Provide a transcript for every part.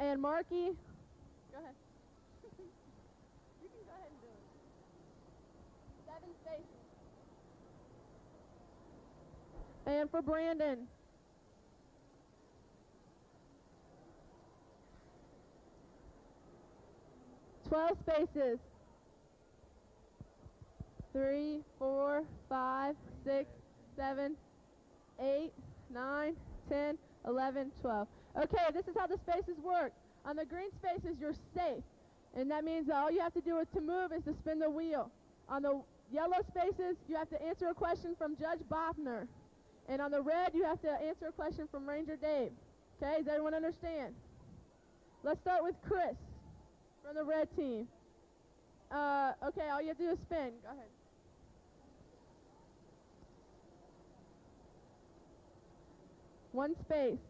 And Marky, go ahead. You can go ahead and do it. 7 spaces. And for Brandon. 12 spaces. 3, 4, 5, 6, 7, 8, 9, 10, 11, 12. Okay, this is how the spaces work. On the green spaces, you're safe. And that means all you have to do to move is to spin the wheel. On the yellow spaces, you have to answer a question from Judge Bopner. And on the red, you have to answer a question from Ranger Dave. Okay, does everyone understand? Let's start with Chris from the red team. Okay, all you have to do is spin. Go ahead. One space.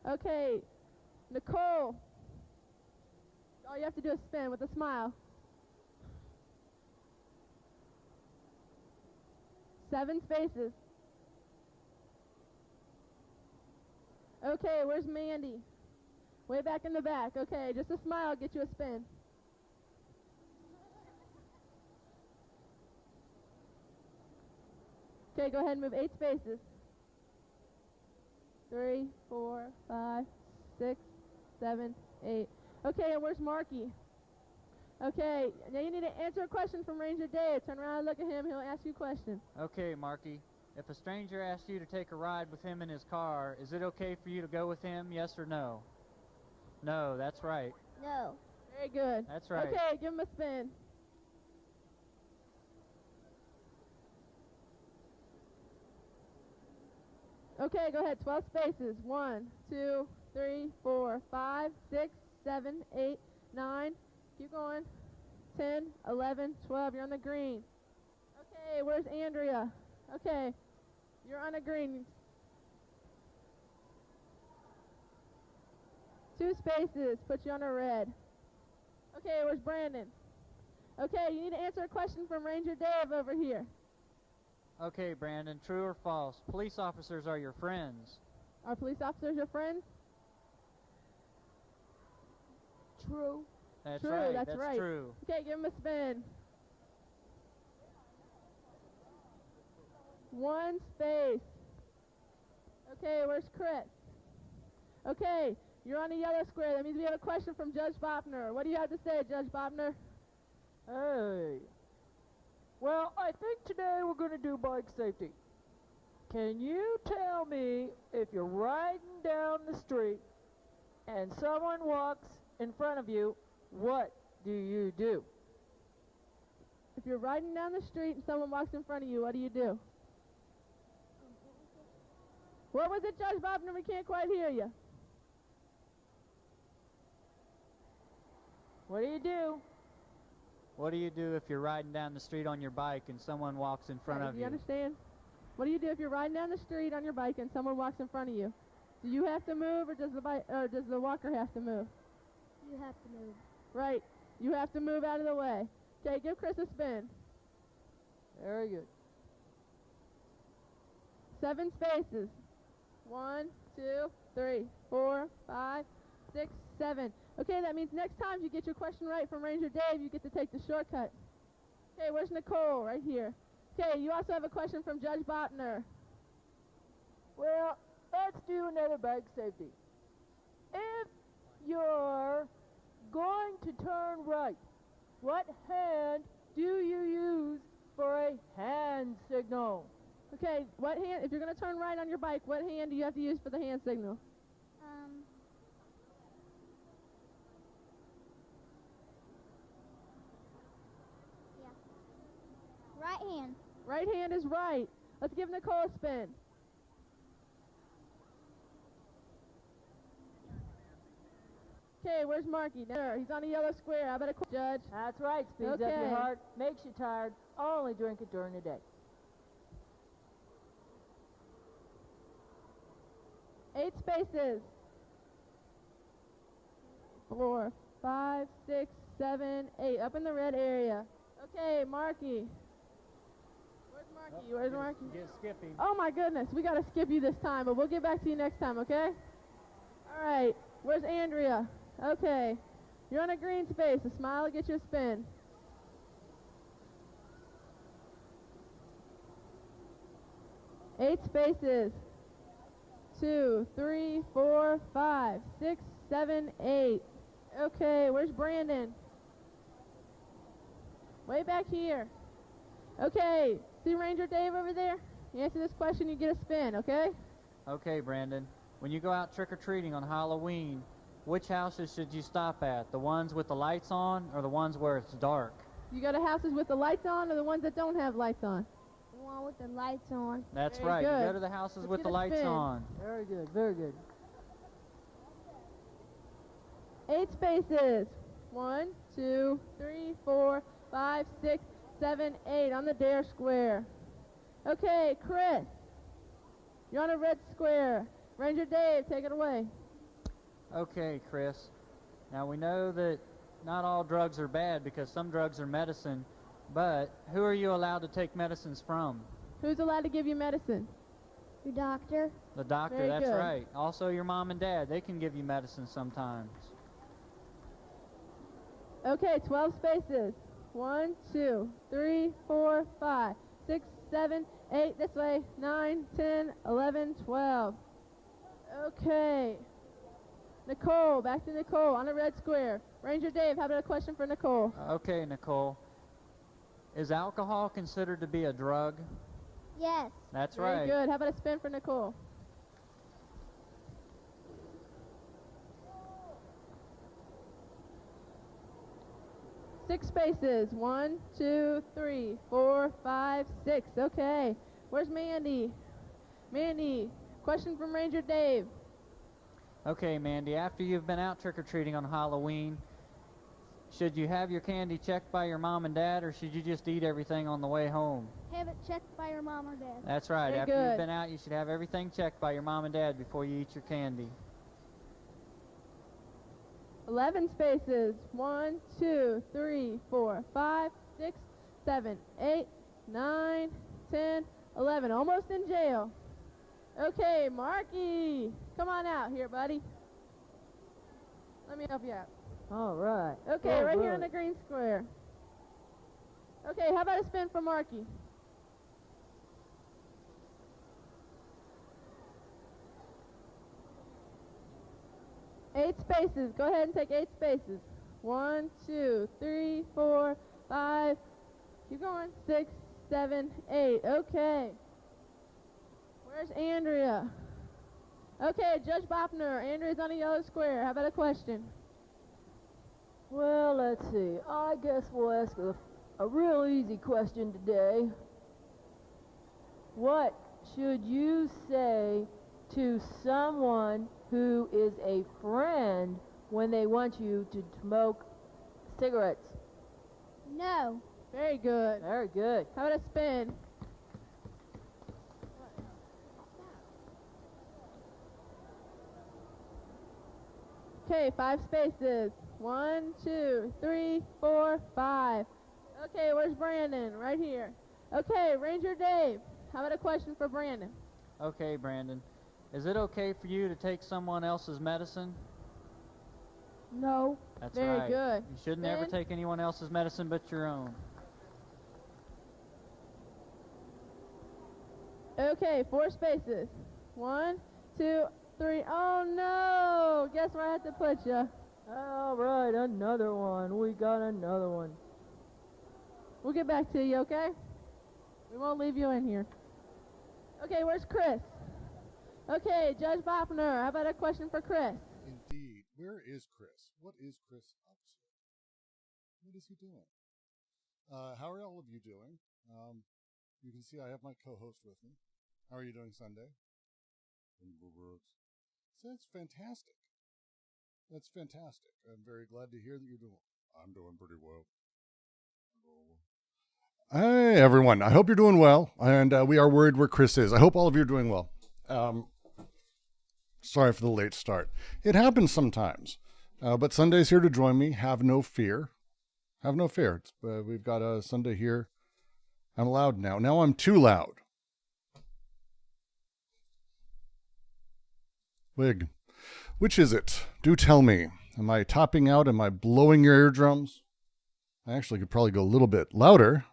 Okay, Nicole. All you have to do is spin with a smile. 7 spaces. Okay, where's Mandy? Way back in the back. Okay, just a smile, get you a spin. Okay, go ahead and move 8 spaces. 3, 4, 5, 6, 7, 8. Okay, and where's Marky? Okay, now you need to answer a question from Ranger Dave. Turn around and look at him. He'll ask you a question. Okay, Marky. If a stranger asks you to take a ride with him in his car, is it okay for you to go with him, yes or no? No, that's right. No. Very good. That's right. Okay, give him a spin. Okay, go ahead. 12 spaces. 1, 2, 3, 4, 5, 6, 7, 8, 9. Keep going. 10, 11, 12. You're on the green. Okay, where's Andrea? Okay, you're on a green. 2 spaces. Put you on a red. Okay, where's Brandon? Okay, you need to answer a question from Ranger Dave over here. Okay, Brandon, true or false? Police officers are your friends. Are police officers your friends? True. That's true, right. That's right. True. Okay, give him a spin. 1 space. Okay, where's Chris? Okay, you're on a yellow square. That means we have a question from Judge Bopner. What do you have to say, Judge Bopner? Hey. Well, I think today we're going to do bike safety. Can you tell me, if you're riding down the street and someone walks in front of you, what do you do? If you're riding down the street and someone walks in front of you, what do you do? What was it, Judge Bopner? We can't quite hear you. What do you do? What do you do if you're riding down the street on your bike and someone walks in front of you? Do you understand? What do you do if you're riding down the street on your bike and someone walks in front of you? Do you have to move, or does the walker have to move? You have to move. Right. You have to move out of the way. Okay, give Chris a spin. Very good. 7 spaces. 1, 2, 3, 4, 5, 6, 7. Okay, that means next time you get your question right from Ranger Dave, you get to take the shortcut. Okay, where's Nicole? Right here. Okay, you also have a question from Judge Bopner. Well, let's do another bike safety. If you're going to turn right, what hand do you use for a hand signal? Okay, what hand, if you're going to turn right on your bike, what hand do you have to use for the hand signal? Right hand. Right hand is right. Let's give Nicole a spin. Okay, where's Marky? There, he's on a yellow square. How about a Judge? That's right. Speeds up your heart, makes you tired. Only drink it during the day. 8 spaces. 4, 5, 6, 7, 8. Up in the red area. Okay, Marky. Where's Marky? Where's Marky? Get Skippy. Oh my goodness, we gotta skip you this time, but we'll get back to you next time, okay? All right, Where's Andrea? Okay. You're on a green space. A smile will get you a spin. Eight spaces. 2, 3, 4, 5, 6, 7, 8. Okay, where's Brandon? Way back here. Okay, see Ranger Dave over there? You answer this question, you get a spin, okay? Okay, Brandon. When you go out trick-or-treating on Halloween, which houses should you stop at? The ones with the lights on or the ones where it's dark? You go to houses with the lights on or the ones that don't have lights on? The one with the lights on. That's Very right. good. You go to the houses Let's with get the a lights spin. on. Very good, very good. 8 spaces. 1, 2, 3, 4, 5, 6, 7, 8 on the dare square. Okay, Chris. You're on a red square. Ranger Dave, take it away. Okay, Chris. Now we know that not all drugs are bad because some drugs are medicine, but who are you allowed to take medicines from? Who's allowed to give you medicine? Your doctor. The doctor, Very that's good. right. Also your mom and dad, they can give you medicine sometimes. Okay, 12 spaces. 1, 2, 3, 4, 5, 6, 7, 8, this way. 9, 10, 11, 12. Okay. Nicole, back to Nicole on a red square. Ranger Dave, how about a question for Nicole? Okay, Nicole. Is alcohol considered to be a drug? Yes. That's Very right. good. How about a spin for Nicole? Six spaces. 1, 2, 3, 4, 5, 6. Okay. Where's Mandy? Mandy, question from Ranger Dave. Okay, Mandy, after you've been out trick-or-treating on Halloween, should you have your candy checked by your mom and dad, or should you just eat everything on the way home? Have it checked by your mom or dad. That's right. Very After good. you've been out, you should have everything checked by your mom and dad before you eat your candy. 11 spaces. 1, 2, 3, 4, 5, 6, 7, 8, 9, 10, 11. Almost in jail. Okay, Marky. Come on out here, buddy. Let me help you out. All right. Okay, All right here on the green square. Okay, how about a spin for Marky? Eight spaces. Go ahead and take 8 spaces. 1, 2, 3, 4, 5. Keep going. 6, 7, 8. Okay. Where's Andrea? Okay, Judge Bopner. Andrea's on a yellow square. How about a question? Well, let's see. I guess we'll ask a real easy question today. What should you say to someone who is a friend when they want you to smoke cigarettes? No. Very good. Very good. How about a spin? Okay, 5 spaces. 1, 2, 3, 4, 5. Okay, where's Brandon? Right here. Okay, Ranger Dave. How about a question for Brandon? Okay, Brandon. Is it okay for you to take someone else's medicine? No. That's Very right. good. You shouldn't ever Spin. take anyone else's medicine but your own. Okay, 4 spaces. 1, 2, 3. Oh no! Guess where I have to put you? All right, another one. We got another one. We'll get back to you, okay? We won't leave you in here. Okay, where's Chris? Okay, Judge Bopner, how about a question for Chris? Indeed. Where is Chris? What is Chris up to? What is he doing? How are all of you doing? You can see I have my co-host with me. How are you doing Sunday? So that's fantastic. That's fantastic. I'm very glad to hear that you're doing well. I'm doing pretty well. Hey, everyone. I hope you're doing well. And we are worried where Chris is. I hope all of you are doing well. Sorry for the late start. It happens sometimes. But Sunday's here to join me. Have no fear. Have no fear. We've got a Sunday here. I'm loud now. Now I'm too loud. Wig. Which is it? Do tell me. Am I topping out? Am I blowing your eardrums? I actually could probably go a little bit louder.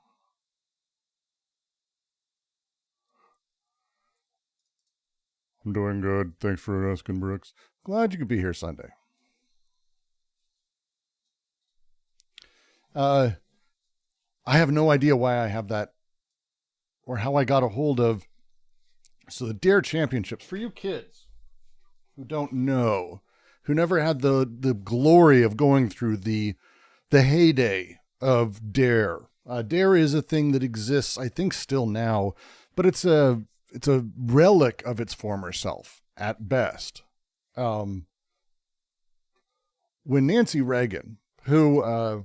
I'm doing good. Thanks for asking, Brooks. Glad you could be here Sunday. I have no idea why I have that or how I got a hold of. So the DARE championships, for you kids who don't know, who never had the glory of going through the heyday of DARE. DARE is a thing that exists, I think, still now, but it's a relic of its former self at best. When Nancy Reagan, who,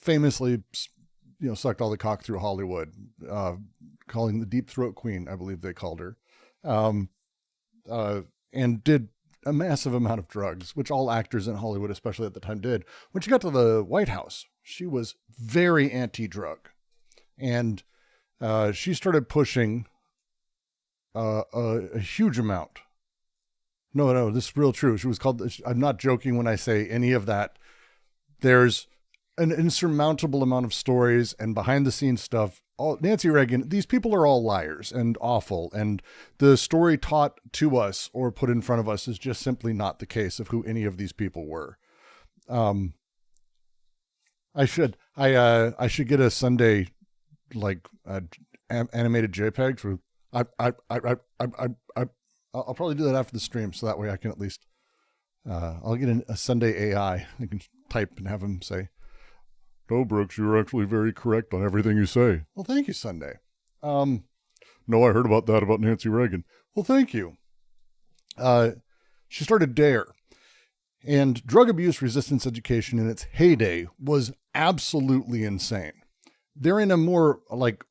famously, sucked all the cock through Hollywood, calling the Deep Throat Queen, I believe they called her, and did a massive amount of drugs, which all actors in Hollywood, especially at the time, did. When she got to the White House, she was very anti-drug. And she started pushing a huge amount. No, this is real true. She was called, I'm not joking when I say any of that. There's an insurmountable amount of stories and behind the scenes stuff. Nancy Reagan, these people are all liars and awful. And the story taught to us or put in front of us is just simply not the case of who any of these people were. I should get a Sunday, animated JPEGs with, I'll probably do that after the stream. So that way I can at least, I'll get a Sunday AI. I can type and have him say, "No, Brooks, you're actually very correct on everything you say." Well, thank you, Sunday. No, I heard about that about Nancy Reagan. Well, thank you. She started DARE. And drug abuse resistance education in its heyday was absolutely insane. They're in a more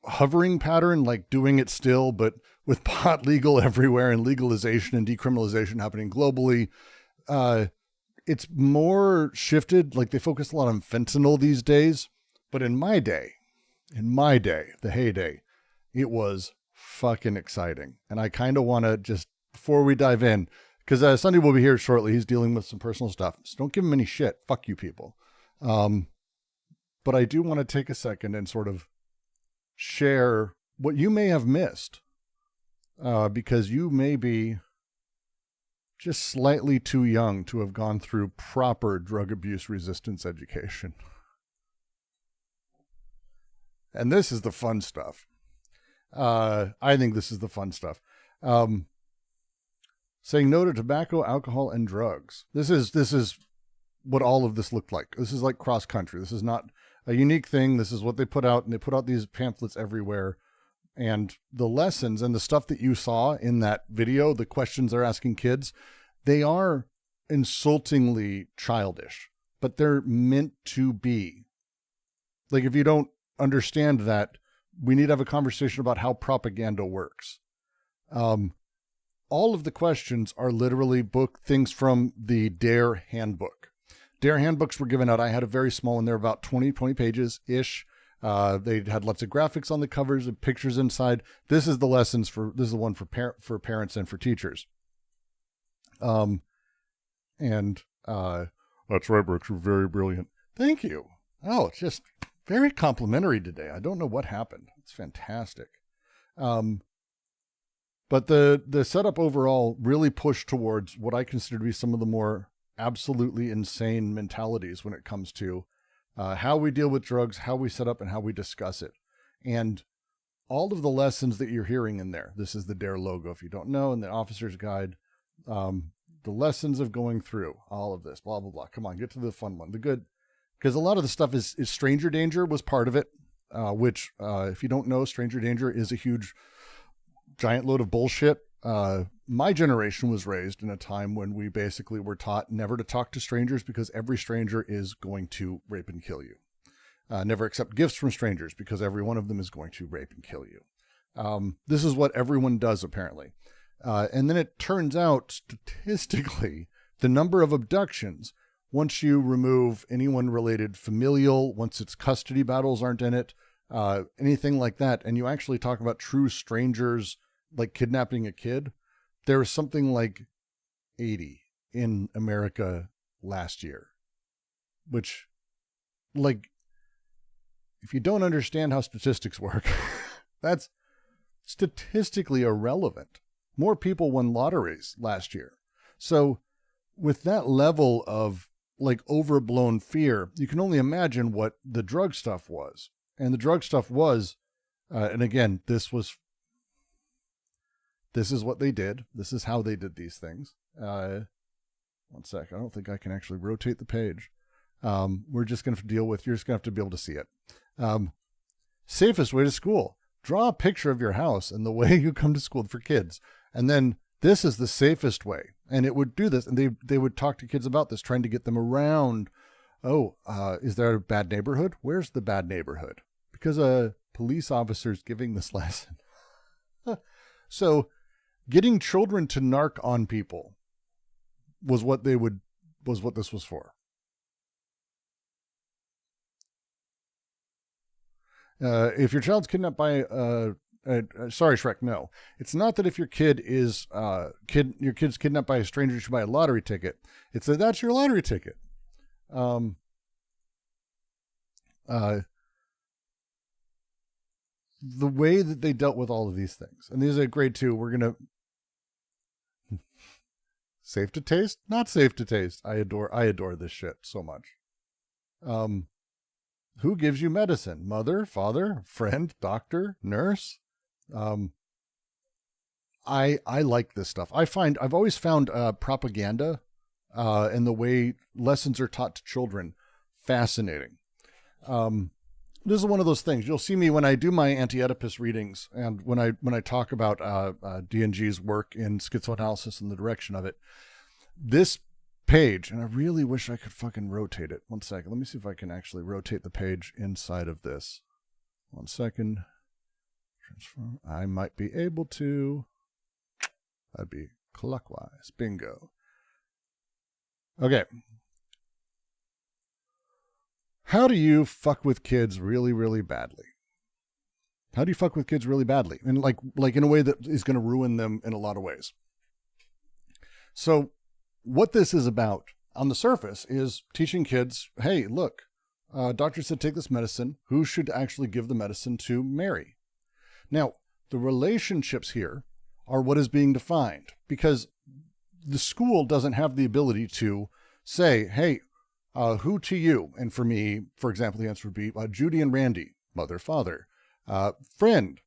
hovering pattern, like doing it still, but with pot legal everywhere and legalization and decriminalization happening globally. It's more shifted, they focus a lot on fentanyl these days. But in my day, the heyday, it was fucking exciting. And I kind of want to just, before we dive in, because Sunday will be here shortly. He's dealing with some personal stuff. So don't give him any shit. Fuck you people. But I do want to take a second and sort of share what you may have missed. Because you may be just slightly too young to have gone through proper drug abuse resistance education. And this is the fun stuff. I think this is the fun stuff. Saying no to tobacco, alcohol, and drugs. This is what all of this looked like. This is like cross country. This is not a unique thing. This is what they put out, and they put out these pamphlets everywhere. And the lessons and the stuff that you saw in that video, the questions they're asking kids, they are insultingly childish, but they're meant to be. If you don't understand that, we need to have a conversation about how propaganda works. All of the questions are literally things from the DARE handbook. DARE handbooks were given out. I had a very small one. They're about 20 pages-ish. They had lots of graphics on the covers and pictures inside. This is the lessons this is the one for parents and for teachers. That's right, Brooks. You're very brilliant. Thank you. Oh, it's just very complimentary today. I don't know what happened. It's fantastic. But the setup overall really pushed towards what I consider to be some of the more absolutely insane mentalities when it comes to how we deal with drugs, how we set up, and how we discuss it. And all of the lessons that you're hearing in there, this is the DARE logo, if you don't know, and the officer's guide, the lessons of going through all of this, blah, blah, blah. Come on, get to the fun one, the good. Because a lot of the stuff is stranger danger was part of it, which, if you don't know, stranger danger is a huge, giant load of bullshit. My generation was raised in a time when we basically were taught never to talk to strangers because every stranger is going to rape and kill you. Never accept gifts from strangers because every one of them is going to rape and kill you. This is what everyone does, apparently. And then it turns out, statistically, the number of abductions, once you remove anyone related familial, once it's custody battles aren't in it, anything like that, and you actually talk about true strangers, like kidnapping a kid, there is something like 80 in America last year, which, like, if you don't understand how statistics work, that's statistically irrelevant. More people won lotteries last year. So with that level of like overblown fear, you can only imagine what the drug stuff was. And the drug stuff was, and again, this is what they did. This is how they did these things. One sec. I don't think I can actually rotate the page. We're just going to deal with, you're just going to have to be able to see it. Safest way to school. Draw a picture of your house and the way you come to school for kids. And then this is the safest way. And it would do this. And they would talk to kids about this, trying to get them around. Oh, is there a bad neighborhood? Where's the bad neighborhood? Because a police officer's giving this lesson. So getting children to narc on people was what this was for. If your child's kidnapped by sorry, Shrek, no. It's not that if your kid is your kid's kidnapped by a stranger, you should buy a lottery ticket. It's that that's your lottery ticket. The way that they dealt with all of these things, and these are grade 2, we're gonna safe to taste, not safe to taste. I adore this shit so much. Who gives you medicine? Mother, father, friend, doctor, nurse? I like this stuff. I've always found propaganda and the way lessons are taught to children fascinating. This is one of those things. You'll see me when I do my anti-Oedipus readings, and when I talk about D&G's work in schizoanalysis and the direction of it. This page, and I really wish I could fucking rotate it. One second. Let me see if I can actually rotate the page inside of this. One second. Transform. I might be able to. That'd be clockwise. Bingo. Okay. How do you fuck with kids really, really badly? How do you fuck with kids really badly? And like in a way that is going to ruin them in a lot of ways. So what this is about on the surface is teaching kids, hey, look, doctor said take this medicine. Who should actually give the medicine to Mary? Now, the relationships here are what is being defined, because the school doesn't have the ability to say, hey, who to you? And for me, for example, the answer would be Judy and Randy, mother, father, friend,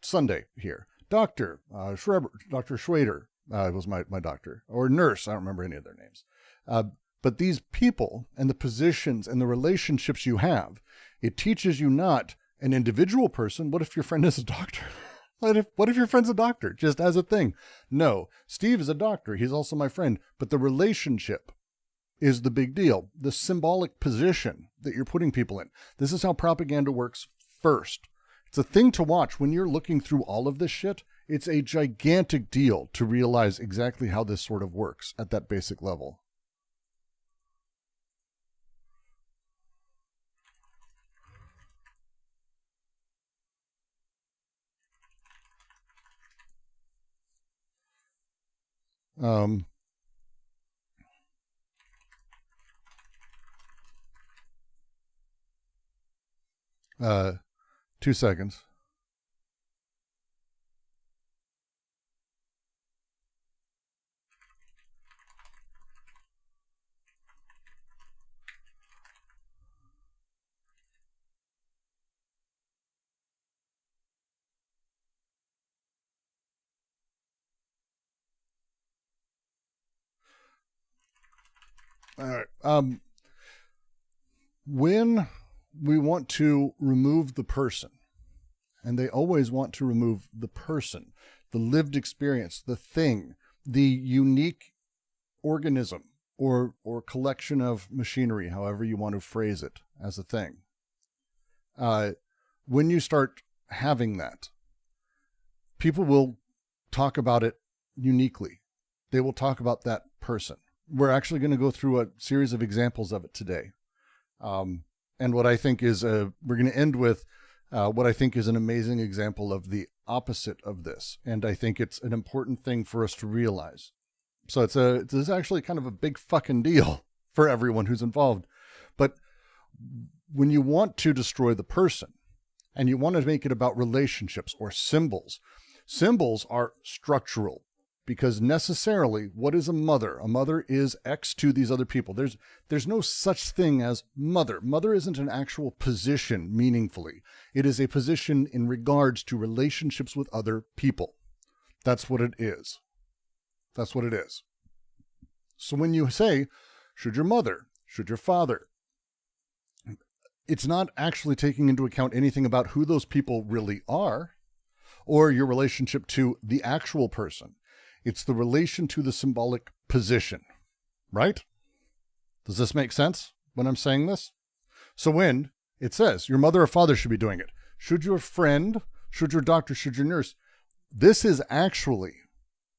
Sunday here, doctor, Dr. Schrader was my doctor, or nurse. I don't remember any of their names. But these people and the positions and the relationships you have, it teaches you not an individual person. What if your friend is a doctor? What if your friend's a doctor, just as a thing? No, Steve is a doctor. He's also my friend. But the relationship is the big deal. The symbolic position that you're putting people in. This is how propaganda works first. It's a thing to watch when you're looking through all of this shit. It's a gigantic deal to realize exactly how this sort of works at that basic level. Um, 2 seconds. All right. When we want to remove the person, and they always want to remove the person, the lived experience, the thing, the unique organism or collection of machinery, however you want to phrase it as a thing. When you start having that, people will talk about it uniquely. They will talk about that person. We're actually going to go through a series of examples of it today. And what I think is, we're going to end with what I think is an amazing example of the opposite of this. And I think it's an important thing for us to realize. So it's actually kind of a big fucking deal for everyone who's involved. But when you want to destroy the person and you want to make it about relationships or symbols, symbols are structural. Because necessarily, what is a mother? A mother is X to these other people. There's no such thing as mother. Mother isn't an actual position meaningfully. It is a position in regards to relationships with other people. That's what it is. That's what it is. So when you say, should your mother, should your father, it's not actually taking into account anything about who those people really are or your relationship to the actual person. It's the relation to the symbolic position, right? Does this make sense when I'm saying this? So when it says your mother or father should be doing it, should your friend, should your doctor, should your nurse, this is actually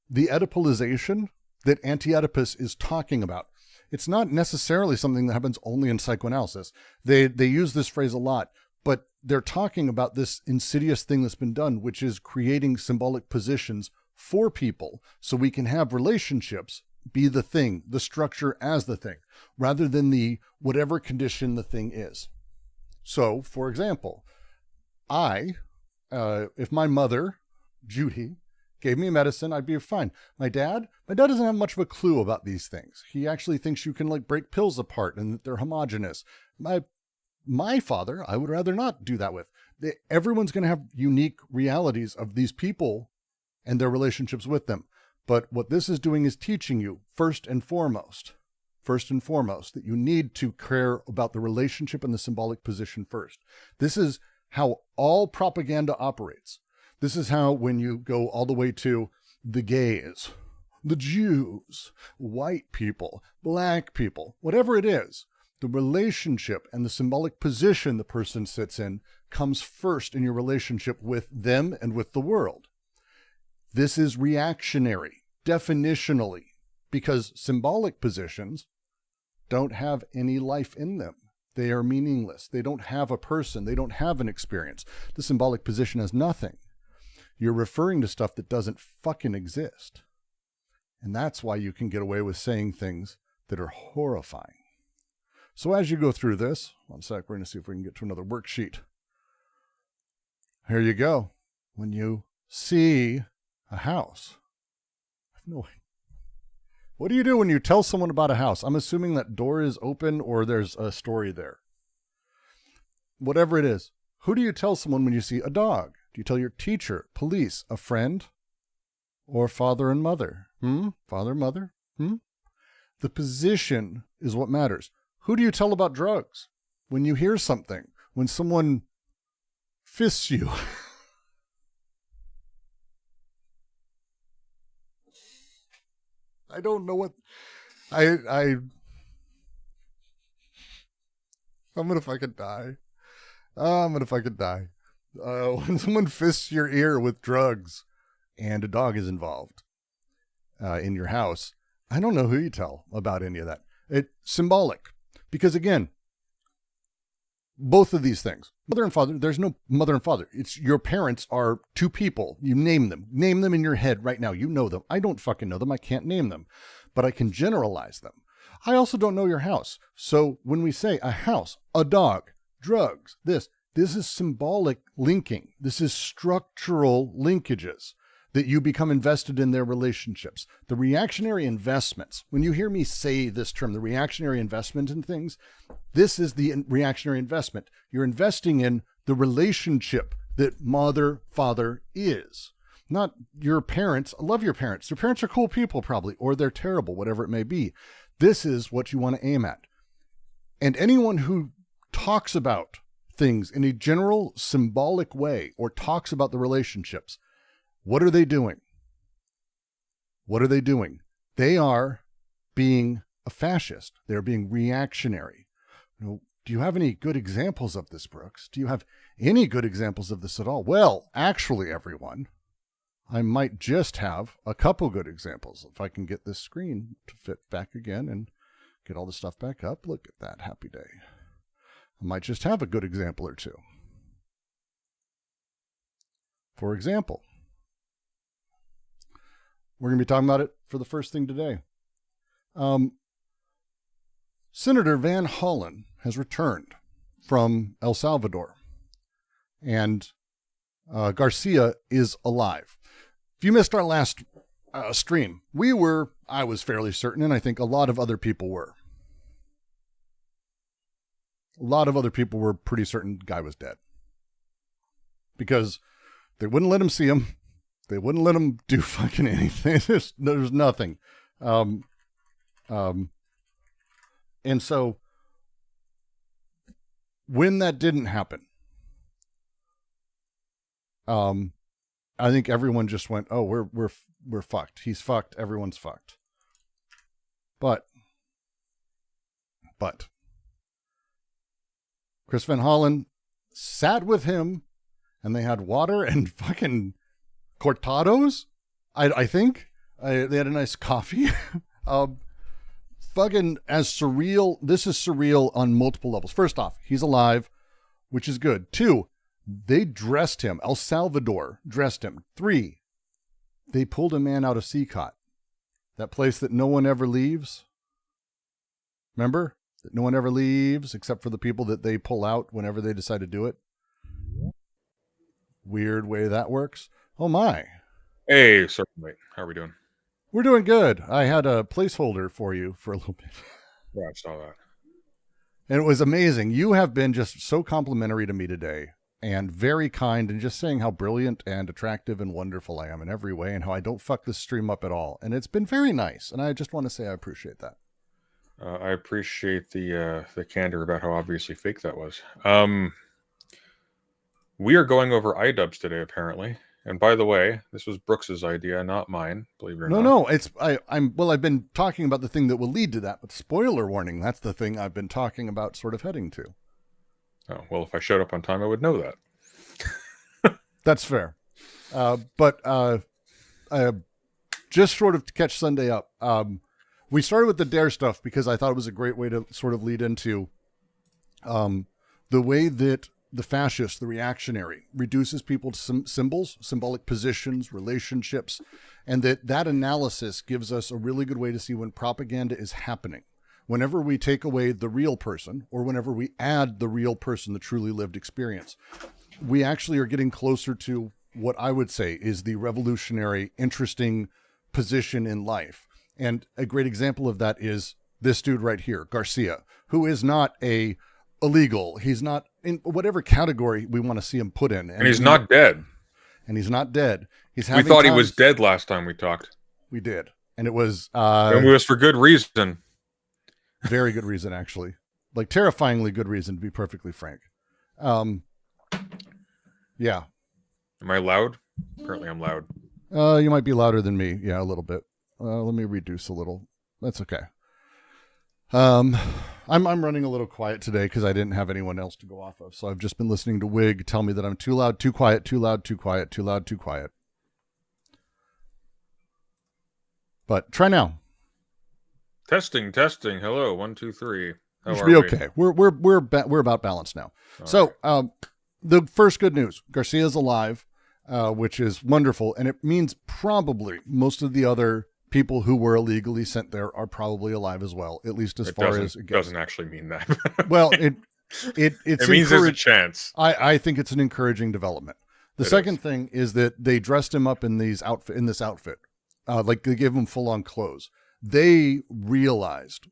the Oedipalization that Anti-Oedipus is talking about. It's not necessarily something that happens only in psychoanalysis. They use this phrase a lot, but they're talking about this insidious thing that's been done, which is creating symbolic positions for people so we can have relationships be the thing, the structure as the thing, rather than the whatever condition the thing is. So, for example, if my mother, Judy, gave me medicine, I'd be fine. My dad doesn't have much of a clue about these things. He actually thinks you can like break pills apart and that they're homogenous. My father, I would rather not do that with. Everyone's going to have unique realities of these people and their relationships with them. But what this is doing is teaching you, first and foremost, that you need to care about the relationship and the symbolic position first. This is how all propaganda operates. This is how, when you go all the way to the gays, the Jews, white people, black people, whatever it is, the relationship and the symbolic position the person sits in comes first in your relationship with them and with the world. This is reactionary, definitionally, because symbolic positions don't have any life in them. They are meaningless. They don't have a person. They don't have an experience. The symbolic position has nothing. You're referring to stuff that doesn't fucking exist. And that's why you can get away with saying things that are horrifying. So as you go through this, one sec, we're going to see if we can get to another worksheet. Here you go. When you see a house. No. What do you do when you tell someone about a house? I'm assuming that door is open or there's a story there. Whatever it is. Who do you tell someone when you see a dog? Do you tell your teacher, police, a friend, or father and mother? Father, mother? The position is what matters. Who do you tell about drugs? When you hear something, when someone fists you. I don't know what I'm gonna fucking die. I'm gonna fucking die. When someone fists your ear with drugs and a dog is involved in your house, I don't know who you tell about any of that. It's symbolic. Because again, both of these things, mother and father, there's no mother and father. It's your parents are two people. You name them. Name them in your head right now. You know them. I don't fucking know them. I can't name them. But I can generalize them. I also don't know your house. So when we say a house, a dog, drugs, this is symbolic linking. This is structural linkages that you become invested in their relationships. The reactionary investments, when you hear me say this term, the reactionary investment in things, this is the reactionary investment. You're investing in the relationship that mother, father is. Not your parents. I love your parents. Your parents are cool people probably, or they're terrible, whatever it may be. This is what you want to aim at. And anyone who talks about things in a general symbolic way or talks about the relationships, what are they doing? What are they doing? They are being a fascist. They're being reactionary. Do you have any good examples of this, Brooks? Do you have any good examples of this at all? Well, actually, everyone, I might just have a couple good examples. If I can get this screen to fit back again and get all the stuff back up. Look at that. Happy day. I might just have a good example or two. For example, We're going to be talking about it for the first thing today. Senator Van Hollen has returned from El Salvador, and Garcia is alive. If you missed our last stream, I was fairly certain, and I think a lot of other people were. A lot of other people were pretty certain the guy was dead. Because they wouldn't let him see him. They wouldn't let him do fucking anything. There's nothing. And so when that didn't happen, I think everyone just went, "Oh, we're fucked. He's fucked. Everyone's fucked." But Chris Van Hollen sat with him, and they had water and fucking cortados. I think they had a nice coffee. Fucking as surreal. This is surreal on multiple levels. First off, he's alive, which is good. 2, they dressed him. El Salvador dressed him. 3, they pulled a man out of Seacot, that place that no one ever leaves. Remember? That no one ever leaves except for the people that they pull out whenever they decide to do it. Weird way that works. Oh my. Hey, certainly. How are we doing? We're doing good. I had a placeholder for you for a little bit. Yeah, I saw that. And it was amazing. You have been just so complimentary to me today and very kind and just saying how brilliant and attractive and wonderful I am in every way and how I don't fuck this stream up at all. And it's been very nice. And I just want to say I appreciate that. I appreciate the candor about how obviously fake that was. We are going over iDubbbz today, apparently. And by the way, this was Brooks's idea, not mine, believe it or not. No, I've been talking about the thing that will lead to that, but spoiler warning, that's the thing I've been talking about sort of heading to. Oh, well, if I showed up on time, I would know that. That's fair. But just sort of to catch Sunday up, we started with the dare stuff because I thought it was a great way to sort of lead into the way that the fascist, the reactionary, reduces people to symbols, symbolic positions, relationships, and that analysis gives us a really good way to see when propaganda is happening. Whenever we take away the real person, or whenever we add the real person, the truly lived experience, we actually are getting closer to what I would say is the revolutionary, interesting position in life. And a great example of that is this dude right here, Garcia, who is not illegal. He's not in whatever category we want to see him put in. And he's not dead. And he's not dead. We thought he was dead last time we talked. We did. And it was... and it was for good reason. Very good reason, actually. Like, terrifyingly good reason, to be perfectly frank. Yeah. Am I loud? Apparently I'm loud. You might be louder than me. Yeah, a little bit. Let me reduce a little. That's okay. I'm running a little quiet today because I didn't have anyone else to go off of. So I've just been listening to Wig tell me that I'm too loud, too quiet, too loud, too quiet, too loud, too quiet. But try now. Testing. Hello, 1, 2, 3. You should be okay. We're about balanced now. So the first good news: Garcia's alive, which is wonderful, and it means probably most of the other people who were illegally sent there are probably alive as well, at least as far as it doesn't actually mean that. Well, it means there's a chance. I think it's an encouraging development. The second thing is that they dressed him up in this outfit, like they gave him full on clothes. They realized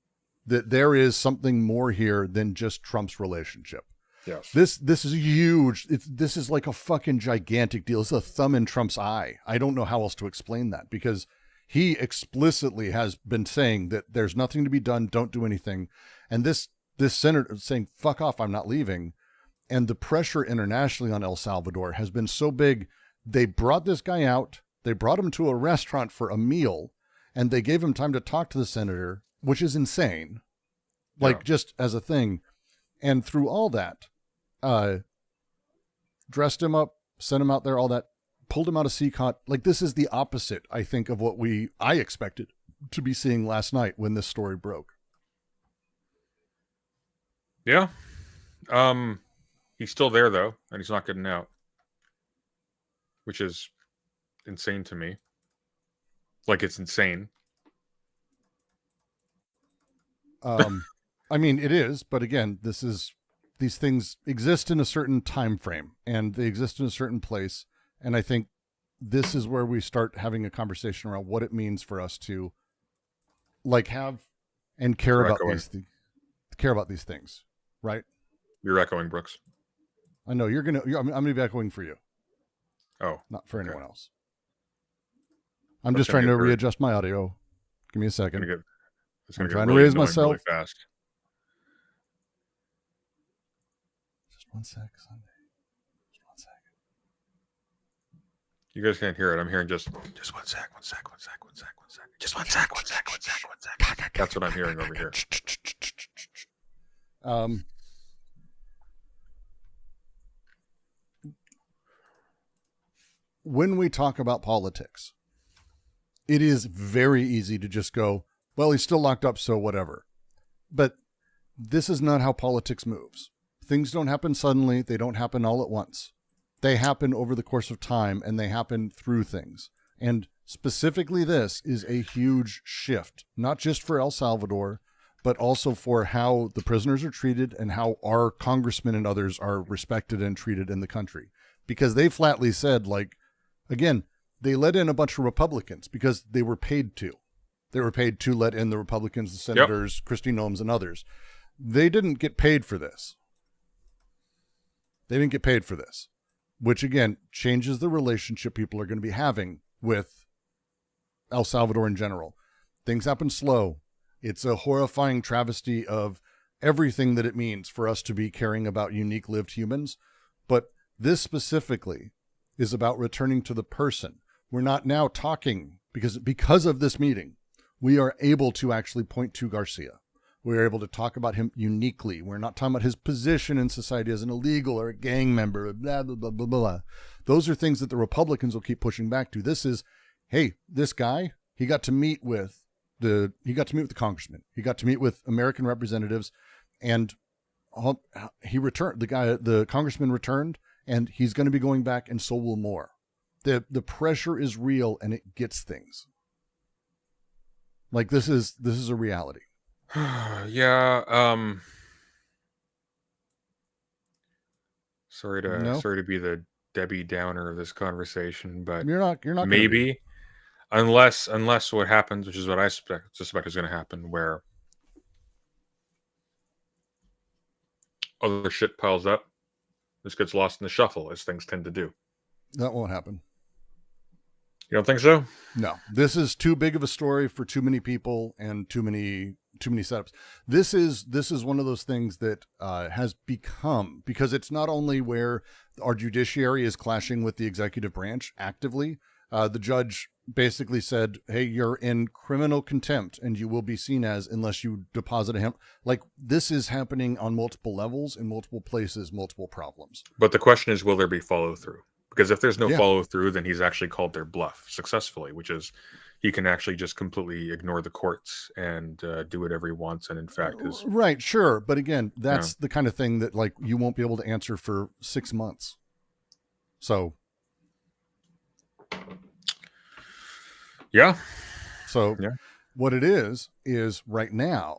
that there is something more here than just Trump's relationship. Yes. This is huge. This is like a fucking gigantic deal. It's a thumb in Trump's eye. I don't know how else to explain that, because he explicitly has been saying that there's nothing to be done. Don't do anything. And this senator saying, fuck off, I'm not leaving. And the pressure internationally on El Salvador has been so big. They brought this guy out. They brought him to a restaurant for a meal, and they gave him time to talk to the senator, which is insane. Like, just as a thing. And through all that, dressed him up, sent him out there, all that, pulled him out of Seacot. Like, this is the opposite, I think, of what I expected to be seeing last night when this story broke. Yeah. He's still there, though, and he's not getting out, which is insane to me. Like it's insane. I mean, it is, but again, these things exist in a certain time frame, and they exist in a certain place, and I think this is where we start having a conversation around what it means for us to like have and care about these things, right? You're echoing, Brooks. I know I'm gonna be echoing for you. Oh, not for anyone else. I'm just trying to readjust my audio. Give me a second. I'm trying to raise myself. Really fast. Just one sec, Sunday. Just 1 second. You guys can't hear it. I'm hearing just 1 sec. Just 1 sec. That's what I'm hearing over here. When we talk about politics, it is very easy to just go, well, he's still locked up, so whatever. But this is not how politics moves. Things don't happen suddenly. They don't happen all at once. They happen over the course of time, and they happen through things. And specifically, this is a huge shift, not just for El Salvador, but also for how the prisoners are treated and how our congressmen and others are respected and treated in the country. Because they flatly said, like, again, they let in a bunch of Republicans because they were paid to. They were paid to let in the Republicans, the senators, Kristi Noem's and others. They didn't get paid for this. Which, again, changes the relationship people are going to be having with El Salvador in general. Things happen slow. It's a horrifying travesty of everything that it means for us to be caring about unique lived humans. But this specifically is about returning to the person. We're not now talking, because of this meeting, we are able to actually point to Garcia. We're able to talk about him uniquely. We're not talking about his position in society as an illegal or a gang member, blah, blah, blah, blah, blah. Those are things that the Republicans will keep pushing back to. This is, hey, this guy, he got to meet with the congressman. He got to meet with American representatives, and he returned. The congressman returned, and he's going to be going back, and so will more. The pressure is real, and it gets things. Like this is a reality. Yeah. Sorry to be the Debbie Downer of this conversation, but you're not maybe unless what happens, which is what I suspect is going to happen, where other shit piles up, this gets lost in the shuffle, as things tend to do. That won't happen. You don't think so? No, this is too big of a story for too many people and too many setups. This is one of those things that has become, because it's not only where our judiciary is clashing with the executive branch actively. The judge basically said, hey, you're in criminal contempt and you will be seen as unless you deposit a hemp. Like, this is happening on multiple levels, in multiple places, multiple problems. But the question is, will there be follow through? Because if there's no follow through, then he's actually called their bluff successfully, which is he can actually just completely ignore the courts and do whatever he wants. And in fact, is right. Sure. But again, that's the kind of thing that, like, you won't be able to answer for 6 months. So. Yeah. So what it is right now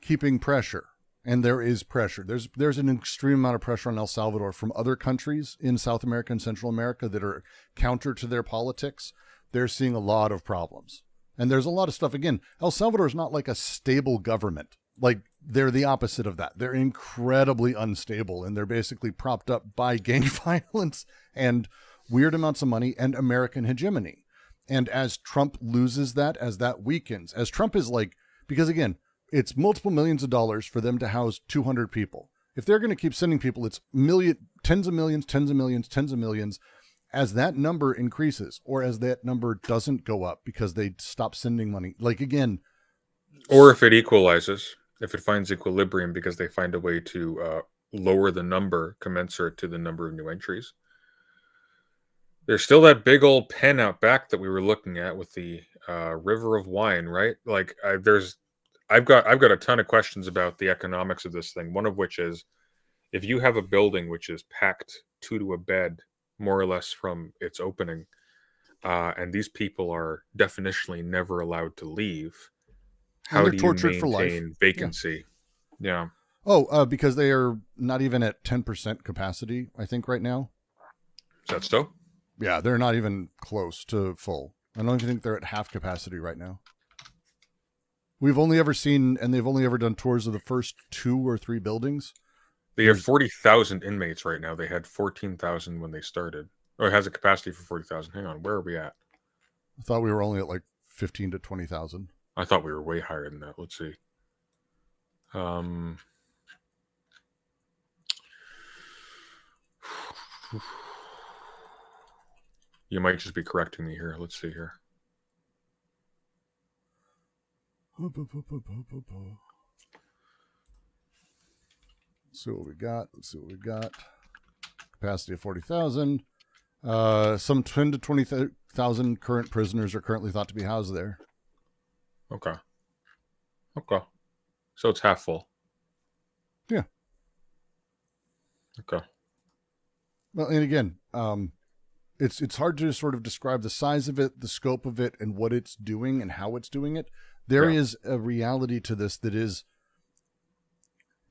keeping pressure. And there is pressure. There's an extreme amount of pressure on El Salvador from other countries in South America and Central America that are counter to their politics. They're seeing a lot of problems. And there's a lot of stuff. Again, El Salvador is not like a stable government. Like, they're the opposite of that. They're incredibly unstable, and they're basically propped up by gang violence and weird amounts of money and American hegemony. And as Trump loses that, as that weakens, as Trump is like, because again, it's multiple millions of dollars for them to house 200 people. If they're going to keep sending people, it's tens of millions. As that number increases, or as that number doesn't go up because they stop sending money, like, again. Or if it equalizes, if it finds equilibrium because they find a way to lower the number commensurate to the number of new entries. There's still that big old pen out back that we were looking at with the river of wine, right? Like, I've got a ton of questions about the economics of this thing. One of which is, if you have a building which is packed 2 to a bed, more or less from its opening, and these people are definitionally never allowed to leave, And how they're do you tortured for life. maintain vacancy? Yeah. Oh, because they are not even at 10% capacity, I think, right now. Is that so? Yeah, they're not even close to full. I don't even think they're at half capacity right now. We've only ever seen, and they've only ever done tours of the first 2 or 3 buildings. They have 40,000 inmates right now. They had 14,000 when they started. Oh, it has a capacity for 40,000. Hang on, where are we at? I thought we were only at like 15 to 20,000. I thought we were way higher than that. Let's see. You might just be correcting me here. Let's see here. Let's see what we got. Capacity of 40,000. Some 10 to 20,000 current prisoners are currently thought to be housed there. Okay. So it's half full. Yeah. Okay. Well, and again, it's hard to sort of describe the size of it, the scope of it, and what it's doing and how it's doing it. There is a reality to this that is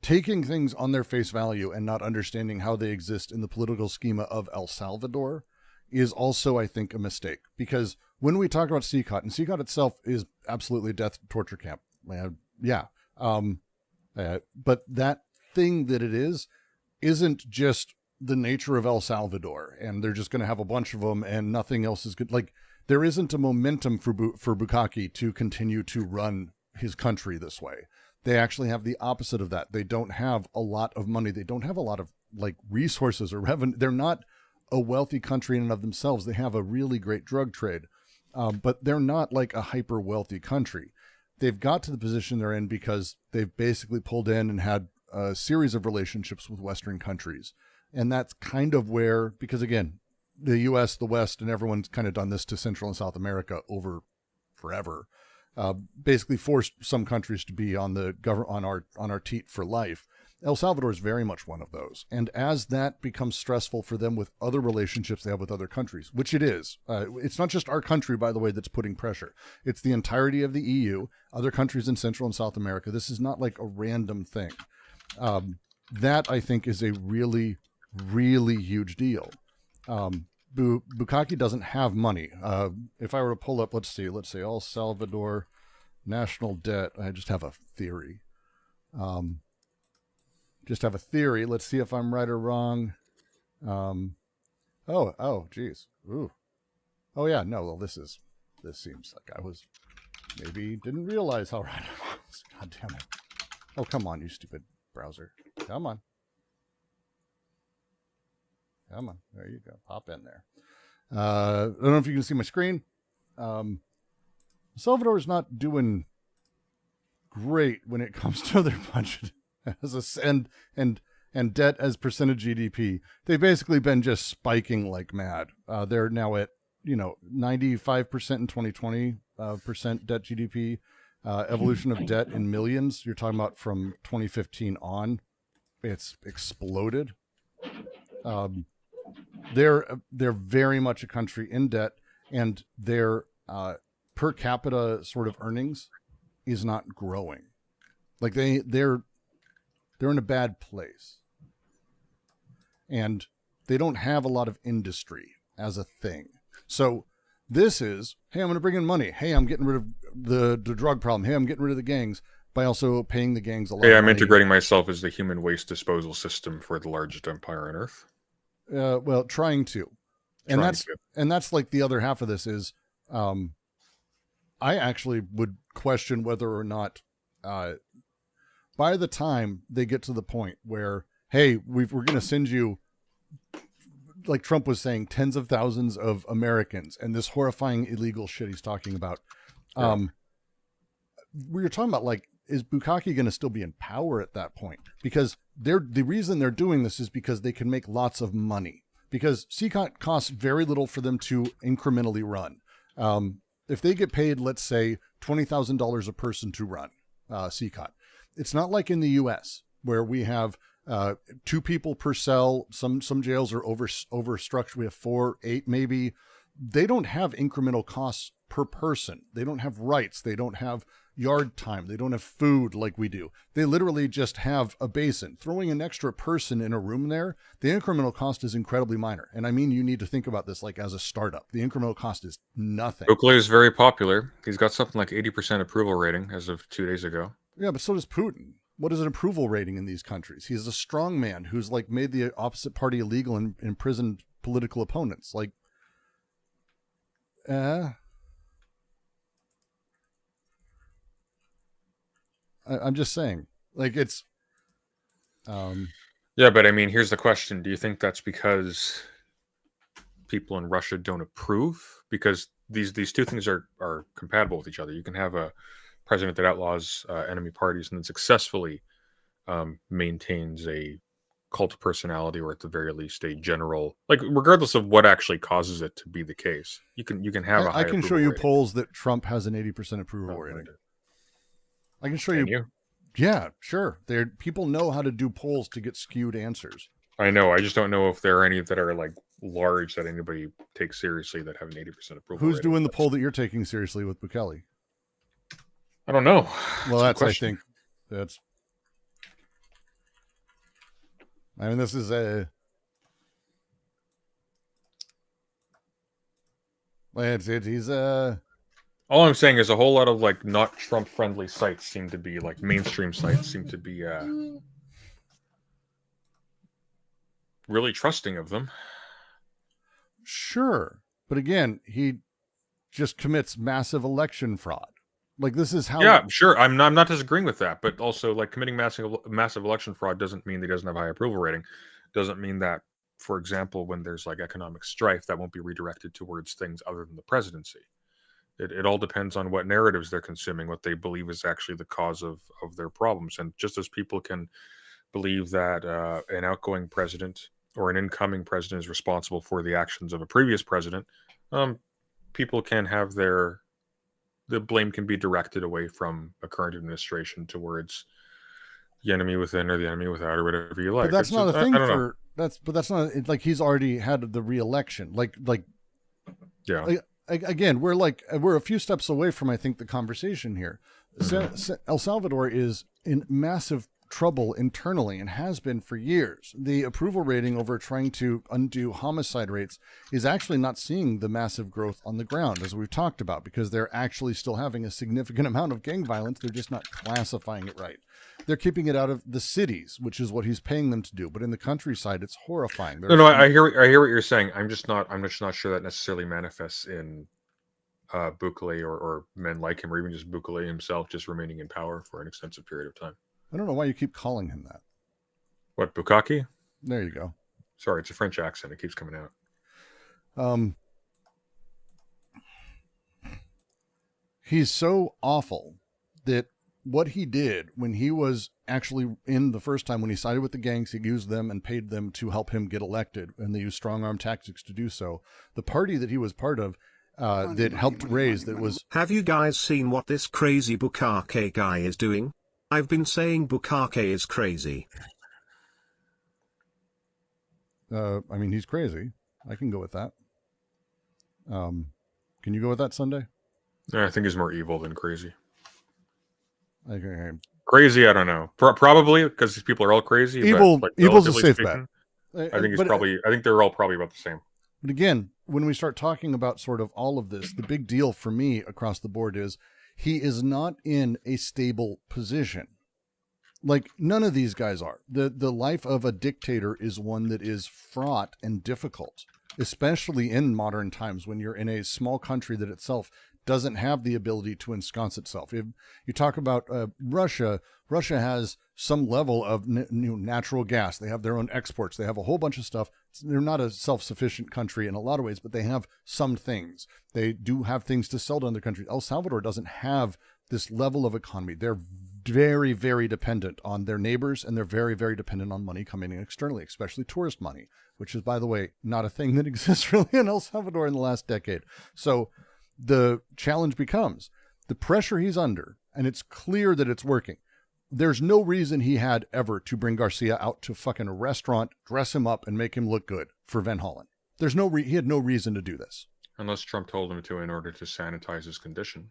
taking things on their face value and not understanding how they exist in the political schema of El Salvador is also, I think, a mistake. Because when we talk about CCOT, and CCOT itself is absolutely a death torture camp. But that thing that it is isn't just the nature of El Salvador, and they're just going to have a bunch of them and nothing else is good. Like, there isn't a momentum for Bukaki to continue to run his country this way. They actually have the opposite of that. They don't have a lot of money. They don't have a lot of like resources or revenue. They're not a wealthy country in and of themselves. They have a really great drug trade, but they're not like a hyper wealthy country. They've got to the position they're in because they've basically pulled in and had a series of relationships with Western countries. And that's kind of where, because again, the U.S., the West, and everyone's kind of done this to Central and South America over forever. Basically forced some countries to be on the on our teat for life. El Salvador is very much one of those. And as that becomes stressful for them with other relationships they have with other countries, which it is, it's not just our country, by the way, that's putting pressure. It's the entirety of the EU, other countries in Central and South America. This is not like a random thing. That, I think, is a really, really huge deal. Bukaki doesn't have money. If I were to pull up, let's see, El Salvador national debt. I just have a theory. Let's see if I'm right or wrong. Geez. Ooh. Oh yeah, no, well, this seems like I was maybe didn't realize how right I was. God damn it. Oh, come on, you stupid browser. Come on. There you go. Pop in there. I don't know if you can see my screen. Salvador is not doing great when it comes to their budget and debt as percentage GDP. They've basically been just spiking like mad. They're now at 95% in 2020 percent debt GDP. Evolution of debt in millions. You're talking about from 2015 on. It's exploded. They're very much a country in debt, and their per capita sort of earnings is not growing. Like they're in a bad place, and they don't have a lot of industry as a thing. So this is, hey, I'm going to bring in money. Hey, I'm getting rid of the drug problem. Hey, I'm getting rid of the gangs by also paying the gangs a lot. Hey, of I'm money. integrating myself as the human waste disposal system for the largest empire on Earth. Well, trying to. And that's like the other half of this is, I actually would question whether or not, by the time they get to the point where, hey, we're going to send you, like Trump was saying, tens of thousands of Americans and this horrifying illegal shit he's talking about. We were talking about, like, is Bukaki going to still be in power at that point? Because the reason they're doing this is because they can make lots of money. Because CCOT costs very little for them to incrementally run. If they get paid, let's say, $20,000 a person to run CCOT, it's not like in the U.S. where we have 2 people per cell. Some jails are overstructured. We have 4, 8 maybe. they don't have incremental costs per person. They don't have rights. They don't have yard time. They don't have food like we do. They literally just have a basin. Throwing an extra person in a room there, the incremental cost is incredibly minor. And I mean, you need to think about this like as a startup. The incremental cost is nothing. Bukele is very popular. He's got something like 80% approval rating as of 2 days ago. Yeah, but so does Putin. What is an approval rating in these countries? He's a strong man who's like made the opposite party illegal and imprisoned political opponents. Like, I'm just saying, like, it's, yeah, but I mean, here's the question. Do you think that's because people in Russia don't approve? Because these two things are compatible with each other. You can have a president that outlaws enemy parties and then successfully maintains a cult of personality, or at the very least a general, like, regardless of what actually causes it to be the case, you can have a high I can show you rating. polls that Trump has an 80% approval rating. I can show you. Yeah, sure. People know how to do polls to get skewed answers. I know. I just don't know if there are any that are like large that anybody takes seriously that have an 80% approval. Who's doing the poll that you're taking seriously with Bukele? I don't know. Well, I think that's. I mean, this is a. He's a. All I'm saying is a whole lot of like not Trump friendly sites seem to be like mainstream sites seem to be really trusting of them. Sure. But again, he just commits massive election fraud. Like, this is how. Yeah, sure. I'm not disagreeing with that, but also like committing massive election fraud doesn't mean that he doesn't have a high approval rating. Doesn't mean that, for example, when there's like economic strife, that won't be redirected towards things other than the presidency. It all depends on what narratives they're consuming, what they believe is actually the cause of their problems. And just as people can believe that an outgoing president or an incoming president is responsible for the actions of a previous president, people can have the blame can be directed away from a current administration towards the enemy within or the enemy without, or whatever you like. But that's not a thing for that's not like he's already had the re-election. Yeah. Again, we're a few steps away from, I think, the conversation here. El Salvador is in massive trouble internally and has been for years. The approval rating over trying to undo homicide rates is actually not seeing the massive growth on the ground, as we've talked about, because they're actually still having a significant amount of gang violence. They're just not classifying it right. They're keeping it out of the cities, which is what he's paying them to do. But in the countryside, it's horrifying. No, I hear what you're saying. I'm just not sure that necessarily manifests in Bukele or men like him, or even just Bukele himself just remaining in power for an extensive period of time. I don't know why you keep calling him that. What, Bukaki? There you go. Sorry, it's a French accent. It keeps coming out. He's so awful that what he did when he was actually in the first time, when he sided with the gangs, he used them and paid them to help him get elected, and they used strong arm tactics to do so. The party that he was part of that helped raise that was... Have you guys seen what this crazy Bukake guy is doing? I've been saying Bukake is crazy. I mean, he's crazy. I can go with that. Can you go with that, Sunday? Yeah, I think he's more evil than crazy. Okay. Crazy, I don't know. Probably because these people are all crazy. Evil's a safe bet. I think I think they're all probably about the same. But again, when we start talking about sort of all of this, the big deal for me across the board is he is not in a stable position. Like, none of these guys are. The life of a dictator is one that is fraught and difficult, especially in modern times when you're in a small country that itself doesn't have the ability to ensconce itself. If you talk about Russia has some level of natural gas. They have their own exports. They have a whole bunch of stuff. They're not a self-sufficient country in a lot of ways, but they have some things. They do have things to sell to other countries. El Salvador doesn't have this level of economy. They're very, very dependent on their neighbors, and they're very, very dependent on money coming in externally, especially tourist money, which is, by the way, not a thing that exists really in El Salvador in the last decade. So the challenge becomes the pressure he's under, and it's clear that it's working. There's no reason he had ever to bring Garcia out to fucking a restaurant, dress him up, and make him look good for Van Hollen. He had no reason to do this. Unless Trump told him to in order to sanitize his condition.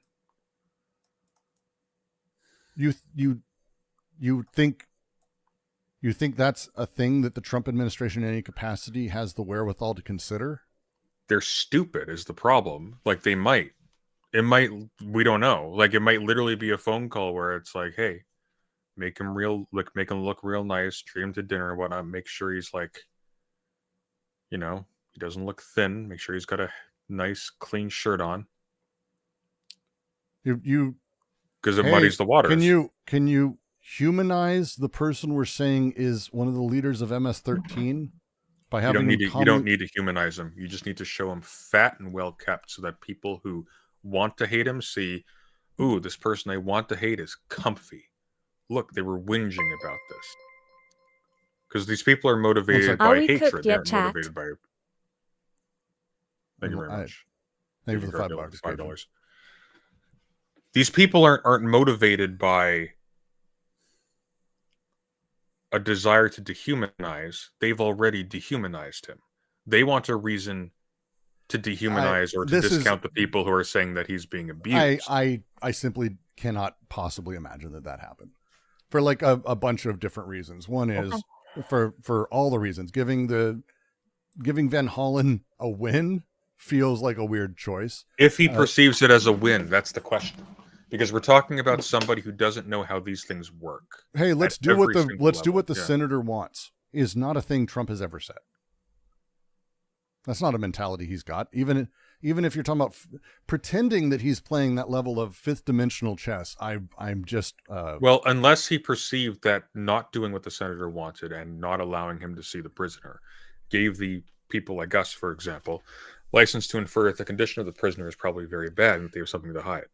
You think that's a thing that the Trump administration in any capacity has the wherewithal to consider? They're stupid is the problem. Like they might. It might, we don't know. Like it might literally be a phone call where it's like, hey, make him look real nice, treat him to dinner and whatnot, make sure he's like, he doesn't look thin, make sure he's got a nice clean shirt on. You because it muddies the waters. Can you humanize the person we're saying is one of the leaders of MS-13 by having you don't need to humanize him. You just need to show him fat and well kept so that people who want to hate him see, ooh, this person I want to hate is comfy. Look, they were whinging about this. Because these people are motivated by hatred. They're motivated by... Thank you very much. Thank you for the $5. $5. These people aren't motivated by a desire to dehumanize. They've already dehumanized him. They want a reason to dehumanize or to discount the people who are saying that he's being abused. I simply cannot possibly imagine that happened for like a bunch of different reasons. One is for all the reasons. Giving Van Hollen a win feels like a weird choice. If he perceives it as a win, that's the question. Because we're talking about somebody who doesn't know how these things work. Hey, let's do what the senator wants is not a thing Trump has ever said. That's not a mentality he's got. Even if you're talking about pretending that he's playing that level of fifth dimensional chess, I'm just well, unless he perceived that not doing what the senator wanted and not allowing him to see the prisoner gave the people like us, for example, license to infer that the condition of the prisoner is probably very bad and that they have something to hide.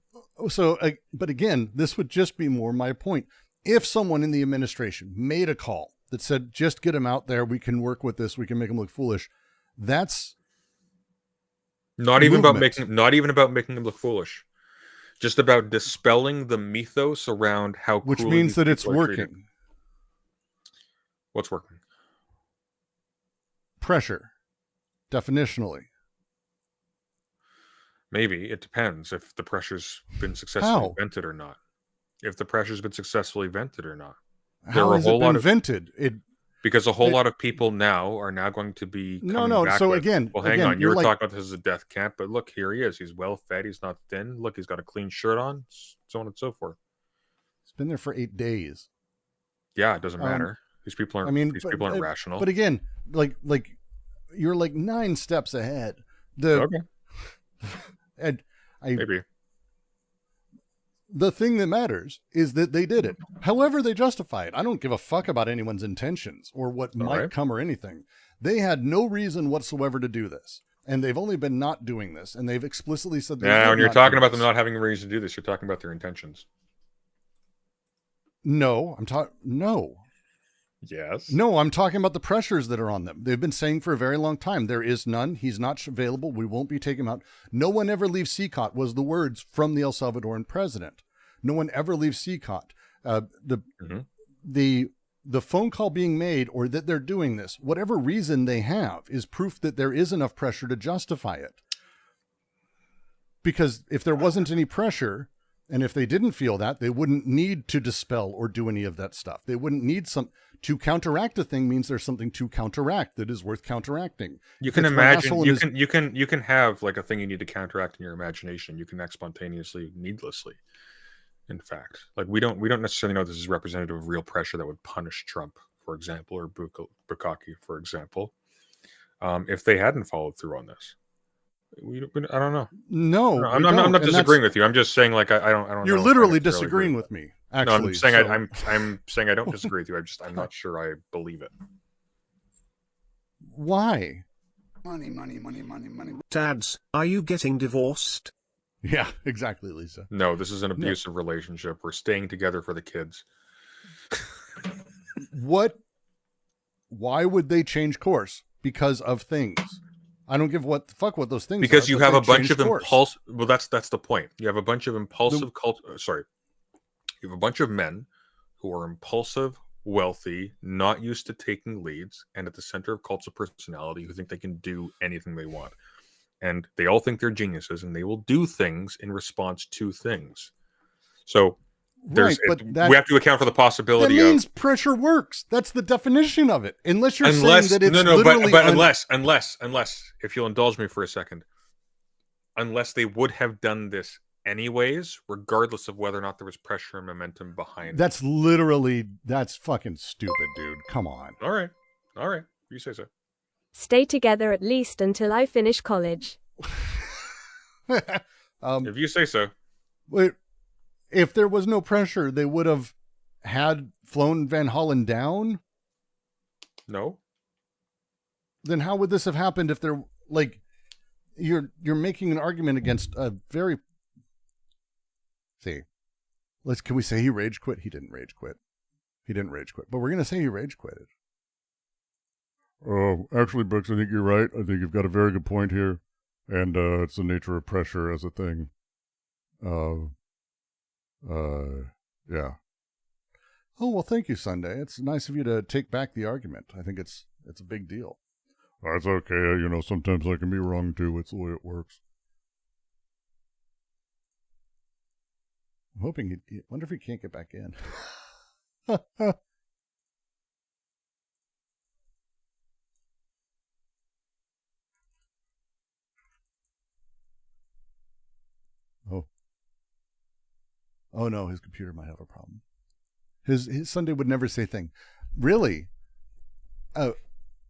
So, but again, this would just be more my point. If someone in the administration made a call that said, just get him out there, we can work with this, we can make him look foolish. That's not even about making him look foolish. Just about dispelling the mythos around how which means that it's working. Treated. What's working? Pressure. Definitionally. Maybe. It depends if the pressure's been successfully vented or not. If the pressure's been successfully vented or not. How has it been vented? Because a whole lot of people are now going to be back so with, again, well, hang on, you were talking about this as a death camp, but look, here he is. He's well fed. He's not thin. Look, he's got a clean shirt on, so on and so forth. He's been there for 8 days. Yeah, it doesn't matter. These people aren't. People aren't rational. But again, like you're like 9 steps ahead. Okay. And maybe. The thing that matters is that they did it. However they justify it. I don't give a fuck about anyone's intentions or what might come or anything. They had no reason whatsoever to do this. And they've only been not doing this. And they've explicitly said that. Yeah, when you're talking about them not having a reason to do this, you're talking about their intentions. No, no. Yes. No, I'm talking about the pressures that are on them. They've been saying for a very long time, there is none. He's not available. We won't be taking him out. No one ever leaves CCOT was the words from the El Salvadoran president. No one ever leaves CCOT. The phone call being made or that they're doing this, whatever reason they have, is proof that there is enough pressure to justify it. Because if there wasn't any pressure, and if they didn't feel that, they wouldn't need to dispel or do any of that stuff. They wouldn't need to counteract a thing means there's something to counteract that is worth counteracting. You can imagine, you can have like a thing you need to counteract in your imagination. You can act spontaneously, needlessly. In fact, like we don't necessarily know this is representative of real pressure that would punish Trump, for example, or Bukaki, for example, if they hadn't followed through on this. I don't know. No, I'm not disagreeing with you. I'm just saying, like I don't. You're literally disagreeing with me. Actually, no, I'm saying I'm saying I don't disagree with you. I'm not sure I believe it. Why? Money. Tads, are you getting divorced? Yeah, exactly, Lisa. No, this is an abusive relationship. We're staying together for the kids. Why would they change course? Because of things. I don't give what those things because are. You have a bunch of impulsive. Well, that's the point. You have a bunch of impulsive you have a bunch of men who are impulsive, wealthy, not used to taking leads, and at the center of cults of personality who think they can do anything they want. and they all think they're geniuses, and they will do things in response to things. So Right, but we have to account for the possibility that means pressure works. That's the definition of it. Unless you're saying that it's literally but unless if you'll indulge me for a second, unless they would have done this anyways, regardless of whether or not there was pressure and momentum behind that's fucking stupid, dude. Come on. All right, you say so. Stay together at least until I finish college. If you say so. If there was no pressure, they would have had flown Van Hollen down? No. Then how would this have happened if they're like you're making an argument against a very can we say he rage quit? He didn't rage quit. But we're gonna say he rage quitted. Actually, Brooks, I think you're right. I think you've got a very good point here. And it's the nature of pressure as a thing. Yeah. Oh, well, thank you, Sunday. It's nice of you to take back the argument. I think it's a big deal. That's okay. Sometimes I can be wrong, too. It's the way it works. I'm hoping wonder if he can't get back in. Oh no, his computer might have a problem. His Sunday would never say thing. Really?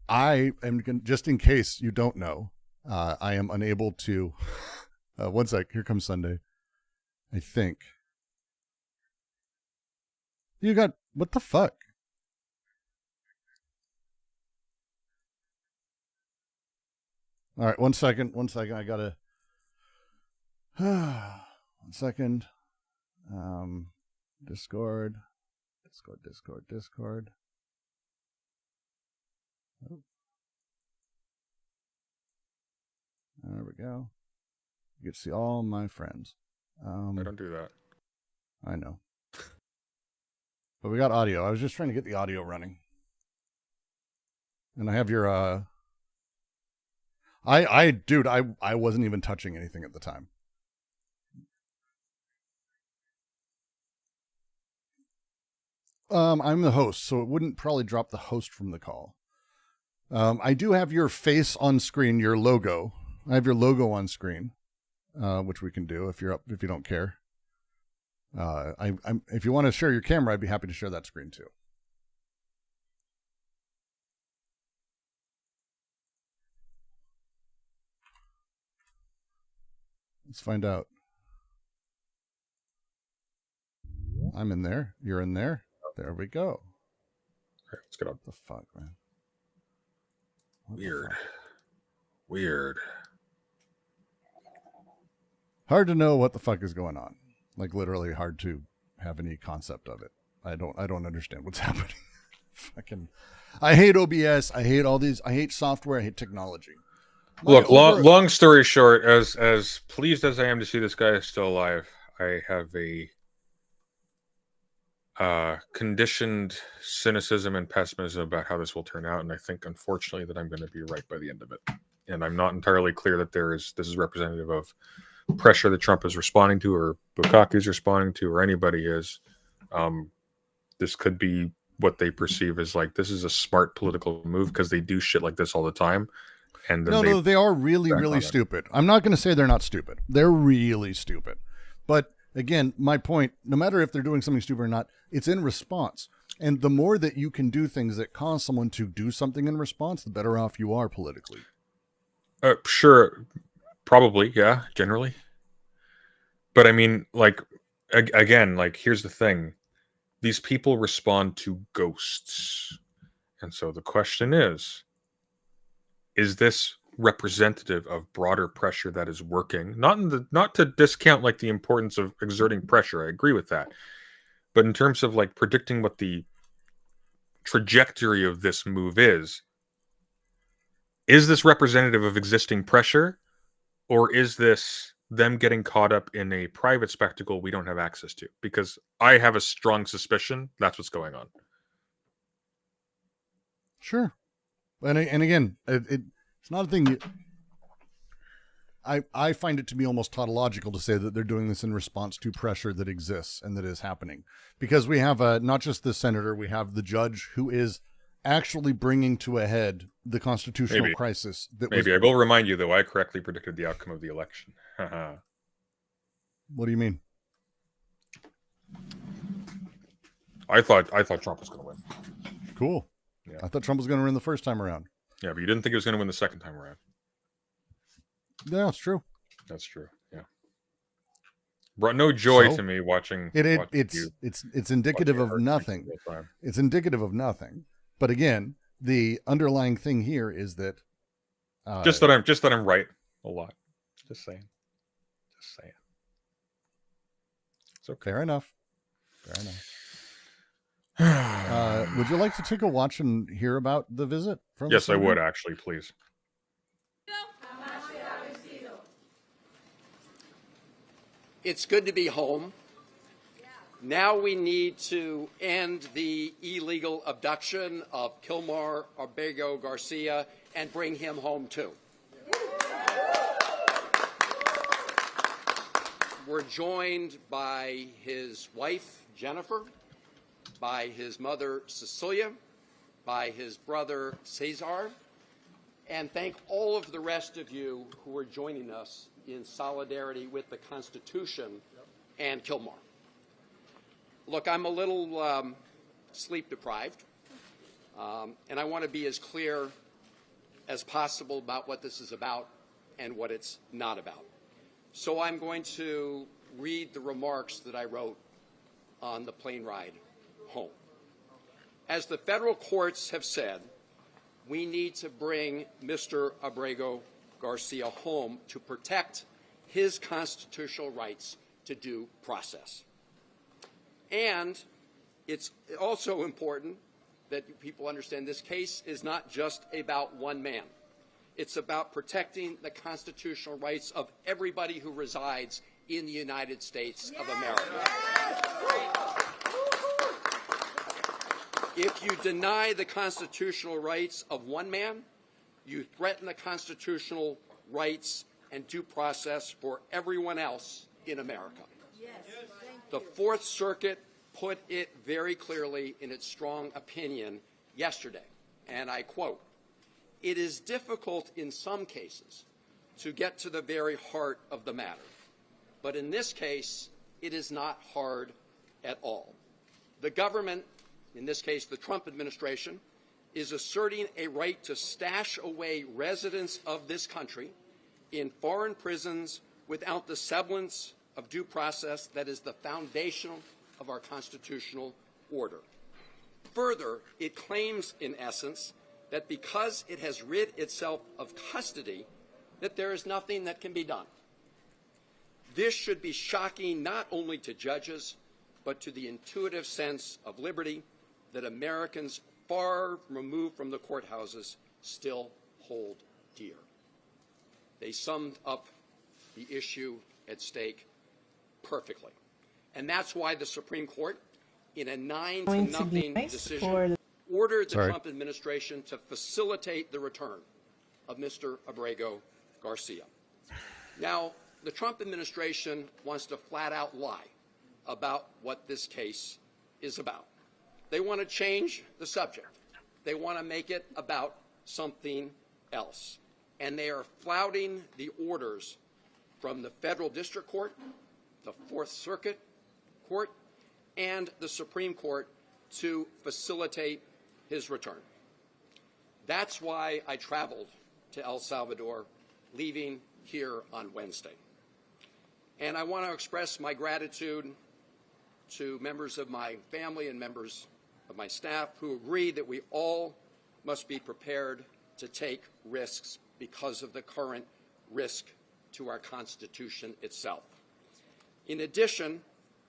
I am just in case you don't know. I am unable to. One sec. Here comes Sunday. I think. You got what the fuck? All right, one second. I gotta. 1 second. Discord. Oh. There we go. You get to see all my friends. I don't do that. I know. But we got audio. I was just trying to get the audio running. And I have your I wasn't even touching anything at the time. I'm the host, so it wouldn't probably drop the host from the call. I do have your face on screen, your logo. I have your logo on screen, which we can do if you don't care. If you want to share your camera, I'd be happy to share that screen too. Let's find out. I'm in there. You're in there. There we go. All right, let's get up. What the fuck, man? Weird. Hard to know what the fuck is going on. Like literally hard to have any concept of it. I don't understand what's happening. Fucking I hate OBS. I hate all these. I hate software. I hate technology. Look, long story short, as pleased as I am to see this guy is still alive, I have a conditioned cynicism and pessimism about how this will turn out, and I think unfortunately that I'm going to be right by the end of it. And I'm not entirely clear that this is representative of pressure that Trump is responding to, or Bukaki is responding to, or anybody is. This could be what they perceive as like this is a smart political move because they do shit like this all the time. And then they are really stupid. I'm not going to say they're not stupid. They're really stupid. But again, my point, no matter if they're doing something stupid or not, it's in response. And the more that you can do things that cause someone to do something in response, the better off you are politically. Sure. Probably, yeah, generally. But I mean, like, again, like, here's the thing. These people respond to ghosts. And so the question is this representative of broader pressure that is working? Not to discount like the importance of exerting pressure. I agree with that. But in terms of like predicting what the trajectory of this move is this representative of existing pressure, or is this them getting caught up in a private spectacle we don't have access to? Because I have a strong suspicion that's what's going on. Sure. And again, it's not a thing I find it to be almost tautological to say that they're doing this in response to pressure that exists and that is happening, because we have not just the senator, we have the judge who is actually bringing to a head the constitutional crisis. I will remind you, though, I correctly predicted the outcome of the election. What do you mean? I thought Trump was going to win. Cool. Yeah. I thought Trump was going to win the first time around. Yeah, but you didn't think he was going to win the second time around. Yeah, it's true. That's true. Yeah. Brought no joy to me watching. It's indicative of nothing. It's indicative of nothing. But again, the underlying thing here is that just that I'm right a lot. Just saying. It's okay. Fair enough. Would you like to take a watch and hear about the visit from? Yes, I would actually, please. It's good to be home. Now we need to end the illegal abduction of Kilmar Abrego Garcia and bring him home too. We're joined by his wife, Jennifer, by his mother, Cecilia, by his brother, Cesar, and thank all of the rest of you who are joining us in solidarity with the Constitution and Kilmar. Look, I'm a little sleep deprived, and I want to be as clear as possible about what this is about and what it's not about. So I'm going to read the remarks that I wrote on the plane ride home. As the federal courts have said, we need to bring Mr. Abrego Garcia home to protect his constitutional rights to due process. And it's also important that people understand this case is not just about one man. It's about protecting the constitutional rights of everybody who resides in the United States of America. If you deny the constitutional rights of one man, you threaten the constitutional rights and due process for everyone else in America. The Fourth Circuit put it very clearly in its strong opinion yesterday, and I quote, "It is difficult in some cases to get to the very heart of the matter, but in this case, it is not hard at all. The government, in this case the Trump administration, is asserting a right to stash away residents of this country in foreign prisons without the semblance of due process that is the foundation of our constitutional order. Further, it claims, in essence, that because it has rid itself of custody, that there is nothing that can be done. This should be shocking not only to judges, but to the intuitive sense of liberty that Americans far removed from the courthouses still hold dear." They summed up the issue at stake perfectly. And that's why the Supreme Court, in a 9-0 decision, ordered the Trump administration to facilitate the return of Mr. Abrego Garcia. Now, the Trump administration wants to flat out lie about what this case is about. They want to change the subject. They want to make it about something else. And they are flouting the orders from the Federal District Court, the Fourth Circuit Court, and the Supreme Court to facilitate his return. That's why I traveled to El Salvador, leaving here on Wednesday. And I want to express my gratitude to members of my family and members of my staff who agree that we all must be prepared to take risks because of the current risk to our Constitution itself. In addition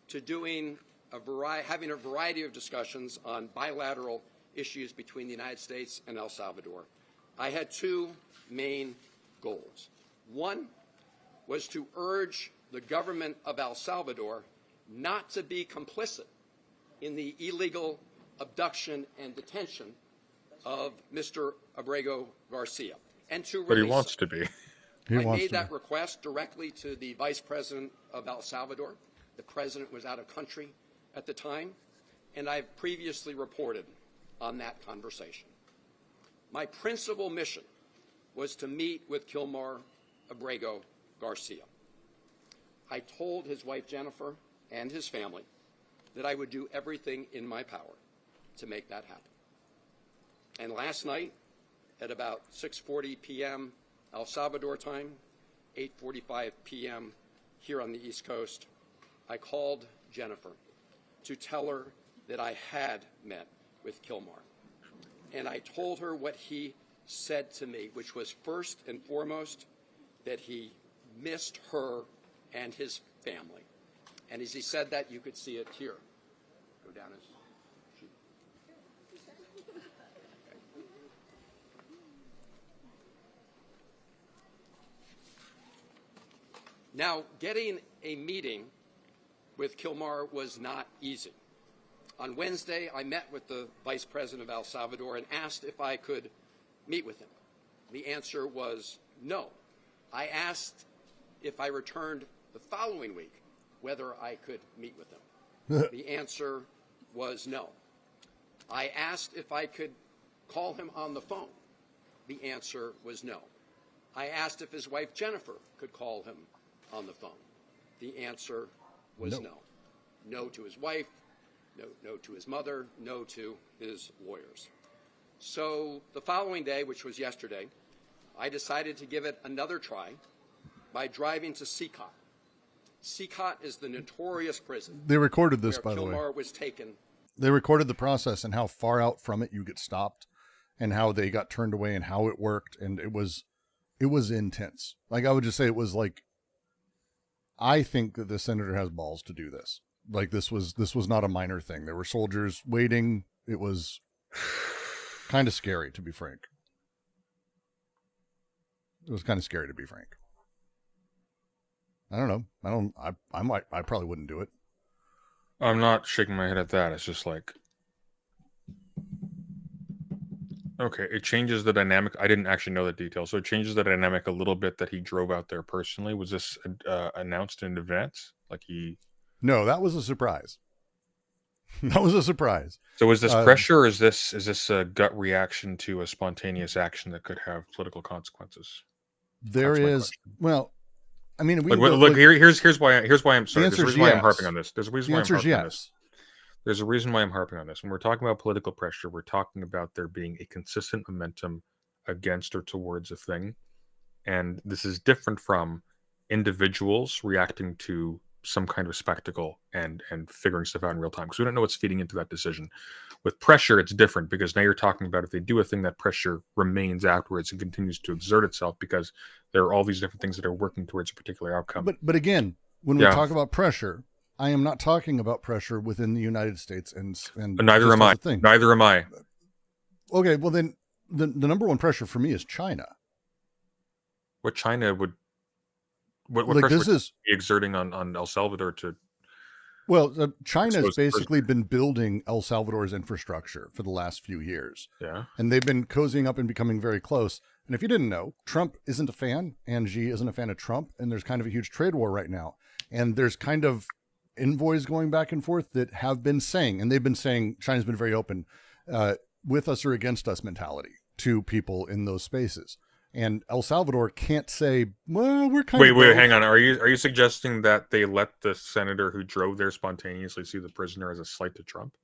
to having a variety of discussions on bilateral issues between the United States and El Salvador, I had two main goals. One was to urge the government of El Salvador not to be complicit in the illegal abduction and detention of Mr. Abrego Garcia, and to But he release wants to be. He I wants made to that request directly to the Vice President of El Salvador. The President was out of country at the time, and I've previously reported on that conversation. My principal mission was to meet with Kilmar Abrego Garcia. I told his wife Jennifer and his family that I would do everything in my power to make that happen. And last night, at about 6:40 p.m. El Salvador time, 8:45 p.m. here on the East Coast, I called Jennifer to tell her that I had met with Kilmar. And I told her what he said to me, which was first and foremost that he missed her and his family. And as he said that, you could see it here. Go down his sheet. Now, getting a meeting with Kilmar was not easy. On Wednesday, I met with the Vice President of El Salvador and asked if I could meet with him. The answer was no. I asked if I returned the following week whether I could meet with him. The answer was no. I asked if I could call him on the phone. The answer was no. I asked if his wife Jennifer could call him on the phone. The answer was no. No to his wife, no to his mother, no to his lawyers. So the following day, which was yesterday, I decided to give it another try by driving to Sikot. Sikot is the notorious prison. They recorded this, by the way. Kilmar was taken. They recorded the process and how far out from it you get stopped and how they got turned away and how it worked. And it was intense. Like, I would just say it was like, I think that the senator has balls to do this. Like, this was not a minor thing. There were soldiers waiting. It was kind of scary, to be frank. It was kind of scary, to be frank. I don't know. I probably wouldn't do it. I'm not shaking my head at that. It's just like, okay, it changes the dynamic. I didn't actually know the details, so it changes the dynamic a little bit that he drove out there personally. Was this announced in advance? Like he? No, that was a surprise. That was a surprise. So is this pressure, or is this a gut reaction to a spontaneous action that could have political consequences? There is, well, I mean, here's why I'm sorry. There's a reason why I'm harping on this. There's a reason why I'm harping on this. There's a reason why I'm harping on this. When we're talking about political pressure, we're talking about there being a consistent momentum against or towards a thing. And this is different from individuals reacting to some kind of spectacle and figuring stuff out in real time, because we don't know what's feeding into that decision. With pressure, it's different, because now you're talking about if they do a thing, that pressure remains afterwards and continues to exert itself because there are all these different things that are working towards a particular outcome. But again, when we talk about pressure, I am not talking about pressure within the United States, and neither am I. Neither am I. Okay, well then, the number one pressure for me is China. What China would? What like pressure this would is be exerting on El Salvador to? Well, China's basically been building El Salvador's infrastructure for the last few years. Yeah, and they've been cozying up and becoming very close. And if you didn't know, Trump isn't a fan, and Xi isn't a fan of Trump, and there's kind of a huge trade war right now. And there's kind of envoys going back and forth that have been saying, and they've been saying, China's been very open, with us or against us mentality to people in those spaces. And El Salvador can't say, well, we're kind of... Wait, hang on. Are you suggesting that they let the senator who drove there spontaneously see the prisoner as a slight to Trump?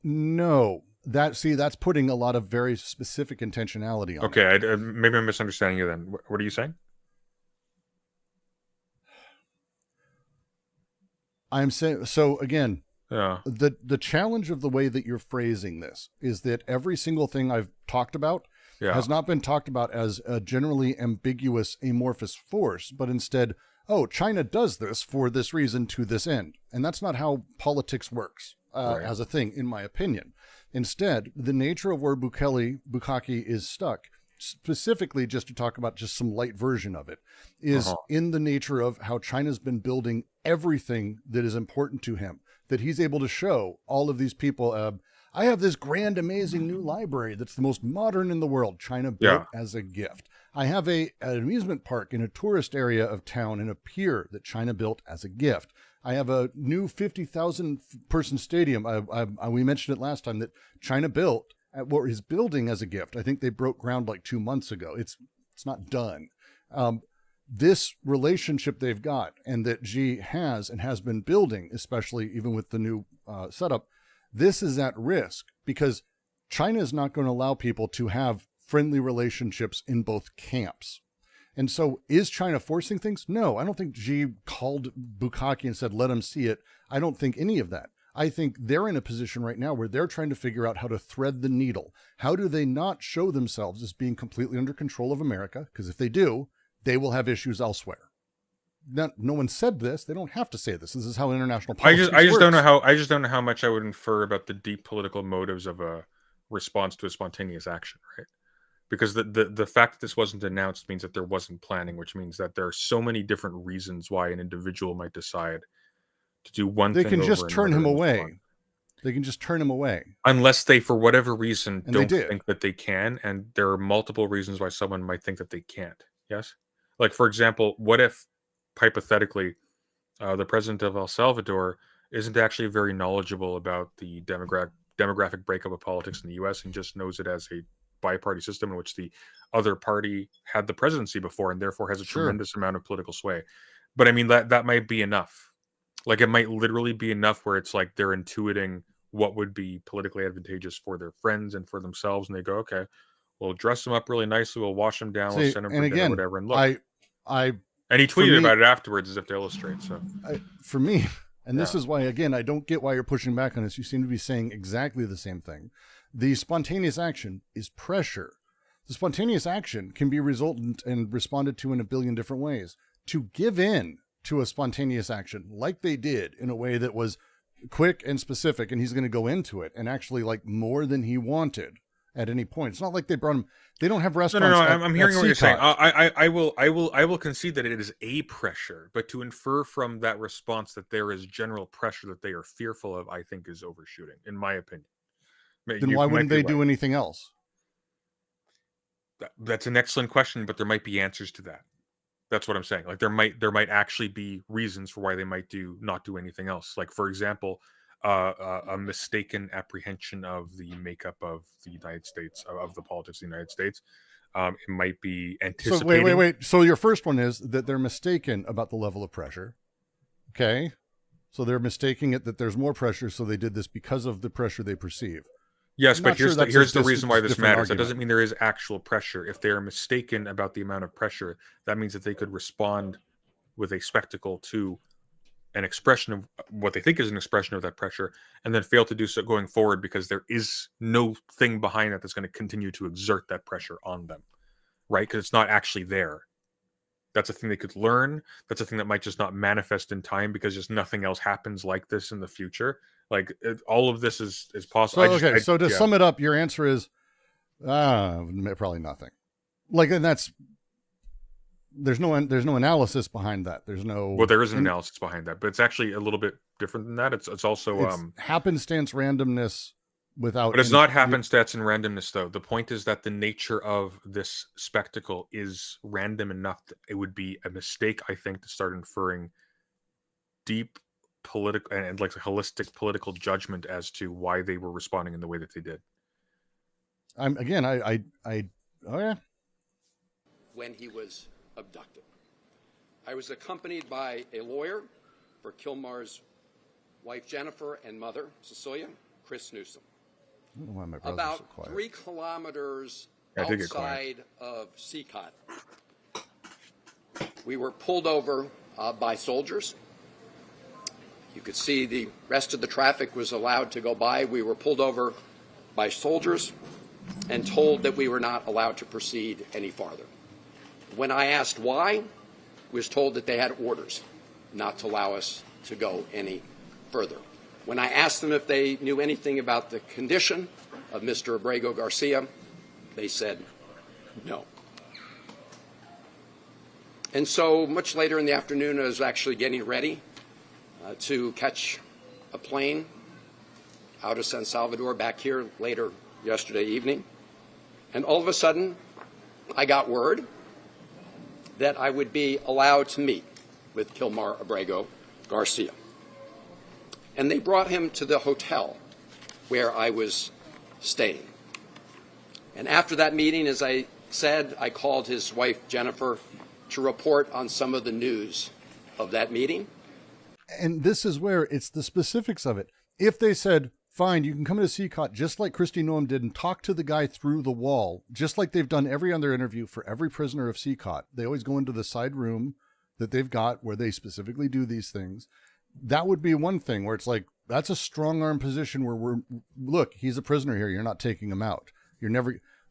No. That's putting a lot of very specific intentionality on it. Okay, maybe I'm misunderstanding you then. What are you saying? I'm saying, so again, yeah. The challenge of the way that you're phrasing this is that every single thing I've talked about has not been talked about as a generally ambiguous, amorphous force, but instead, China does this for this reason to this end. And that's not how politics works as a thing, in my opinion. Instead, the nature of where Bukaki is stuck, specifically just to talk about just some light version of it, is in the nature of how China's been building everything that is important to him, that he's able to show all of these people, I have this grand, amazing new library that's the most modern in the world. China built as a gift. I have an amusement park in a tourist area of town in a pier that China built as a gift. I have a new 50,000 person stadium. We mentioned it last time that China built at what is building as a gift. I think they broke ground like 2 months ago. It's not done. This relationship they've got and that Xi has and has been building, especially even with the new setup, this is at risk because China is not going to allow people to have friendly relationships in both camps. And so is China forcing things? No, I don't think Xi called Bukkake and said, let him see it. I don't think any of that. I think they're in a position right now where they're trying to figure out how to thread the needle. How do they not show themselves as being completely under control of America? Because if they do, they will have issues elsewhere. No one said this. They don't have to say this. This is how international politics I just works. don't know how much I would infer about the deep political motives of a response to a spontaneous action, right? Because the fact that this wasn't announced means that there wasn't planning, which means that there are so many different reasons why an individual might decide to do one thing. They can just turn him away. They can just turn him away. Unless they, for whatever reason, don't think that they can. And there are multiple reasons why someone might think that they can't. Yes? Like, for example, what if, hypothetically, the president of El Salvador isn't actually very knowledgeable about the demographic breakup of politics in the U.S. and just knows it as a bi-party system in which the other party had the presidency before and therefore has a tremendous amount of political sway. But I mean, that might be enough. Like, it might literally be enough where it's like they're intuiting what would be politically advantageous for their friends and for themselves, and they go, okay, we'll dress them up really nicely, we'll wash them down, we'll send them for dinner, whatever, and look. And he tweeted about it afterwards as if to illustrate. So for me, and this is why, again, I don't get why you're pushing back on this. You seem to be saying exactly the same thing. The spontaneous action is pressure. The spontaneous action can be resultant and responded to in a billion different ways. To give in to a spontaneous action, like they did, in a way that was quick and specific, and he's going to go into it, and actually like more than he wanted at any point. It's not like they brought him. They don't have restaurants. No. I'm hearing what you're saying. I will concede that it is a pressure, but to infer from that response that there is general pressure that they are fearful of, I think, is overshooting, in my opinion. Then why wouldn't they do anything else? That's an excellent question, but there might be answers to that. That's what I'm saying. Like there might actually be reasons for why they might not do anything else. Like, for example, a mistaken apprehension of the makeup of the United States, of the politics of the United States. It might be anticipating. So wait. So your first one is that they're mistaken about the level of pressure. Okay. So they're mistaking it that there's more pressure. So they did this because of the pressure they perceive. Yes, but here's the reason why this matters. That doesn't mean there is actual pressure. If they are mistaken about the amount of pressure, that means that they could respond with a spectacle to an expression of what they think is an expression of that pressure, and then fail to do so going forward because there is no thing behind that that's going to continue to exert that pressure on them, right? Because it's not actually there. That's a thing they could learn. That's a thing that might just not manifest in time because just nothing else happens like this in the future. Like all of this is possible. So to sum it up, your answer is probably nothing. Like, and there's no analysis behind that. There is an analysis behind that, but it's actually a little bit different than that. It's also happenstance randomness without. But it's not happenstance and randomness though. The point is that the nature of this spectacle is random enough that it would be a mistake, I think, to start inferring deep political and like a holistic political judgment as to why they were responding in the way that they did. When he was abducted, I was accompanied by a lawyer for Kilmar's wife Jennifer and mother Cecilia, Chris Newsom. About 3 kilometers outside of Seacott, we were pulled over by soldiers. You could see the rest of the traffic was allowed to go by. We were pulled over by soldiers and told that we were not allowed to proceed any farther. When I asked why, I was told that they had orders not to allow us to go any further. When I asked them if they knew anything about the condition of Mr. Abrego Garcia, they said no. And so much later in the afternoon, I was actually getting ready to catch a plane out of San Salvador back here later yesterday evening. And all of a sudden, I got word that I would be allowed to meet with Kilmar Abrego Garcia. And they brought him to the hotel where I was staying. And after that meeting, as I said, I called his wife, Jennifer, to report on some of the news of that meeting. And this is where it's the specifics of it. If they said, fine, you can come into CCOT just like Kristi Noem did and talk to the guy through the wall, just like they've done every other interview for every prisoner of CCOT. They always go into the side room that they've got where they specifically do these things. That would be one thing where it's like, that's a strong arm position where look, he's a prisoner here. You're not taking him out.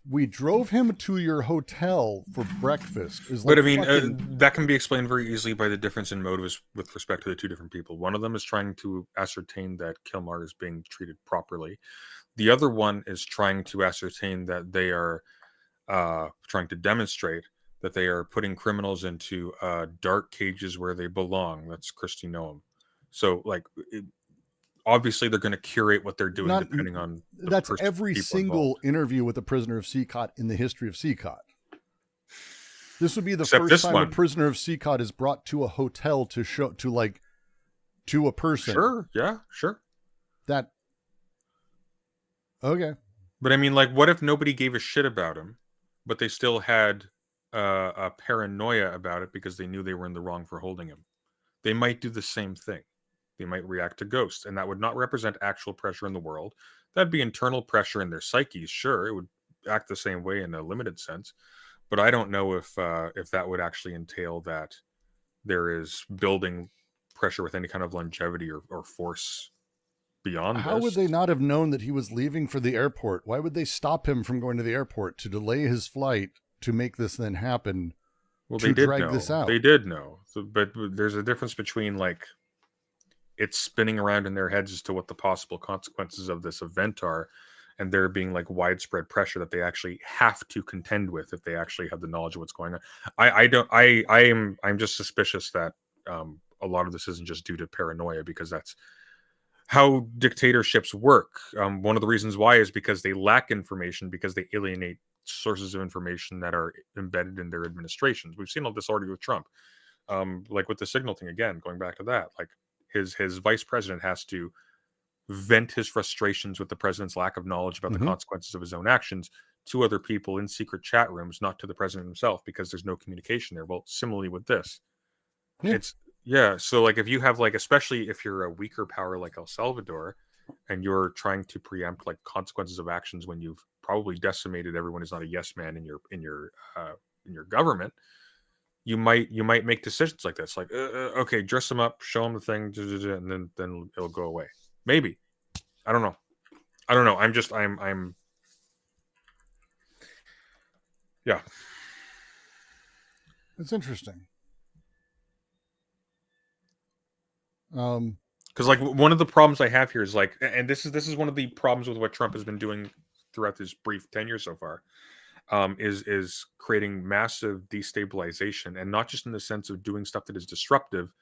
We drove him to your hotel for breakfast. But I mean, that can be explained very easily by the difference in motives with respect to the two different people. One of them is trying to ascertain that Kilmar is being treated properly. The other one is trying to ascertain that they are trying to demonstrate that they are putting criminals into dark cages where they belong. That's Kristi Noem. So, like, obviously they're going to curate what they're doing depending on that's every single interview with a prisoner of CCOT in the history of CCOT. This would be the first time a prisoner of CCOT is brought to a hotel to show to a person. Sure. Yeah, sure. Okay. But I mean, like, what if nobody gave a shit about him, but they still had a paranoia about it because they knew they were in the wrong for holding him? They might do the same thing. They might react to ghosts, and that would not represent actual pressure in the world. That'd be internal pressure in their psyches. Sure, it would act the same way in a limited sense, but I don't know if that would actually entail that there is building pressure with any kind of longevity or force beyond How would they not have known that he was leaving for the airport? Why would they stop him from going to the airport to delay his flight to make this then happen? Well, they did know. This out? They did know, but there's a difference between like it's spinning around in their heads as to what the possible consequences of this event are, and there being like widespread pressure that they actually have to contend with if they actually have the knowledge of what's going on. I'm just suspicious that a lot of this isn't just due to paranoia, because that's how dictatorships work. One of the reasons why is because they lack information, because they alienate sources of information that are embedded in their administrations. We've seen all this already with Trump, like with the signal thing again, going back to that, like his vice president has to vent his frustrations with the president's lack of knowledge about the consequences of his own actions to other people in secret chat rooms, not to the president himself, because there's no communication there. Well, similarly with this, so like if you have like, especially if you're a weaker power like El Salvador, and you're trying to preempt like consequences of actions when you've probably decimated everyone who's not a yes man in your government, you might make decisions like this, like okay, dress them up, show them the thing, and then it'll go away. Maybe. I don't know. I'm yeah. It's interesting. Because like one of the problems I have here is like, and this is one of the problems with what Trump has been doing throughout this brief tenure so far, is creating massive destabilization, and not just in the sense of doing stuff that is disruptive,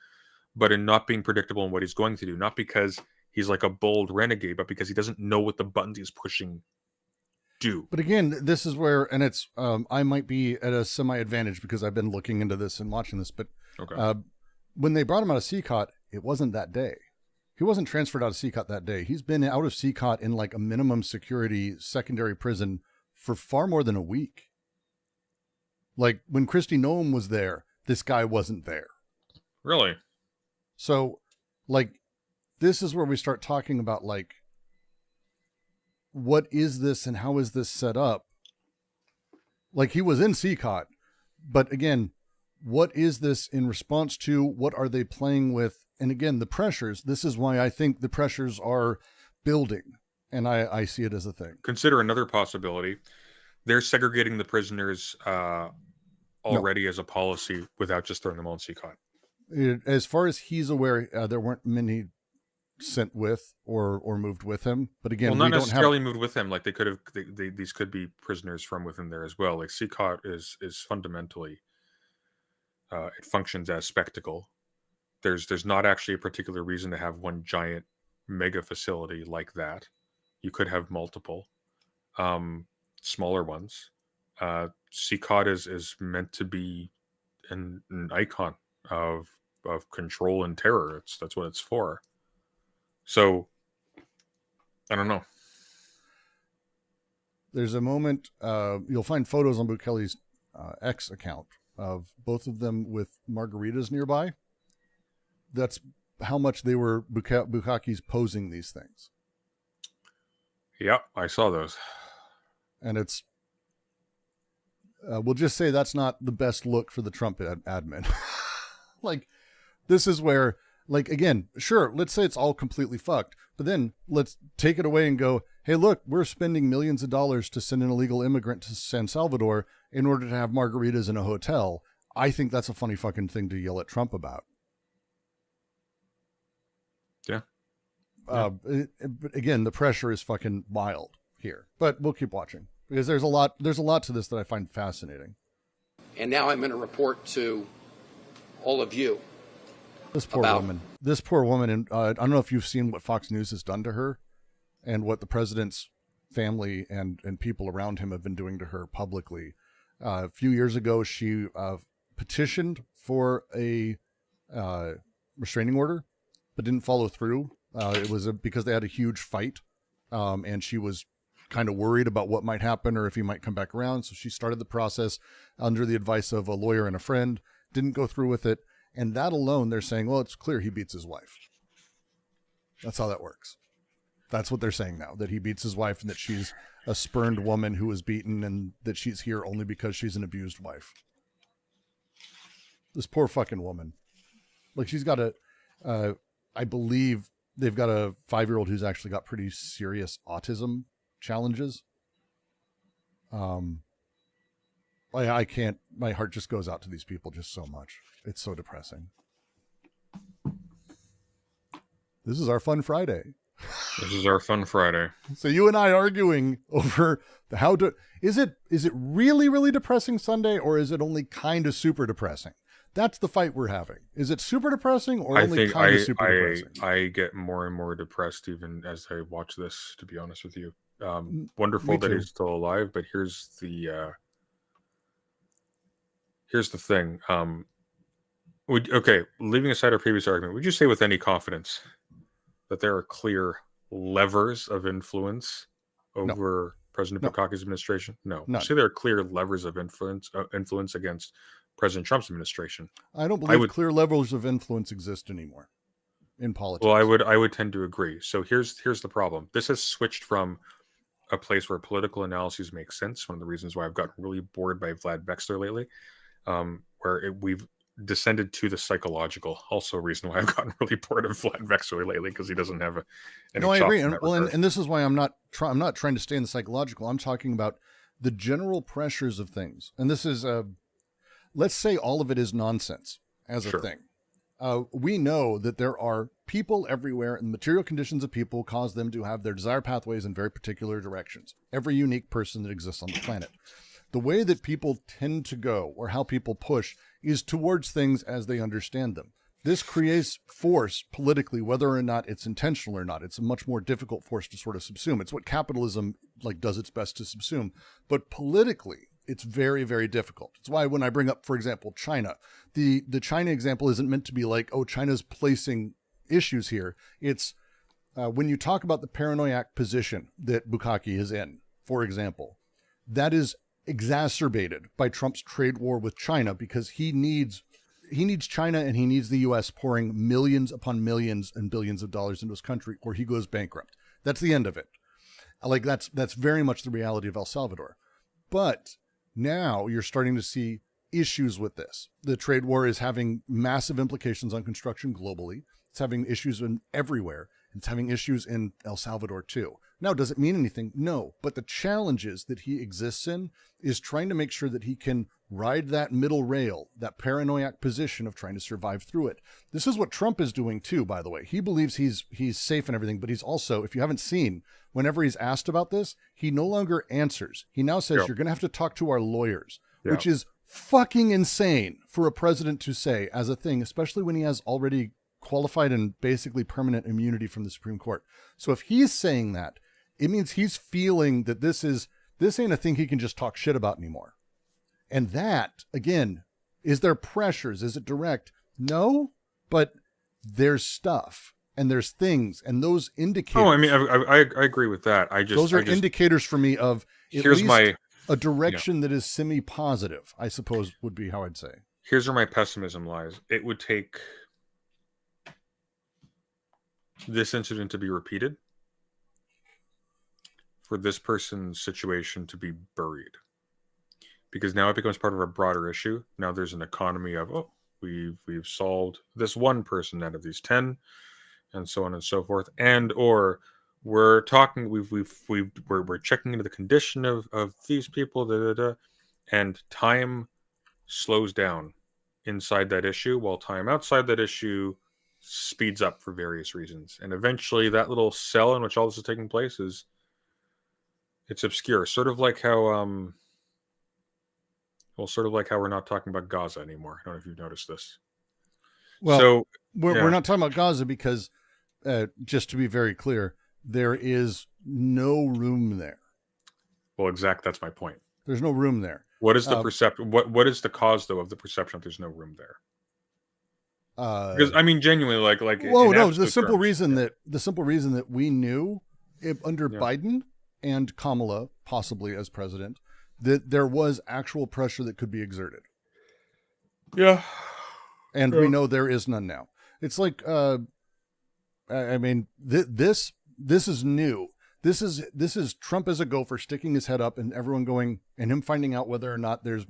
but in not being predictable in what he's going to do. Not because he's like a bold renegade, but because he doesn't know what the buttons he's pushing do. But again, this is where, and it's I might be at a semi-advantage because I've been looking into this and watching this, but when they brought him out of CCOT, it wasn't that day. He wasn't transferred out of CCOT that day. He's been out of CCOT in like a minimum security secondary prison for far more than a week. Like when Kristi Noem was there, this guy wasn't there. Really? So like, this is where we start talking about like, what is this and how is this set up? Like he was in CCOT, but again, what is this in response to? What are they playing with? And again, the pressures, this is why I think the pressures are building, and I see it as a thing. Consider another possibility. They're segregating the prisoners already as a policy without just throwing them all in CCOT. As far as he's aware, there weren't many sent with or moved with him. But again, well, not necessarily moved with him. Like they could have, these could be prisoners from within there as well. Like CCOT is fundamentally, it functions as spectacle. There's not actually a particular reason to have one giant mega facility like that. You could have multiple smaller ones. CCOT is meant to be an icon of control and terror. That's what it's for. So I don't know. There's a moment, you'll find photos on Bukele's X account of both of them with margaritas nearby. That's how much they were Bukaki's posing these things. Yeah, I saw those. And it's, we'll just say that's not the best look for the Trump admin. Like, this is where, like, again, sure, let's say it's all completely fucked, but then let's take it away and go, hey, look, we're spending millions of dollars to send an illegal immigrant to San Salvador in order to have margaritas in a hotel. I think that's a funny fucking thing to yell at Trump about. Yeah. But again, the pressure is fucking wild here, but we'll keep watching because there's a lot to this that I find fascinating. And now I'm going to report to all of you. This poor woman. And I don't know if you've seen what Fox News has done to her and what the president's family and people around him have been doing to her publicly. A few years ago, she petitioned for a restraining order, but didn't follow through. It was because they had a huge fight, and she was kind of worried about what might happen or if he might come back around. So she started the process under the advice of a lawyer and a friend, didn't go through with it. And that alone, they're saying, well, it's clear he beats his wife. That's how that works. That's what they're saying now, that he beats his wife and that she's a spurned woman who was beaten and that she's here only because she's an abused wife. This poor fucking woman. Like, she's got I believe they've got a 5-year-old who's actually got pretty serious autism challenges. I can't, my heart just goes out to these people just so much. It's so depressing. This is our fun Friday. So you and I arguing over is it really, really depressing Sunday, or is it only kind of super depressing? That's the fight we're having. Is it super depressing or only kind of super depressing? I get more and more depressed even as I watch this, to be honest with you. Wonderful that he's still alive, but here's the thing. Leaving aside our previous argument, would you say with any confidence that there are clear levers of influence over President Bukaki's administration? No. Would you say there are clear levers of influence against President Trump's administration? I don't believe clear levels of influence exist anymore in politics. Well, I would tend to agree. So here's the problem. This has switched from a place where political analyses make sense. One of the reasons why I've gotten really bored by Vlad Vexler lately, we've descended to the psychological. Also a reason why I've gotten really bored of Vlad Vexler lately, because he doesn't have any. No, I agree. And this is why I'm not trying to stay in the psychological. I'm talking about the general pressures of things. And this is let's say all of it is nonsense as a thing. We know that there are people everywhere, and the material conditions of people cause them to have their desired pathways in very particular directions. Every unique person that exists on the planet. The way that people tend to go, or how people push, is towards things as they understand them. This creates force politically, whether or not it's intentional or not. It's a much more difficult force to sort of subsume. It's what capitalism does its best to subsume. But politically, it's very, very difficult. It's why when I bring up, for example, China, the China example isn't meant to be like, oh, China's placing issues here. It's when you talk about the paranoiac position that Bukaki is in, for example, that is exacerbated by Trump's trade war with China, because he needs China and he needs the U.S. pouring millions upon millions and billions of dollars into his country, or he goes bankrupt. That's the end of it. That's very much the reality of El Salvador. But now you're starting to see issues with this. The trade war is having massive implications on construction globally. It's having issues everywhere. It's having issues in El Salvador too. Now, does it mean anything? No. But the challenges that he exists in is trying to make sure that he can ride that middle rail, that paranoiac position of trying to survive through it. This is what Trump is doing too, by the way. He believes he's safe and everything, but he's also, if you haven't seen, whenever he's asked about this, he no longer answers. He now says, you're going to have to talk to our lawyers, which is fucking insane for a president to say as a thing, especially when he has already qualified and basically permanent immunity from the Supreme Court. So if he's saying that, it means he's feeling that this ain't a thing he can just talk shit about anymore. And that, again, Is there pressures? Is it direct? No, but there's stuff and there's things, and those indicators. Oh, I mean, I agree with that. Those are indicators for me of at here's least a direction that is semi-positive, I suppose would be how I'd say. Here's where my pessimism lies. It would take this incident to be repeated for this person's situation to be buried. Because now it becomes part of a broader issue. Now there's an economy of, we've solved this one person out of these 10, and so on and so forth. And or we're talking, we're checking into the condition of these people, and time slows down inside that issue, while time outside that issue speeds up for various reasons. And eventually that little cell in which all this is taking place it's obscure. Sort of like how we're not talking about Gaza anymore. I don't know if you've noticed this. Well, so we're not talking about Gaza because, just to be very clear, there is no room there. Well, that's my point. There's no room there. What is the perception? What is the cause, though, of the perception that there's no room there? Because I mean, genuinely, like. Well, no. The simple reason that we knew under Biden and Kamala, possibly as president, that there was actual pressure that could be exerted. Yeah. And we know there is none now. It's like, I mean, this is new. This is Trump as a gopher sticking his head up and everyone going, and him finding out whether or not there's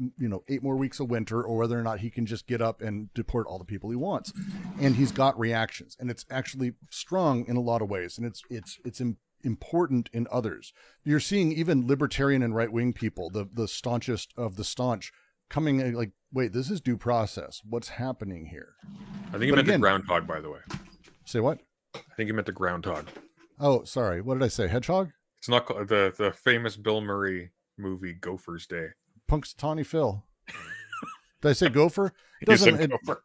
8 more weeks of winter, or whether or not he can just get up and deport all the people he wants. And he's got reactions, and it's actually strong in a lot of ways, and it's important in others. You're seeing even libertarian and right-wing people, the staunchest of the staunch, coming like, wait, this is due process. What's happening here? I think you meant the groundhog, by the way. Say what? I think you meant the groundhog. Oh, sorry. What did I say? Hedgehog? It's not the famous Bill Murray movie Gopher's Day. Punxsutawney Phil. Did I say gopher? Gopher.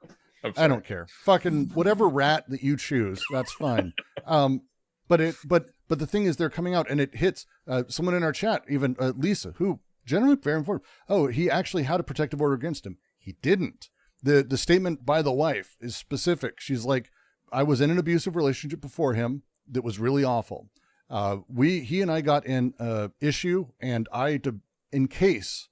I don't care. Fucking whatever rat that you choose, that's fine. But the thing is, they're coming out, and it hits someone in our chat, even Lisa, who generally very informed. Oh, he actually had a protective order against him. He didn't. The statement by the wife is specific. She's like, I was in an abusive relationship before him that was really awful. He and I got in issue, and in case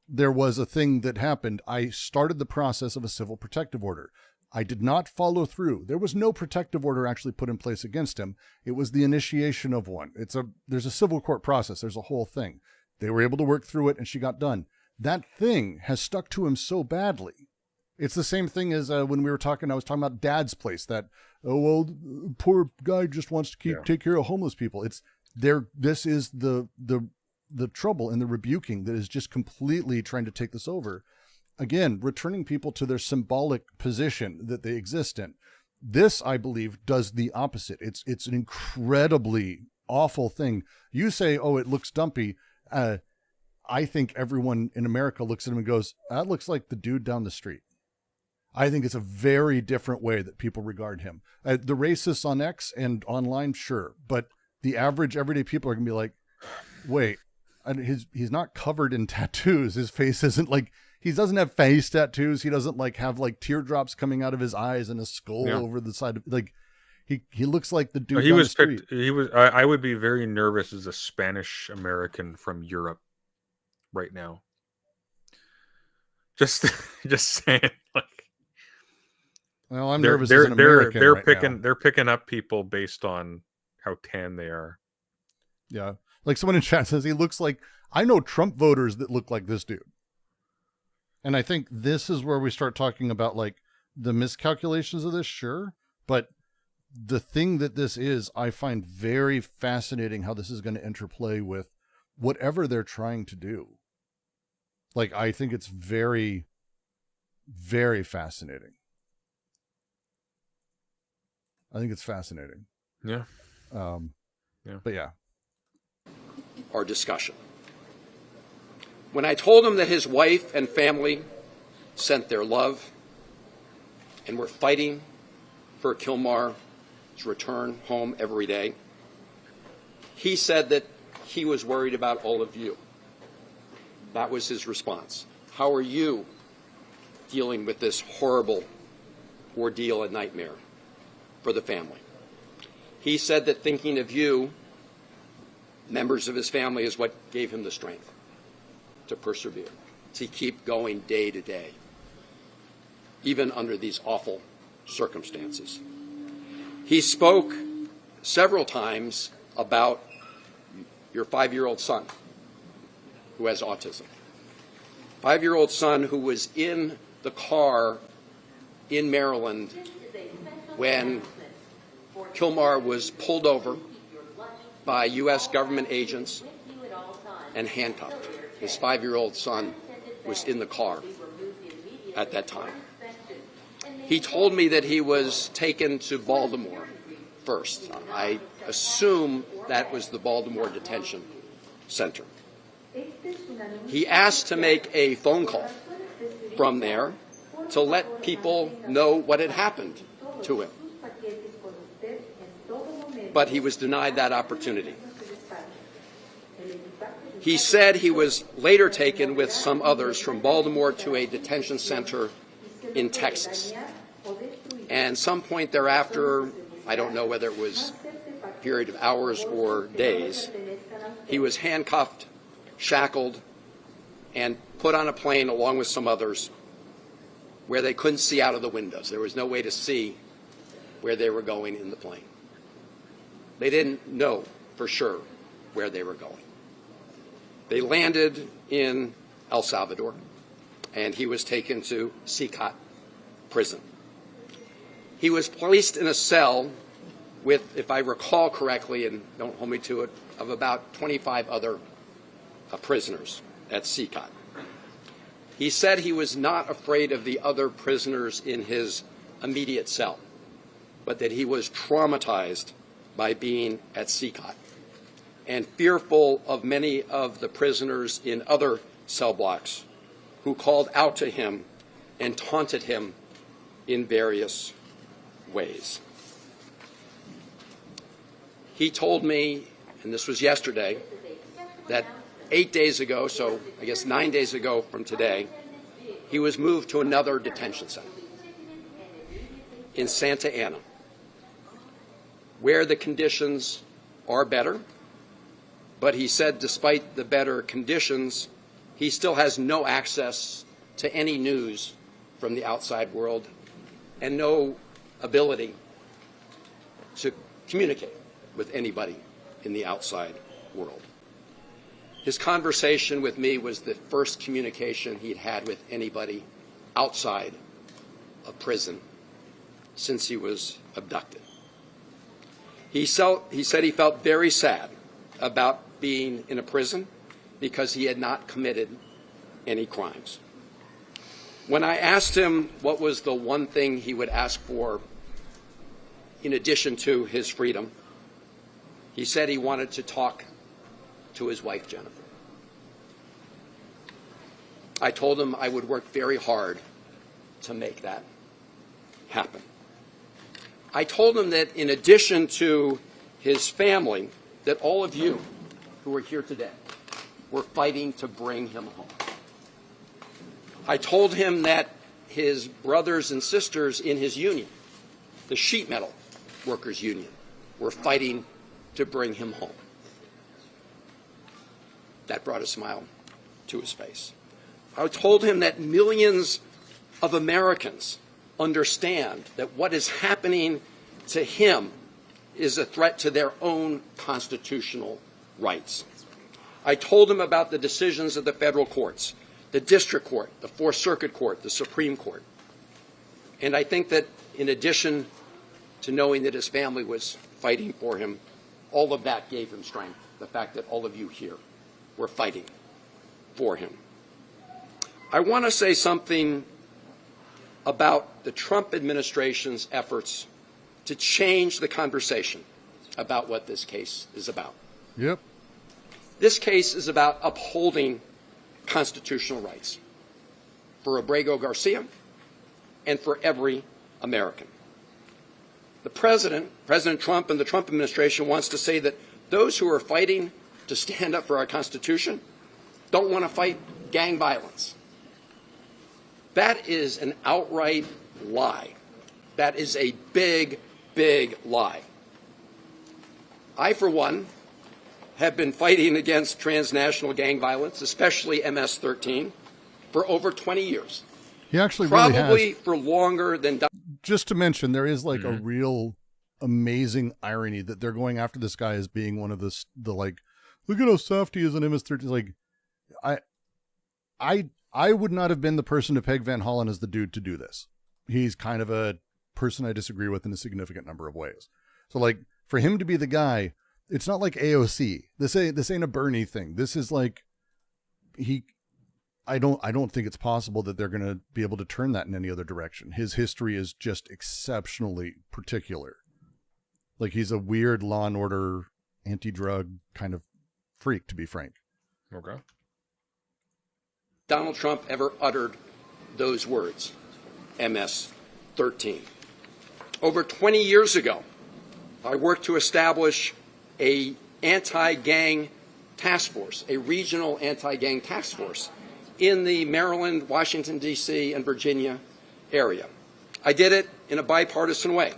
there was a thing that happened, I started the process of a civil protective order. I did not follow through. There was no protective order actually put in place against him. It was the initiation of one. There's a civil court process. There's a whole thing. They were able to work through it, and she got done. That thing has stuck to him so badly. It's the same thing as when I was talking about Dad's place, that, poor guy just wants to take care of homeless people. This is the trouble and the rebuking that is just completely trying to take this over. Again, returning people to their symbolic position that they exist in. This, I believe, does the opposite. It's an incredibly awful thing. You say, it looks dumpy. I think everyone in America looks at him and goes, that looks like the dude down the street. I think it's a very different way that people regard him. The racists on X and online, sure. But the average everyday people are going to be like, wait, and he's not covered in tattoos. His face isn't like, he doesn't have face tattoos. He doesn't have teardrops coming out of his eyes and a skull over the side of, he looks like the dude down the street. I would be very nervous as a Spanish American from Europe right now. Just saying, well, I'm nervous as an American. They're picking up people based on how tan they are. Yeah. Like someone in chat says, he looks like, I know Trump voters that look like this dude. And I think this is where we start talking about the miscalculations of this, sure. But the thing that this is, I find very fascinating how this is going to interplay with whatever they're trying to do. I think it's very, very fascinating. I think it's fascinating. Yeah. But yeah. Our discussion. When I told him that his wife and family sent their love and were fighting for Kilmar's return home every day, he said that he was worried about all of you. That was his response. How are you dealing with this horrible ordeal and nightmare for the family. He said that thinking of you, members of his family, is what gave him the strength to persevere, to keep going day to day, even under these awful circumstances. He spoke several times about your 5-year-old son who has autism. 5-year-old son who was in the car in Maryland when Kilmar was pulled over by U.S. government agents and handcuffed. His 5-year-old son was in the car at that time. He told me that he was taken to Baltimore first. I assume that was the Baltimore Detention Center. He asked to make a phone call from there to let people know what had happened to him. But he was denied that opportunity. He said he was later taken with some others from Baltimore to a detention center in Texas. And some point thereafter, I don't know whether it was a period of hours or days, he was handcuffed, shackled, and put on a plane along with some others where they couldn't see out of the windows. There was no way to see where they were going in the plane. They didn't know for sure where they were going. They landed in El Salvador, and he was taken to Sikhat prison. He was placed in a cell with, if I recall correctly, and don't hold me to it, of about 25 other prisoners at Sikhat. He said he was not afraid of the other prisoners in his immediate cell, but that he was traumatized by being at Sikhat and fearful of many of the prisoners in other cell blocks who called out to him and taunted him in various ways. He told me, and this was yesterday, that 8 days ago, so I guess 9 days ago from today, he was moved to another detention center in Santa Ana, where the conditions are better. But he said despite the better conditions, he still has no access to any news from the outside world and no ability to communicate with anybody in the outside world. His conversation with me was the first communication he'd had with anybody outside of prison since he was abducted. He said he felt very sad about being in a prison because he had not committed any crimes. When I asked him what was the one thing he would ask for in addition to his freedom, he said he wanted to talk to his wife, Jennifer. I told him I would work very hard to make that happen. I told him that in addition to his family, that all of you who are here today were fighting to bring him home. I told him that his brothers and sisters in his union, the sheet metal workers union, were fighting to bring him home. That brought a smile to his face. I told him that millions of Americans understand that what is happening to him is a threat to their own constitutional rights. I told him about the decisions of the federal courts, the district court, the Fourth Circuit Court, the Supreme Court. And I think that in addition to knowing that his family was fighting for him, all of that gave him strength, the fact that all of you here were fighting for him. I want to say something about the Trump administration's efforts to change the conversation about what this case is about. Yep. This case is about upholding constitutional rights for Abrego Garcia and for every American. The President Trump and the Trump administration wants to say that those who are fighting to stand up for our Constitution don't want to fight gang violence. That is an outright lie. That is a big, big lie. I, for one, have been fighting against transnational gang violence, especially MS-13, for over 20 years. He actually probably really has. For longer than. Just to mention, there is like a real amazing irony that they're going after this guy as being one of the like, look at how soft he is on MS-13. Like, I would not have been the person to peg Van Hollen as the dude to do this. He's kind of a person I disagree with in a significant number of ways. So like, for him to be the guy, it's not like AOC. This ain't a Bernie thing. This is like, I don't think it's possible that they're going to be able to turn that in any other direction. His history is just exceptionally particular. Like, he's a weird Law and Order, anti-drug kind of freak, to be frank. Okay. Donald Trump ever uttered those words, MS-13. Over 20 years ago, I worked to establish a anti-gang task force, a regional anti-gang task force in the Maryland, Washington, D.C., and Virginia area. I did it in a bipartisan way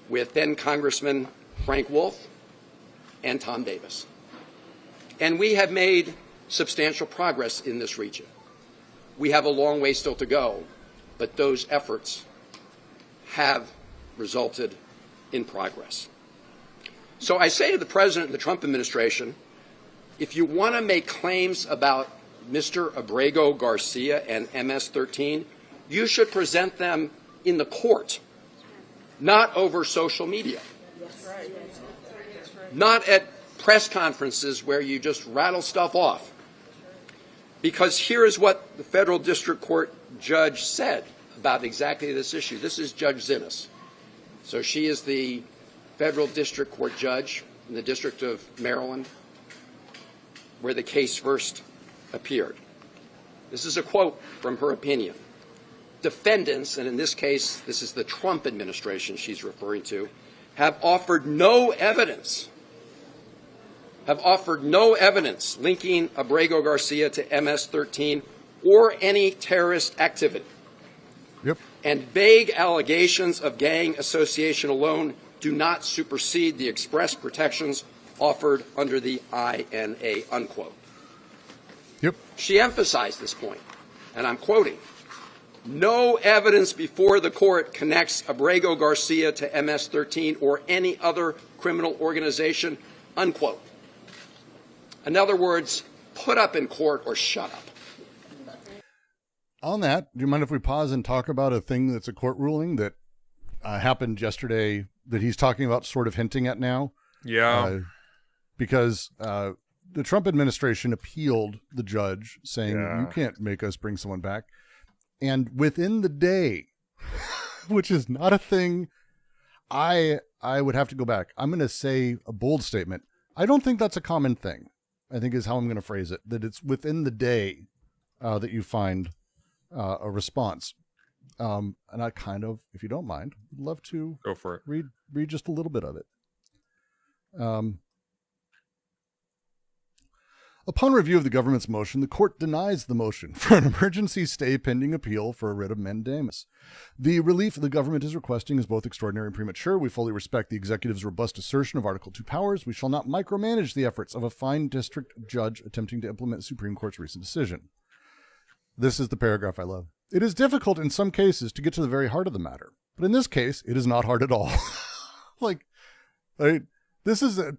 with then Congressman Frank Wolf and Tom Davis. And we have made substantial progress in this region. We have a long way still to go, but those efforts have resulted in progress. So I say to the President and the Trump administration, if you want to make claims about Mr. Abrego Garcia and MS-13, you should present them in the court, not over social media. Not at press conferences where you just rattle stuff off. Because here is what the federal district court judge said about exactly this issue. This is Judge Zinnes. So she is the federal district court judge in the District of Maryland, where the case first appeared. This is a quote from her opinion. Defendants, and in this case, this is the Trump administration she's referring to, have offered no evidence linking Abrego Garcia to MS-13 or any terrorist activity. Yep. And vague allegations of gang association alone do not supersede the express protections offered under the INA, unquote. Yep. She emphasized this point, and I'm quoting, no evidence before the court connects Abrego Garcia to MS-13 or any other criminal organization, unquote. In other words, put up in court or shut up. On that, do you mind if we pause and talk about a thing that's a court ruling that happened yesterday that he's talking about, sort of hinting at now? Yeah. Because the Trump administration appealed the judge saying, you can't make us bring someone back. And within the day, which is not a thing, I would have to go back. I'm going to say a bold statement. I don't think that's a common thing, I think is how I'm going to phrase it, that it's within the day that you find a response. And I kind of, if you don't mind, would love to go for it. Read just a little bit of it. Upon review of the government's motion, the court denies the motion for an emergency stay pending appeal for a writ of mandamus. The relief the government is requesting is both extraordinary and premature. We fully respect the executive's robust assertion of Article 2 powers. We shall not micromanage the efforts of a fine district judge attempting to implement the Supreme Court's recent decision. This is the paragraph I love. It is difficult in some cases to get to the very heart of the matter, but in this case, it is not hard at all. This is a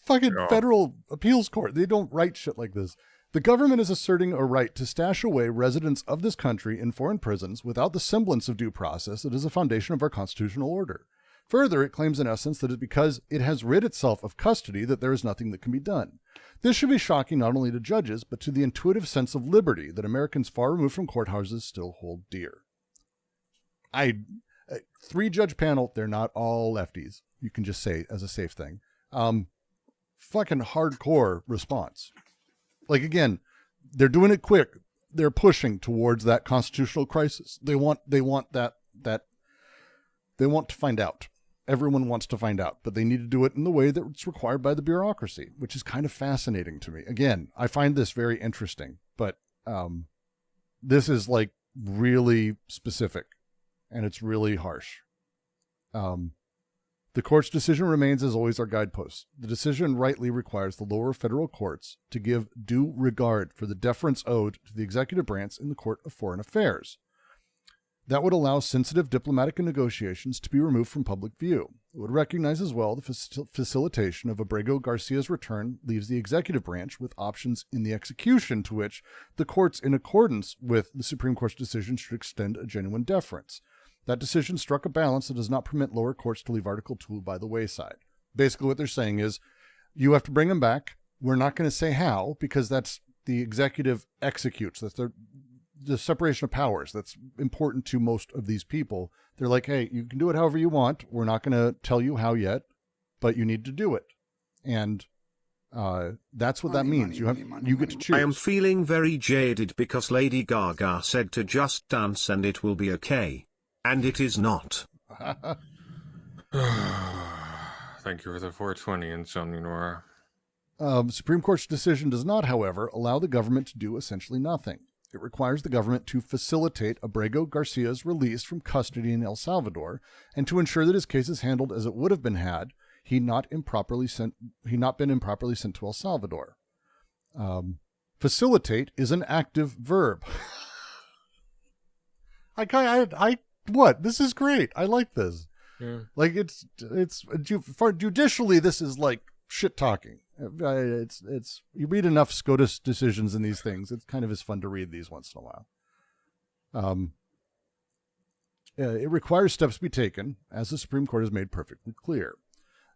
fucking federal appeals court. They don't write shit like this. The government is asserting a right to stash away residents of this country in foreign prisons without the semblance of due process that is the foundation of our constitutional order. Further, it claims in essence that it's because it has rid itself of custody that there is nothing that can be done. This should be shocking not only to judges, but to the intuitive sense of liberty that Americans far removed from courthouses still hold dear. Three-judge panel, they're not all lefties. You can just say as a safe thing. Fucking hardcore response. Like, again, they're doing it quick. They're pushing towards that constitutional crisis. They want they want to find out. Everyone wants to find out, but they need to do it in the way that's required by the bureaucracy, which is kind of fascinating to me. Again, I find this very interesting, but this is like really specific, and it's really harsh. The court's decision remains, as always, our guidepost. The decision rightly requires the lower federal courts to give due regard for the deference owed to the executive branch in the Court of Foreign Affairs. That would allow sensitive diplomatic negotiations to be removed from public view. It would recognize as well the facilitation of Abrego Garcia's return leaves the executive branch with options in the execution to which the courts, in accordance with the Supreme Court's decision, should extend a genuine deference. That decision struck a balance that does not permit lower courts to leave Article 2 by the wayside. Basically what they're saying is, you have to bring them back. We're not going to say how, because that's the executive executes. That's the separation of powers that's important to most of these people. They're like, hey, you can do it however you want. We're not going to tell you how yet, but you need to do it. And that's what that means. You get to choose. I am feeling very jaded because Lady Gaga said to just dance and it will be okay. And it is not. Thank you for the 420, Insomnia Noir. Supreme Court's decision does not, however, allow the government to do essentially nothing. It requires the government to facilitate Abrego Garcia's release from custody in El Salvador and to ensure that his case is handled as it would have been had he not been improperly sent to El Salvador. Facilitate is an active verb. What? This is great. I like this. Yeah. Like judicially, this is like shit talking. It's you read enough SCOTUS decisions in these things. It kind of is fun to read these once in a while. It requires steps to be taken, as the Supreme Court has made perfectly clear.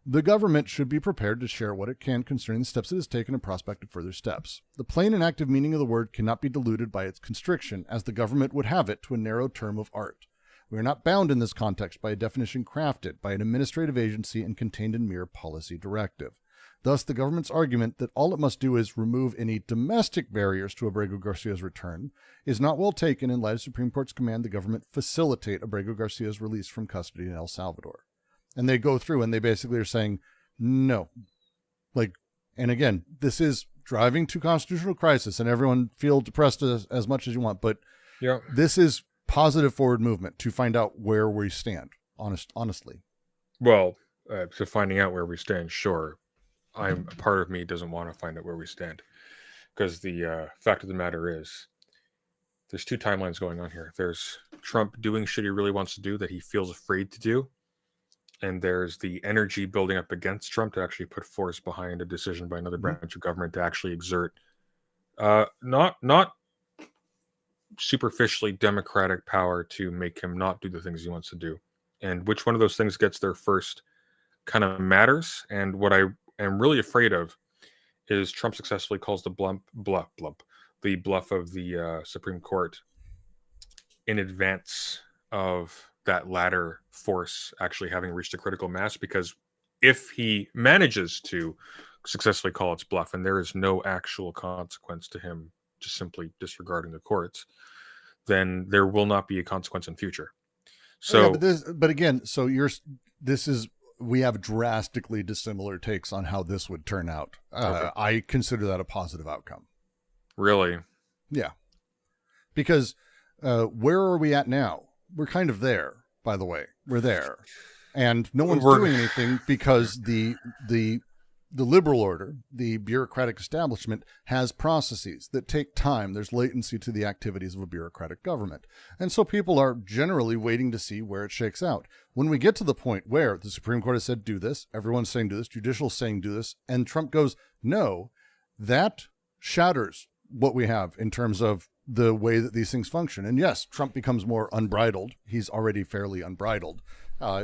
The government should be prepared to share what it can concerning the steps it has taken and prospect of further steps. The plain and active meaning of the word cannot be diluted by its constriction, as the government would have it, to a narrow term of art. We are not bound in this context by a definition crafted by an administrative agency and contained in mere policy directive. Thus, the government's argument that all it must do is remove any domestic barriers to Abrego Garcia's return is not well taken in light of Supreme Court's command the government facilitate Abrego Garcia's release from custody in El Salvador. And they go through and they basically are saying, no. And again, this is driving to constitutional crisis, and everyone feel depressed as much as you want, but this is positive forward movement to find out where we stand, honestly. Well, to finding out where we stand, sure. A part of me doesn't want to find out where we stand, because the fact of the matter is there's two timelines going on here. There's Trump doing shit he really wants to do that he feels afraid to do, and there's the energy building up against Trump to actually put force behind a decision by another branch of government to actually exert not superficially democratic power to make him not do the things he wants to do. And which one of those things gets there first kind of matters. And what I am really afraid of is Trump successfully calls the bluff of the Supreme Court in advance of that latter force actually having reached a critical mass, because if he manages to successfully call its bluff and there is no actual consequence to him just simply disregarding the courts, then there will not be a consequence in future. So, we have drastically dissimilar takes on how this would turn out. Okay. I consider that a positive outcome. Really? Yeah. Because where are we at now? We're kind of there, by the way. We're there. And no one's doing anything because the liberal order, the bureaucratic establishment, has processes that take time. There's latency to the activities of a bureaucratic government. And so people are generally waiting to see where it shakes out. When we get to the point where the Supreme Court has said, do this, everyone's saying do this, judicial saying do this, and Trump goes, no, that shatters what we have in terms of the way that these things function. And yes, Trump becomes more unbridled. He's already fairly unbridled.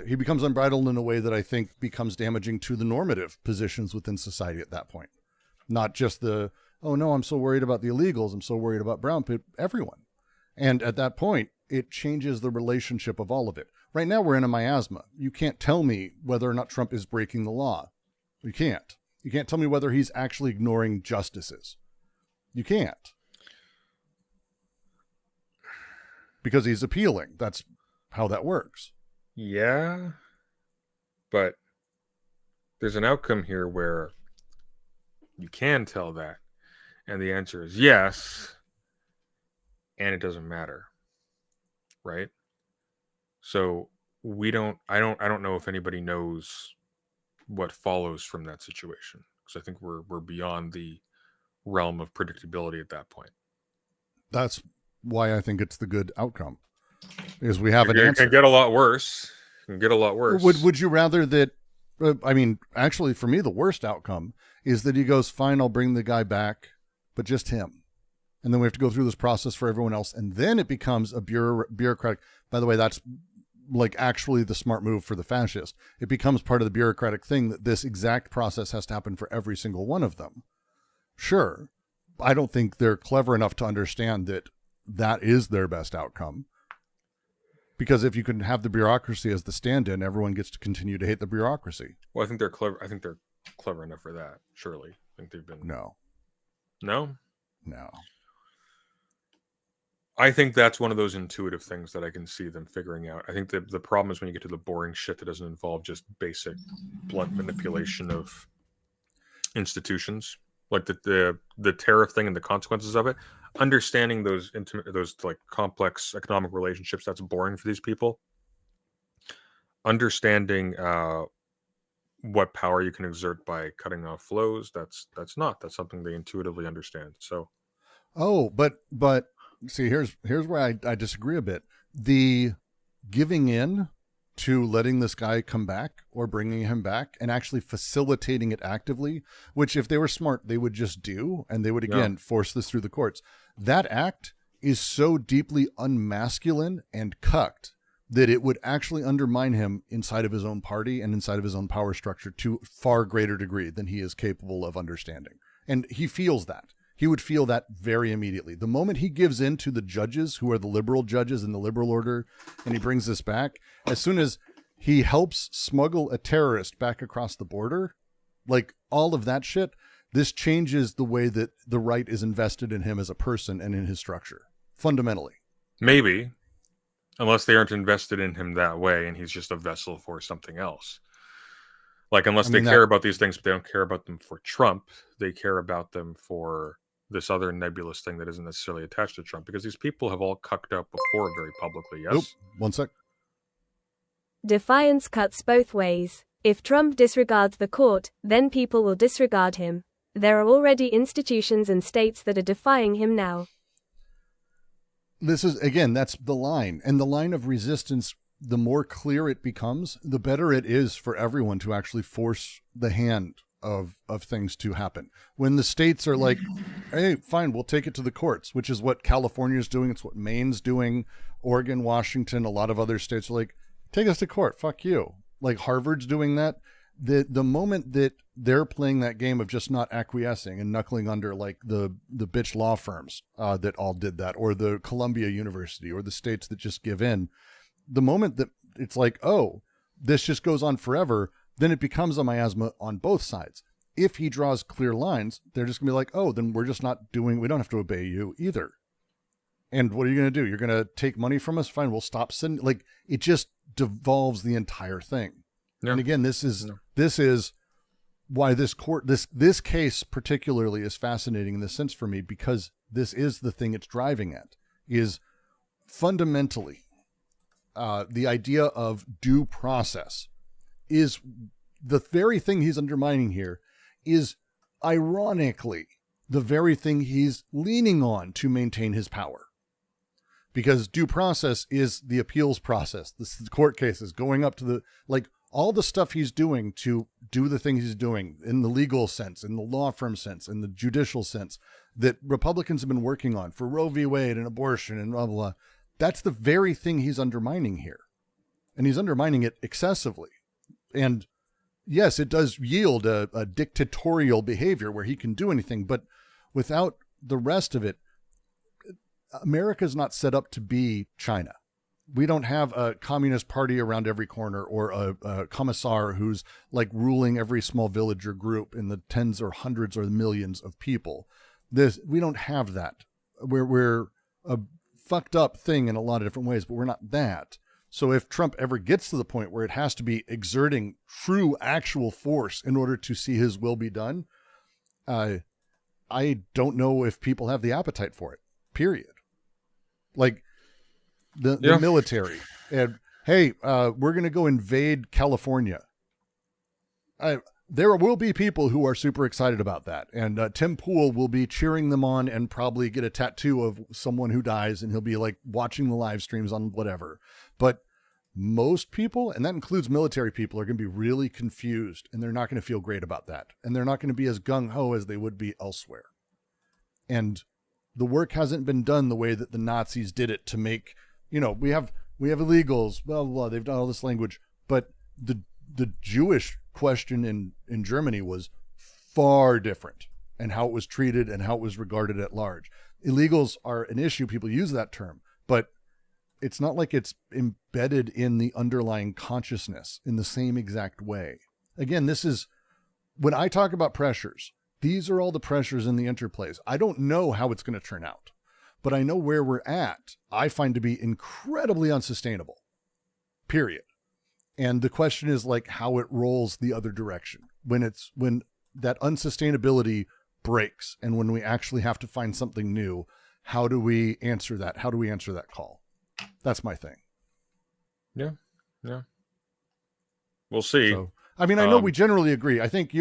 He becomes unbridled in a way that I think becomes damaging to the normative positions within society at that point. Not just the, oh no, I'm so worried about the illegals, I'm so worried about brown people, everyone. And at that point, it changes the relationship of all of it. Right now, we're in a miasma. You can't tell me whether or not Trump is breaking the law. You can't. You can't tell me whether he's actually ignoring justices. You can't. Because he's appealing. That's how that works. Yeah, but there's an outcome here where you can tell that, and the answer is yes, and it doesn't matter, right? So I don't know if anybody knows what follows from that situation, because I think we're beyond the realm of predictability at that point. That's why I think it's the good outcome, is we have an It answer. can get a lot worse. It can get a lot worse. Would you rather that? I mean, actually, for me, the worst outcome is that he goes, "Fine, I'll bring the guy back, but just him," and then we have to go through this process for everyone else, and then it becomes a bureaucratic. By the way, that's like actually the smart move for the fascist. It becomes part of the bureaucratic thing that this exact process has to happen for every single one of them. Sure, I don't think they're clever enough to understand that that is their best outcome. Because if you can have the bureaucracy as the stand-in, everyone gets to continue to hate the bureaucracy. Well, I think they're clever. I think they're clever enough for that. Surely, I think they've been. No. I think that's one of those intuitive things that I can see them figuring out. I think the problem is when you get to the boring shit that doesn't involve just basic blunt manipulation of institutions, like the tariff thing and the consequences of it. Understanding those like complex economic relationships, that's boring for these people. Understanding what power you can exert by cutting off flows, that's something they intuitively understand. So but see, here's where I disagree a bit. The giving in to letting this guy come back or bringing him back and actually facilitating it actively, which if they were smart, they would just do, and they would again force this through the courts. That act is so deeply unmasculine and cucked that it would actually undermine him inside of his own party and inside of his own power structure to a far greater degree than he is capable of understanding. And he feels that. He would feel that very immediately. The moment he gives in to the judges, who are the liberal judges in the liberal order, and he brings this back, as soon as he helps smuggle a terrorist back across the border, like all of that shit, this changes the way that the right is invested in him as a person and in his structure, fundamentally. Maybe, unless they aren't invested in him that way and he's just a vessel for something else. Like, unless they care about these things, but they don't care about them for Trump, they care about them for this other nebulous thing that isn't necessarily attached to Trump, because these people have all cucked out before very publicly, yes? Nope. One sec. Defiance cuts both ways. If Trump disregards the court, then people will disregard him. There are already institutions and states that are defying him now. This is, again, that's the line. And the line of resistance, the more clear it becomes, the better it is for everyone to actually force the hand of things to happen. When the states are like, hey, fine, we'll take it to the courts, which is what California is doing. It's what Maine's doing. Oregon, Washington, a lot of other states are like, take us to court. Fuck you. Like Harvard's doing that. The moment that they're playing that game of just not acquiescing and knuckling under, like the bitch law firms that all did that, or the Columbia University, or the states that just give in, the moment that it's like, oh, this just goes on forever, then it becomes a miasma on both sides. If he draws clear lines, they're just gonna be like, oh, then we're just not doing, we don't have to obey you either. And what are you going to do? You're going to take money from us? Fine, we'll stop sending. Like, it just devolves the entire thing. Yeah. And again, this is why this case particularly is fascinating in this sense for me, because this is the thing it's driving at, is fundamentally the idea of due process is the very thing he's undermining here, is ironically the very thing he's leaning on to maintain his power. Because due process is the appeals process, the court cases, going up to the, like, all the stuff he's doing to do the things he's doing in the legal sense, in the law firm sense, in the judicial sense, that Republicans have been working on for Roe v. Wade and abortion and blah, blah, blah. That's the very thing he's undermining here. And he's undermining it excessively. And yes, it does yield a dictatorial behavior where he can do anything, but without the rest of it, America's not set up to be China. We don't have a communist party around every corner, or a commissar who's like ruling every small village or group in the tens or hundreds or millions of people. We don't have that. We're a fucked up thing in a lot of different ways, but we're not that. So if Trump ever gets to the point where it has to be exerting true actual force in order to see his will be done, I don't know if people have the appetite for it, period. like the military. And hey, we're going to go invade California. There will be people who are super excited about that. And Tim Pool will be cheering them on and probably get a tattoo of someone who dies. And he'll be like watching the live streams on whatever. But most people, and that includes military people, are going to be really confused. And they're not going to feel great about that. And they're not going to be as gung-ho as they would be elsewhere. And the work hasn't been done the way that the Nazis did it to make, we have illegals, blah, blah, blah. They've done all this language. But the Jewish question in Germany was far different, and how it was treated and how it was regarded at large. Illegals are an issue. People use that term, but it's not like it's embedded in the underlying consciousness in the same exact way. Again, this is when I talk about pressures, these are all the pressures in the interplays. I don't know how it's going to turn out, but I know where we're at. I find to be incredibly unsustainable, period. And the question is like how it rolls the other direction when that unsustainability breaks. And when we actually have to find something new, how do we answer that? How do we answer that call? That's my thing. Yeah. We'll see. So, I mean, I know we generally agree. I think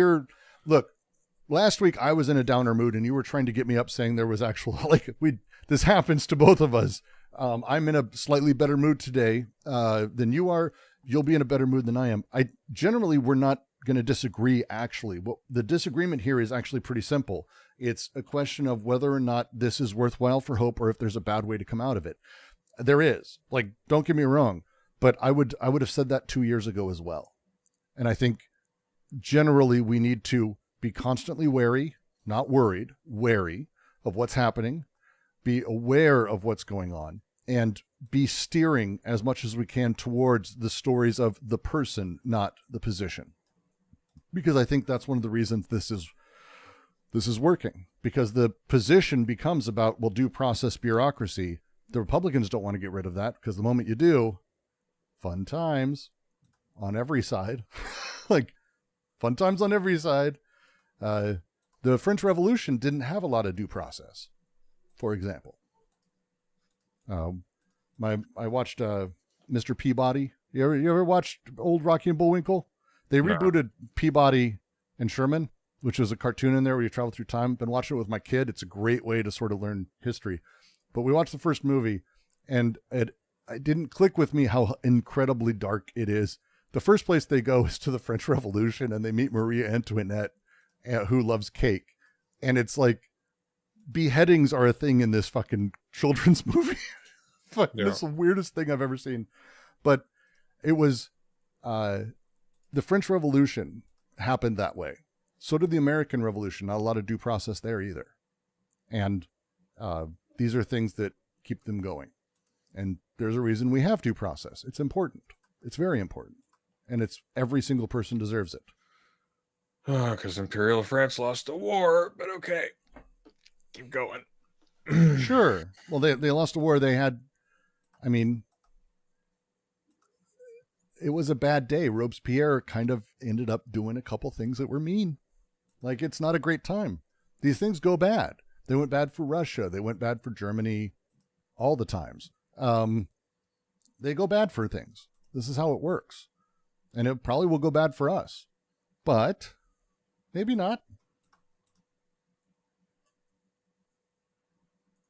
look, last week I was in a downer mood and you were trying to get me up saying there was actual, this happens to both of us. I'm in a slightly better mood today than you are. You'll be in a better mood than I am. We're not going to disagree, actually. Well, the disagreement here is actually pretty simple. It's a question of whether or not this is worthwhile for hope or if there's a bad way to come out of it. There is. Don't get me wrong, but I would have said that 2 years ago as well. And I think generally we need to be constantly wary, not worried, wary of what's happening, be aware of what's going on, and be steering as much as we can towards the stories of the person, not the position. Because I think that's one of the reasons this is working. Because the position becomes about, due process, bureaucracy. The Republicans don't want to get rid of that, because the moment you do, fun times on every side. Fun times on every side. The French Revolution didn't have a lot of due process, for example. I watched Mr. Peabody. You ever watched old Rocky and Bullwinkle? They rebooted Peabody and Sherman, which was a cartoon in there where you travel through time. Been watching it with my kid. It's a great way to sort of learn history. But we watched the first movie, and it didn't click with me how incredibly dark it is. The first place they go is to the French Revolution, and they meet Marie Antoinette, who loves cake. And it's like, beheadings are a thing in this fucking children's movie. This is the weirdest thing I've ever seen. But it was, the French Revolution happened that way. So did the American Revolution. Not a lot of due process there either. And these are things that keep them going. And there's a reason we have due process. It's important. It's very important. And every single person deserves it. Because Imperial France lost the war, but okay. Keep going. Sure. Well, they lost a war. They had, it was a bad day. Robespierre kind of ended up doing a couple things that were mean. It's not a great time. These things go bad. They went bad for Russia. They went bad for Germany all the times. They go bad for things. This is how it works. And it probably will go bad for us. But maybe not.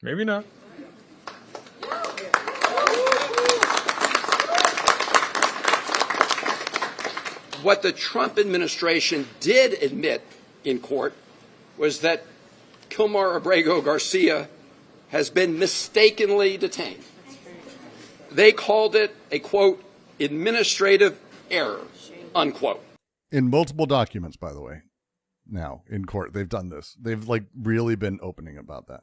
Maybe not. What the Trump administration did admit in court was that Kilmar Abrego Garcia has been mistakenly detained. They called it a, quote, administrative error, unquote. In multiple documents, by the way. Now, in court, they've done this. They've really been opening about that.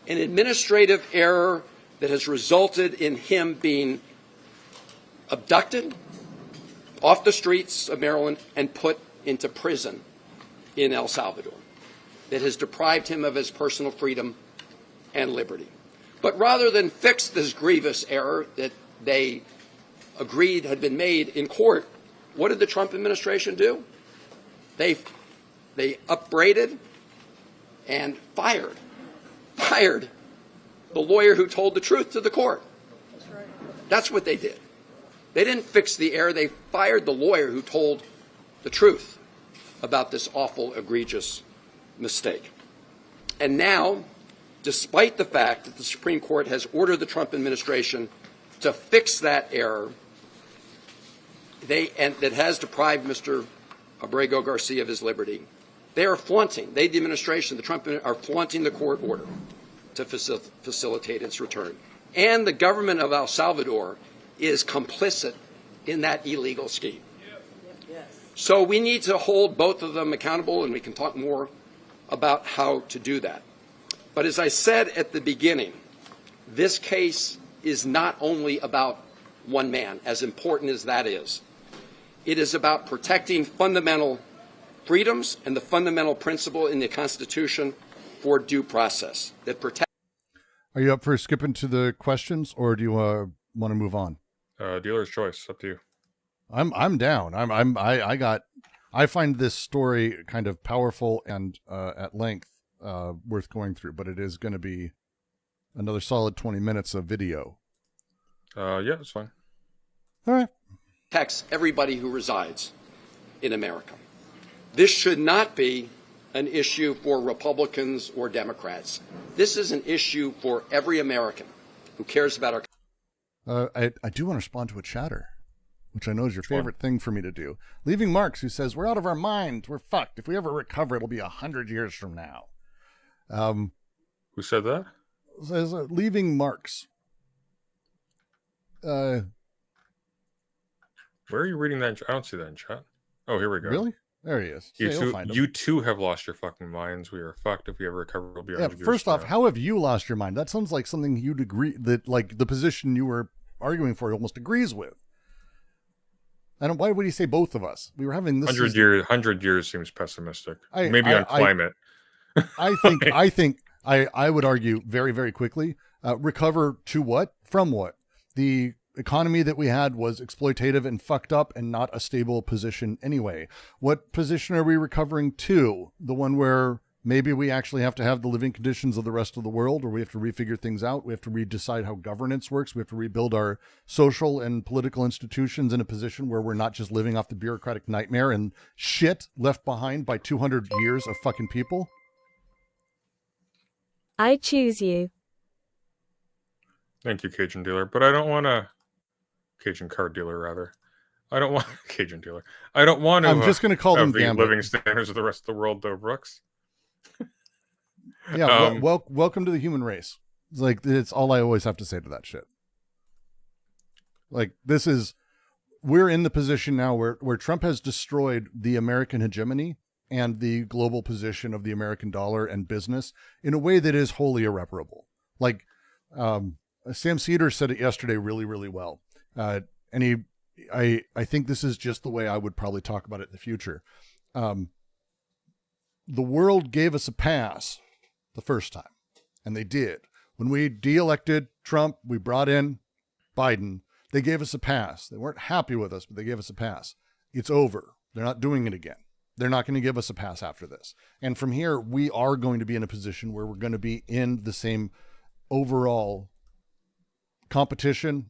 An administrative error that has resulted in him being abducted off the streets of Maryland and put into prison in El Salvador, that has deprived him of his personal freedom and liberty. But rather than fix this grievous error that they agreed had been made in court, what did the Trump administration do? They upbraided and fired the lawyer who told the truth to the court. That's what they did. They didn't fix the error. They fired the lawyer who told the truth about this awful, egregious mistake. And now, despite the fact that the Supreme Court has ordered the Trump administration to fix that error, and that has deprived Mr. Abrego Garcia of his liberty, they are flaunting, the administration, the Trump are flaunting the court order to facilitate its return. And the government of El Salvador is complicit in that illegal scheme. So we need to hold both of them accountable, and we can talk more about how to do that. But as I said at the beginning, this case is not only about one man, as important as that is. It is about protecting fundamental freedoms and the fundamental principle in the Constitution for due process that protect. Are you up for skipping to the questions, or do you want to move on? Dealer's choice. Up to you. I'm down. I find this story kind of powerful and at length worth going through, but it is going to be another solid 20 minutes of video. Yeah, it's fine. All right. Protects everybody who resides in America. This should not be an issue for Republicans or Democrats. This is an issue for every American who cares about our. I do want to respond to a chatter, which I know is your favorite thing for me to do. Leaving Marks, who says, we're out of our minds. We're fucked. If we ever recover, it'll be 100 years from now. Who said that? Says, Leaving Marks. Where are you reading that? I don't see that in chat. Oh, here we go. Really? There he is. You too have lost your fucking minds. We are fucked. If we ever recover, we'll be 100 years first from off, now. how have you lost your mind? That sounds like something you'd agree that, like, the position you were arguing for almost agrees with. Why would he say both of us? We were having this 100 years seems pessimistic. Maybe on climate. I would argue very, very quickly, recover to what? From what? The economy that we had was exploitative and fucked up and not a stable position anyway. What position are we recovering to? The one where maybe we actually have to have the living conditions of the rest of the world, or we have to refigure things out. We have to redecide how governance works. We have to rebuild our social and political institutions in a position where we're not just living off the bureaucratic nightmare and shit left behind by 200 years of fucking people. I choose you. Thank you, Cajun dealer. But I don't want to... Cajun car dealer, rather. I don't want... Cajun dealer. I don't want to... I'm just going to call them the Gambit. living standards of the rest of the world, though, Brooks. Yeah, welcome to the human race. It's like, it's all I always have to say to that shit. Like, we're in the position now where Trump has destroyed the American hegemony and the global position of the American dollar and business in a way that is wholly irreparable. Like, Sam Cedar said it yesterday really, really well. I think this is just the way I would probably talk about it in the future. The world gave us a pass the first time, and they did. When we de-elected Trump, we brought in Biden. They gave us a pass. They weren't happy with us, but they gave us a pass. It's over. They're not doing it again. They're not going to give us a pass after this. And from here, we are going to be in a position where we're going to be in the same overall competition,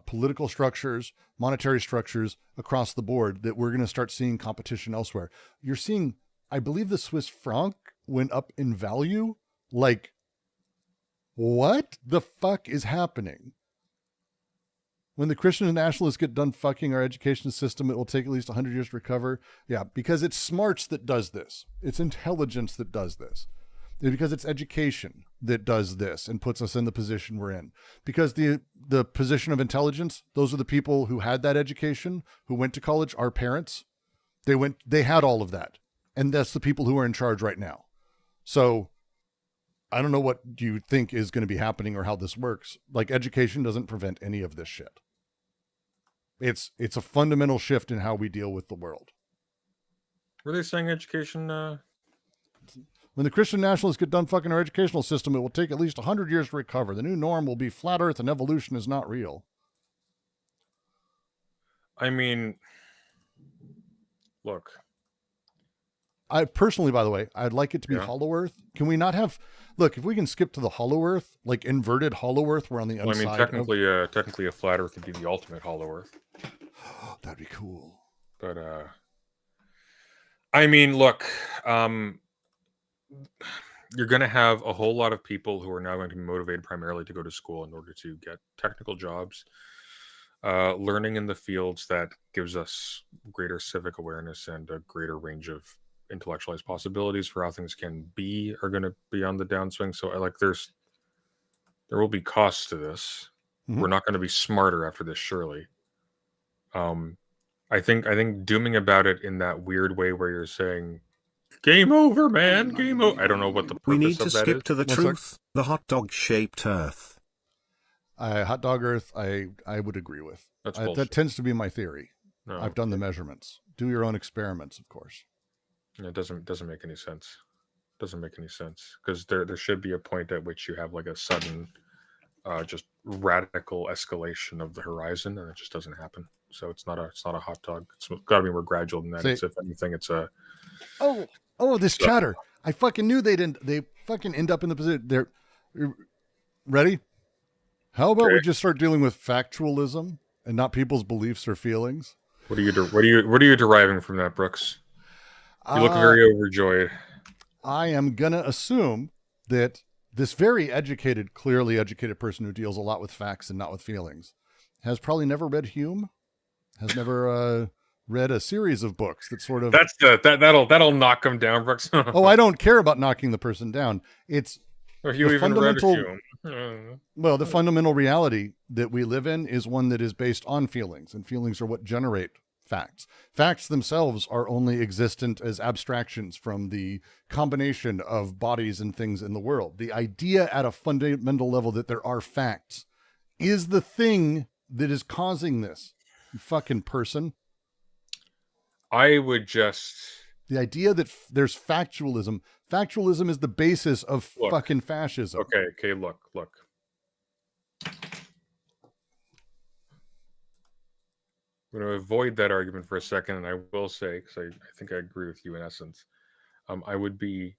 political structures, monetary structures across the board, that we're going to start seeing competition elsewhere. You're seeing, I believe the Swiss franc went up in value. Like, what the fuck is happening? When the Christian nationalists get done fucking our education system, it will take at least 100 years to recover. Yeah, because it's smarts that does this. It's intelligence that does this. Because it's education that does this and puts us in the position we're in. Because the position of intelligence, those are the people who had that education, who went to college, our parents. They had all of that. And that's the people who are in charge right now. So I don't know what you think is going to be happening or how this works. Like, education doesn't prevent any of this shit. It's a fundamental shift in how we deal with the world. Were they saying education? When the Christian nationalists get done fucking our educational system, it will take at least 100 years to recover. The new norm will be flat earth and evolution is not real. I mean, look, I personally, by the way, I'd like it to be Yeah. Hollow Earth. Can we not have? Look, if we can skip to the Hollow Earth, like inverted Hollow Earth, we're on the Well, I mean, inside. technically, a flat Earth would be the ultimate Hollow Earth. That'd be cool. But I mean, look, you're going to have a whole lot of people who are now going to be motivated primarily to go to school in order to get technical jobs, learning in the fields that gives us greater civic awareness and a greater range of intellectualized possibilities for how things can be are going to be on the downswing. So there will be costs to this. Mhm. We're not going to be smarter after this, surely. I think dooming about it in that weird way where you're saying, "Game over, man, game over." I don't know what the purpose We need to of that skip is. to the One sec. truth. The hot dog shaped Earth. Hot dog Earth, I would agree with. That's That bullshit. tends to be my theory. No, I've done the measurements. Do your own experiments, of course. it doesn't make any sense. Doesn't make any sense because there should be a point at which you have like a sudden, just radical escalation of the horizon, and it just doesn't happen. So it's not a hot dog. It's got to be more gradual than that. See- It's, if anything, it's a Oh, this chatter. I fucking knew they fucking end up in the position. They're ready. How about we Okay. just start dealing with factualism and not people's beliefs or feelings? What are you deriving from that, Brooks? You look very overjoyed. I am gonna assume that this very educated, clearly educated person who deals a lot with facts and not with feelings has probably never read Hume, has never read a series of books that sort of. That'll knock him down, Brooks. Oh, I don't care about knocking the person down. It's If you the even read fundamental- Hume. well, the fundamental reality that we live in is one that is based on feelings, and feelings are what generate facts. Facts themselves are only existent as abstractions from the combination of bodies and things in the world. The idea at a fundamental level that there are facts is the thing that is causing this, you fucking person. I would just The idea that there's factualism is the basis of Look. fucking fascism. okay. Look. I'm going to avoid that argument for a second, and I will say, because I think I agree with you in essence. I would be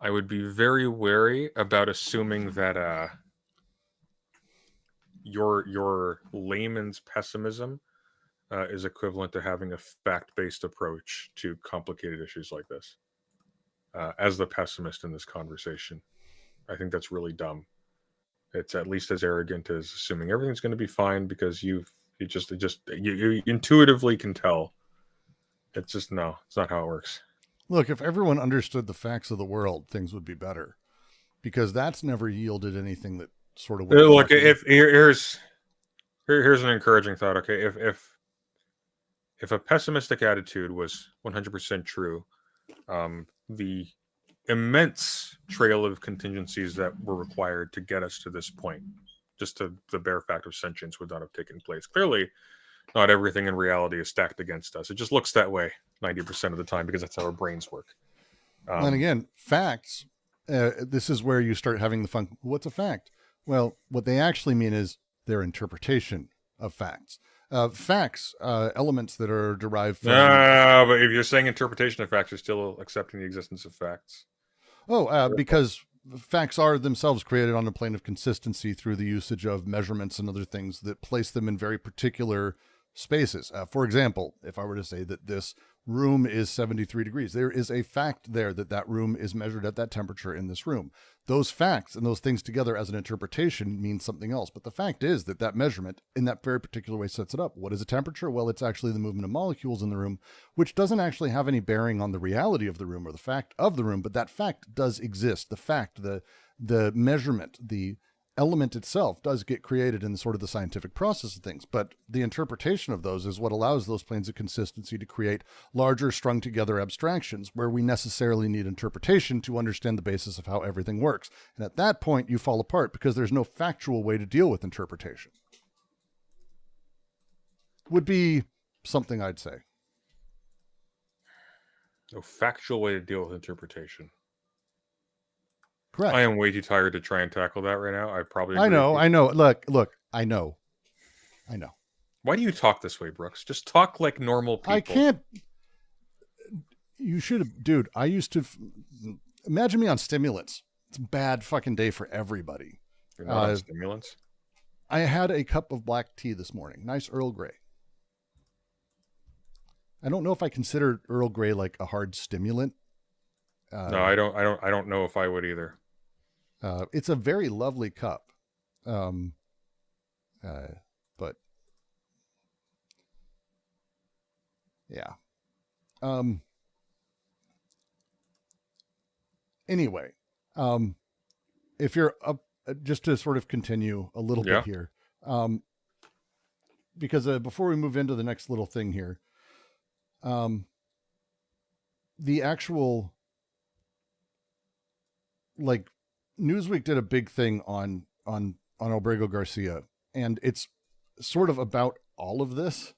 very wary about assuming that your layman's pessimism is equivalent to having a fact-based approach to complicated issues like this. As the pessimist in this conversation, I think that's really dumb. It's at least as arrogant as assuming everything's going to be fine because you intuitively can tell. It's just no, it's not how it works. Look, if everyone understood the facts of the world, things would be better, because that's never yielded anything that sort of. Look, here's an encouraging thought. Okay, if a pessimistic attitude was 100% true, the immense trail of contingencies that were required to get us to this point, just to the bare fact of sentience, would not have taken place. Clearly, not everything in reality is stacked against us. It just looks that way 90% of the time because that's how our brains work. And again, facts. This is where you start having the fun. What's a fact? Well, what they actually mean is their interpretation of facts. Facts, elements that are derived from. But if you're saying interpretation of facts, you're still accepting the existence of facts. Because facts are themselves created on a plane of consistency through the usage of measurements and other things that place them in very particular spaces. For example, if I were to say that this room is 73 degrees, there is a fact there that room is measured at that temperature in this room. Those facts and those things together as an interpretation means something else. But the fact is that measurement in that very particular way sets it up. What is a temperature? Well, it's actually the movement of molecules in the room, which doesn't actually have any bearing on the reality of the room or the fact of the room, but that fact does exist. The fact, the measurement, the element itself does get created in sort of the scientific process of things, but the interpretation of those is what allows those planes of consistency to create larger strung together abstractions where we necessarily need interpretation to understand the basis of how everything works. And at that point you fall apart because there's no factual way to deal with interpretation. Would be something I'd say. No factual way to deal with interpretation. Correct. I am way too tired to try and tackle that right now. I probably. I know. Look, I know. Why do you talk this way, Brooks? Just talk like normal people. I can't. You should have, dude. I used to imagine me on stimulants. It's a bad fucking day for everybody. You're not on stimulants? I had a cup of black tea this morning. Nice Earl Grey. I don't know if I consider Earl Grey like a hard stimulant. No, I don't know if I would either. It's a very lovely cup. But yeah. Anyway, if you're up, just to sort of continue a little bit here, because before we move into the next little thing here, the actual, like, Newsweek did a big thing on Abrego Garcia, and it's sort of about all of this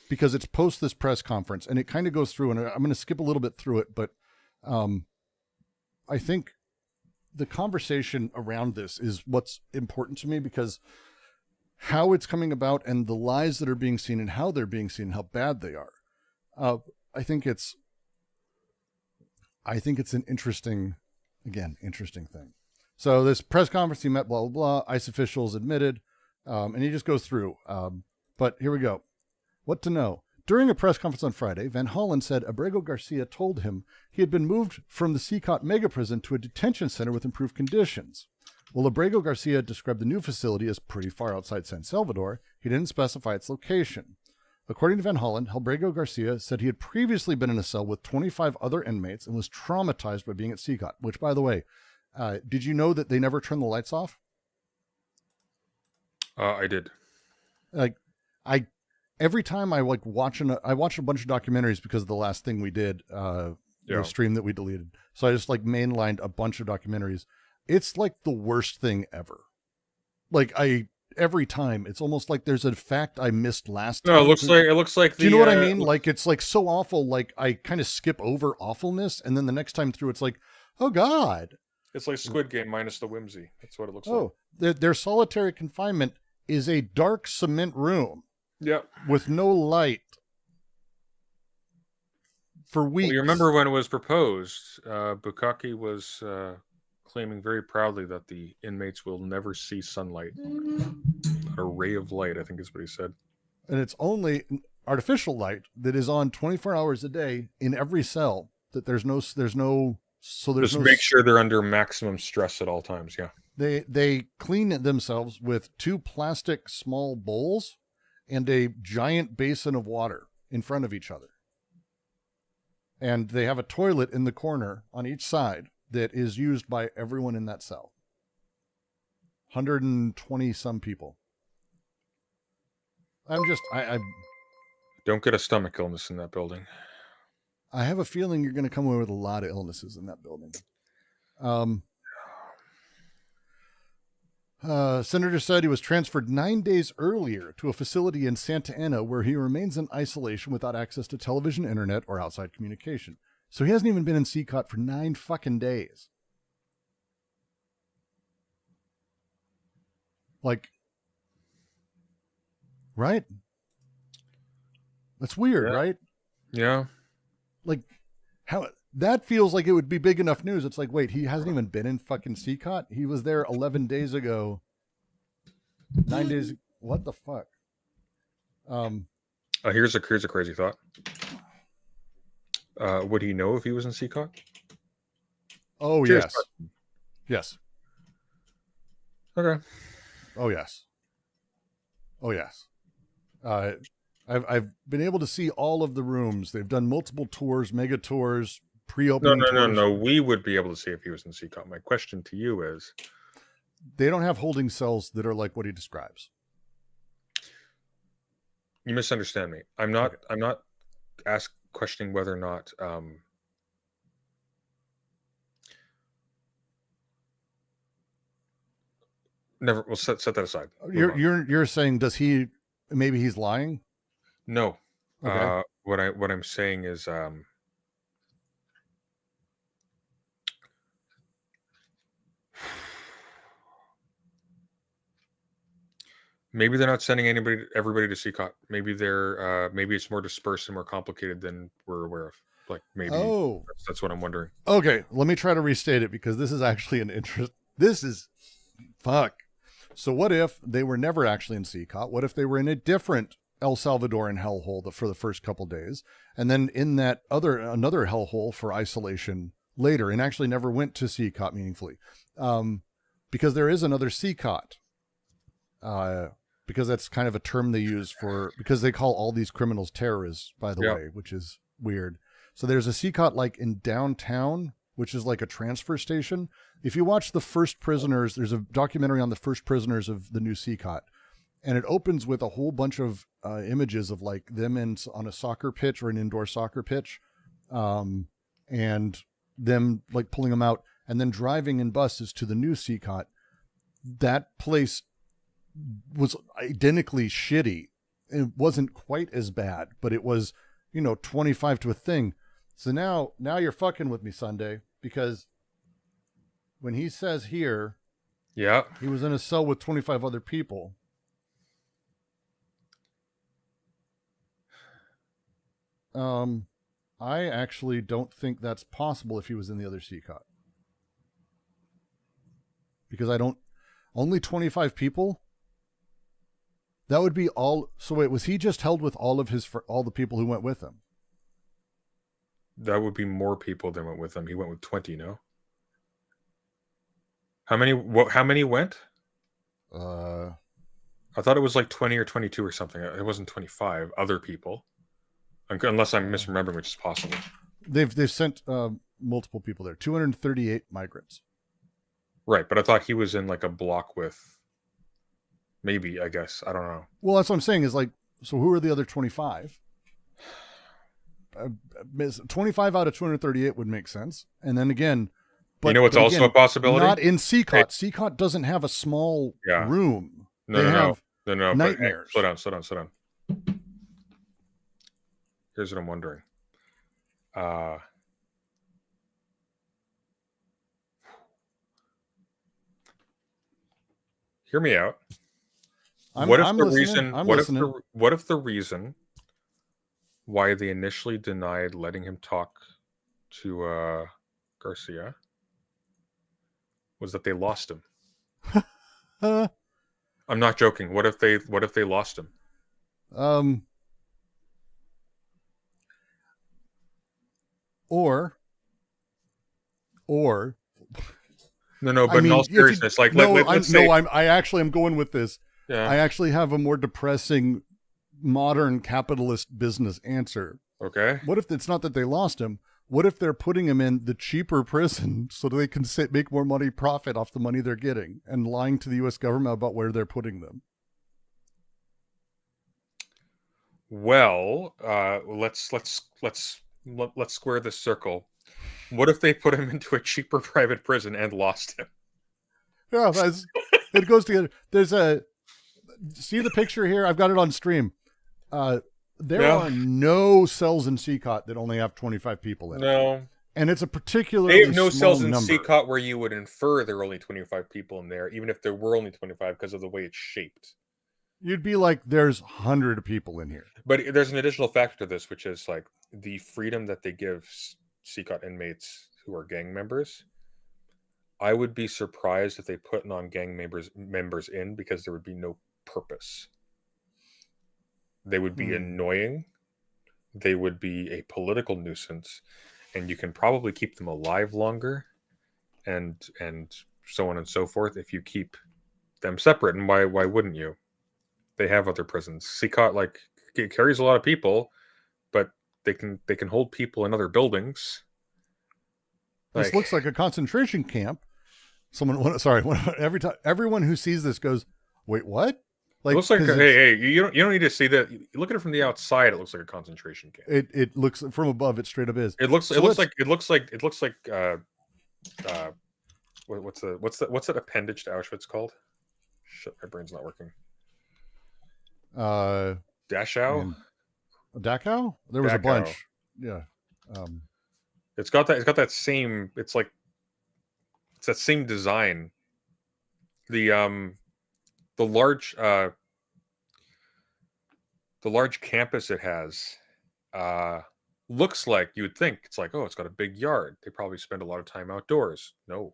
because it's post this press conference, and it kind of goes through, and I'm going to skip a little bit through it, but I think the conversation around this is what's important to me, because how it's coming about and the lies that are being seen and how they're being seen and how bad they are. I think it's an interesting thing. So this press conference, he met blah, blah, blah, ICE officials admitted, and he just goes through. But here we go. What to know. During a press conference on Friday, Van Hollen said Abrego Garcia told him he had been moved from the CCOT mega prison to a detention center with improved conditions. While Abrego Garcia described the new facility as pretty far outside San Salvador, he didn't specify its location. According to Van Hollen, Abrego Garcia said he had previously been in a cell with 25 other inmates and was traumatized by being at CCOT, which, by the way, did you know that they never turn the lights off? I did. Every time I watch a bunch of documentaries because of the last thing we did, the stream that we deleted. So I just mainlined a bunch of documentaries. It's like the worst thing ever. Every time it's almost like there's a fact I missed last time. No, it looks like. Do you know what I mean? It's so awful. I kind of skip over awfulness, and then the next time through, it's like, oh God. It's like Squid Game minus the whimsy. That's what it looks like. Oh, their solitary confinement is a dark cement room. Yep. With no light for weeks. Well, you remember when it was proposed, Bukaki was claiming very proudly that the inmates will never see sunlight. A ray of light, I think is what he said. And it's only artificial light that is on 24 hours a day in every cell. That there's no. Just make sure they're under maximum stress at all times. Yeah. They clean themselves with 2 plastic small bowls and a giant basin of water in front of each other. And they have a toilet in the corner on each side that is used by everyone in that cell. 120 some people. I don't get a stomach illness in that building. I have a feeling you're going to come away with a lot of illnesses in that building. Senator said he was transferred 9 days earlier to a facility in Santa Ana where he remains in isolation without access to television, internet, or outside communication. So he hasn't even been in CCOT for 9 fucking days. Right? That's weird, right? Yeah. How that feels like it would be big enough news. It's like, wait, he hasn't even been in fucking CCOT? He was there 11 days ago. 9 days. What the fuck? Here's a crazy thought. Would he know if he was in CCOT? Oh, yes. Yes. Okay. Oh, yes. Oh, yes. I've been able to see all of the rooms. They've done multiple tours, mega tours, pre-opening tours. No. We would be able to see if he was in CCOT. My question to you is... They don't have holding cells that are like what he describes. You misunderstand me. I'm not questioning whether or not... We'll set that aside. You're saying, does he... Maybe he's lying? No. Okay. What I'm saying is maybe they're not sending everybody to CCOT. Maybe maybe it's more dispersed and more complicated than we're aware of. Like maybe Oh, that's what I'm wondering. okay. Let me try to restate it because this is actually an interest. This is fuck. So what if they were never actually in CCOT? What if they were in a different El Salvadoran hellhole for the first couple days, and then in that another hellhole for isolation later, and actually never went to CCOT meaningfully, because there is another CCOT. Because that's kind of a term they use because they call all these criminals terrorists, by the way, which is weird. So there's a CCOT like in downtown, which is like a transfer station. If you watch The First Prisoners, there's a documentary on the first prisoners of the new CCOT, and it opens with a whole bunch of images of like them on a soccer pitch or an indoor soccer pitch, and them like pulling them out and then driving in buses to the new CCOT. That place was identically shitty. It wasn't quite as bad, but it was, 25 to a thing. So now you're fucking with me, Sunday, because when he says here, he was in a cell with 25 other people. I actually don't think that's possible if he was in the other CCOT. Because only 25 people? That would be all. So wait, was he just held with all the people who went with him? That would be more people than went with him. He went with 20, no? How many went? I thought it was like 20 or 22 or something. It wasn't 25 other people. Unless I'm misremembering, which is possible. They've sent multiple people there. 238 migrants. Right, but I thought he was in like a block with maybe, I guess. I don't know. Well, that's what I'm saying is like, so who are the other 25? 25 out of 238 would make sense. And then again, but it's also a possibility? Not in CCOT. CCOT doesn't have a small room. No. Nightmares. Hey, slow down. Here's what I'm wondering. Hear me out. What if the reason why they initially denied letting him talk to Garcia was that they lost him? I'm not joking. What if they lost him? Or no, but in all seriousness, I actually am going with this. Yeah. I actually have a more depressing modern capitalist business answer. Okay. What if it's not that they lost him? What if they're putting him in the cheaper prison so that they can make more money profit off the money they're getting and lying to the U.S. government about where they're putting them? Well, let's square this circle. What if they put him into a cheaper private prison and lost him? Yeah, it goes together. See the picture here? I've got it on stream. There are no cells in CCOT that only have 25 people in it. No. And it's a particularly They have no small cells in number. CCOT where you would infer there are only 25 people in there, even if there were only 25 because of the way it's shaped. You'd be like, there's 100 people in here. But there's an additional factor to this, which is like the freedom that they give CCOT inmates who are gang members. I would be surprised if they put non-gang members in because there would be no purpose. They would be annoying. They would be a political nuisance, and you can probably keep them alive longer, and so on and so forth if you keep them separate. And why wouldn't you? They have other prisons. CCOT it carries a lot of people, but they can hold people in other buildings. This looks like a concentration camp. Everyone who sees this goes, "Wait, what?" It looks like hey, you don't need to see that. You look at it from the outside, it looks like a concentration camp. It looks from above, it straight up is. It looks like what's that appendage to Auschwitz called? Shit, my brain's not working. Dachau? Dachau? There was a bunch. Yeah. It's got that same, it's that same design. The large campus it has looks like, you would think it's like, oh, it's got a big yard. They probably spend a lot of time outdoors. No.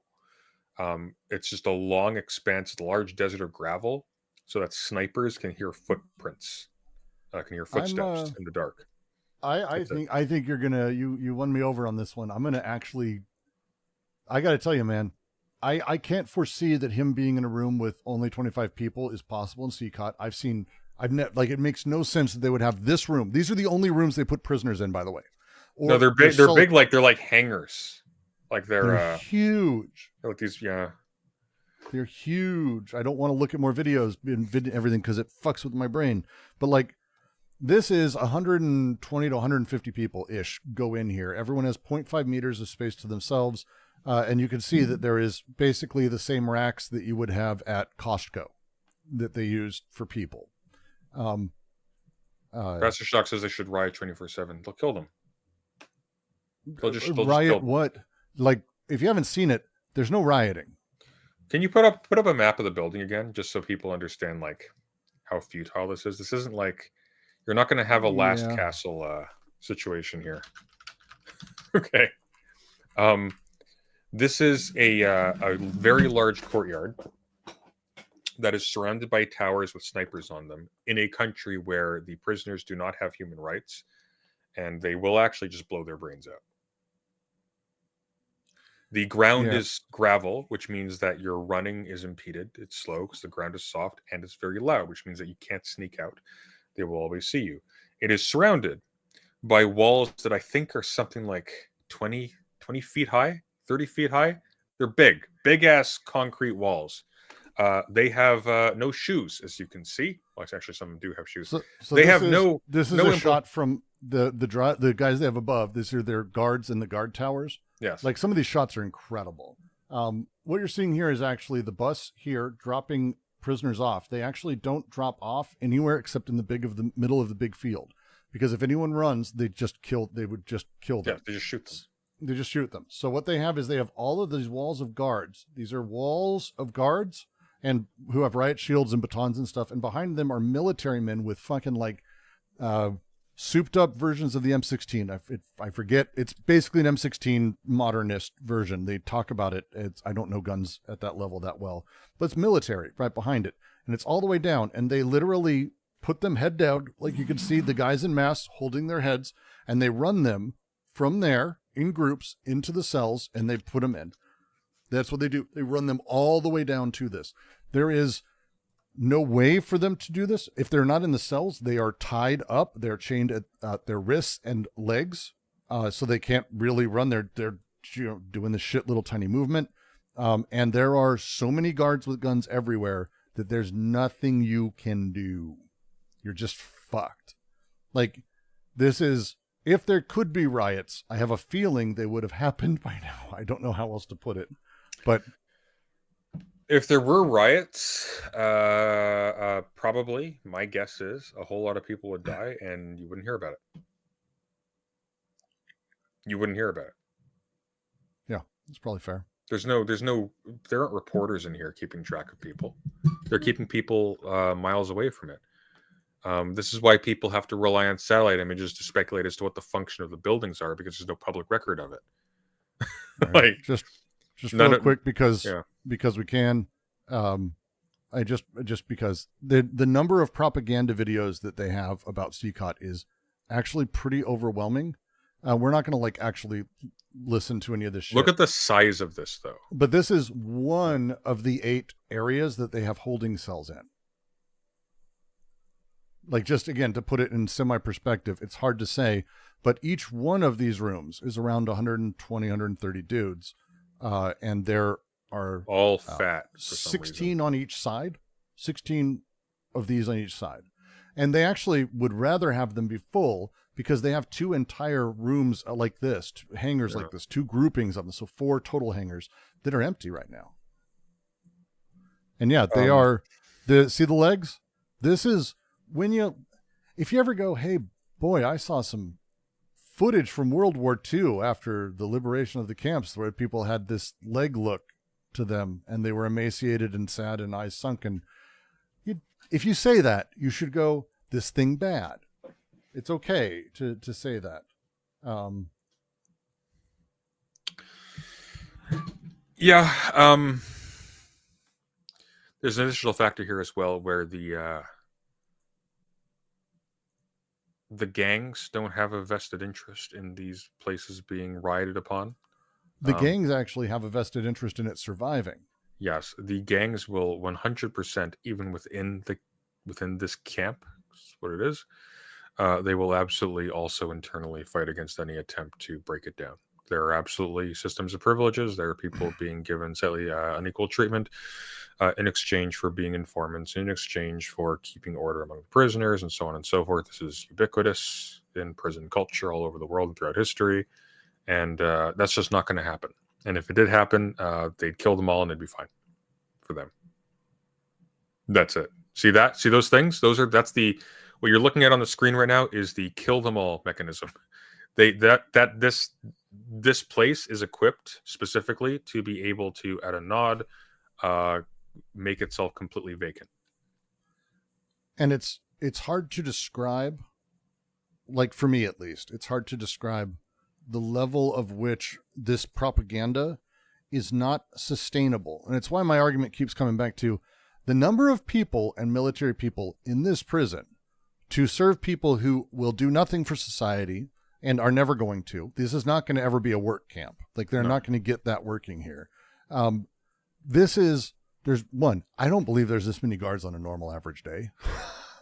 It's just a long expanse, large desert of gravel, so that snipers can hear footprints, can hear footsteps in the dark. I think you're gonna you won me over on this one. I'm gonna actually, I got to tell you, man, I can't foresee that him being in a room with only 25 people is possible in CCOT. Like, it makes no sense that they would have this room. These are the only rooms they put prisoners in, by the way. No, they're big. They're big, like they're like hangars. Like they're huge. Like these, yeah. They're huge. I don't want to look at more videos and everything because it fucks with my brain. But like, this is 120 to 150 people ish go in here. Everyone has 0.5 meters of space to themselves. And you can see that there is basically the same racks that you would have at Costco that they used for people. Professor Shock says they should riot 24/7. They'll kill them. They'll just riot kill them. What? Like, if you haven't seen it, there's no rioting. Can you put up a map of the building again, just so people understand like how futile this is? This isn't like, you're not going to have a last castle situation here. Okay. This is a very large courtyard that is surrounded by towers with snipers on them in a country where the prisoners do not have human rights, and they will actually just blow their brains out. The ground is gravel, which means that your running is impeded. It's slow because the ground is soft, and it's very loud, which means that you can't sneak out. They will always see you. It is surrounded by walls that I think are something like 20 feet high, 30 feet high. They're big ass concrete walls. They have no shoes, as you can see. Well, actually, some of them do have shoes. So they have no. This is a shot from the guys they have above. These are their guards in the guard towers. Yes. Like, some of these shots are incredible. What you're seeing here is actually the bus here dropping prisoners off. They actually don't drop off anywhere except in the middle of the big field, because if anyone runs, they would just kill them. Yeah, they just shoot them. They just shoot them. So what they have is they have all of these walls of guards. These are walls of guards and who have riot shields and batons and stuff. And behind them are military men with fucking like souped up versions of the M16. I forget. It's basically an M16 modernist version. They talk about it. I don't know guns at that level that well, but it's military right behind it. And it's all the way down. And they literally put them head down. Like, you can see the guys in mass holding their heads, and they run them from there in groups into the cells, and they put them in. That's what they do. They run them all the way down to this. There is no way for them to do this. If they're not in the cells, they are tied up. They're chained at their wrists and legs, so they can't really run. They're doing this shit little tiny movement. And there are so many guards with guns everywhere that there's nothing you can do. You're just fucked. Like, this is, if there could be riots, I have a feeling they would have happened by now. I don't know how else to put it, but if there were riots, probably, my guess is a whole lot of people would die and you wouldn't hear about it. You wouldn't hear about it. Yeah, that's probably fair. There aren't reporters in here keeping track of people. They're keeping people miles away from it. This is why people have to rely on satellite images to speculate as to what the function of the buildings are, because there's no public record of it. Right. Like, just real quick, because we can. Because the number of propaganda videos that they have about CCOT is actually pretty overwhelming. We're not going to actually listen to any of this shit. Look at the size of this, though. But this is one of the 8 areas that they have holding cells in. Like, just again, to put it in semi-perspective, it's hard to say, but each one of these rooms is around 120, 130 dudes. And there are all fat. 16 on each side, 16 of these on each side. And they actually would rather have them be full, because they have 2 entire rooms like this, 2 hangars like this, 2 groupings of them. So 4 total hangars that are empty right now. And yeah, they are, see the legs? This is if you ever go, hey boy, I saw some footage from World War II after the liberation of the camps where people had this leg look to them and they were emaciated and sad and eyes sunken. If you say that, you should go, this thing bad. It's okay to say that. Yeah. There's an additional factor here as well, where the gangs don't have a vested interest in these places being rioted upon. The gangs actually have a vested interest in it surviving. Yes, the gangs will 100%, even within this camp, is what it is. They will absolutely also internally fight against any attempt to break it down. There are absolutely systems of privileges. There are people being given slightly unequal treatment in exchange for being informants, in exchange for keeping order among prisoners, and so on and so forth. This is ubiquitous in prison culture all over the world and throughout history. And that's just not going to happen. And if it did happen, they'd kill them all and it'd be fine for them. That's it. See that? See those things? That's what you're looking at on the screen right now is the kill them all mechanism. This place is equipped specifically to be able to, at a nod, make itself completely vacant. And it's hard to describe, like for me at least, it's hard to describe the level of which this propaganda is not sustainable. And it's why my argument keeps coming back to the number of people and military people in this prison to serve people who will do nothing for society and are never going to. This is not going to ever be a work camp. Like they're not going to get that working here. I don't believe there's this many guards on a normal average day.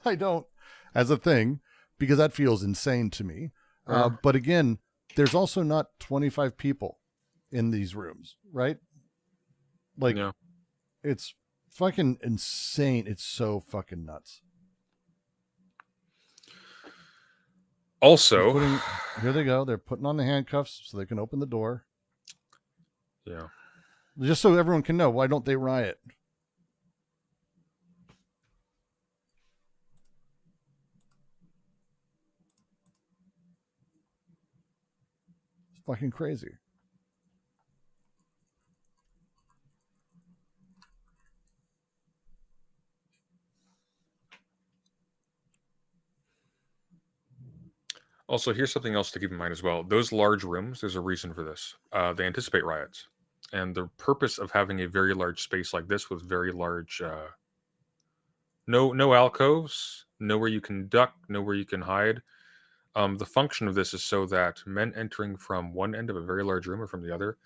I don't, as a thing, because that feels insane to me. But again, there's also not 25 people in these rooms, right? Like, It's fucking insane. It's so fucking nuts. Also, here they go. They're putting on the handcuffs so they can open the door. Yeah. Just so everyone can know, why don't they riot? It's fucking crazy. Also, here's something else to keep in mind as well. Those large rooms, there's a reason for this. They anticipate riots. And the purpose of having a very large space like this with very large, no alcoves, nowhere you can duck, nowhere you can hide. The function of this is so that men entering from one end of a very large room or from the other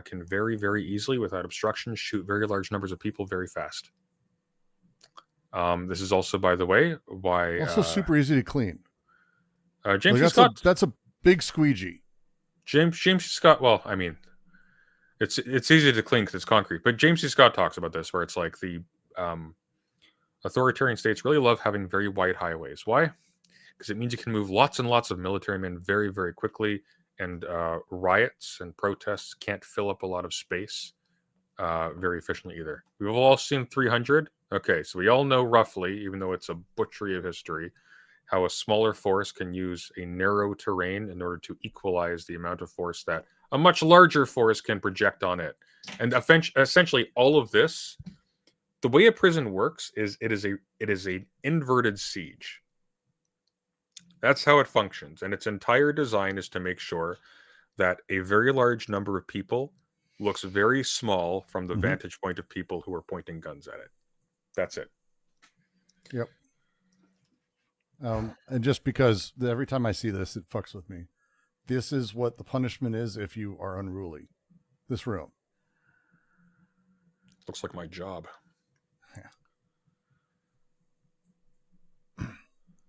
can very, very easily, without obstruction, shoot very large numbers of people very fast. This is also, by the way, why... Also super easy to clean. James Scott... That's a big squeegee. James Scott... Well, I mean... It's easy to clean because it's concrete. But James C. Scott talks about this, where it's like the authoritarian states really love having very wide highways. Why? Because it means you can move lots and lots of military men very, very quickly, and riots and protests can't fill up a lot of space very efficiently either. We've all seen 300. Okay, so we all know roughly, even though it's a butchery of history, how a smaller force can use a narrow terrain in order to equalize the amount of force that a much larger force can project on it. And essentially all of this, the way a prison works is it is a inverted siege. That's how it functions. And its entire design is to make sure that a very large number of people looks very small from the vantage point of people who are pointing guns at it. That's it. Yep. And just because every time I see this, it fucks with me. This is what the punishment is if you are unruly. This room. Looks like my job. Yeah.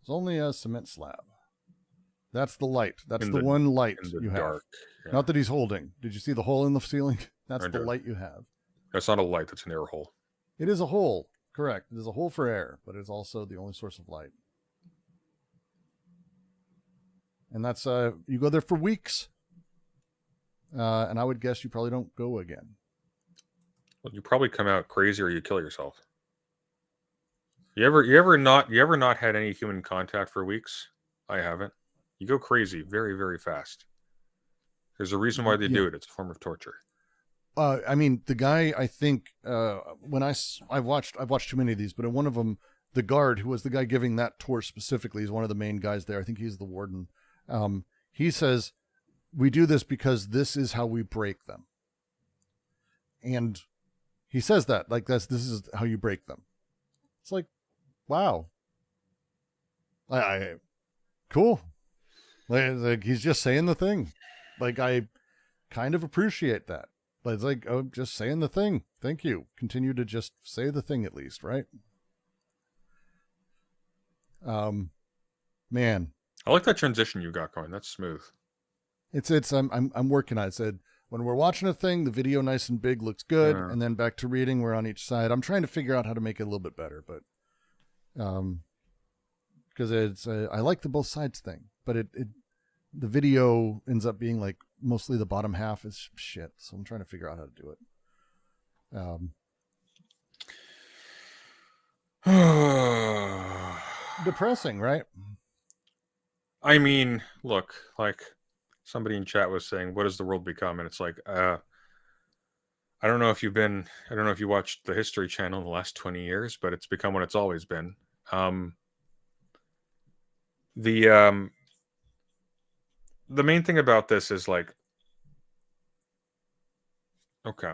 It's only a cement slab. That's the light. That's the one light you have. Dark. Yeah. Not that he's holding. Did you see the hole in the ceiling? That's the light you have. That's not a light. That's an air hole. It is a hole. Correct. It is a hole for air, but it's also the only source of light. And that's, you go there for weeks. And I would guess you probably don't go again. Well, you probably come out crazy or you kill yourself. You ever not had any human contact for weeks? I haven't. You go crazy very, very fast. There's a reason why they do it. It's a form of torture. I mean, the guy, I think, when I've watched too many of these, but in one of them, the guard who was the guy giving that tour specifically is one of the main guys there. I think he's the warden. he says, we do this because this is how we break them. And he says that, like, this is how you break them. It's like, wow. Cool. Like, he's just saying the thing. Like, I kind of appreciate that. But it's like, oh, just saying the thing. Thank you. Continue to just say the thing at least, right? Man. I like that transition you got going. That's smooth. I'm working on it. It said, when we're watching a thing, the video nice and big looks good, and then back to reading, we're on each side. I'm trying to figure out how to make it a little bit better, but because it's I like the both sides thing, but the video ends up being like mostly the bottom half is shit. So I'm trying to figure out how to do it. Depressing, right? I mean, look, like somebody in chat was saying, what does the world become? And it's like, I don't know if you watched the History Channel in the last 20 years, but it's become what it's always been. The main thing about this is like, okay.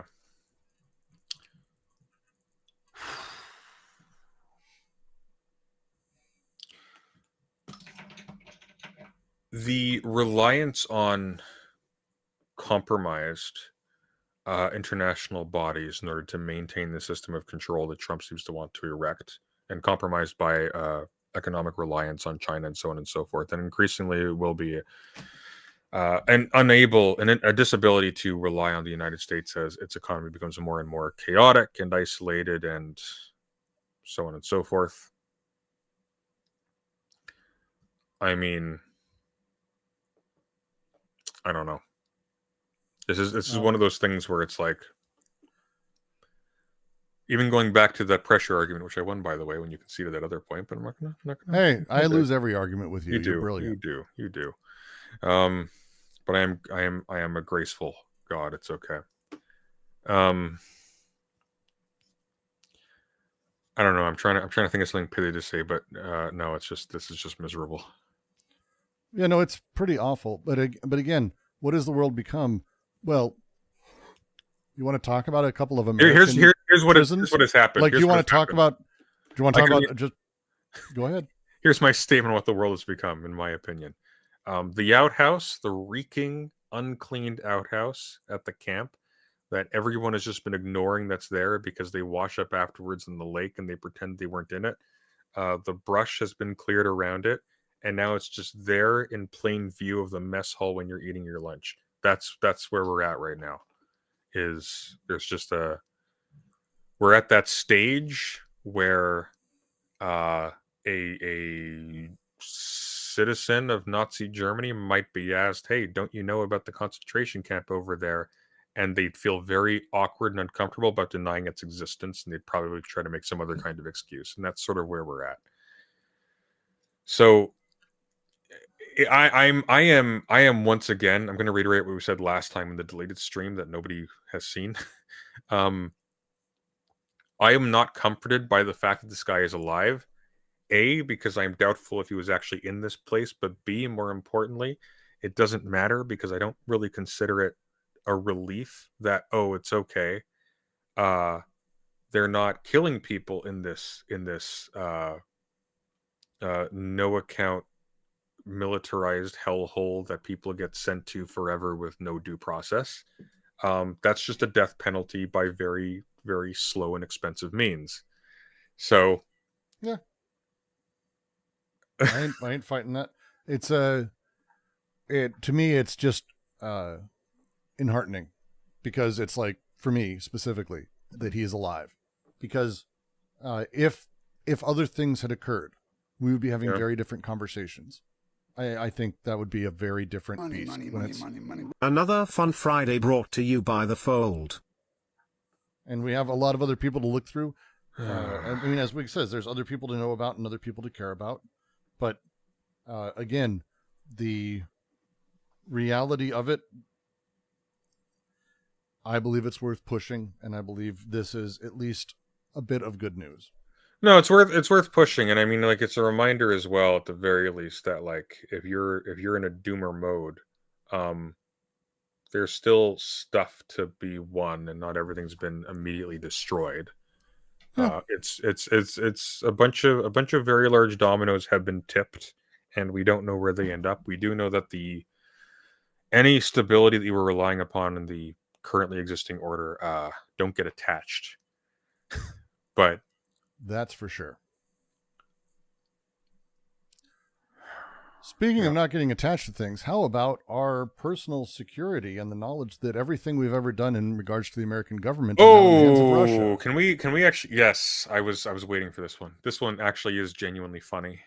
The reliance on compromised international bodies in order to maintain the system of control that Trump seems to want to erect, and compromised by economic reliance on China and so on and so forth, and increasingly it will be a disability to rely on the United States as its economy becomes more and more chaotic and isolated and so on and so forth. I mean, I don't know. This is one of those things where it's like, even going back to that pressure argument, which I won, by the way, when you conceded that other point, but I'm not gonna. Hey, I lose every argument with you. You're brilliant. You do. But I am a graceful God. It's okay. I don't know. I'm trying to think of something pithy to say, but no, this is just miserable. Yeah, no, it's pretty awful. But again, what does the world become? Well, you want to talk about a couple of American here's what prisons? Here's what has happened. Like, Do you want to talk about? Just go ahead. Here's my statement on what the world has become, in my opinion. The outhouse, the reeking, uncleaned outhouse at the camp that everyone has just been ignoring that's there because they wash up afterwards in the lake and they pretend they weren't in it. The brush has been cleared around it, and now it's just there in plain view of the mess hall when you're eating your lunch. That's where we're at right now. We're at that stage where a citizen of Nazi Germany might be asked, hey, don't you know about the concentration camp over there? And they'd feel very awkward and uncomfortable about denying its existence, and they'd probably try to make some other kind of excuse. And that's sort of where we're at. So I am once again, I'm going to reiterate what we said last time in the deleted stream that nobody has seen. I am not comforted by the fact that this guy is alive. A, because I'm doubtful if he was actually in this place, but B, more importantly, it doesn't matter because I don't really consider it a relief that, oh, it's okay. They're not killing people in this no account militarized hellhole that people get sent to forever with no due process. That's just a death penalty by very, very slow and expensive means. So, yeah. I ain't fighting that. It's to me, it's just enheartening because it's like, for me specifically, that he is alive. Because if other things had occurred, we would be having very different conversations. I think that would be a very different beast. Money. Another fun Friday brought to you by The Fold. And we have a lot of other people to look through. I mean, as Wig says, there's other people to know about and other people to care about. But again, the reality of it, I believe it's worth pushing, and I believe this is at least a bit of good news. No, it's worth pushing, and I mean, like, it's a reminder as well, at the very least, that like if you're in a doomer mode, um, there's still stuff to be won, and not everything's been immediately destroyed. Yeah. It's a bunch of very large dominoes have been tipped, and we don't know where they end up. We do know that any stability that you were relying upon in the currently existing order don't get attached. But That's for sure. Speaking of not getting attached to things, how about our personal security and the knowledge that everything we've ever done in regards to the American government is now in the hands of Russia? Can we actually? Yes, I was waiting for this one. This one actually is genuinely funny,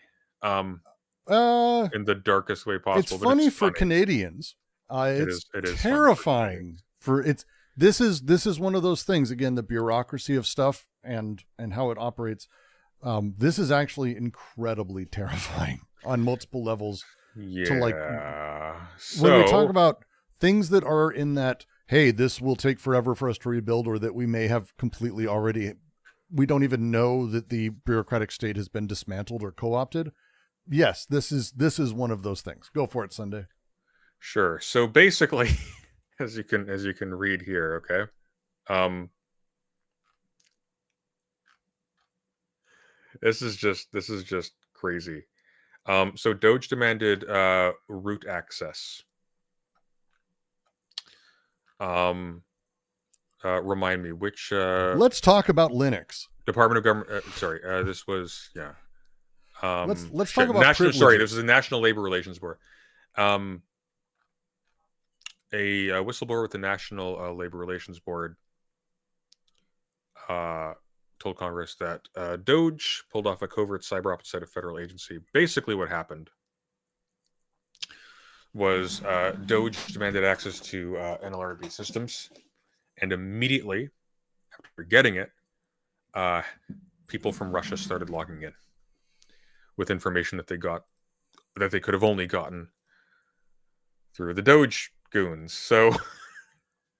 in the darkest way possible. It's funny for Canadians. It is terrifying This is one of those things, again, the bureaucracy of stuff and how it operates. This is actually incredibly terrifying on multiple levels. Yeah. To like, when we talk about things that are in that, hey, this will take forever for us to rebuild, or that we may have completely already, we don't even know that the bureaucratic state has been dismantled or co-opted. Yes, this is one of those things. Go for it, Sunday. Sure. So basically, as you can read here, okay. This is just crazy. So DOGE demanded root access. Remind me which. Let's talk about Linux. Department of Government. Sorry, this was yeah. Let's talk about national. Sorry, this is the National Labor Relations Board. A whistleblower with the National Labor Relations Board told Congress that DOGE pulled off a covert cyber op inside a federal agency. Basically, what happened was DOGE demanded access to NLRB systems, and immediately after getting it, people from Russia started logging in with information that they could have only gotten through the DOGE goons. So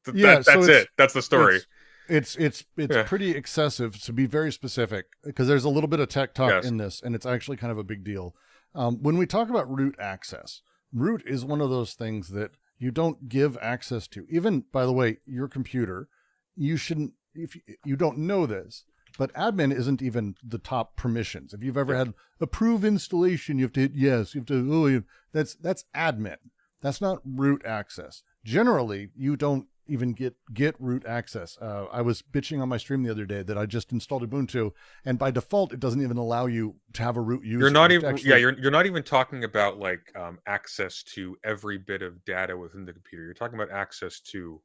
that's it. That's the story. It's pretty excessive, to be very specific, because there's a little bit of tech talk in this, and it's actually kind of a big deal. When we talk about root access, root is one of those things that you don't give access to. Even, by the way, your computer, you shouldn't, if you don't know this, but admin isn't even the top permissions. If you've ever had approve installation, you have to hit yes. You have to, that's admin. That's not root access. Generally, you don't even get root access. I was bitching on my stream the other day that I just installed Ubuntu, and by default, it doesn't even allow you to have a root user. You're not even you're not even talking about like access to every bit of data within the computer. You're talking about access to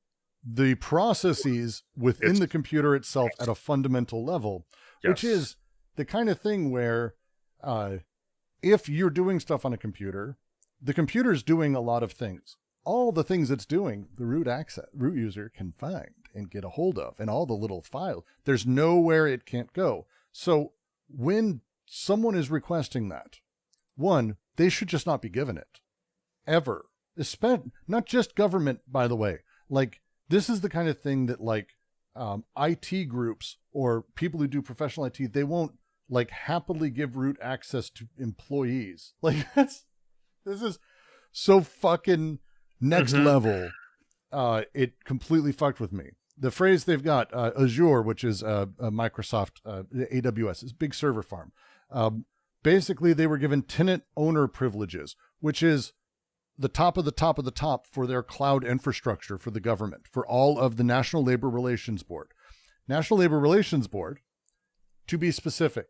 the processes within the computer itself at a fundamental level, which is the kind of thing where if you're doing stuff on a computer, the computer's doing a lot of things. All the things it's doing, the root user can find and get a hold of, and all the little files. There's nowhere it can't go. So when someone is requesting that, one, they should just not be given it. Ever. Not just government, by the way. Like, this is the kind of thing that, like, IT groups or people who do professional IT, they won't, like, happily give root access to employees. Like, this is so fucking next level. It completely fucked with me. The phrase they've got, Azure, which is Microsoft, AWS, is big server farm. Basically, they were given tenant owner privileges, which is the top of the top of the top for their cloud infrastructure for the government, for all of the National Labor Relations Board. National Labor Relations Board, to be specific,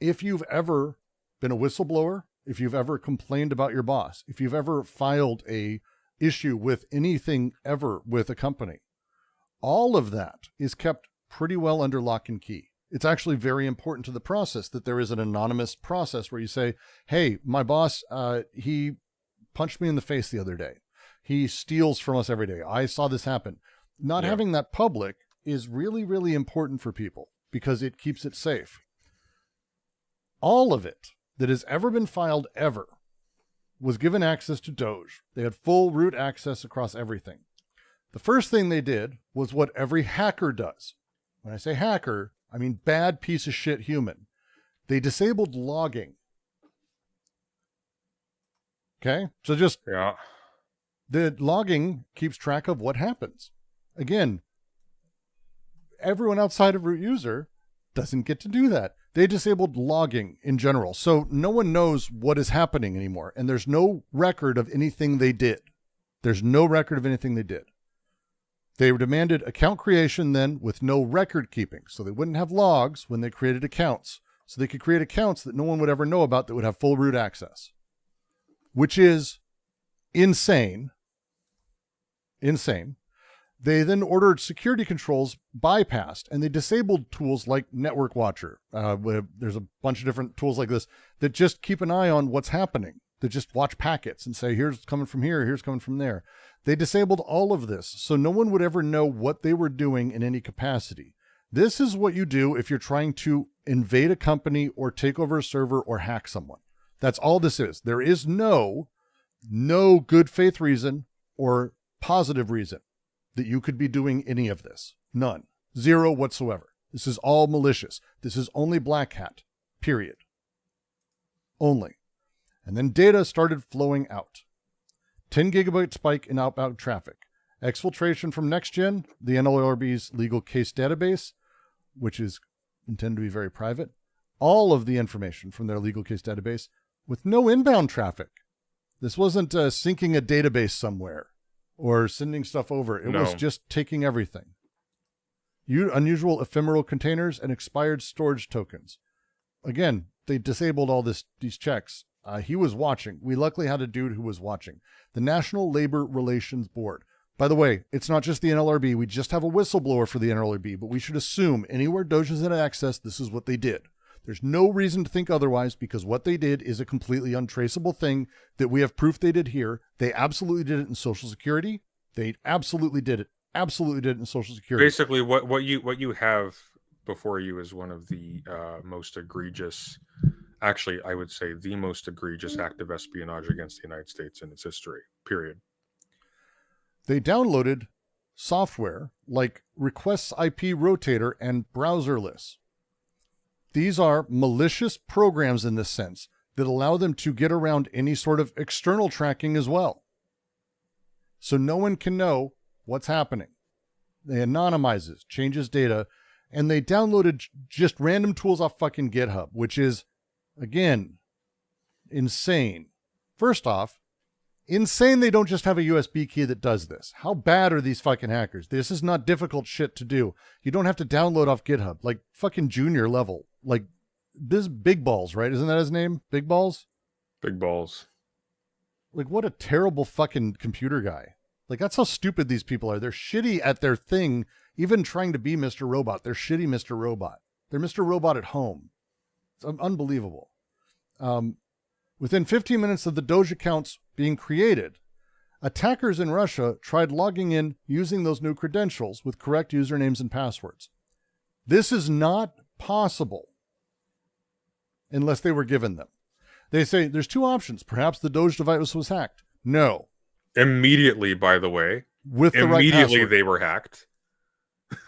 if you've ever been a whistleblower, if you've ever complained about your boss, if you've ever filed a issue with anything ever with a company, all of that is kept pretty well under lock and key. It's actually very important to the process that there is an anonymous process where you say, hey, my boss, he punched me in the face the other day. He steals from us every day. I saw this happen. Not having that public is really, really important for people because it keeps it safe. All of it that has ever been filed ever was given access to DOGE. They had full root access across everything. The first thing they did was what every hacker does. When I say hacker, I mean, bad piece of shit human. They disabled logging. Okay? So just, the logging keeps track of what happens. Again, everyone outside of root user doesn't get to do that. They disabled logging in general. So no one knows what is happening anymore. And there's no record of anything they did. There's no record of anything they did. They demanded account creation then with no record keeping. So they wouldn't have logs when they created accounts. So they could create accounts that no one would ever know about that would have full root access. Which is insane. Insane. They then ordered security controls bypassed, and they disabled tools like Network Watcher. There's a bunch of different tools like this that just keep an eye on what's happening, that just watch packets and say, here's coming from here, here's coming from there. They disabled all of this, so no one would ever know what they were doing in any capacity. This is what you do if you're trying to invade a company or take over a server or hack someone. That's all this is. There is no good faith reason or positive reason that you could be doing any of this. None. Zero whatsoever. This is all malicious. This is only black hat. Period. Only. And then data started flowing out. 10 gigabyte spike in outbound traffic. Exfiltration from NextGen, the NLRB's legal case database, which is intended to be very private. All of the information from their legal case database with no inbound traffic. This wasn't syncing a database somewhere or sending stuff over. It was just taking everything. Unusual ephemeral containers and expired storage tokens. Again, they disabled all these checks. He was watching. We luckily had a dude who was watching. The National Labor Relations Board. By the way, it's not just the NLRB. We just have a whistleblower for the NLRB, but we should assume anywhere DOGE is in access, this is what they did. There's no reason to think otherwise because what they did is a completely untraceable thing that we have proof they did here. They absolutely did it in Social Security. They absolutely did it. Absolutely did it in Social Security. Basically, what you have before you is one of the most egregious, actually, I would say the most egregious act of espionage against the United States in its history, period. They downloaded software like Requests IP Rotator and Browserless. These are malicious programs in this sense that allow them to get around any sort of external tracking as well. So no one can know what's happening. They anonymizes, changes data, and they downloaded just random tools off fucking GitHub, which is, again, insane. First off, insane they don't just have a USB key that does this. How bad are these fucking hackers? This is not difficult shit to do. You don't have to download off GitHub, like fucking junior level. Like, this Big Balls, right? Isn't that his name? Big Balls? Big Balls. Like, what a terrible fucking computer guy. Like, that's how stupid these people are. They're shitty at their thing, even trying to be Mr. Robot. They're shitty Mr. Robot. They're Mr. Robot at home. It's unbelievable. Within 15 minutes of the DOGE accounts being created, attackers in Russia tried logging in using those new credentials with correct usernames and passwords. This is not possible unless they were given them. They say there's two options. Perhaps the DOGE device was hacked. No. Immediately, by the way. With the right password. They were hacked.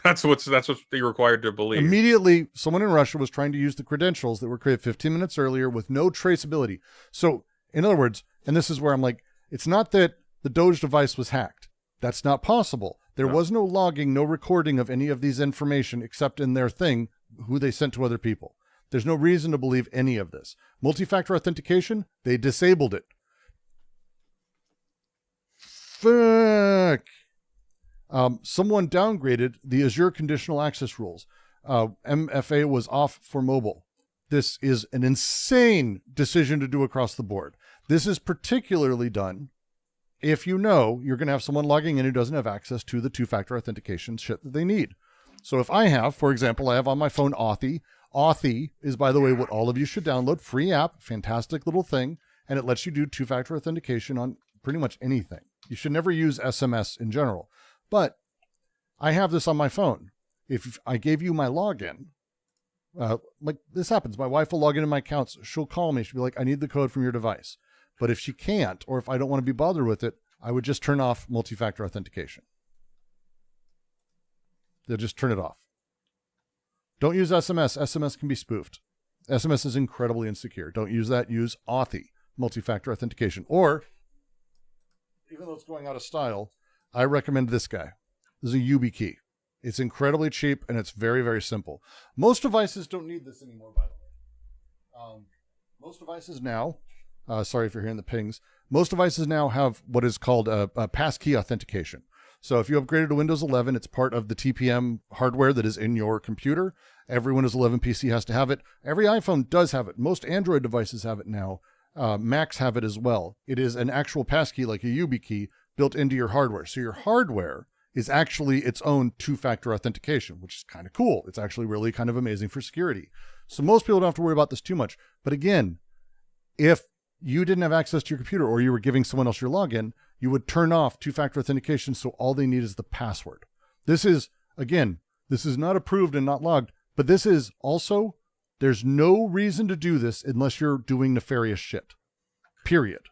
That's what they required to believe. Immediately, someone in Russia was trying to use the credentials that were created 15 minutes earlier with no traceability. So, in other words, and this is where I'm like, it's not that the DOGE device was hacked. That's not possible. There was no logging, no recording of any of these information except in their thing, who they sent to other people. There's no reason to believe any of this. Multi-factor authentication, they disabled it. Fuck. Someone downgraded the Azure conditional access rules. MFA was off for mobile. This is an insane decision to do across the board. This is particularly done if you know you're going to have someone logging in who doesn't have access to the two-factor authentication shit that they need. So if I have, for example, I have on my phone Authy. Authy is, by the way, what all of you should download. Free app, fantastic little thing, and it lets you do two-factor authentication on pretty much anything. You should never use SMS in general. But I have this on my phone. If I gave you my login, like this happens, my wife will log into my accounts. She'll call me. She'll be like, I need the code from your device. But if she can't, or if I don't want to be bothered with it, I would just turn off multi-factor authentication. They'll just turn it off. Don't use SMS. SMS can be spoofed. SMS is incredibly insecure. Don't use that. Use Authy, multi-factor authentication. Or, even though it's going out of style, I recommend this guy. This is a YubiKey. It's incredibly cheap, and it's very, very simple. Most devices don't need this anymore, by the way. Most devices now, sorry if you're hearing the pings, most devices now have what is called a passkey authentication. So if you upgraded to Windows 11, it's part of the TPM hardware that is in your computer. Every Windows 11 PC has to have it. Every iPhone does have it. Most Android devices have it now. Macs have it as well. It is an actual passkey, like a YubiKey, built into your hardware. So your hardware is actually its own two-factor authentication, which is kind of cool. It's actually really kind of amazing for security. So most people don't have to worry about this too much. But again, if you didn't have access to your computer or you were giving someone else your login, you would turn off two-factor authentication so all they need is the password. This is, again, this is not approved and not logged, but this is also, there's no reason to do this unless you're doing nefarious shit. Period.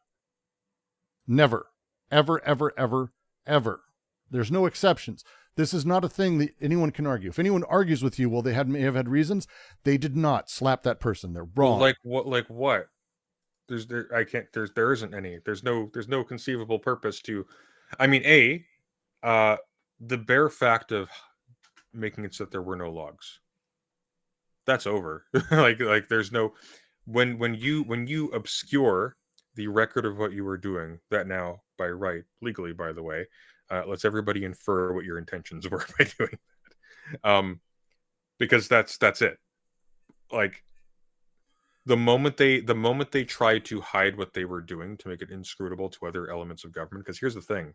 Never. Ever, ever, ever, ever. There's no exceptions. This is not a thing that anyone can argue. If anyone argues with you, well, they may have had reasons. They did not slap that person. They're wrong. Like what? Like what? There isn't any. There's no conceivable purpose to. I mean, the bare fact of making it so that there were no logs. That's over. like there's no. When you obscure the record of what you were doing, that now by right, legally, by the way, lets everybody infer what your intentions were by doing that. Because that's it. Like the moment they tried to hide what they were doing to make it inscrutable to other elements of government, because here's the thing.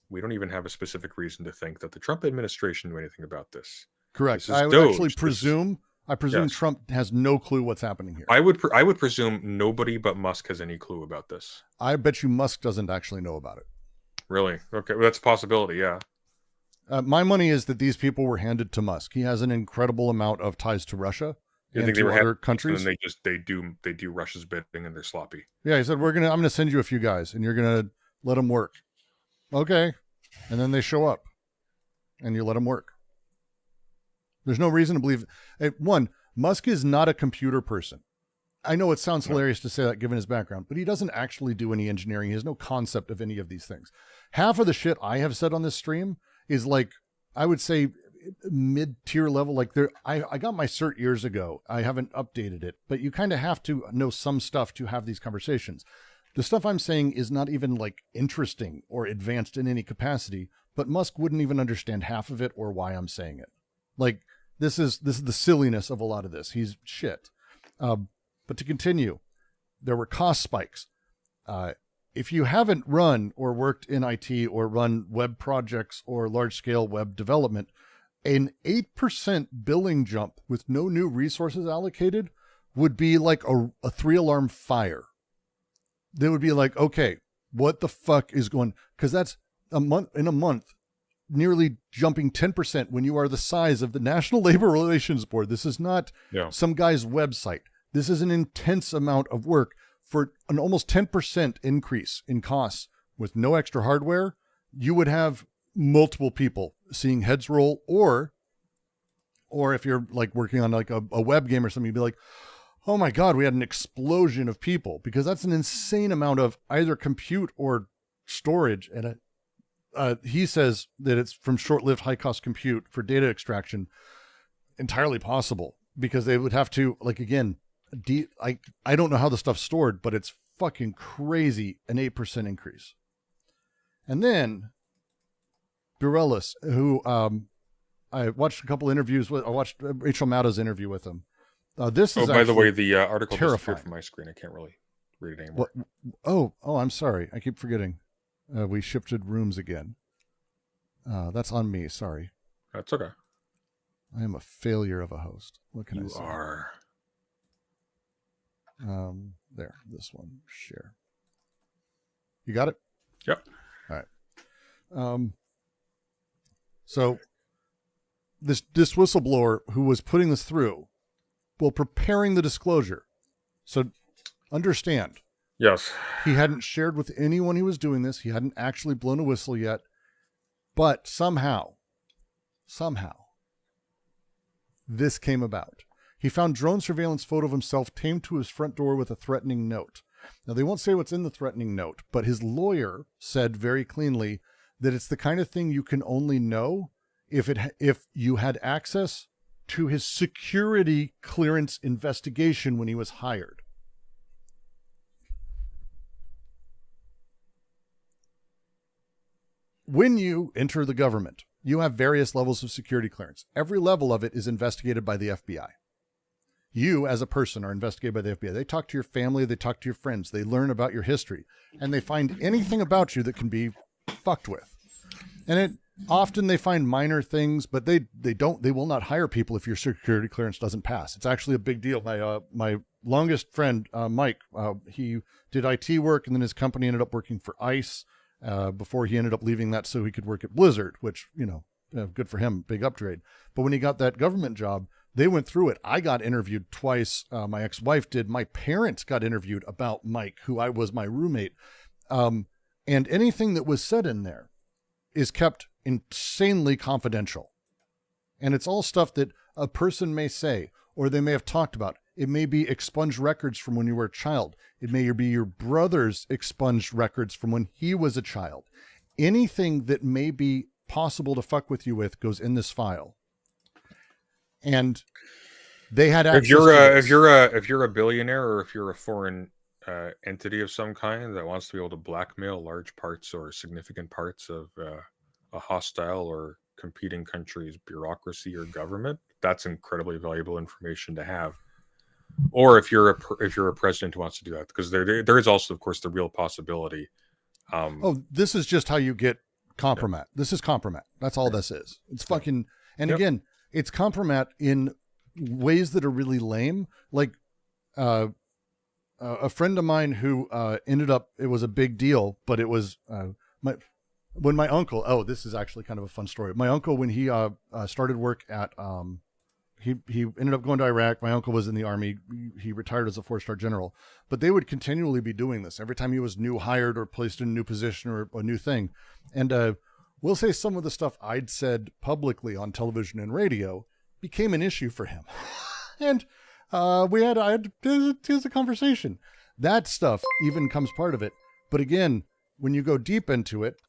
We don't even have a specific reason to think that the Trump administration knew anything about this. Correct. This I would DOGE. actually presume Yes. Trump has no clue what's happening here. I would presume nobody but Musk has any clue about this. I bet you Musk doesn't actually know about it. Really? Okay, well, that's a possibility, yeah. My money is that these people were handed to Musk. He has an incredible amount of ties to Russia and to other countries. And they do Russia's bidding, and they're sloppy. Yeah, he said, I'm gonna send you a few guys, and you're gonna let them work. Okay, and then they show up, and you let them work. There's no reason to believe. One, Musk is not a computer person. I know it sounds hilarious to say that given his background, but he doesn't actually do any engineering. He has no concept of any of these things. Half of the shit I have said on this stream is like, I would say mid-tier level. Like I got my cert years ago. I haven't updated it, but you kind of have to know some stuff to have these conversations. The stuff I'm saying is not even like interesting or advanced in any capacity, but Musk wouldn't even understand half of it or why I'm saying it. Like this is the silliness of a lot of this. He's shit. But to continue, there were cost spikes. If you haven't run or worked in IT or run web projects or large-scale web development, an 8% billing jump with no new resources allocated would be like a 3-alarm fire. They would be like, okay, what the fuck is going? Because that's a month, nearly jumping 10% when you are the size of the National Labor Relations Board. This is not some guy's website. This is an intense amount of work for an almost 10% increase in costs with no extra hardware. You would have multiple people seeing heads roll, or if you're like working on like a web game or something, you'd be like, oh my God, we had an explosion of people, because that's an insane amount of either compute or storage. And he says that it's from short-lived high-cost compute for data extraction. Entirely possible, because they would have to, like, again, I don't know how the stuff's stored, but it's fucking crazy, an 8% increase. And then Burellis, who I watched a couple interviews with. I watched Rachel Maddow's interview with him. This is by the way, the article terrifying. disappeared from my screen. I can't really read it anymore. Oh, I'm sorry. I keep forgetting. We shifted rooms again. That's on me. Sorry. That's okay. I am a failure of a host. What can I say? You are. There, this one, share. You got it? Yep. All right. So this whistleblower who was putting this through, well, preparing the disclosure. So understand. Yes. He hadn't shared with anyone he was doing this. He hadn't actually blown a whistle yet, but somehow, this came about. He found drone surveillance photo of himself taped to his front door with a threatening note. Now, they won't say what's in the threatening note, but his lawyer said very cleanly that it's the kind of thing you can only know if you had access to his security clearance investigation when he was hired. When you enter the government, you have various levels of security clearance. Every level of it is investigated by the FBI. You, as a person, are investigated by the FBI. They talk to your family, they talk to your friends, they learn about your history, and they find anything about you that can be fucked with. And often they find minor things, but they will not hire people if your security clearance doesn't pass. It's actually a big deal. My longest friend, Mike, he did IT work, and then his company ended up working for ICE before he ended up leaving that so he could work at Blizzard, which, good for him, big upgrade. But when he got that government job, they went through it. I got interviewed twice. My ex-wife did. My parents got interviewed about Mike, who I was my roommate. And anything that was said in there is kept insanely confidential. And it's all stuff that a person may say, or they may have talked about. It may be expunged records from when you were a child. It may be your brother's expunged records from when he was a child. Anything that may be possible to fuck with you with goes in this file. And they had access if you're a billionaire, or if you're a foreign entity of some kind that wants to be able to blackmail large parts or significant parts of a hostile or competing country's bureaucracy or government, that's incredibly valuable information to have. Or if you're a president who wants to do that, because there is also, of course, the real possibility. This is just how you get compromat. Yeah. This is compromat. That's all this is. It's fucking. And again, it's compromat in ways that are really lame. Like a friend of mine who ended up, it was a big deal, but it was when my uncle, this is actually kind of a fun story. My uncle, when he started work at, he ended up going to Iraq. My uncle was in the Army. He retired as a 4-star general, but they would continually be doing this every time he was new hired or placed in a new position or a new thing. And we'll say some of the stuff I'd said publicly on television and radio became an issue for him. And I had a conversation. That stuff even comes part of it. But again, when you go deep into it,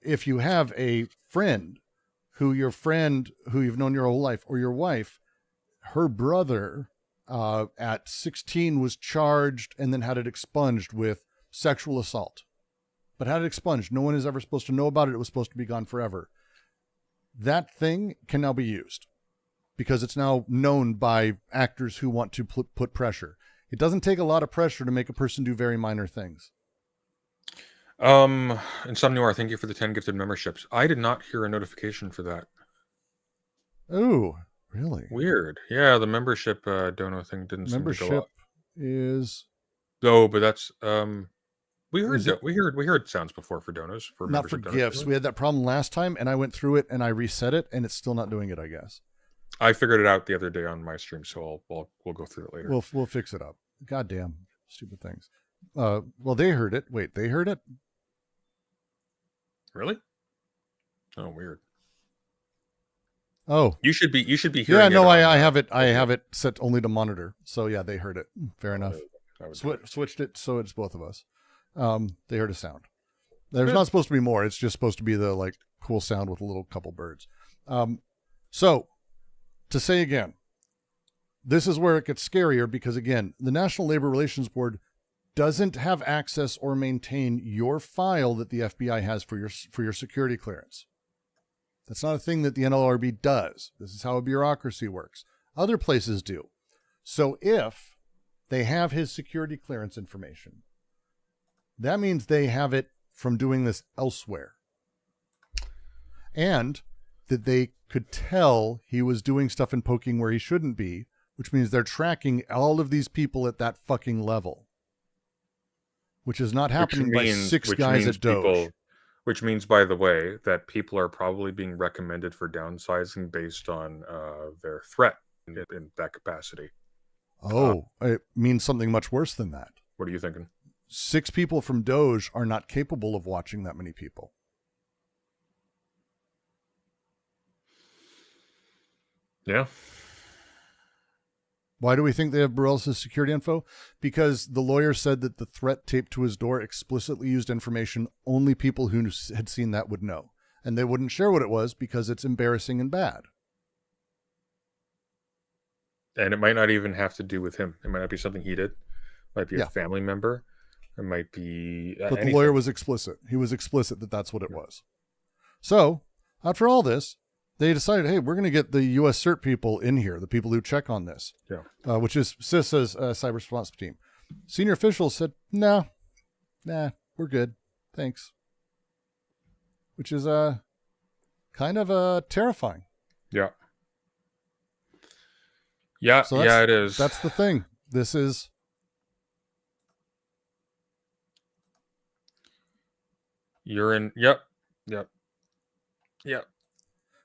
if you have a friend who you've known your whole life, or your wife, her brother at 16 was charged and then had it expunged with sexual assault. But had it expunged. No one is ever supposed to know about it. It was supposed to be gone forever. That thing can now be used because it's now known by actors who want to put pressure. It doesn't take a lot of pressure to make a person do very minor things. Insomnior, thank you for the 10 gifted memberships. I did not hear a notification for that. Oh, really? Weird. Yeah, the membership dono thing didn't seem to go up. Is but that's we heard sounds before for donos, for not for gifts. We had that problem last time, and I went through it and I reset it, and it's still not doing it, I guess. I figured it out the other day on my stream, so we'll go through it later. We'll fix it up. Goddamn stupid things. Well, they heard it. Wait, they heard it? Really? Oh, weird. Oh, you should be hearing. Yeah, no, I have it. I have it set only to monitor. So yeah, they heard it. Fair enough. Switched it so it's both of us. They heard a sound. There's not supposed to be more. It's just supposed to be the cool sound with a little couple birds. So to say again, this is where it gets scarier because again, the National Labor Relations Board doesn't have access or maintain your file that the FBI has for your security clearance. That's not a thing that the NLRB does. This is how a bureaucracy works. Other places do. So if they have his security clearance information, that means they have it from doing this elsewhere. And that they could tell he was doing stuff and poking where he shouldn't be, which means they're tracking all of these people at that fucking level. Which is not happening by 6 guys at DOGE. Which means, by the way, that people are probably being recommended for downsizing based on their threat in that capacity. It means something much worse than that. What are you thinking? 6 people from DOGE are not capable of watching that many people. Yeah. Why do we think they have Burrell's security info? Because the lawyer said that the threat taped to his door explicitly used information only people who had seen that would know. And they wouldn't share what it was because it's embarrassing and bad. And it might not even have to do with him. It might not be something he did. It might be a family member. It might be But anything. the lawyer was explicit. He was explicit that that's what it was. So, after all this, they decided, hey, we're going to get the U.S. CERT people in here, the people who check on this, which is CISA's cyber response team. Senior officials said, nah, we're good. Thanks. Which is kind of terrifying. Yeah. Yeah, So it is. That's the thing. This is... You're in... Yep.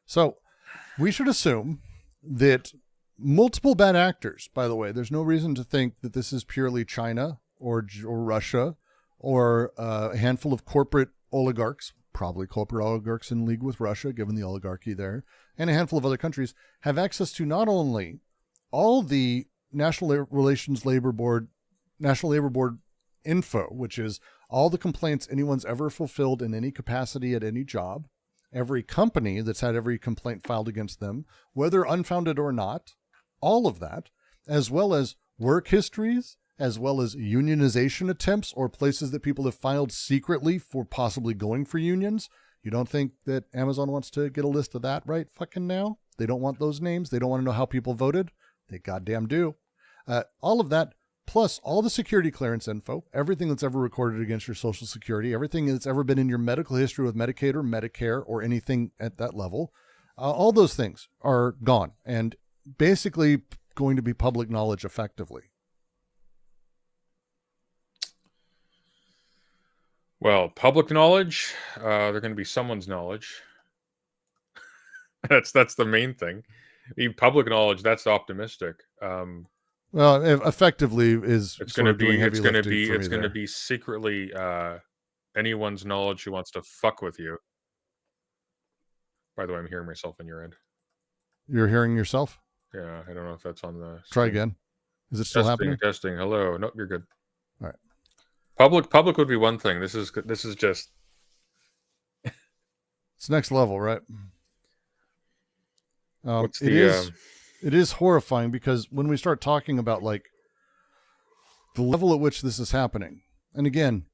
So we should assume that multiple bad actors, by the way, there's no reason to think that this is purely China or Russia or a handful of corporate oligarchs, probably corporate oligarchs in league with Russia, given the oligarchy there, and a handful of other countries have access to not only all the National Labor Board info, which is all the complaints anyone's ever fulfilled in any capacity at any job, every company that's had every complaint filed against them, whether unfounded or not, all of that, as well as work histories, as well as unionization attempts or places that people have filed secretly for possibly going for unions. You don't think that Amazon wants to get a list of that right fucking now? They don't want those names. They don't want to know how people voted. They goddamn do. All of that, plus all the security clearance info, everything that's ever recorded against your Social Security, everything that's ever been in your medical history with Medicaid or Medicare or anything at that level, all those things are gone and basically going to be public knowledge effectively. Well, public knowledge, they're going to be someone's knowledge. That's the main thing. Public knowledge, that's optimistic. Well, effectively is it's going to be secretly anyone's knowledge who wants to fuck with you. By the way, I'm hearing myself on your end. You're hearing yourself? Yeah, I don't know if that's on the Try again. Is it still happening? Testing. Hello. Nope, you're good. All right. Public would be one thing. This is just it's next level, right? It is horrifying because when we start talking about like the level at which this is happening, and again,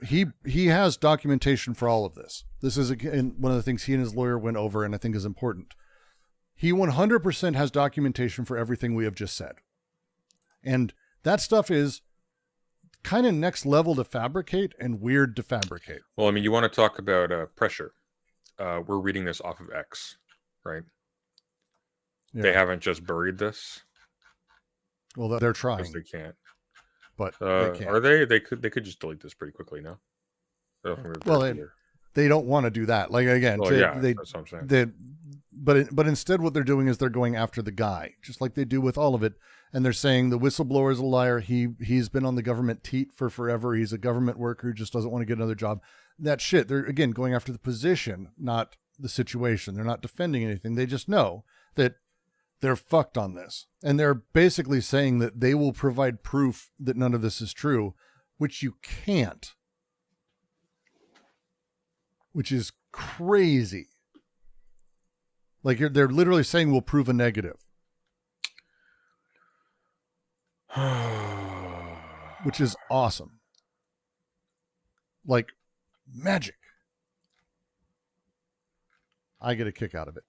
he has documentation for all of this. This is again one of the things he and his lawyer went over, and I think is important. He 100% has documentation for everything we have just said, and that stuff is kind of next level to fabricate and weird to fabricate. Well, I mean, you want to talk about pressure. We're reading this off of X, right? Yeah. They haven't just buried this. Well, they're trying. Because they can't. But they can't. Are they? They could just delete this pretty quickly now. Well, they don't want to do that. Like again, that's what I'm saying. But instead, what they're doing is they're going after the guy, just like they do with all of it. And they're saying the whistleblower is a liar. He's been on the government teat for forever. He's a government worker who just doesn't want to get another job. That shit. They're again going after the position, not the situation. They're not defending anything. They just know that they're fucked on this. And they're basically saying that they will provide proof that none of this is true, which you can't. Which is crazy. Like they're literally saying we'll prove a negative. Which is awesome. Like magic. I get a kick out of it.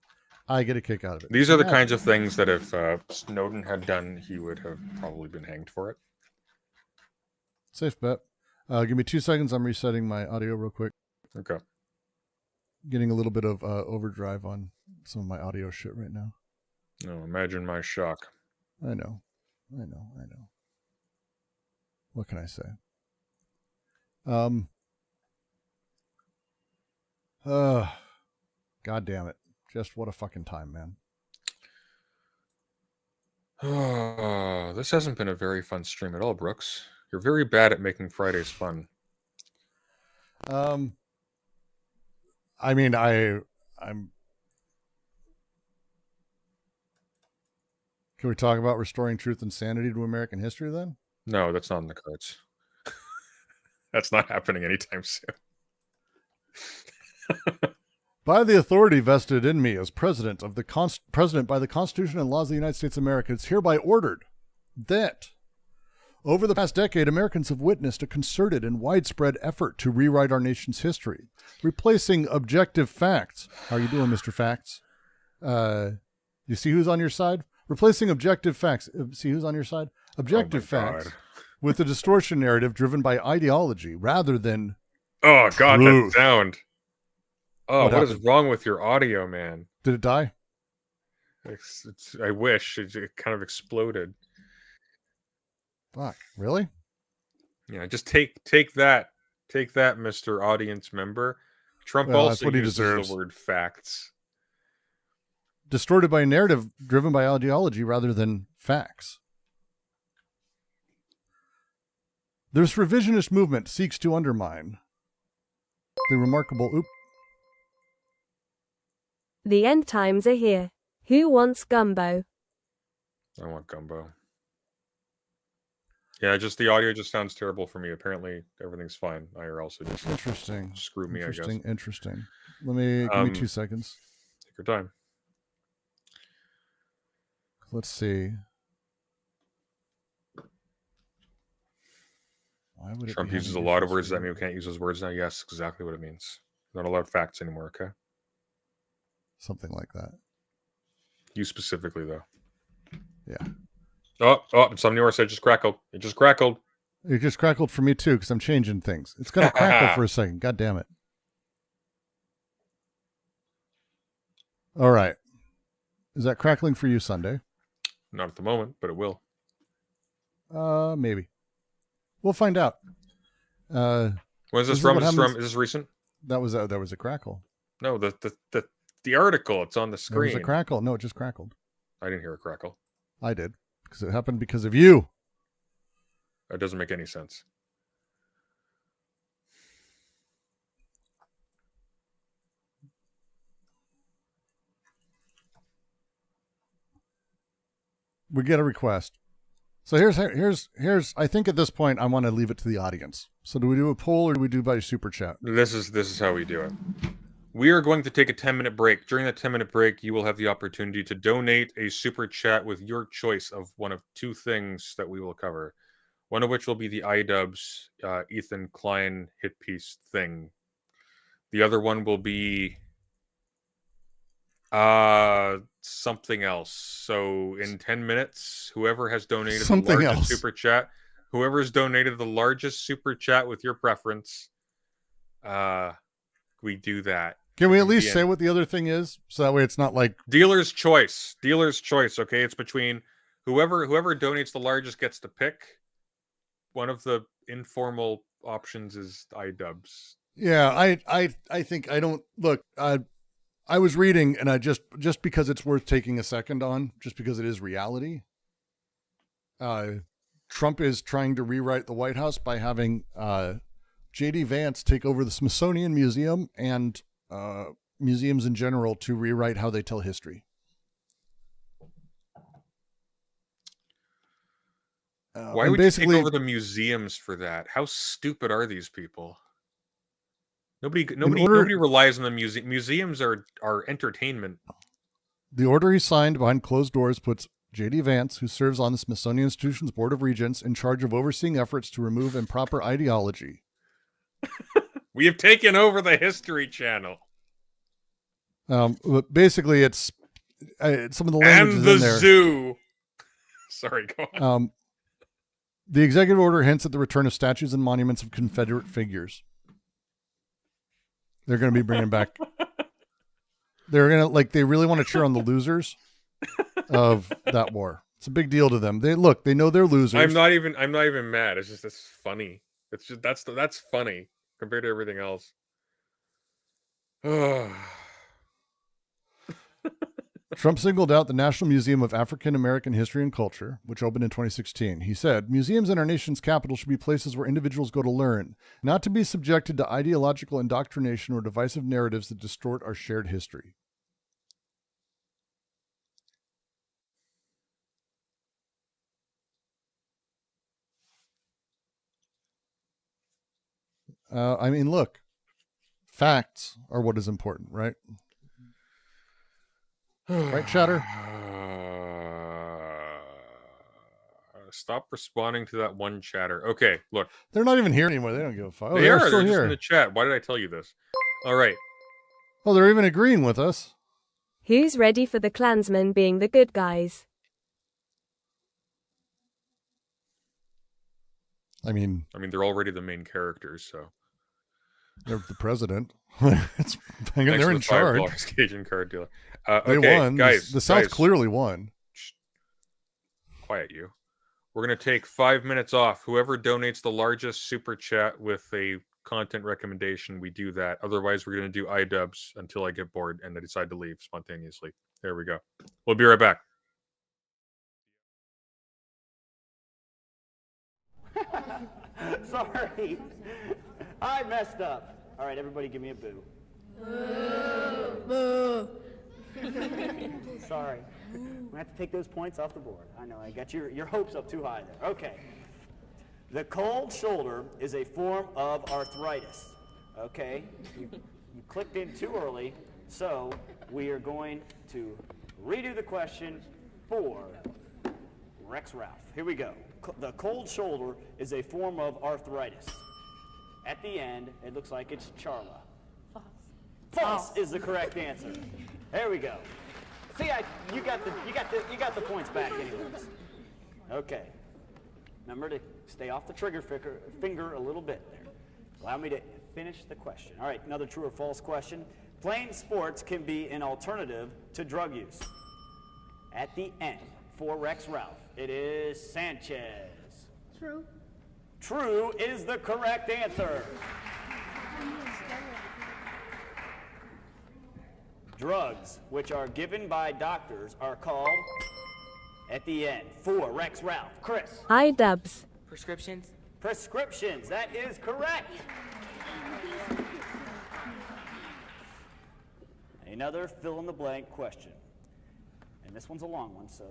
These are the kinds of things that if Snowden had done, he would have probably been hanged for it. Safe bet. Give me 2 seconds. I'm resetting my audio real quick. Okay. Getting a little bit of overdrive on some of my audio shit right now. No, imagine my shock. I know. What can I say? God damn it. Just what a fucking time, man. This hasn't been a very fun stream at all, Brooks. You're very bad at making Fridays fun. I mean, I'm Can we talk about restoring truth and sanity to American history then? No, that's not in the cards. That's not happening anytime soon. By the authority vested in me as president of the president by the Constitution and laws of the United States of America, it's hereby ordered that over the past decade, Americans have witnessed a concerted and widespread effort to rewrite our nation's history, replacing objective facts. How are you doing, Mr. Facts? You see who's on your side? Replacing objective facts. See who's on your side? Objective facts with a distortion narrative driven by ideology rather than Oh, God, truth. that sound. Oh, what is happened? wrong with your audio, man? Did it die? I wish. It kind of exploded. Fuck, really? Yeah, just take that. Take that, Mr. Audience Member. Trump Well, that's also what he uses deserves. the word facts. Distorted by a narrative driven by ideology rather than facts. This revisionist movement seeks to undermine the remarkable... The end times are here. Who wants gumbo? I want gumbo. Yeah, just the audio just sounds terrible for me. Apparently, everything's fine. IRL, so just Interesting. screw me, I guess. Interesting. Give me 2 seconds. Take your time. Let's see. Why would Trump it be uses a having lot of issues words. Does that here? mean we can't use those words now? Yes, exactly what it means. Not allowed facts anymore, okay? Something like that. You specifically, though. Yeah. Oh, somebody else said just crackled. It just crackled. It just crackled for me too because I'm changing things. It's going to crackle for a second. God damn it. All right. Is that crackling for you Sunday? Not at the moment, but it will. Maybe. We'll find out. When is this is from? what Is happens- this recent? That was a crackle. No, the article. It's on the There screen. was a crackle. No, it just crackled. I didn't hear a crackle. I did because it happened because of you. That doesn't make any sense. We get a request. So here's. I think at this point I want to leave it to the audience. So do we do a poll or do we do by super chat? This is how we do it. We are going to take a 10-minute break. During that 10-minute break, you will have the opportunity to donate a super chat with your choice of one of two things that we will cover. One of which will be the iDubbbz Ethan Klein hit piece thing. The other one will be something else. So in 10 minutes, whoever has donated Something the largest else. super chat, whoever has donated the largest super chat with your preference, we do that. Can we at least say what the other thing is? So that way it's not like Dealer's choice. Dealer's choice. Okay, it's between whoever donates the largest gets to pick. One of the informal options is iDubbbz. Yeah, I think I don't look. I was reading, and I just because it's worth taking a second on, just because it is reality. Trump is trying to rewrite the White House by having J.D. Vance take over the Smithsonian Museum and museums in general to rewrite how they tell history. Why would you take over the museums for that? How stupid are these people? Nobody relies on the museum. Museums are entertainment. The order he signed behind closed doors puts J.D. Vance, who serves on the Smithsonian Institution's Board of Regents, in charge of overseeing efforts to remove improper ideology. We have taken over the History Channel. But basically, it's some of the language And is the in there. zoo. Sorry, go on. The executive order hints at the return of statues and monuments of Confederate figures. They're going to be bringing back. They're going to they really want to cheer on the losers of that war. It's a big deal to them. They know they're losers. I'm not even mad. It's just it's funny. It's just that's funny compared to everything else. Trump singled out the National Museum of African American History and Culture, which opened in 2016. He said, "Museums in our nation's capital should be places where individuals go to learn, not to be subjected to ideological indoctrination or divisive narratives that distort our shared history." I mean, look, facts are what is important, right? Right, Shatter? Stop responding to that one chatter. Okay, look. They're not even here anymore. They don't give a fuck. Oh, They they're are. still They're just here. in the chat. Why did I tell you this? All right. Oh, they're even agreeing with us. Who's ready for the Klansmen being the good guys? I mean, they're already the main characters, so. They're the president. They're in charge. $5 Cajun card dealer. They okay, won. Guys, the South guys, clearly won. Quiet you. We're going to take 5 minutes off. Whoever donates the largest super chat with a content recommendation, we do that. Otherwise, we're going to do iDubbbz until I get bored and I decide to leave spontaneously. There we go. We'll be right back. Sorry. I messed up. All right, everybody give me a boo. Boo. Sorry. I'm going to have to take those points off the board. I know, I got your hopes up too high there. Okay. The cold shoulder is a form of arthritis. Okay? You clicked in too early, so we are going to redo the question for Rex Ralph. Here we go. The cold shoulder is a form of arthritis. At the end, it looks like it's Charla. False. False is the correct answer. There we go. See, you got the points back anyways. Okay. Remember to stay off the trigger finger a little bit there. Allow me to finish the question. All right, another true or false question. Playing sports can be an alternative to drug use. At the end, for Rex Ralph, it is Sanchez. True. True is the correct answer. Drugs, which are given by doctors, are called, at the end, for Rex Ralph. Chris. iDubbbz. Prescriptions. Prescriptions, that is correct. Another fill-in-the-blank question. And this one's a long one, so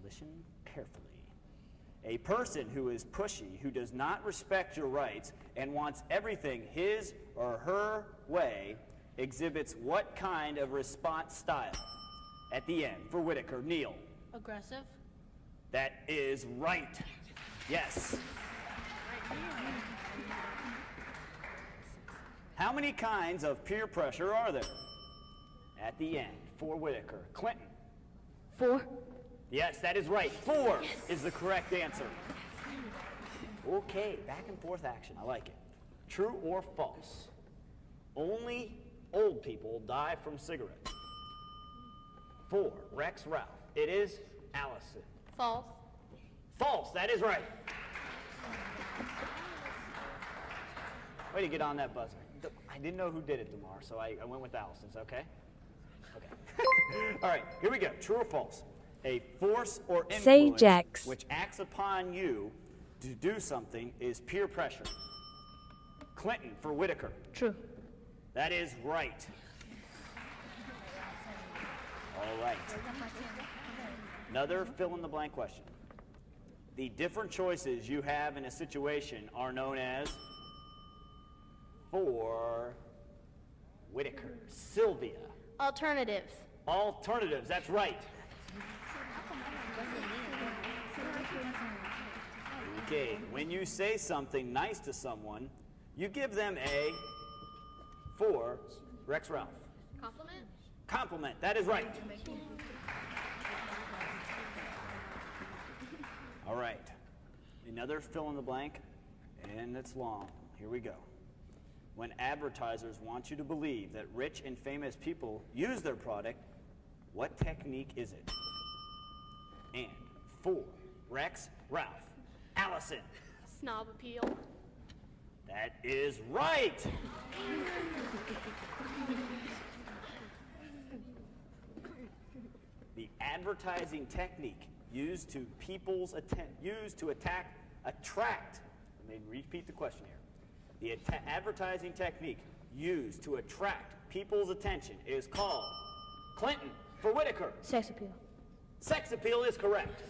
listen carefully. A person who is pushy, who does not respect your rights, and wants everything his or her way, exhibits what kind of response style? At the end, for Whitaker, Neil. Aggressive. That is right. Yes. How many kinds of peer pressure are there? At the end, for Whitaker, Clinton. 4. Yes, that is right. 4 is the correct answer. Okay, back and forth action. I like it. True or false? Only old people die from cigarettes. 4, Rex Ralph. It is Allison. False. False, that is right. Way to get on that buzzer. I didn't know who did it, Damar, so I went with Allison's, okay? Okay. All right, here we go. True or false? A force or influence which acts upon you to do something is peer pressure. Clinton for Whitaker. True. That is right. All right. Another fill-in-the-blank question. The different choices you have in a situation are known as, for Whitaker, Sylvia. Alternatives. Alternatives, that's right. Okay, when you say something nice to someone, you give them a, for Rex Ralph. Compliment. Compliment, that is right. All right, another fill in the blank, and it's long. Here we go. When advertisers want you to believe that rich and famous people use their product, what technique is it? And for Rex Ralph, Allison. Snob appeal. That is right. The advertising technique used to attract. Let me repeat the question here. The advertising technique used to attract people's attention is called, Clinton for Whitaker. Sex appeal. Sex appeal is correct.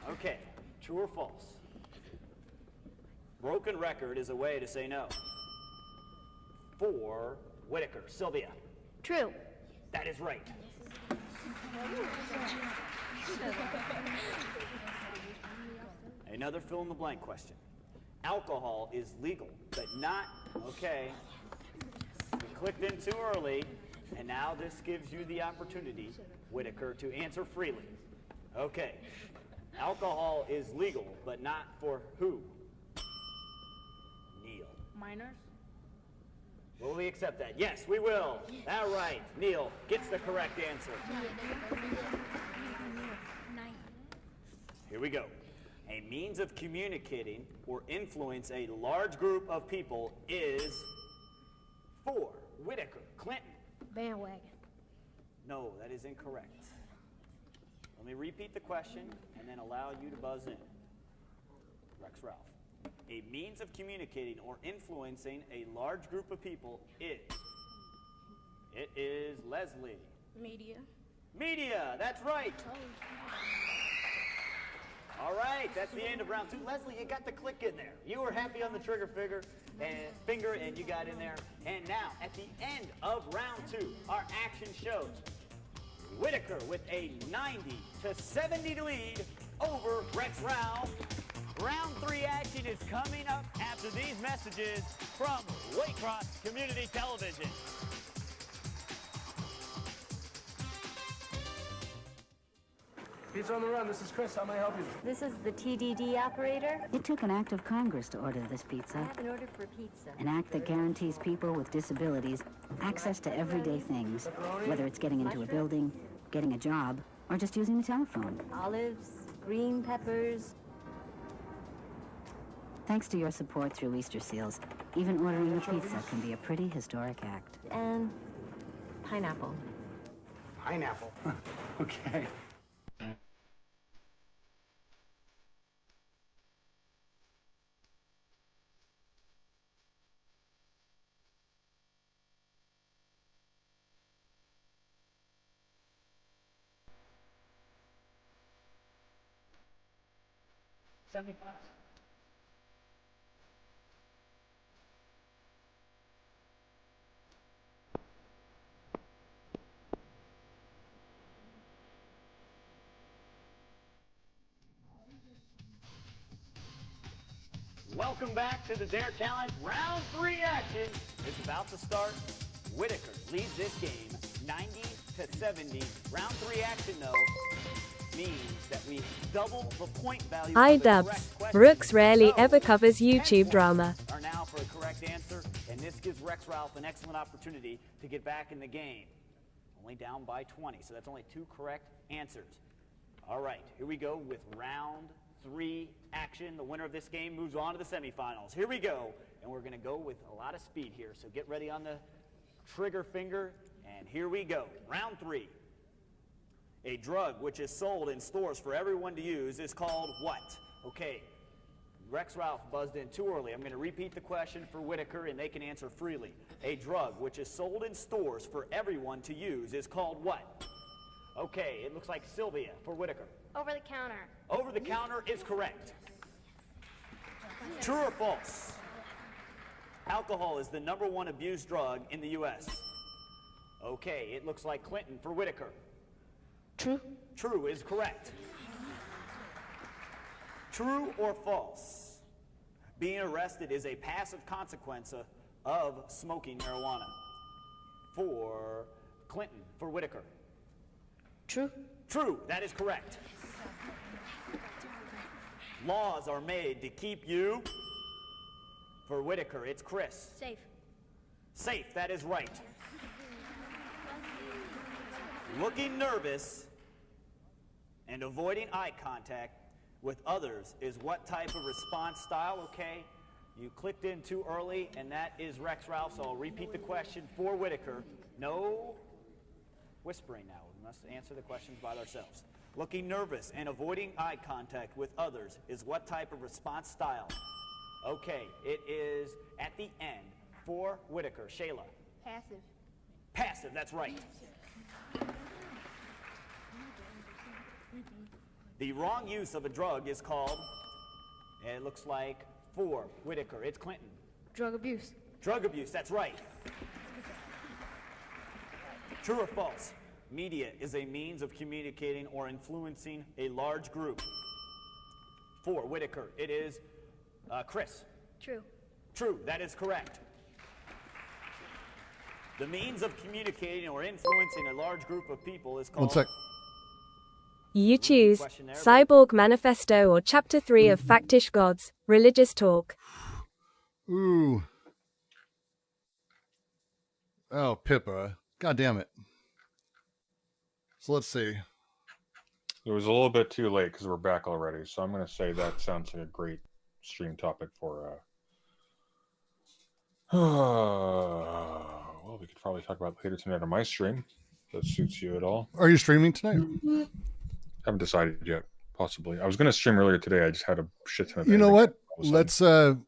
Okay, true or false? Broken record is a way to say no. For Whitaker. Sylvia. True. That is right. Another fill-in-the-blank question. Alcohol is legal, but not, okay. You clicked in too early, and now this gives you the opportunity, Whitaker, to answer freely. Okay. Alcohol is legal, but not for who? Neil. Minors. Will we accept that? Yes, we will. All right. Neil gets the correct answer. Here we go. A means of communicating or influence a large group of people is for Whitaker. Clinton. Bandwagon. No, that is incorrect. Let me repeat the question and then allow you to buzz in. Rex Ralph. A means of communicating or influencing a large group of people is. It is Leslie. Media. Media, that's right. All right, that's the end of round 2. Leslie, you got the click in there. You were happy on the trigger finger and you got in there. And now, at the end of round 2, our action shows Whitaker with a 90-70 lead over Rex Ralph. Round 3 action is coming up after these messages from Waycross Community Television. Pizza on the run. This is Chris. How may I help you? This is the TDD operator. It took an act of Congress to order this pizza. I have an order for pizza. An act that guarantees people with disabilities access to everyday things, whether it's getting into a building, getting a job, or just using the telephone. Olives, green peppers. Thanks to your support through Easter Seals, even ordering a pizza can be a pretty historic act. And pineapple. Pineapple. Okay. Welcome back to the Dare Challenge. Round 3 action is about to start. Whitaker leads this game 90-70. Round 3 action, though, means that we double the point value. Dubs. Brooks rarely ever covers YouTube drama. Are now for a correct answer, and this gives Rex Ralph an excellent opportunity to get back in the game. Only down by 20, so that's only 2 correct answers. All right, here we go with round 3 action. The winner of this game moves on to the semifinals. Here we go, and we're going to go with a lot of speed here, so get ready on the trigger finger, and here we go. Round 3. A drug which is sold in stores for everyone to use is called what? Okay, Rex Ralph buzzed in too early. I'm going to repeat the question for Whitaker, and they can answer freely. A drug which is sold in stores for everyone to use is called what? Okay, it looks like Sylvia for Whitaker. Over the counter. Over the counter is correct. True or false? Alcohol is the #1 abused drug in the U.S. Okay, it looks like Clinton for Whitaker. True. True is correct. True or false? Being arrested is a passive consequence of smoking marijuana. For Clinton for Whitaker. True. True, that is correct. Laws are made to keep you. For Whitaker, it's Chris. Safe. Safe, that is right. Looking nervous and avoiding eye contact with others is what type of response style? Okay, you clicked in too early, and that is Rex Ralph, so I'll repeat the question for Whitaker. No whispering now. We must answer the questions by ourselves. Looking nervous and avoiding eye contact with others is what type of response style? Okay, it is at the end for Whitaker. Shayla. Passive. Passive, that's right. The wrong use of a drug is called, it looks like 4, Whitaker, it's Clinton. Drug abuse. Drug abuse, that's right. True or false? Media is a means of communicating or influencing a large group. 4, Whitaker, it is Chris. True. True, that is correct. The means of communicating or influencing a large group of people is called... One sec. You choose Cyborg Manifesto or Chapter 3 of Factish Gods, Religious Talk. Ooh. Oh, Pippa. God damn it. So let's see. It was a little bit too late because we're back already, so I'm going to say that sounds like a great stream topic for... well, we could probably talk about it later tonight on my stream. If that suits you at all. Are you streaming tonight? Haven't decided yet. Possibly. I was going to stream earlier today. I just had a shit ton of... You know what? Let's... in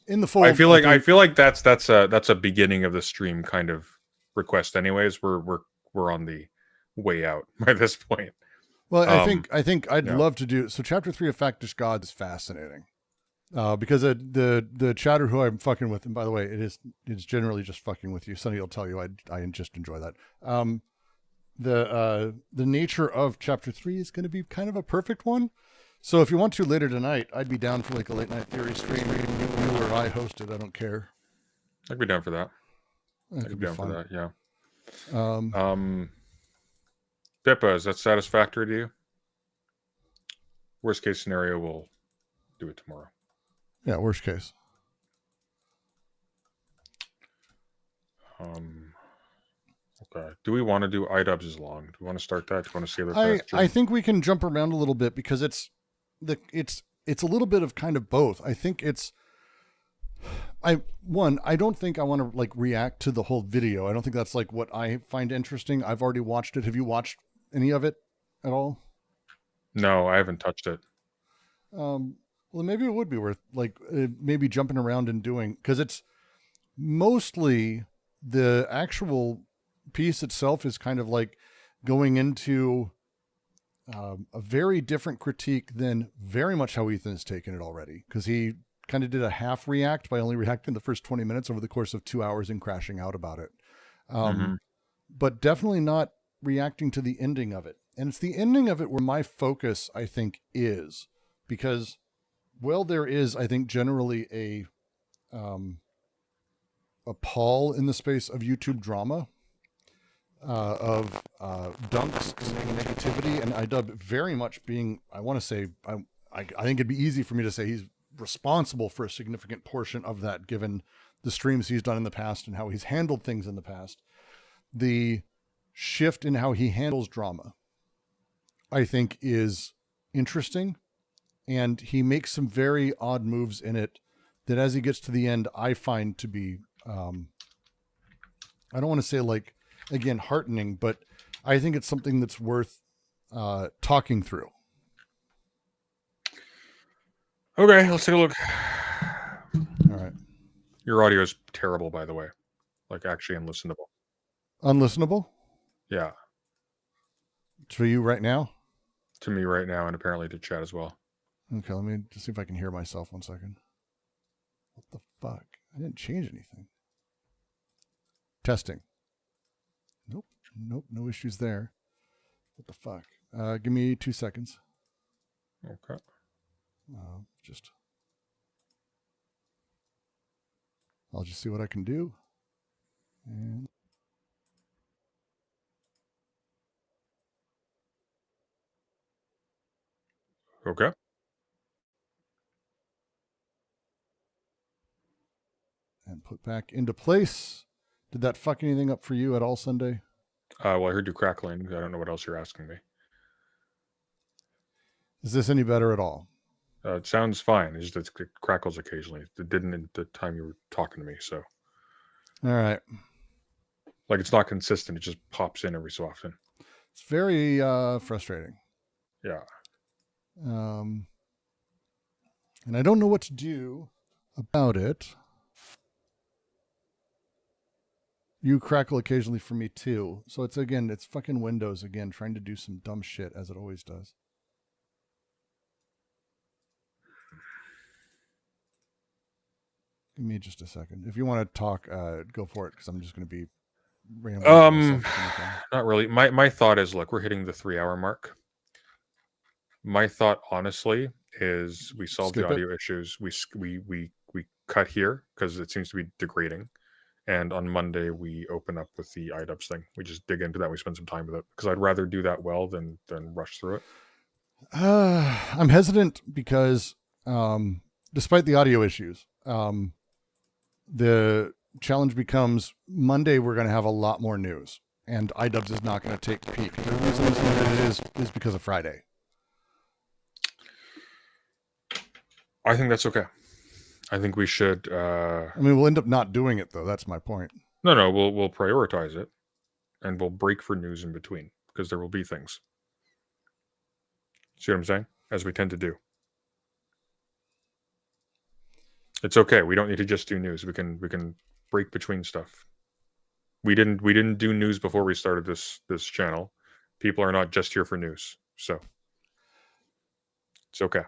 the fold... I feel like that's a beginning of the stream kind of request anyways. We're on the way out by this point. Well, I think I'd love to do... So chapter 3 of Factish Gods is fascinating. Because the chatter who I'm fucking with, and by the way, it's generally just fucking with you. Sonny will tell you I just enjoy that. The nature of chapter 3 is going to be kind of a perfect one. So if you want to later tonight, I'd be down for like a late night theory stream. You or I host it. I don't care. I'd be down for that. I'd be down for that. Yeah. Pippa, is that satisfactory to you? Worst case scenario, we'll do it tomorrow. Yeah, worst case. Okay. Do we want to do iDubbbz as long? Do we want to start that? Do you want to see the I think we can jump around a little bit because it's a little bit of kind of both. I think I don't think I want to like react to the whole video. I don't think that's like what I find interesting. I've already watched it. Have you watched any of it at all? No, I haven't touched it. Well, maybe it would be worth like maybe jumping around and doing, because it's mostly the actual piece itself is kind of like going into a very different critique than very much how Ethan's taken it already, because he kind of did a half react by only reacting the first 20 minutes over the course of 2 hours and crashing out about it. But definitely not reacting to the ending of it. And it's the ending of it where my focus, I think, is, because, well, there is, I think, generally a pall in the space of YouTube drama, of dunks saying negativity, and iDubbbz very much being, I want to say, I think it'd be easy for me to say he's responsible for a significant portion of that, given the streams he's done in the past and how he's handled things in the past. The shift in how he handles drama, I think, is interesting, and he makes some very odd moves in it that, as he gets to the end, I find to be, I don't want to say, like, again, heartening, but I think it's something that's worth talking through. Okay, let's take a look. All right. Your audio is terrible, by the way. Like, actually unlistenable. Unlistenable? Yeah. To you right now? To me right now, and apparently to chat as well. Okay, let me just see if I can hear myself 1 second. What the fuck? I didn't change anything. Testing. Nope, no issues there. What the fuck? Give me 2 seconds. Okay. I'll just see what I can do. And okay. And put back into place. Did that fuck anything up for you at all Sunday? Well, I heard you crackling. I don't know what else you're asking me. Is this any better at all? It sounds fine. It's just it crackles occasionally. It didn't at the time you were talking to me, so. All right. Like, it's not consistent. It just pops in every so often. It's very frustrating. Yeah. And I don't know what to do about it. You crackle occasionally for me too. So it's fucking Windows again, trying to do some dumb shit, as it always does. Give me just a second. If you want to talk, go for it, because I'm just going to be rambling. Not really. My thought is, look, we're hitting the 3-hour mark. My thought, honestly, is we solve the audio issues. We cut here because it seems to be degrading. And on Monday, we open up with the iDubbbz thing. We just dig into that. We spend some time with it because I'd rather do that well than rush through it. I'm hesitant because despite the audio issues, the challenge becomes Monday. We're going to have a lot more news, and iDubbbz is not going to take the peak. The reason it is because of Friday. I think that's okay. I think we should. I mean, we'll end up not doing it, though. That's my point. No, we'll prioritize it, and we'll break for news in between because there will be things. See what I'm saying? As we tend to do. It's okay. We don't need to just do news. We can break between stuff. We didn't do news before we started this channel. People are not just here for news, so it's okay.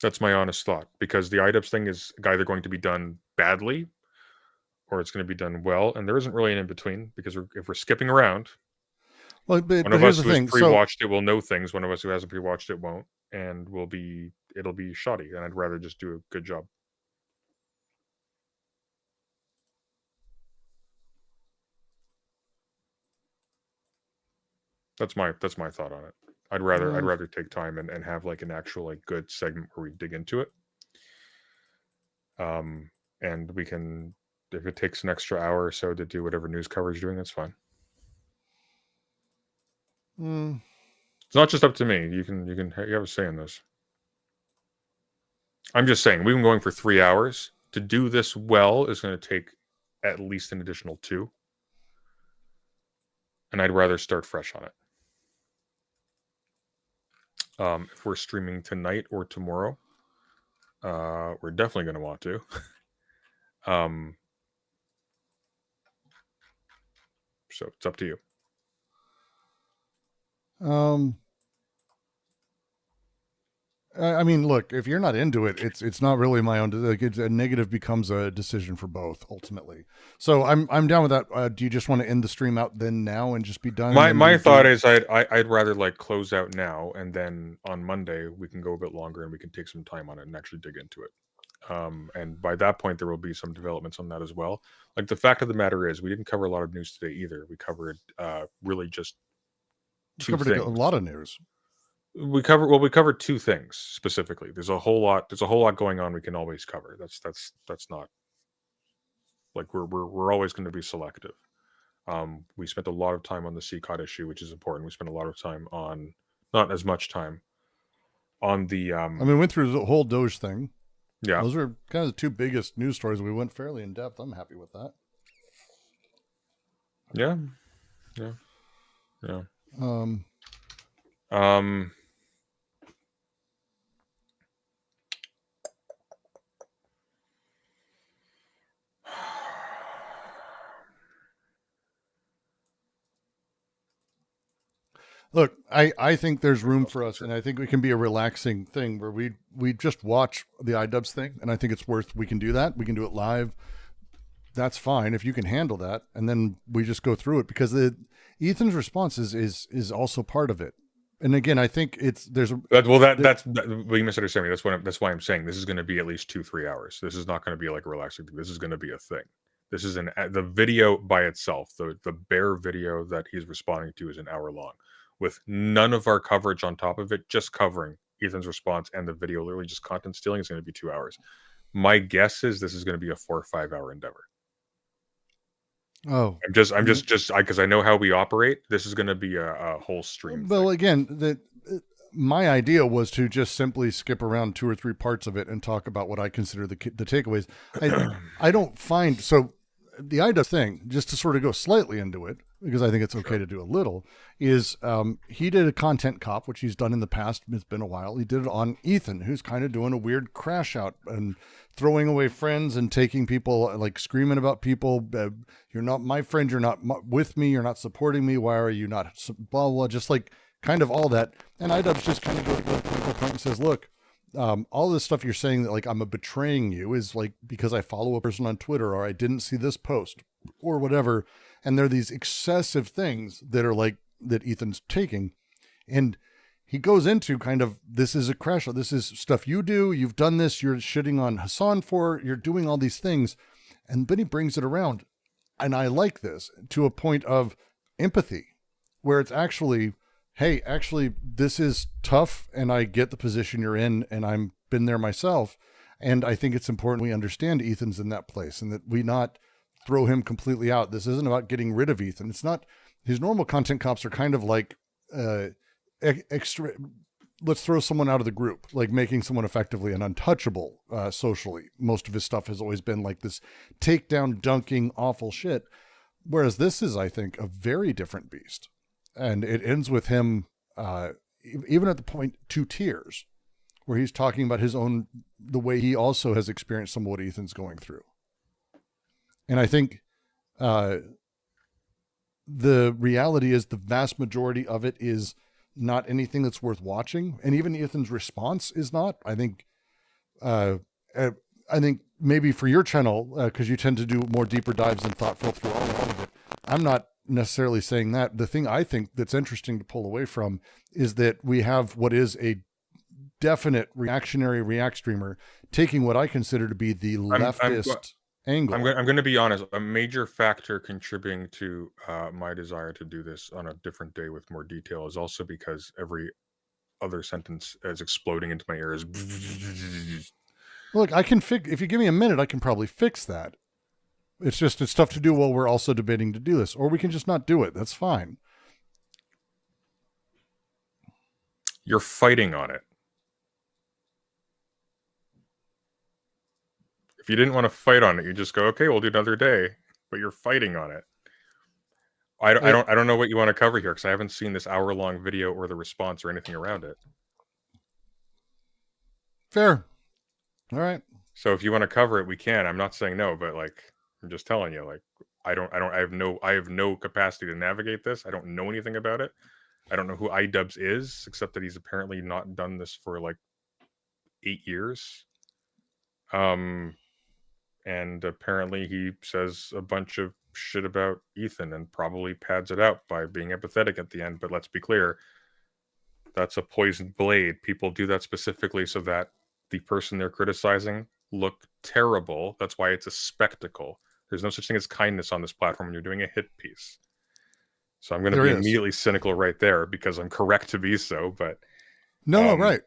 That's my honest thought, because the iDubbbz thing is either going to be done badly or it's going to be done well, and there isn't really an in between, because if we're skipping around, well, but one of here's us the who's thing. pre-watched it will know things. One of us who hasn't pre-watched it won't, and it'll be shoddy. And I'd rather just do a good job. That's my thought on it. I'd rather take time and have like an actual like good segment where we dig into it. And we can, if it takes an extra hour or so to do whatever news coverage you're doing, that's fine. It's not just up to me. You have a say in this. I'm just saying, we've been going for 3 hours. To do this well is going to take at least an additional 2. And I'd rather start fresh on it. If we're streaming tonight or tomorrow, we're definitely going to want to. So it's up to you. I mean, look, if you're not into it, it's not really my own. Like, a negative becomes a decision for both ultimately. So I'm down with that. Do you just want to end the stream out then now and just be done? My thought is I'd rather like close out now, and then on Monday we can go a bit longer and we can take some time on it and actually dig into it. And by that point there will be some developments on that as well. Like, the fact of the matter is we didn't cover a lot of news today either. We covered really just two things. A lot of news. We covered 2 things specifically. There's a whole lot going on we can always cover. That's not like we're always going to be selective. We spent a lot of time on the CCOT issue, which is important. We spent a lot of time on, not as much time on the I mean, we went through the whole DOGE thing. Yeah. Those are kind of the 2 biggest news stories. We went fairly in depth. I'm happy with that. Yeah. Look, I think there's room for us, and I think we can be a relaxing thing where we just watch the iDubbbz thing, and I think it's worth. We can do that. We can do it live. That's fine if you can handle that, and then we just go through it, because Ethan's response is also part of it. And again, I think that's we misunderstand me. That's why I'm saying this is going to be at least 2-3 hours. This is not going to be like a relaxing thing. This is going to be a thing. This is the video by itself. The bare video that he's responding to is an hour long, with none of our coverage on top of it, just covering Ethan's response and the video. Literally just content stealing is going to be 2 hours. My guess is this is going to be a 4 or 5 hour endeavor. Oh, I'm just because I know how we operate. This is going to be a whole stream. Well, again, my idea was to just simply skip around 2 or 3 parts of it and talk about what I consider the takeaways. I don't find the iDubbbz thing, just to sort of go slightly into it, because I think it's okay to do a little, is he did a content cop, which he's done in the past. It's been a while. He did it on Ethan, who's kind of doing a weird crash out and throwing away friends and taking people, like screaming about people. You're not my friend. You're not with me. You're not supporting me. Why are you not? Blah, blah, just like kind of all that. And iDubbbz just kind of goes to the point and says, look, all this stuff you're saying that like I'm betraying you is like because I follow a person on Twitter or I didn't see this post or whatever. And there are these excessive things that are like that Ethan's taking. And he goes into kind of, this is a crash. This is stuff you do. You've done this. You're shitting on Hassan for, you're doing all these things. And then he brings it around. And I like this to a point of empathy where it's actually, hey, actually, this is tough and I get the position you're in and I'm been there myself. And I think it's important we understand Ethan's in that place and that we not throw him completely out. This isn't about getting rid of Ethan. It's not, his normal content cops are kind of like, extra, let's throw someone out of the group, like making someone effectively an untouchable socially. Most of his stuff has always been like this takedown, dunking, awful shit. Whereas this is, I think, a very different beast. And it ends with him, even at the point, 2 tears, where he's talking about his own, the way he also has experienced some of what Ethan's going through. And I think the reality is the vast majority of it is not anything that's worth watching. And even Ethan's response is not. I think maybe for your channel, because you tend to do more deeper dives and thoughtful through all of it, I'm not necessarily saying that. The thing I think that's interesting to pull away from is that we have what is a definite reactionary React streamer taking what I consider to be the leftist angle. I'm going to be honest. A major factor contributing to my desire to do this on a different day with more detail is also because every other sentence is exploding into my ears. Look, I can if you give me a minute, I can probably fix that. It's just, it's tough to do while we're also debating to do this, or we can just not do it. That's fine. You're fighting on it. If you didn't want to fight on it, you just go, okay, we'll do another day. But you're fighting on it. I don't know what you want to cover here because I haven't seen this hour-long video or the response or anything around it. Fair. All right. So if you want to cover it, we can. I'm not saying no, but like I'm just telling you, like I have no capacity to navigate this. I don't know anything about it. I don't know who iDubbbz is, except that he's apparently not done this for like 8 years. And apparently he says a bunch of shit about Ethan and probably pads it out by being empathetic at the end. But let's be clear, that's a poisoned blade. People do that specifically so that the person they're criticizing look terrible. That's why it's a spectacle. There's no such thing as kindness on this platform when you're doing a hit piece. So I'm going to be immediately cynical right there because I'm correct to be so. But no, right.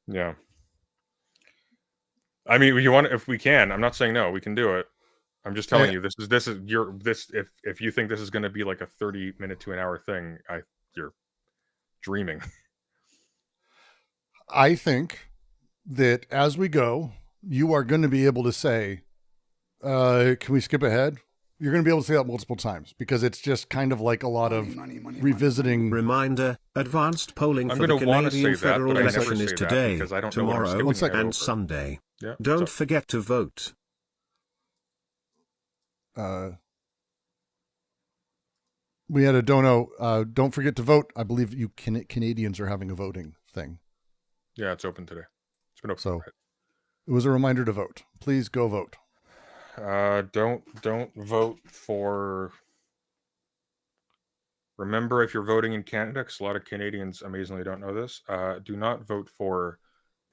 Yeah. I mean, if we can, I'm not saying no, we can do it. I'm just telling you, if you think this is going to be like a 30-minute to an hour thing, you're dreaming. I think that as we go, you are going to be able to say, can we skip ahead? You're going to be able to say that multiple times because it's just kind of like a lot of revisiting. Reminder, advanced polling for the Canadian federal election is today, tomorrow, and Sunday. Yeah, Don't forget to vote. We had a dono. Don't forget to vote. I believe you Canadians are having a voting thing. Yeah, it's open today. It's been open. So it was a reminder to vote. Please go vote. Don't vote for. Remember, if you're voting in Canada, because a lot of Canadians amazingly don't know this, do not vote for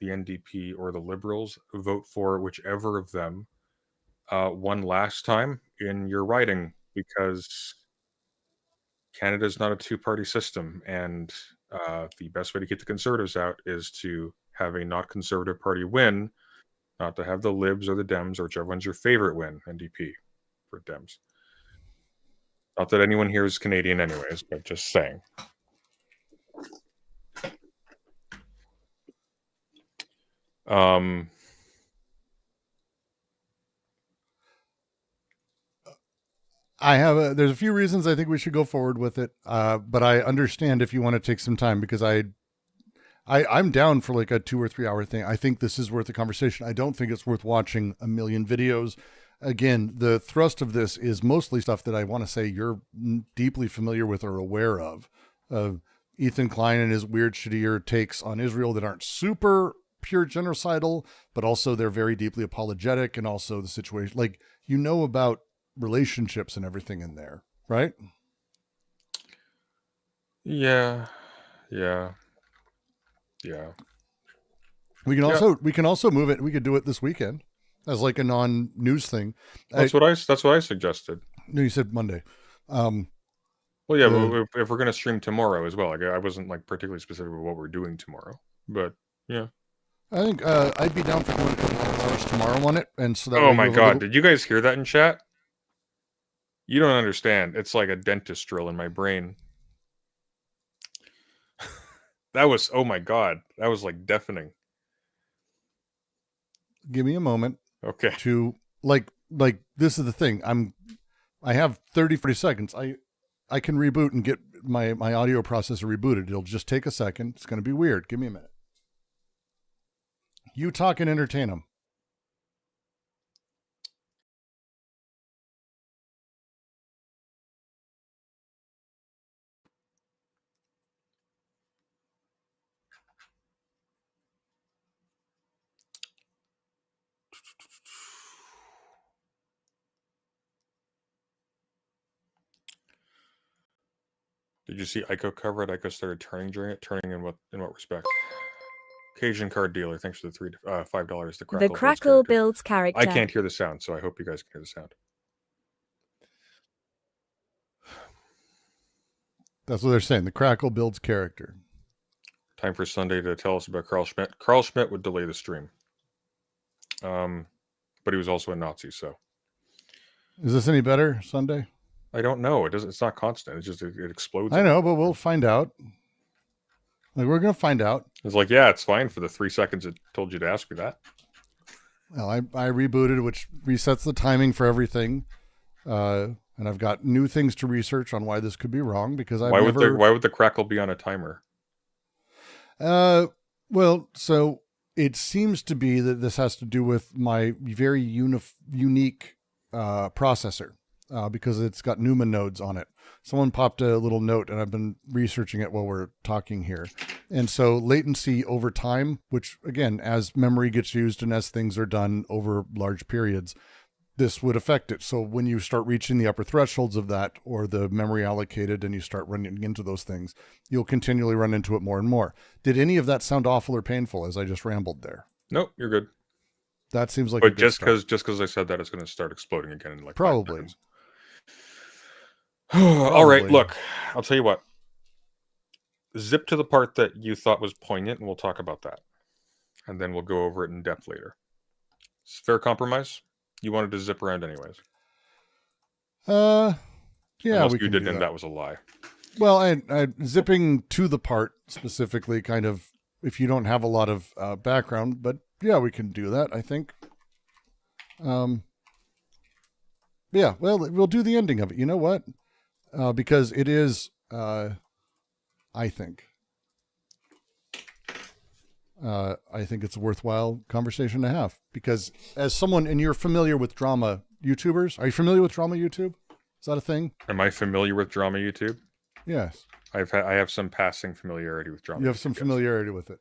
the NDP or the Liberals. Vote for whichever of them won last time in your riding, because Canada is not a two-party system, and the best way to get the Conservatives out is to have a not Conservative party win, not to have the Libs or the Dems or whichever one's your favorite win, NDP for Dems. Not that anyone here is Canadian anyways, but just saying. There's a few reasons I think we should go forward with it. But I understand if you want to take some time because I'm down for like a 2 or 3 hour thing. I think this is worth a conversation. I don't think it's worth watching a million videos. Again, the thrust of this is mostly stuff that I want to say you're deeply familiar with or aware of Ethan Klein and his weird, shittier takes on Israel that aren't super pure genocidal, but also they're very deeply apologetic, and also the situation, like, you know, about relationships and everything in there, right? Yeah. We can also move it. We could do it this weekend as like a non-news thing. That's what I suggested. No, you said Monday. Well, yeah, but if we're gonna stream tomorrow as well, like, I wasn't like particularly specific with what we're doing tomorrow, but yeah. I think I'd be down for doing a couple of hours tomorrow on it, and so that. Oh my god! Did you guys hear that in chat? You don't understand. It's like a dentist drill in my brain. That was, oh my god, that was like deafening. Give me a moment. Okay. To like this is the thing. I have 30-40 seconds. I can reboot and get my audio processor rebooted. It'll just take a second. It's going to be weird. Give me a minute. You talk and entertain them. Did you see Ico cover it? Ico started turning during it. Turning in what respect? Cajun card dealer. Thanks for the $5. The crackle builds character. I can't hear the sound, so I hope you guys can hear the sound. That's what they're saying. The crackle builds character. Time for Sunday to tell us about Carl Schmitt. Carl Schmitt would delay the stream. But he was also a Nazi, so. Is this any better Sunday? I don't know. It doesn't. It's not constant. It's just it explodes. I know, but we'll find out. Like, we're gonna find out. It's like, yeah, it's fine for the 3 seconds it told you to ask me that. Well, I rebooted, which resets the timing for everything, and I've got new things to research on why this could be wrong, because why would the crackle be on a timer? Well, so it seems to be that this has to do with my very unique processor. Because it's got Newman nodes on it. Someone popped a little note, and I've been researching it while we're talking here. And so latency over time, which again, as memory gets used and as things are done over large periods, this would affect it. So when you start reaching the upper thresholds of that, or the memory allocated, and you start running into those things, you'll continually run into it more and more. Did any of that sound awful or painful as I just rambled there? Nope, you're good. That seems like. But just because I said that, it's going to start exploding again in like probably. All right, look, I'll tell you what. Zip to the part that you thought was poignant, and we'll talk about that. And then we'll go over it in depth later. Fair compromise? You wanted to zip around anyways. Yeah, unless we you can didn't, do and that was a lie. Well, I zipping to the part specifically, kind of, if you don't have a lot of background, but yeah, we can do that, I think. Yeah, well, we'll do the ending of it. You know what? Because it is, I think it's a worthwhile conversation to have, because as someone, and you're familiar with drama YouTubers, are you familiar with drama YouTube? Is that a thing? Am I familiar with drama YouTube? Yes. I have some passing familiarity with drama. You have some familiarity with it.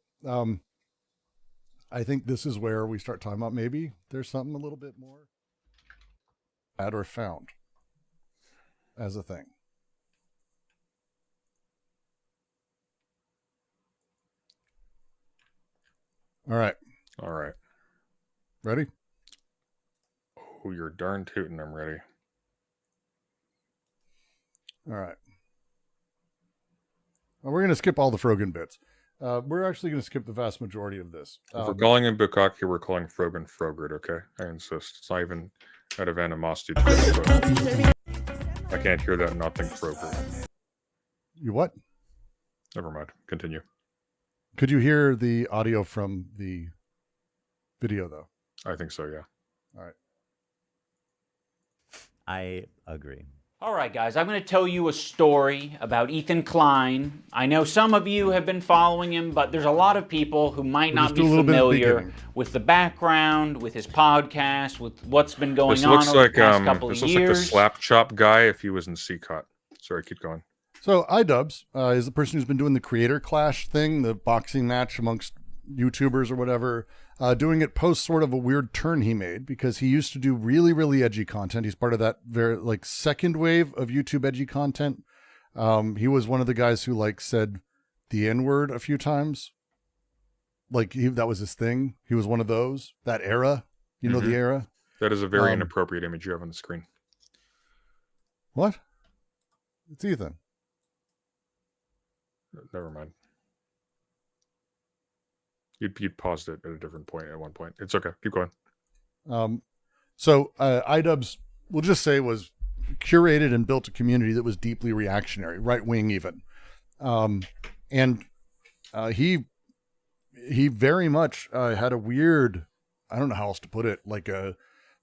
I think this is where we start talking about maybe there's something a little bit more had or found as a thing. All right. Ready? Oh, you're darn tootin'. I'm ready. All right. Well, we're going to skip all the Frogan bits. We're actually going to skip the vast majority of this. If we're calling him Bukaki, we're calling Frogan Frogert, okay? I insist. It's not even out of animosity. I can't hear that and not think Frogert. You what? Never mind. Continue. Could you hear the audio from the video, though? I think so, yeah. All right. I agree. All right, guys, I'm going to tell you a story about Ethan Klein. I know some of you have been following him, but there's a lot of people who might not be familiar with the background, with his podcast, with what's been going on over the past couple of years. This looks like the slap chop guy if he was in CCOT. Sorry, keep going. So iDubbbz is the person who's been doing the Creator Clash thing, the boxing match amongst YouTubers or whatever, doing it post sort of a weird turn he made, because he used to do really, really edgy content. He's part of that very like second wave of YouTube edgy content. He was one of the guys who like said the N-word a few times. Like that was his thing. He was one of those, that era, you know, the era. That is a very inappropriate image you have on the screen. What? It's Ethan. Never mind. You'd paused it at a different point at one point. It's okay. Keep going. So iDubbbz, we'll just say, was curated and built a community that was deeply reactionary, right wing even. And he very much had a weird, I don't know how else to put it, like a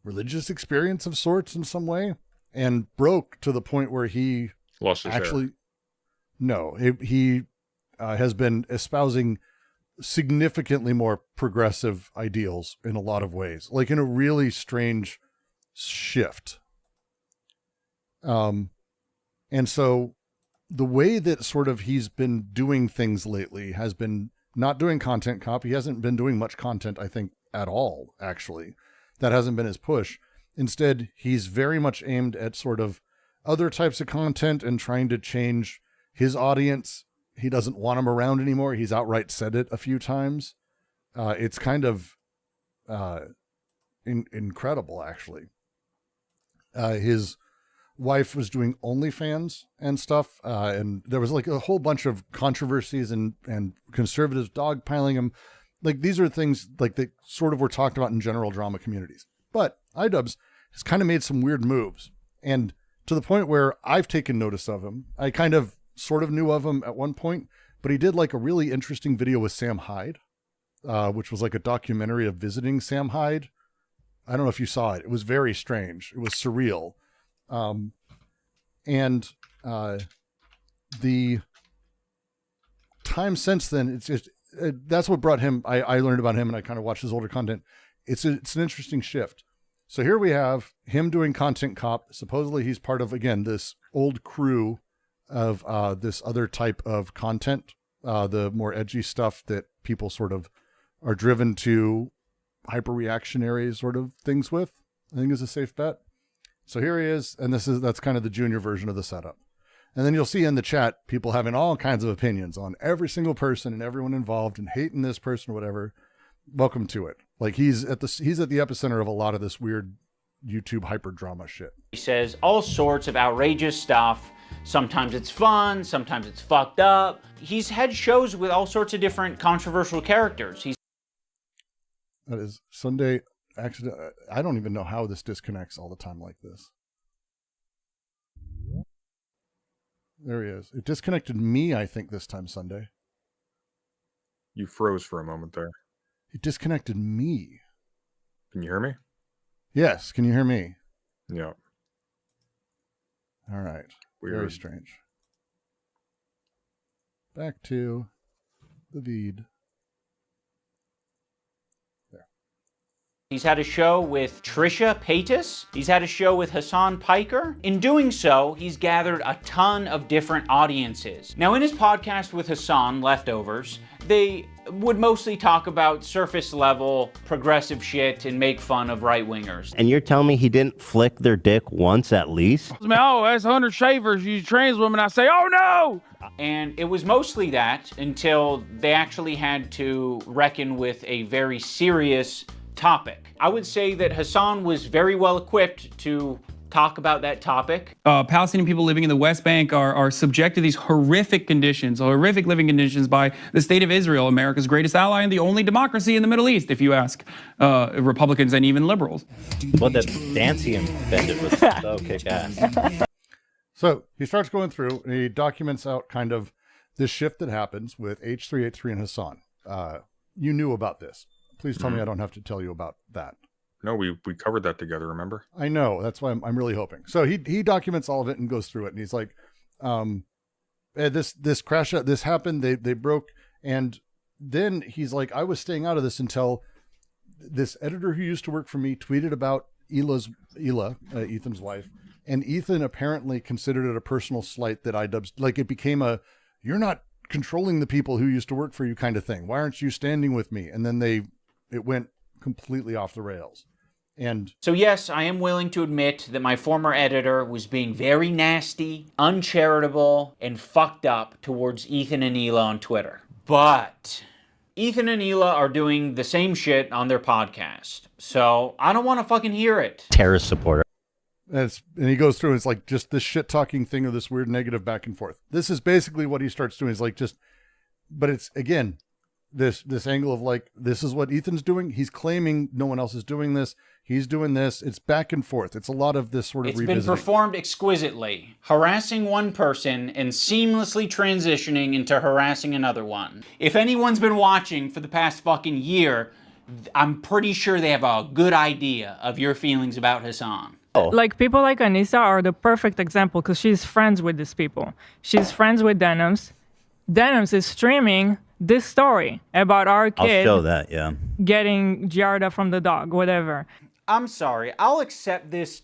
religious experience of sorts in some way, and broke to the point where he lost his hair. No, he has been espousing significantly more progressive ideals in a lot of ways, like in a really strange shift. And so the way that sort of he's been doing things lately has been not doing content cop. He hasn't been doing much content, I think, at all, actually. That hasn't been his push. Instead, he's very much aimed at sort of other types of content and trying to change his audience. He doesn't want them around anymore. He's outright said it a few times. It's kind of incredible, actually. His wife was doing OnlyFans and stuff, and there was like a whole bunch of controversies and conservatives dogpiling him. Like these are things like that sort of were talked about in general drama communities. But iDubbbz has kind of made some weird moves, and to the point where I've taken notice of him. I kind of sort of knew of him at one point, but he did like a really interesting video with Sam Hyde, which was like a documentary of visiting Sam Hyde. I don't know if you saw it. It was very strange. It was surreal. And the time since then, it's just, that's what brought him. I learned about him and I kind of watched his older content. It's an interesting shift. So here we have him doing content cop. Supposedly he's part of, again, this old crew of this other type of content, the more edgy stuff that people sort of are driven to hyper reactionary sort of things with, I think is a safe bet. So here he is, and that's kind of the junior version of the setup. And then you'll see in the chat people having all kinds of opinions on every single person and everyone involved and hating this person or whatever. Welcome to it. Like he's at the epicenter of a lot of this weird YouTube hyper drama shit. He says all sorts of outrageous stuff. Sometimes it's fun, sometimes it's fucked up. He's had shows with all sorts of different controversial characters. That is Sunday accident. I don't even know how this disconnects all the time like this. There he is. It disconnected me, I think, this time Sunday. You froze for a moment there. It disconnected me. Can you hear me? Yes. Can you hear me? Yeah. All right. Weird. Very strange. Back to the feed. He's had a show with Trisha Paytas. He's had a show with Hassan Piker. In doing so, he's gathered a ton of different audiences. Now, in his podcast with Hassan, Leftovers, they would mostly talk about surface level progressive shit and make fun of right-wingers. And you're telling me he didn't flick their dick once at least? Oh, that's 100 shavers, you trans women. I say, oh no! And it was mostly that until they actually had to reckon with a very serious topic. I would say that Hassan was very well equipped to talk about that topic. Palestinian people living in the West Bank are subject to these horrific conditions, horrific living conditions by the state of Israel, America's greatest ally and the only democracy in the Middle East, if you ask Republicans and even liberals. Well, that dance he invented was so kick-ass. So he starts going through and he documents out kind of this shift that happens with H383 and Hassan. You knew about this. Please tell me I don't have to tell you about that. No, we covered that together, remember? I know. That's why I'm really hoping. So he documents all of it and goes through it. And he's like, this crash, this happened. They broke. And then he's like, I was staying out of this until this editor who used to work for me tweeted about Ethan's wife. And Ethan apparently considered it a personal slight that iDubbbz, like it became a, you're not controlling the people who used to work for you kind of thing. Why aren't you standing with me? And then it went completely off the rails. And so yes, I am willing to admit that my former editor was being very nasty, uncharitable, and fucked up towards Ethan and Hila on Twitter. But Ethan and Hila are doing the same shit on their podcast. So I don't want to fucking hear it. Terrorist supporter. And he goes through and it's like just this shit talking thing of this weird negative back and forth. This is basically what he starts doing, is like but it's again, this angle of like, this is what Ethan's doing. He's claiming no one else is doing this. He's doing this. It's back and forth. It's a lot of this sort of revisiting. It's been performed exquisitely, harassing one person and seamlessly transitioning into harassing another one. If anyone's been watching for the past fucking year, I'm pretty sure they have a good idea of your feelings about Hassan. Like, people like Anissa are the perfect example because she's friends with these people. She's friends with Denims. Denims is streaming this story about our kid. I'll show that, yeah. Getting Giarda from the dog, whatever. I'm sorry, I'll accept this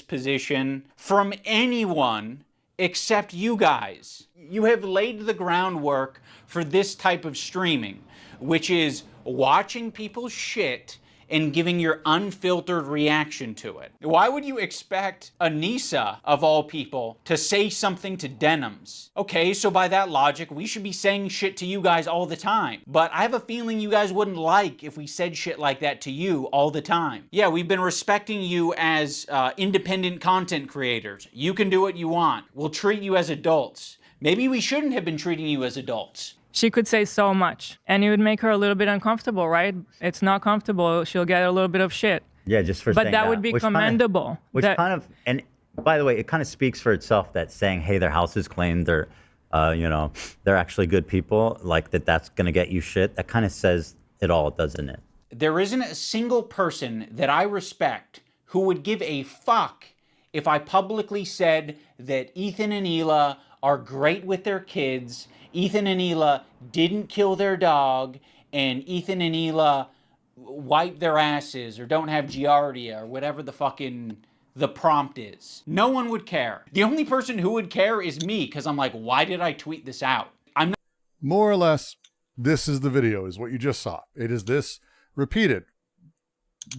position from anyone except you guys. You have laid the groundwork for this type of streaming, which is watching people's shit and giving your unfiltered reaction to it. Why would you expect Anissa, of all people, to say something to Denims? Okay, so by that logic, we should be saying shit to you guys all the time. But I have a feeling you guys wouldn't like if we said shit like that to you all the time. Yeah, we've been respecting you as independent content creators. You can do what you want. We'll treat you as adults. Maybe we shouldn't have been treating you as adults. She could say so much, and it would make her a little bit uncomfortable, right? It's not comfortable. She'll get a little bit of shit. Yeah, just for but saying that would be commendable. And by the way, it kind of speaks for itself that saying, hey, their house is claimed, they're actually good people, like that's going to get you shit. That kind of says it all, doesn't it? There isn't a single person that I respect who would give a fuck if I publicly said that Ethan and Hila are great with their kids, Ethan and Hila didn't kill their dog, and Ethan and Hila wipe their asses or don't have giardia or whatever the prompt is. No one would care. The only person who would care is me, because I'm like, why did I tweet this out? More or less, this is the video, is what you just saw. It is this repeated.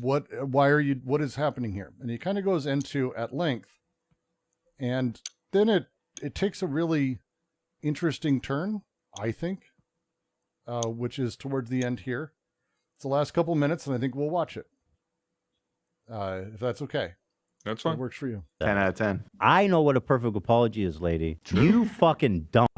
What is happening here? And he kind of goes into at length, and then it takes a really interesting turn, I think, which is towards the end here. It's the last couple minutes, and I think we'll watch it. If that's okay. That's fine. It works for you. 10 out of 10. I know what a perfect apology is, lady. True. You fucking don't.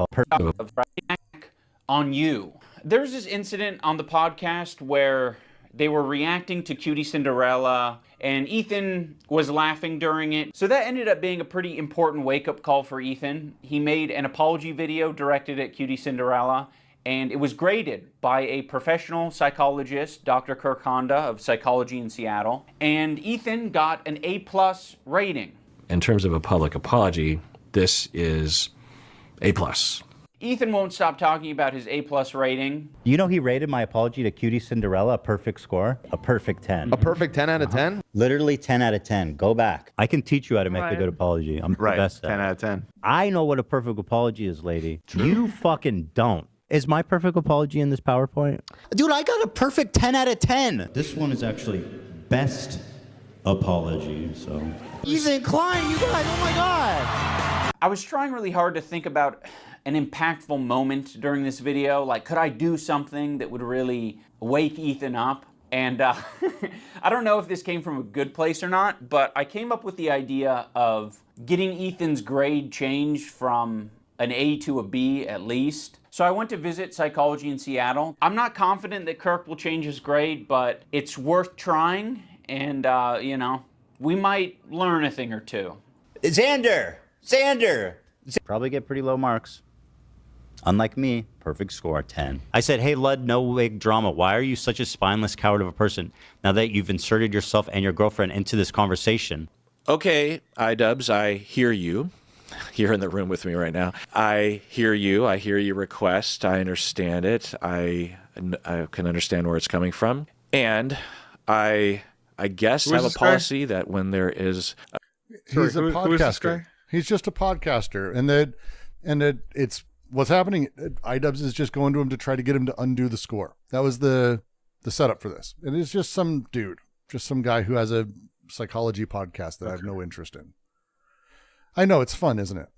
On you. There's this incident on the podcast where they were reacting to Cutie Cinderella, and Ethan was laughing during it. So that ended up being a pretty important wake-up call for Ethan. He made an apology video directed at Cutie Cinderella, and it was graded by a professional psychologist, Dr. Kirk Honda of Psychology in Seattle, and Ethan got an A+ rating. In terms of a public apology, this is A+. Ethan won't stop talking about his A+ rating. You know he rated my apology to Cutie Cinderella a perfect score? A perfect 10. A perfect 10 out of 10? Literally 10 out of 10. Go back. I can teach you how to make a good apology. I'm the best at 10 out of 10. I know what a perfect apology is, lady. True. You fucking don't. Is my perfect apology in this PowerPoint? Dude, I got a perfect 10 out of 10. This one is actually best apology, so. Ethan Klein, you guys, oh my God. I was trying really hard to think about an impactful moment during this video. Like, could I do something that would really wake Ethan up? And I don't know if this came from a good place or not, but I came up with the idea of getting Ethan's grade changed from an A to a B at least. So I went to visit Psychology in Seattle. I'm not confident that Kirk will change his grade, but it's worth trying, and we might learn a thing or two. Xander! Probably get pretty low marks. Unlike me, perfect score, 10. I said, hey, Lud, no wig drama. Why are you such a spineless coward of a person now that you've inserted yourself and your girlfriend into this conversation? Okay, iDubbbz, I hear you. You're in the room with me right now. I hear you. I hear your request. I understand it. I can understand where it's coming from. And I guess have a policy that when there is... He's a podcaster. He's just a podcaster. And that it's what's happening, iDubbbz is just going to him to try to get him to undo the score. That was the setup for this. And it's just some dude, just some guy who has a psychology podcast that I have no interest in. I know, it's fun, isn't it?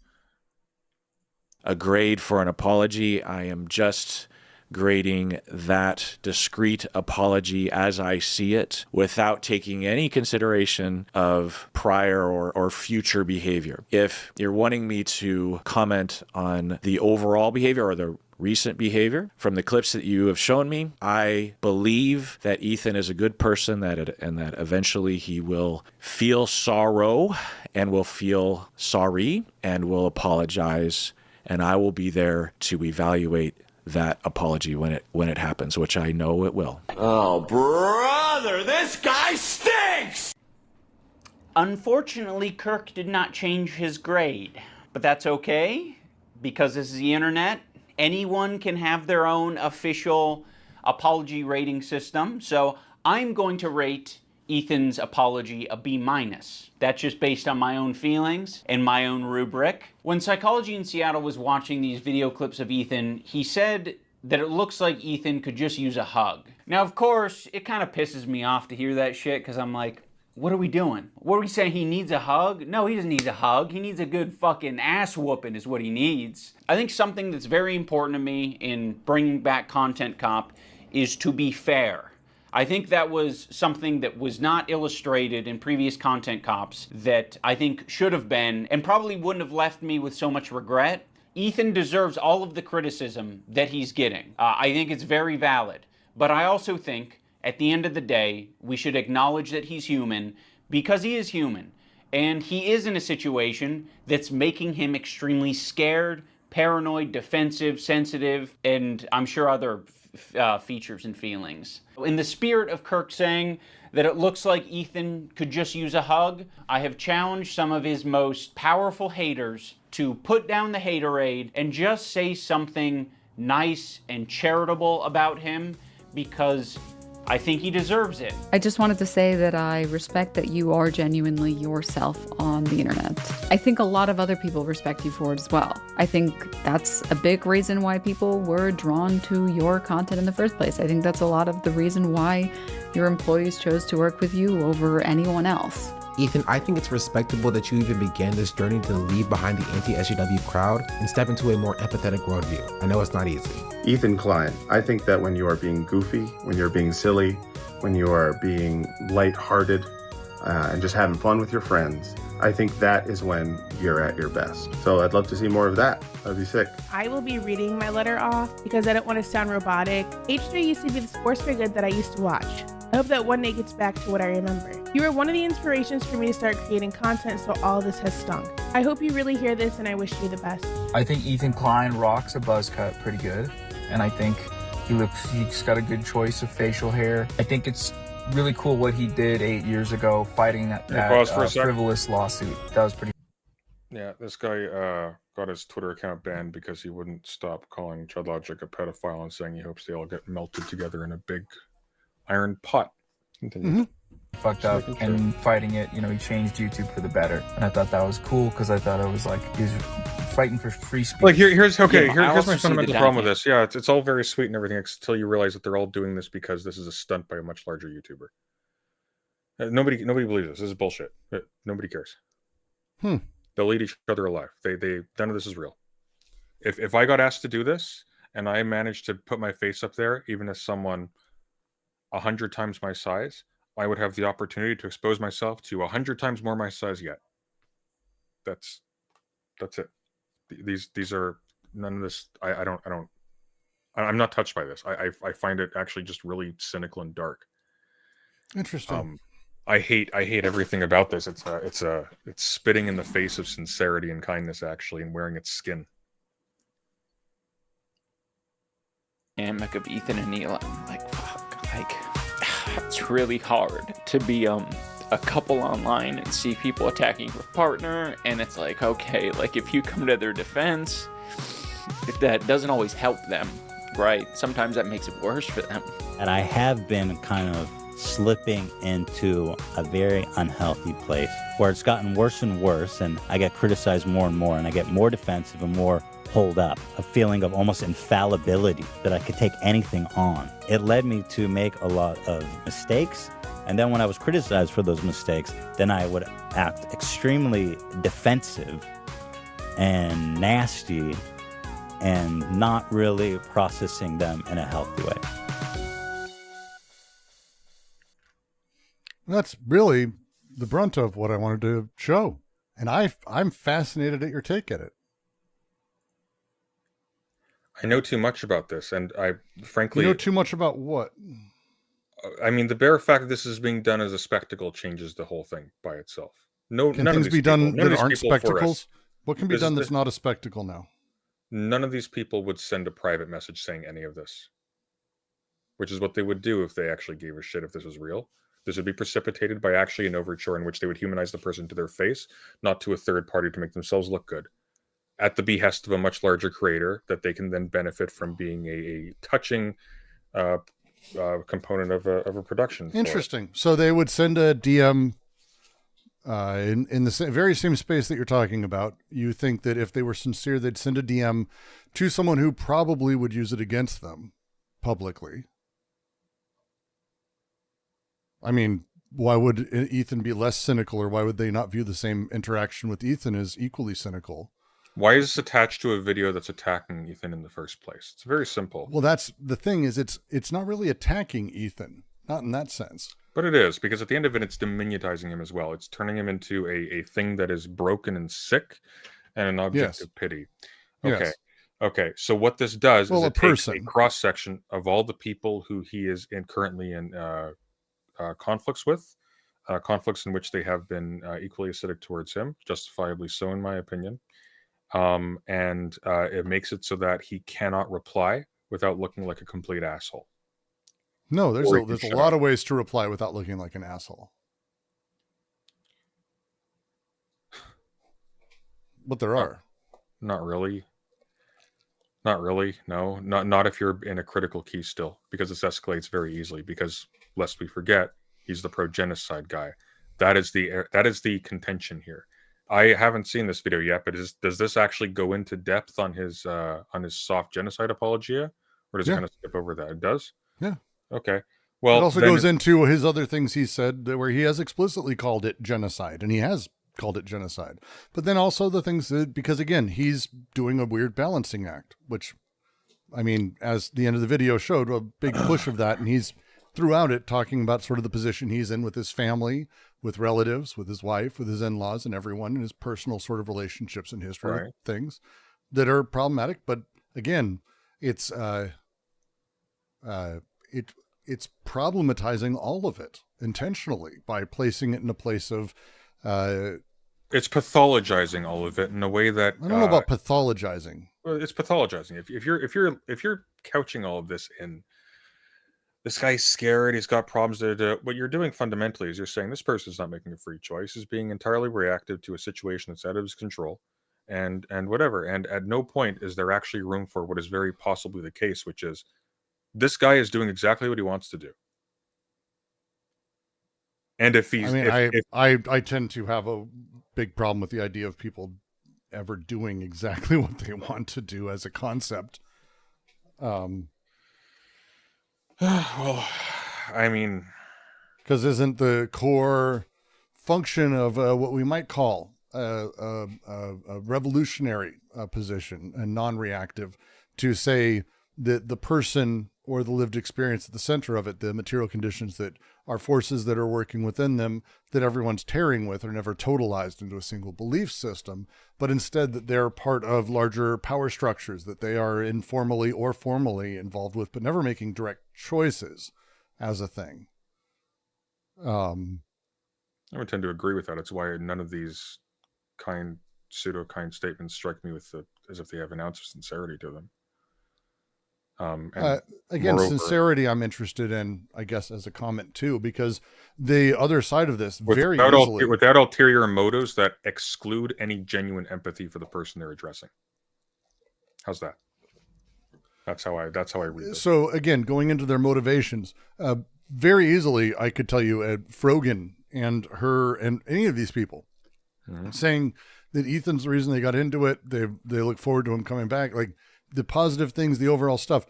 A grade for an apology. I am just grading that discrete apology as I see it without taking any consideration of prior or future behavior. If you're wanting me to comment on the overall behavior or the recent behavior from the clips that you have shown me, I believe that Ethan is a good person, and that eventually he will feel sorrow and will feel sorry and will apologize, and I will be there to evaluate that apology when it happens, which I know it will. Oh, brother, this guy stinks! Unfortunately, Kirk did not change his grade, but that's okay, because this is the internet. Anyone can have their own official apology rating system, so I'm going to rate Ethan's apology a B-. That's just based on my own feelings and my own rubric. When Psychology in Seattle was watching these video clips of Ethan, he said that it looks like Ethan could just use a hug. Now, of course, it kind of pisses me off to hear that shit, because I'm like, what are we doing? What are we saying? He needs a hug? No, he doesn't need a hug. He needs a good fucking ass whooping is what he needs. I think something that's very important to me in bringing back Content Cop is to be fair. I think that was something that was not illustrated in previous Content Cops that I think should have been, and probably wouldn't have left me with so much regret. Ethan deserves all of the criticism that he's getting. I think it's very valid. But I also think, at the end of the day, we should acknowledge that he's human, because he is human. And he is in a situation that's making him extremely scared, paranoid, defensive, sensitive, and I'm sure other features and feelings. In the spirit of Kirk saying that it looks like Ethan could just use a hug, I have challenged some of his most powerful haters to put down the haterade and just say something nice and charitable about him, because I think he deserves it. I just wanted to say that I respect that you are genuinely yourself on the internet. I think a lot of other people respect you for it as well. I think that's a big reason why people were drawn to your content in the first place. I think that's a lot of the reason why your employees chose to work with you over anyone else. Ethan, I think it's respectable that you even began this journey to leave behind the anti-SJW crowd and step into a more empathetic worldview. I know it's not easy. Ethan Klein, I think that when you are being goofy, when you're being silly, when you are being lighthearted, and just having fun with your friends, I think that is when you're at your best. So I'd love to see more of that. That'd be sick. I will be reading my letter off because I don't want to sound robotic. H3 used to be the sports for good that I used to watch. I hope that one day gets back to what I remember. You were one of the inspirations for me to start creating content, so all this has stung. I hope you really hear this, and I wish you the best. I think Ethan Klein rocks a buzz cut pretty good, and I think he's got a good choice of facial hair. I think it's really cool what he did 8 years ago, fighting that frivolous lawsuit. That was pretty. Yeah, this guy got his Twitter account banned because he wouldn't stop calling Chud Logic a pedophile and saying he hopes they all get melted together in a big iron pot. Fucked up and fighting it, he changed YouTube for the better, and I thought that was cool because I thought it was like he was fighting for free speech. Like here's my fundamental problem with this. Yeah, it's all very sweet and everything until you realize that they're all doing this because this is a stunt by a much larger YouTuber. Nobody believes this. This is bullshit. Nobody cares. They'll eat each other alive. They none of this is real. If I got asked to do this and I managed to put my face up there, even as someone 100 times my size, I would have the opportunity to expose myself to 100 times more my size yet. That's it. These are none of this. I'm not touched by this. I find it actually just really cynical and dark. Interesting. I hate everything about this. It's spitting in the face of sincerity and kindness, actually, and wearing its skin. Dynamic of Ethan and Neil, I'm like, fuck, it's really hard to be a couple online and see people attacking your partner, and it's like, okay, if you come to their defense, if that doesn't always help them, right? Sometimes that makes it worse for them. And I have been kind of slipping into a very unhealthy place where it's gotten worse and worse, and I get criticized more and more, and I get more defensive and more hold up, a feeling of almost infallibility that I could take anything on. It led me to make a lot of mistakes, and then when I was criticized for those mistakes, then I would act extremely defensive and nasty and not really processing them in a healthy way. That's really the brunt of what I wanted to show. And I'm fascinated at your take at it. I know too much about this, and I frankly... You know too much about what? I mean, the bare fact that this is being done as a spectacle changes the whole thing by itself. Can things be done that aren't spectacles? What can be done that's not a spectacle now? None of these people would send a private message saying any of this, which is what they would do if they actually gave a shit if this was real. This would be precipitated by actually an overture in which they would humanize the person to their face, not to a third party to make themselves look good, at the behest of a much larger creator that they can then benefit from being a touching component of a production. Interesting. So they would send a DM in the very same space that you're talking about. You think that if they were sincere, they'd send a DM to someone who probably would use it against them publicly. I mean, why would Ethan be less cynical, or why would they not view the same interaction with Ethan as equally cynical? Why is this attached to a video that's attacking Ethan in the first place? It's very simple. Well, that's the thing, is it's not really attacking Ethan, not in that sense. But it is, because at the end of it, it's diminutizing him as well. It's turning him into a thing that is broken and sick and an object of pity. Okay. Yes. Okay. So what this does is a it takes person. a cross-section of all the people who he is currently in conflicts with, conflicts in which they have been equally acidic towards him, justifiably so in my opinion. And it makes it so that he cannot reply without looking like a complete asshole. No, there's a lot of ways to reply without looking like an asshole. But there are. Not really. Not really. No, not if you're in a critical key still, because this escalates very easily. Because lest we forget, he's the pro-genocide guy. That is the contention here. I haven't seen this video yet, but does this actually go into depth on his soft genocide apologia, or does it kind of skip over that? It does. Yeah. Okay. Well, it also goes into his other things he said, where he has explicitly called it genocide, and he has called it genocide. But then also the things that, because again, he's doing a weird balancing act, which, I mean, as the end of the video showed, a big push of that, and he's throughout it talking about sort of the position he's in with his family, with relatives, with his wife, with his in-laws, and everyone, and his personal sort of relationships and history, things that are problematic. But again, it's problematizing all of it intentionally by placing it in a place of it's pathologizing all of it in a way that I don't know about pathologizing. Well, it's pathologizing. If you're couching all of this in this guy's scared, he's got problems. What you're doing fundamentally is you're saying this person's not making a free choice, is being entirely reactive to a situation that's out of his control, and whatever. And at no point is there actually room for what is very possibly the case, which is this guy is doing exactly what he wants to do. And if he's, I tend to have a big problem with the idea of people ever doing exactly what they want to do as a concept. Well, I mean, because isn't the core function of what we might call a revolutionary position and non-reactive to say that the person or the lived experience at the center of it, the material conditions that are forces that are working within them that everyone's tearing with, are never totalized into a single belief system, but instead that they're part of larger power structures that they are informally or formally involved with, but never making direct choices as a thing. I would tend to agree with that. It's why none of these pseudo-kind statements strike me with as if they have an ounce of sincerity to them. Again, moreover, sincerity I'm interested in, I guess, as a comment too, because the other side of this without ulterior motives that exclude any genuine empathy for the person they're addressing. How's that? That's how I read this. So again, going into their motivations, very easily, I could tell you, Frogan and her and any of these people saying that Ethan's the reason they got into it. They look forward to him coming back. Like the positive things, the overall stuff.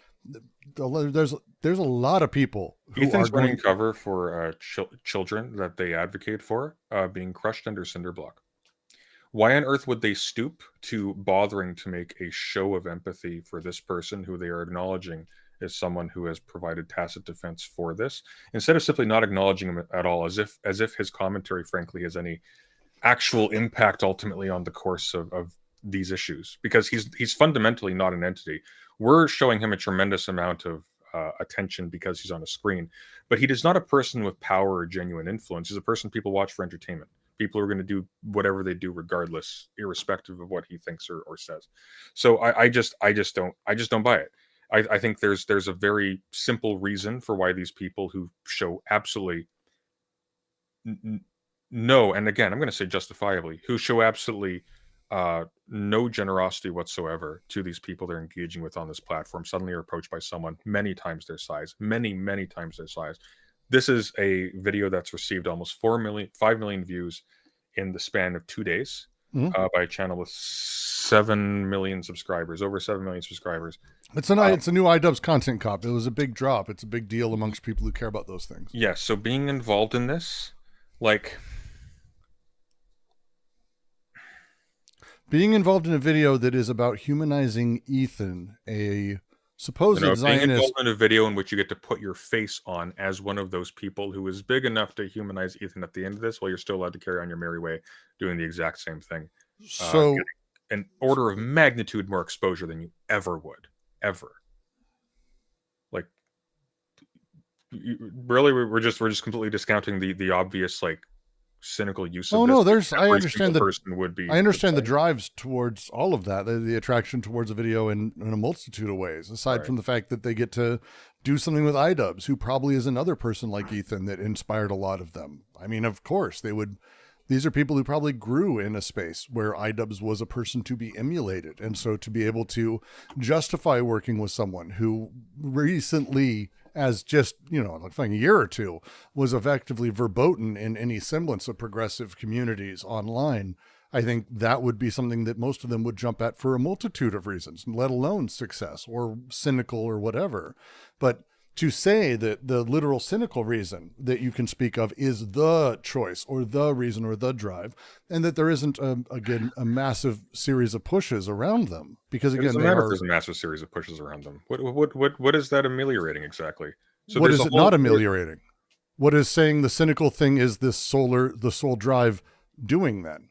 There's a lot of people who Ethan's are going running cover for children that they advocate for being crushed under cinder block. Why on earth would they stoop to bothering to make a show of empathy for this person who they are acknowledging as someone who has provided tacit defense for this, instead of simply not acknowledging him at all, as if his commentary, frankly, has any actual impact ultimately on the course of these issues? Because he's fundamentally not an entity. We're showing him a tremendous amount of attention because he's on a screen, but he is not a person with power or genuine influence. He's a person people watch for entertainment. People are going to do whatever they do regardless, irrespective of what he thinks or says. So I just don't buy it. I think there's a very simple reason for why these people who show absolutely no, and again, I'm going to say justifiably, who show absolutely no generosity whatsoever to these people they're engaging with on this platform, suddenly are approached by someone many times their size, many times their size. This is a video that's received almost 5 million views in the span of 2 days by a channel with 7 million subscribers, over 7 million subscribers. It's a new iDubbbz content cop. It was a big drop. It's a big deal amongst people who care about those things. Yes. So being involved in this, like being involved in a video that is about humanizing Ethan, a supposed Zionist. Being involved in a video in which you get to put your face on as one of those people who is big enough to humanize Ethan at the end of this, while you're still allowed to carry on your merry way doing the exact same thing. So an order of magnitude more exposure than you ever would. Ever. Like, really, we're just completely discounting the obvious, like, cynical use of this. I understand the drives towards all of that, the attraction towards a video in a multitude of ways, aside from the fact that they get to do something with iDubbbz, who probably is another person like Ethan that inspired a lot of them. I mean, of course these are people who probably grew in a space where iDubbbz was a person to be emulated. And so to be able to justify working with someone who recently, as just, like a year or two, was effectively verboten in any semblance of progressive communities online, I think that would be something that most of them would jump at for a multitude of reasons, let alone success or cynical or whatever. But to say that the literal cynical reason that you can speak of is the choice or the reason or the drive, and that there isn't, again, a massive series of pushes around them, because again, there's a massive series of pushes around them. What is that ameliorating exactly? So what is it not ameliorating? What is saying the cynical thing is the soul drive doing then?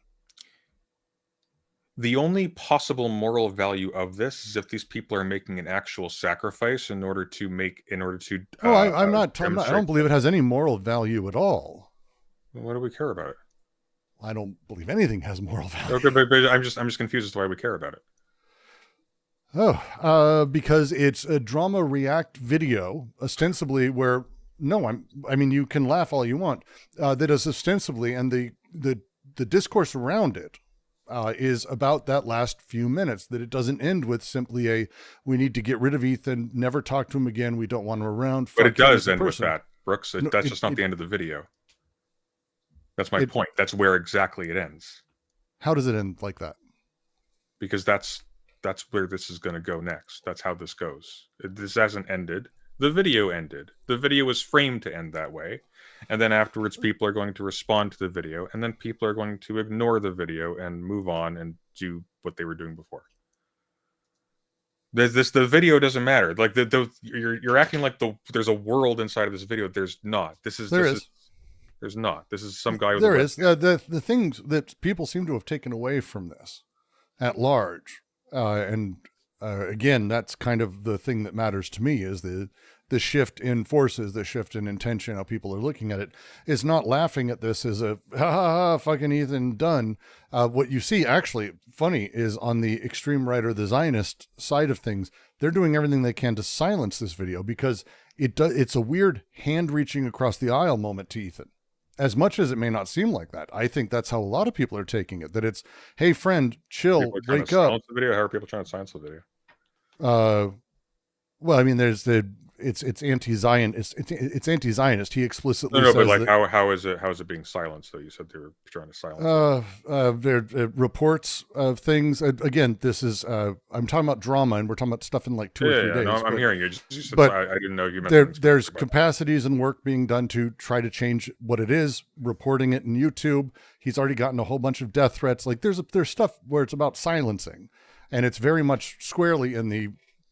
The only possible moral value of this is if these people are making an actual sacrifice in order to. I don't believe it has any moral value at all. Why do we care about it? I don't believe anything has moral value. Okay, but I'm just confused as to why we care about it. Because it's a drama react video, ostensibly where you can laugh all you want. That is ostensibly, and the discourse around it is about that last few minutes, that it doesn't end with simply we need to get rid of Ethan, never talk to him again, we don't want him around. But it does end with that, Brooks. That's just not the end of the video. That's my point. That's where exactly it ends. How does it end like that? Because that's where this is going to go next. That's how this goes. This hasn't ended. The video ended. The video was framed to end that way. And then afterwards, people are going to respond to the video, and then people are going to ignore the video and move on and do what they were doing before. The video doesn't matter. Like you're acting like there's a world inside of this video. There's not. There's not. This is some guy with there is. The things that people seem to have taken away from this at large, and again, that's kind of the thing that matters to me, is the shift in forces, the shift in intention, how people are looking at it, is not laughing at this as a fucking Ethan done. What you see actually funny is on the extreme right or the Zionist side of things, they're doing everything they can to silence this video, because it's a weird hand reaching across the aisle moment to Ethan. As much as it may not seem like that, I think that's how a lot of people are taking it, that it's, hey friend, chill, wake up. The video. How are people trying to silence the video? Well, I mean, there's it's anti-Zionist. It's anti-Zionist. He explicitly No, says but like that, how is it being silenced? Though you said they were trying to silence. there reports of things. Again, this is I'm talking about drama, and we're talking about stuff in like 2 or 3 days. No, I'm hearing you. But I didn't know you meant there's capacities and work being done to try to change what it is. Reporting it in YouTube. He's already gotten a whole bunch of death threats. Like there's stuff where it's about silencing, and it's very much squarely in the.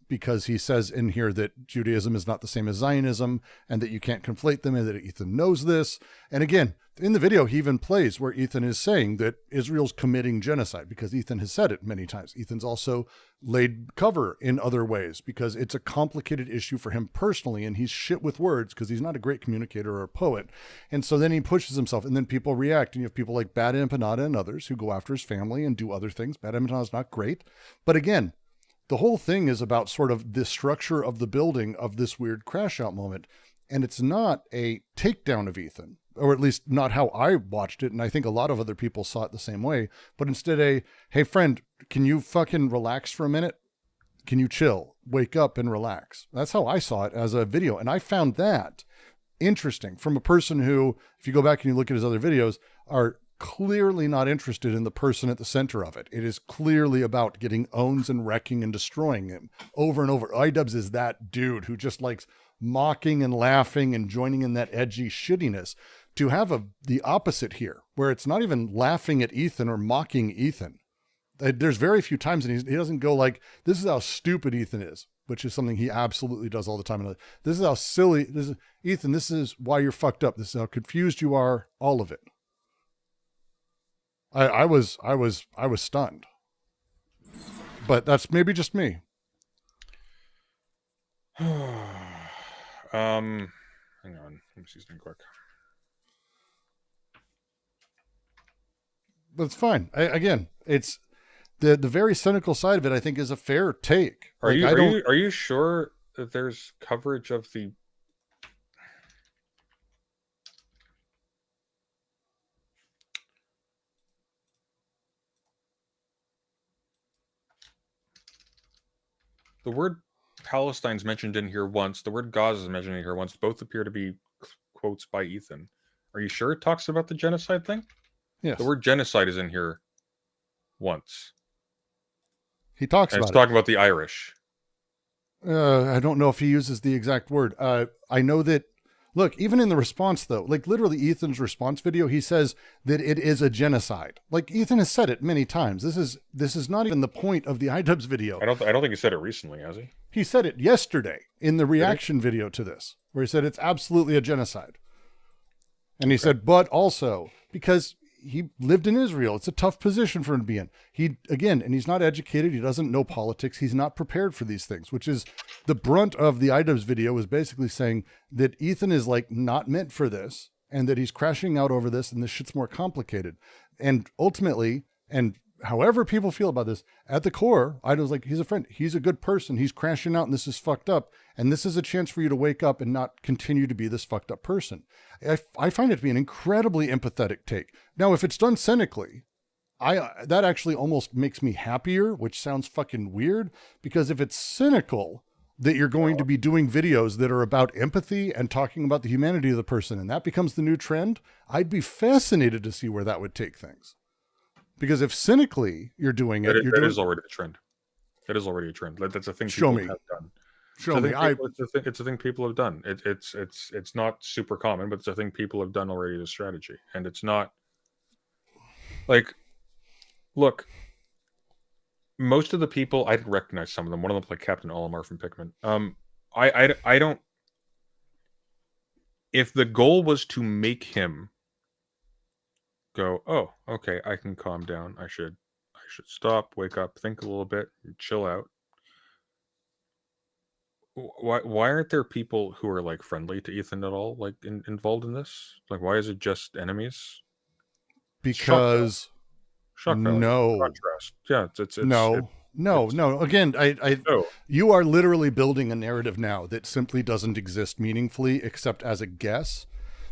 Because he says in here that Judaism is not the same as Zionism and that you can't conflate them, and that Ethan knows this. And again, in the video, he even plays where Ethan is saying that Israel's committing genocide, because Ethan has said it many times. Ethan's also laid cover in other ways because it's a complicated issue for him personally, and he's shit with words because he's not a great communicator or a poet. And so then he pushes himself, and then people react, and you have people like Bad Empanada and others who go after his family and do other things. Bad Empanada is not great. But again, the whole thing is about sort of the structure of the building of this weird crash out moment. And it's not a takedown of Ethan, or at least not how I watched it. And I think a lot of other people saw it the same way, but instead hey friend, can you fucking relax for a minute? Can you chill, wake up and relax? That's how I saw it as a video. And I found that interesting from a person who, if you go back and you look at his other videos, are clearly not interested in the person at the center of it. It is clearly about getting owns and wrecking and destroying him over and over. iDubbbz is that dude who just likes mocking and laughing and joining in that edgy shittiness. To have the opposite here, where it's not even laughing at Ethan or mocking Ethan. There's very few times, and he doesn't go like, this is how stupid Ethan is, which is something he absolutely does all the time. This is how silly, Ethan, this is why you're fucked up. This is how confused you are, all of it. I was stunned, but that's maybe just me. Hang on, let me see something quick. But it's fine. Again, it's the very cynical side of it. I think is a fair take. Are you sure that there's coverage of the? The word Palestine's mentioned in here once. The word Gaza is mentioned in here once. Both appear to be quotes by Ethan. Are you sure it talks about the genocide thing? Yes. The word genocide is in here once. He talks and about it's talking about the Irish. I don't know if he uses the exact word. I know that, look, even in the response though, like literally Ethan's response video, he says that it is a genocide. Like Ethan has said it many times. This is not even the point of the iDubbbz video. I don't think he said it recently, has he? He said it yesterday in the reaction video to this, where he said it's absolutely a genocide. And he said, but also because he lived in Israel, it's a tough position for him to be in. And he's not educated. He doesn't know politics. He's not prepared for these things, which is the brunt of the iDubbbz video, was basically saying that Ethan is like not meant for this, and that he's crashing out over this, and this shit's more complicated. And ultimately, and however people feel about this, at the core, iDubbbz like, he's a friend. He's a good person. He's crashing out, and this is fucked up. And this is a chance for you to wake up and not continue to be this fucked up person. I find it to be an incredibly empathetic take. Now, if it's done cynically, that actually almost makes me happier, which sounds fucking weird, because if it's cynical that you're going to be doing videos that are about empathy and talking about the humanity of the person, and that becomes the new trend, I'd be fascinated to see where that would take things. Because if cynically you're doing it, that is already a trend. That is already a trend. That's a thing people have done. Show me. It's a thing people have done. It's not super common, but it's a thing people have done already. The strategy, and it's not like, look, most of the people, I didn't recognize some of them. One of them played Captain Olimar from Pikmin. I don't. If the goal was to make him go, oh, okay, I can calm down. I should stop, wake up, think a little bit, and chill out. Why aren't there people who are like friendly to Ethan at all, like involved in this? Like, why is it just enemies? Because shock value. No contrast. Yeah, it's no. Again, you are literally building a narrative now that simply doesn't exist meaningfully except as a guess.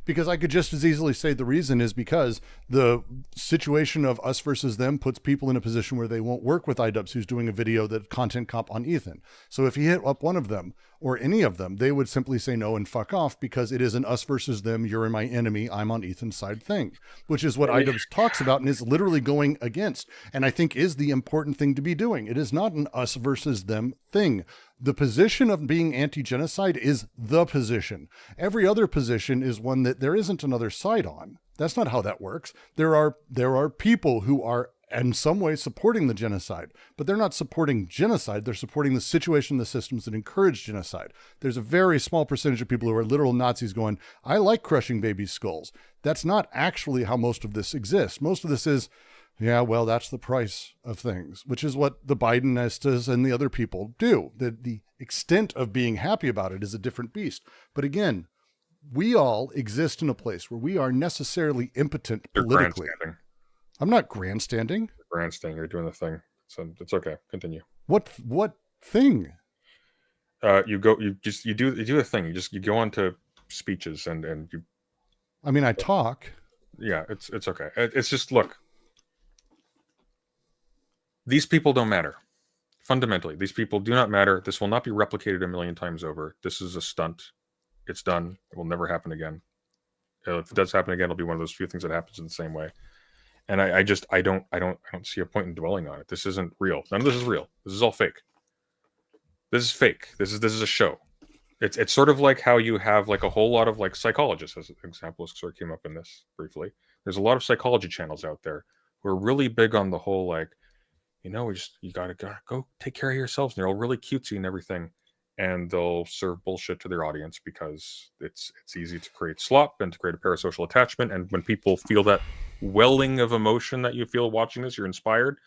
Because I could just as easily say the reason is because the situation of us versus them puts people in a position where they won't work with iDubbbz who's doing a video that content cop on Ethan. So if he hit up one of them or any of them, they would simply say no and fuck off because it is an us versus them, you're my enemy, I'm on Ethan's side thing, which is what iDubbbz talks about and is literally going against. And I think is the important thing to be doing. It is not an us versus them thing. The position of being anti-genocide is the position. Every other position is one that there isn't another side on. That's not how that works. There are people who are in some way supporting the genocide, but they're not supporting genocide. They're supporting the situation, the systems that encourage genocide. There's a very small percentage of people who are literal Nazis going, I like crushing babies' skulls. That's not actually how most of this exists. Most of this is, yeah, well, that's the price of things, which is what the Bidenistas and the other people do. The extent of being happy about it is a different beast. But again, we all exist in a place where we are necessarily impotent politically. I'm not grandstanding. You're grandstanding. You're doing the thing. So it's okay. Continue. What thing? You do the thing. You go on to speeches and you. I mean, I talk. Yeah, it's okay. It's just, look. These people don't matter. Fundamentally, these people do not matter. This will not be replicated a million times over. This is a stunt. It's done. It will never happen again. If it does happen again, it'll be one of those few things that happens in the same way. And I don't see a point in dwelling on it. This isn't real. None of this is real. This is all fake. This is fake. This is a show. It's sort of like how you have like a whole lot of like psychologists, as an example, sort of came up in this briefly. There's a lot of psychology channels out there who are really big on the whole like, you gotta go take care of yourselves. And they're all really cutesy and everything, and they'll serve bullshit to their audience because it's easy to create slop and to create a parasocial attachment. And when people feel that welling of emotion that you feel watching this, you're inspired.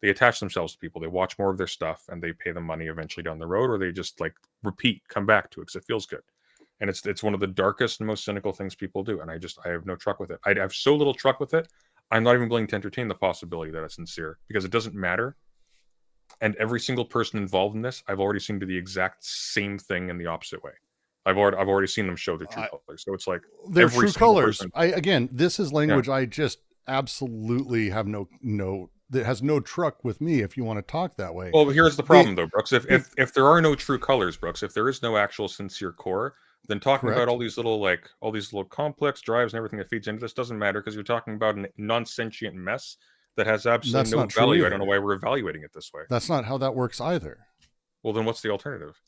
They attach themselves to people. They watch more of their stuff, and they pay them money eventually down the road, or they just like come back to it because it feels good. And it's one of the darkest and most cynical things people do. And I have no truck with it. I have so little truck with it. I'm not even willing to entertain the possibility that it's sincere because it doesn't matter. And every single person involved in this, I've already seen do the exact same thing in the opposite way. I've already seen them show their true colors. So it's like their true colors. Again, this is language I just absolutely have that has no truck with me if you want to talk that way. Well, here's the problem though, Brooks. If there are no true colors, Brooks, if there is no actual sincere core, then talking about all these little complex drives and everything that feeds into this doesn't matter because you're talking about a non-sentient mess that has absolutely no value. I don't know why we're evaluating it this way. That's not how that works either. Well, then what's the alternative?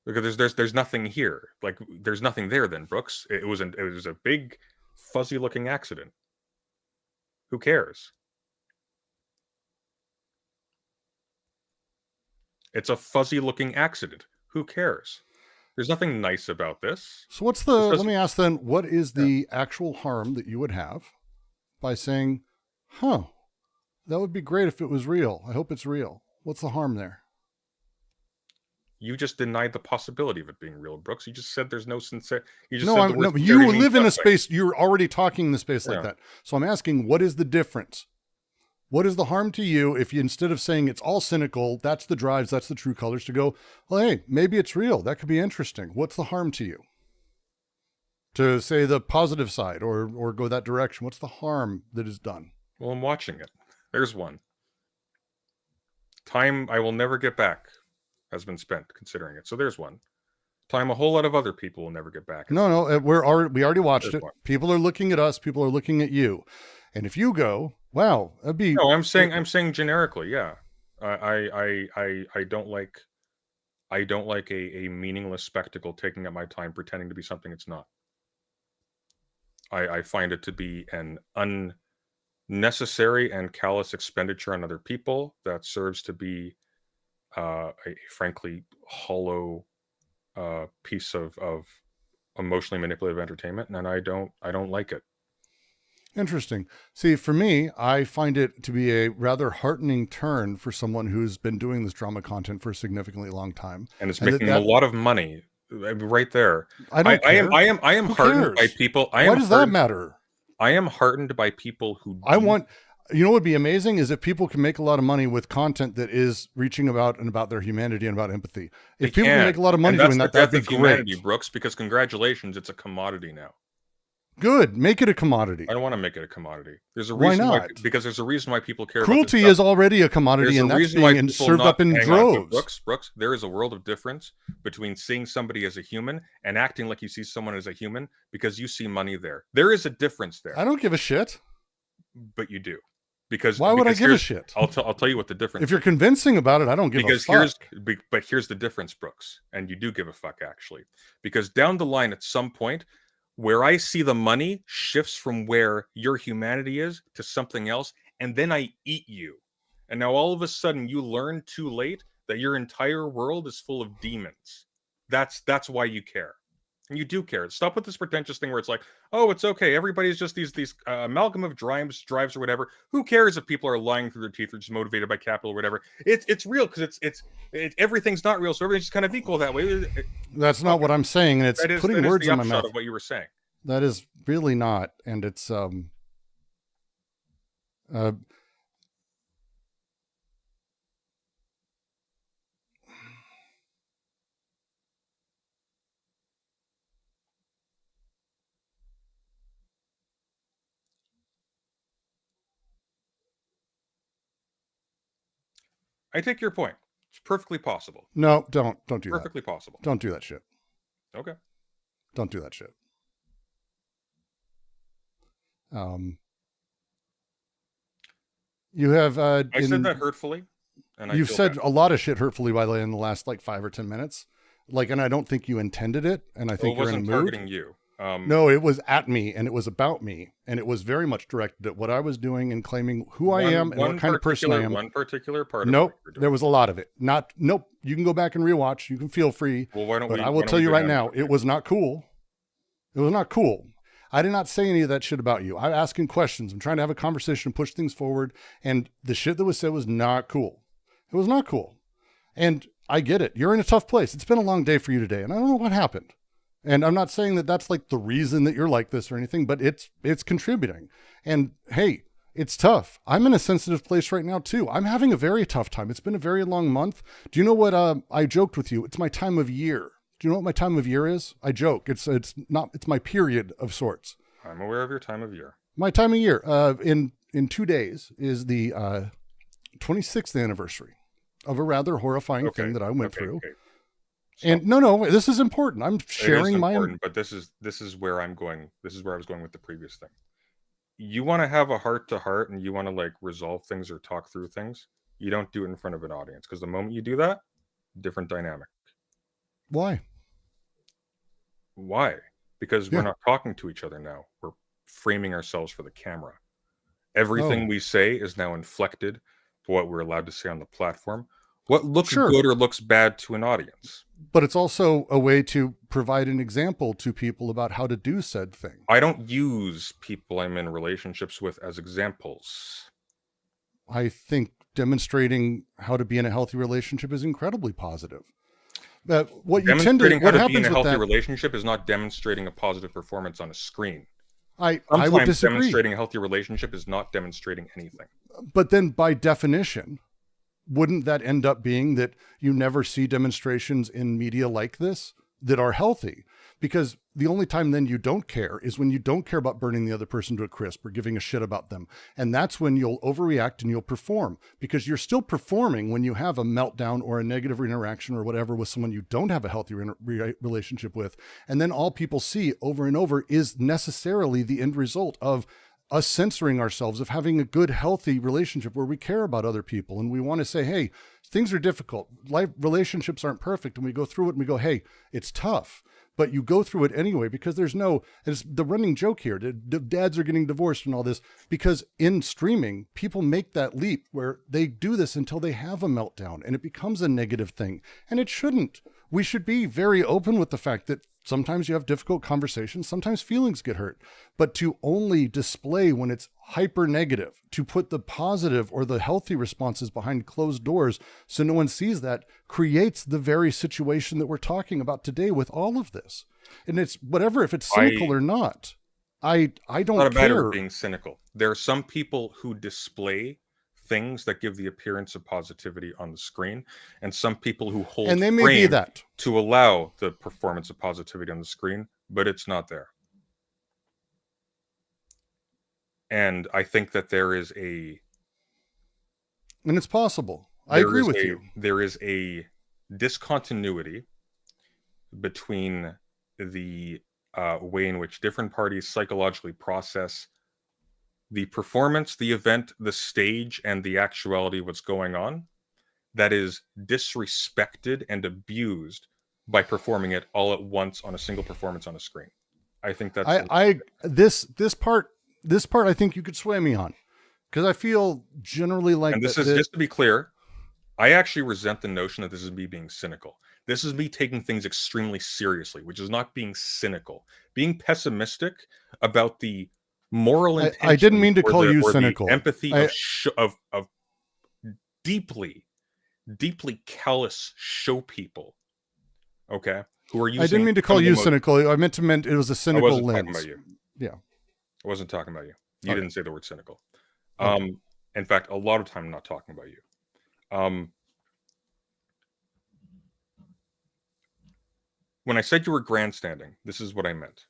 Because there's nothing here. Like there's nothing there then, Brooks. It was a big fuzzy looking accident. Who cares? It's a fuzzy looking accident. Who cares? There's nothing nice about this. So let me ask then, what is the actual harm that you would have by saying, that would be great if it was real. I hope it's real. What's the harm there? You just denied the possibility of it being real, Brooks. You just said there's no sincere. You live in a space. You're already talking in a space like that. So I'm asking, what is the difference? What is the harm to you if you, instead of saying it's all cynical, that's the drives, that's the true colors, to go, well, hey, maybe it's real. That could be interesting. What's the harm to you? To say the positive side or go that direction. What's the harm that is done? Well, I'm watching it. There's one. Time I will never get back has been spent considering it. So there's one. Time a whole lot of other people will never get back. No, we already watched it. People are looking at us. People are looking at you. And if you go, wow, that'd be. No, I'm saying generically, yeah. I don't like a meaningless spectacle taking up my time pretending to be something it's not. I find it to be an unnecessary and callous expenditure on other people that serves to be a frankly hollow piece of emotionally manipulative entertainment, and I don't like it. Interesting. See, for me, I find it to be a rather heartening turn for someone who's been doing this drama content for a significantly long time, and it's making them a lot of money. Right there, I am heartened by people. Why does that matter? I am heartened by people who. I want You know what would be amazing is if people can make a lot of money with content that is reaching about their humanity and about empathy. If people can make a lot of money doing that, that'd be great. Humanity, Brooks, because congratulations, it's a commodity now. Good. Make it a commodity. I don't want to make it a commodity. There's a reason why not? Because there's a reason why people care Cruelty about is already a commodity, and that's being served up in droves. Brooks, there is a world of difference between seeing somebody as a human and acting like you see someone as a human because you see money there. There is a difference there. I don't give a shit. But you do. Because why would I give a shit? I'll tell you what the difference is. If you're convincing about it, I don't give a fuck. But here's the difference, Brooks, and you do give a fuck, actually. Because down the line, at some point, where I see the money shifts from where your humanity is to something else, and then I eat you. And now all of a sudden, you learn too late that your entire world is full of demons. That's why you care. And you do care. Stop with this pretentious thing where it's like, oh, it's okay. Everybody's just these amalgam of drives or whatever. Who cares if people are lying through their teeth or just motivated by capital or whatever? It's real because it's everything's not real, so everything's just kind of equal that way. That's not what I'm saying, and it's putting words in my mouth. Of what you were saying. That is really not, and it's I take your point. It's perfectly possible. No, don't do that. Perfectly possible. Don't do that shit. Okay. Don't do that shit. You have. I said that hurtfully, and you've said a lot of shit hurtfully in the last like 5 or 10 minutes. And I don't think you intended it, and I think you're in a mood. It wasn't targeting you. No, it was at me, and it was about me, and it was very much directed at what I was doing and claiming who I am and what kind of person I am. One particular part. Nope, there was a lot of it. Nope. You can go back and rewatch. You can feel free. Well, why don't we? But I will tell you right now, it was not cool. It was not cool. I did not say any of that shit about you. I'm asking questions. I'm trying to have a conversation, push things forward, and the shit that was said was not cool. It was not cool, and I get it. You're in a tough place. It's been a long day for you today, and I don't know what happened. And I'm not saying that that's like the reason that you're like this or anything, but it's contributing. And hey, it's tough. I'm in a sensitive place right now too. I'm having a very tough time. It's been a very long month. Do you know what I joked with you? It's my time of year. Do you know what my time of year is? I joke. It's my period of sorts. I'm aware of your time of year. My time of year. In 2 days is the 26th anniversary of a rather horrifying thing that I went through. Okay. And no, this is important. I'm sharing but this is where I'm going. This is where I was going with the previous thing. You want to have a heart to heart and you want to like resolve things or talk through things. You don't do it in front of an audience because the moment you do that, different dynamic. Why? Because we're not talking to each other now. We're framing ourselves for the camera. Everything we say is now inflected to what we're allowed to say on the platform. What looks good or looks bad to an audience. But it's also a way to provide an example to people about how to do said thing. I don't use people I'm in relationships with as examples. I think demonstrating how to be in a healthy relationship is incredibly positive. What happens with a healthy relationship is not demonstrating a positive performance on a screen. I would disagree. Demonstrating a healthy relationship is not demonstrating anything. But then by definition, wouldn't that end up being that you never see demonstrations in media like this that are healthy? Because the only time then you don't care is when you don't care about burning the other person to a crisp or giving a shit about them. And that's when you'll overreact and you'll perform, because you're still performing when you have a meltdown or a negative interaction or whatever with someone you don't have a healthy relationship with. And then all people see over and over is necessarily the end result of us censoring ourselves, of having a good, healthy relationship where we care about other people. And we want to say, hey, things are difficult. Relationships aren't perfect. And we go through it and we go, hey, it's tough. But you go through it anyway, because it's the running joke here. Dads are getting divorced and all this, because in streaming, people make that leap where they do this until they have a meltdown and it becomes a negative thing. And it shouldn't. We should be very open with the fact that sometimes you have difficult conversations, sometimes feelings get hurt, but to only display when it's hyper negative, to put the positive or the healthy responses behind closed doors so no one sees that, creates the very situation that we're talking about today with all of this. And it's whatever, if it's cynical or not, I don't not a matter care. of being cynical. There are some people who display things that give the appearance of positivity on the screen, and some people who hold And they may be that to allow the performance of positivity on the screen, but it's not there. And I think that there is a... And it's possible. I agree with you. There is a discontinuity between the way in which different parties psychologically process the performance, the event, the stage, and the actuality of what's going on, that is disrespected and abused by performing it all at once on a single performance on a screen. I think that's... This part I think you could sway me on, because I feel generally like... And this is, just to be clear, I actually resent the notion that this is me being cynical. This is me taking things extremely seriously, which is not being cynical. Being pessimistic about the moral intention. I didn't mean to call you cynical. The empathy of deeply callous show people. Okay, who are using... I didn't mean to call you cynical. I meant it was a cynical lens. I wasn't talking about you. Yeah, I wasn't talking about you. You didn't say the word cynical. In fact, a lot of time I'm not talking about you. When I said you were grandstanding, this is what I meant.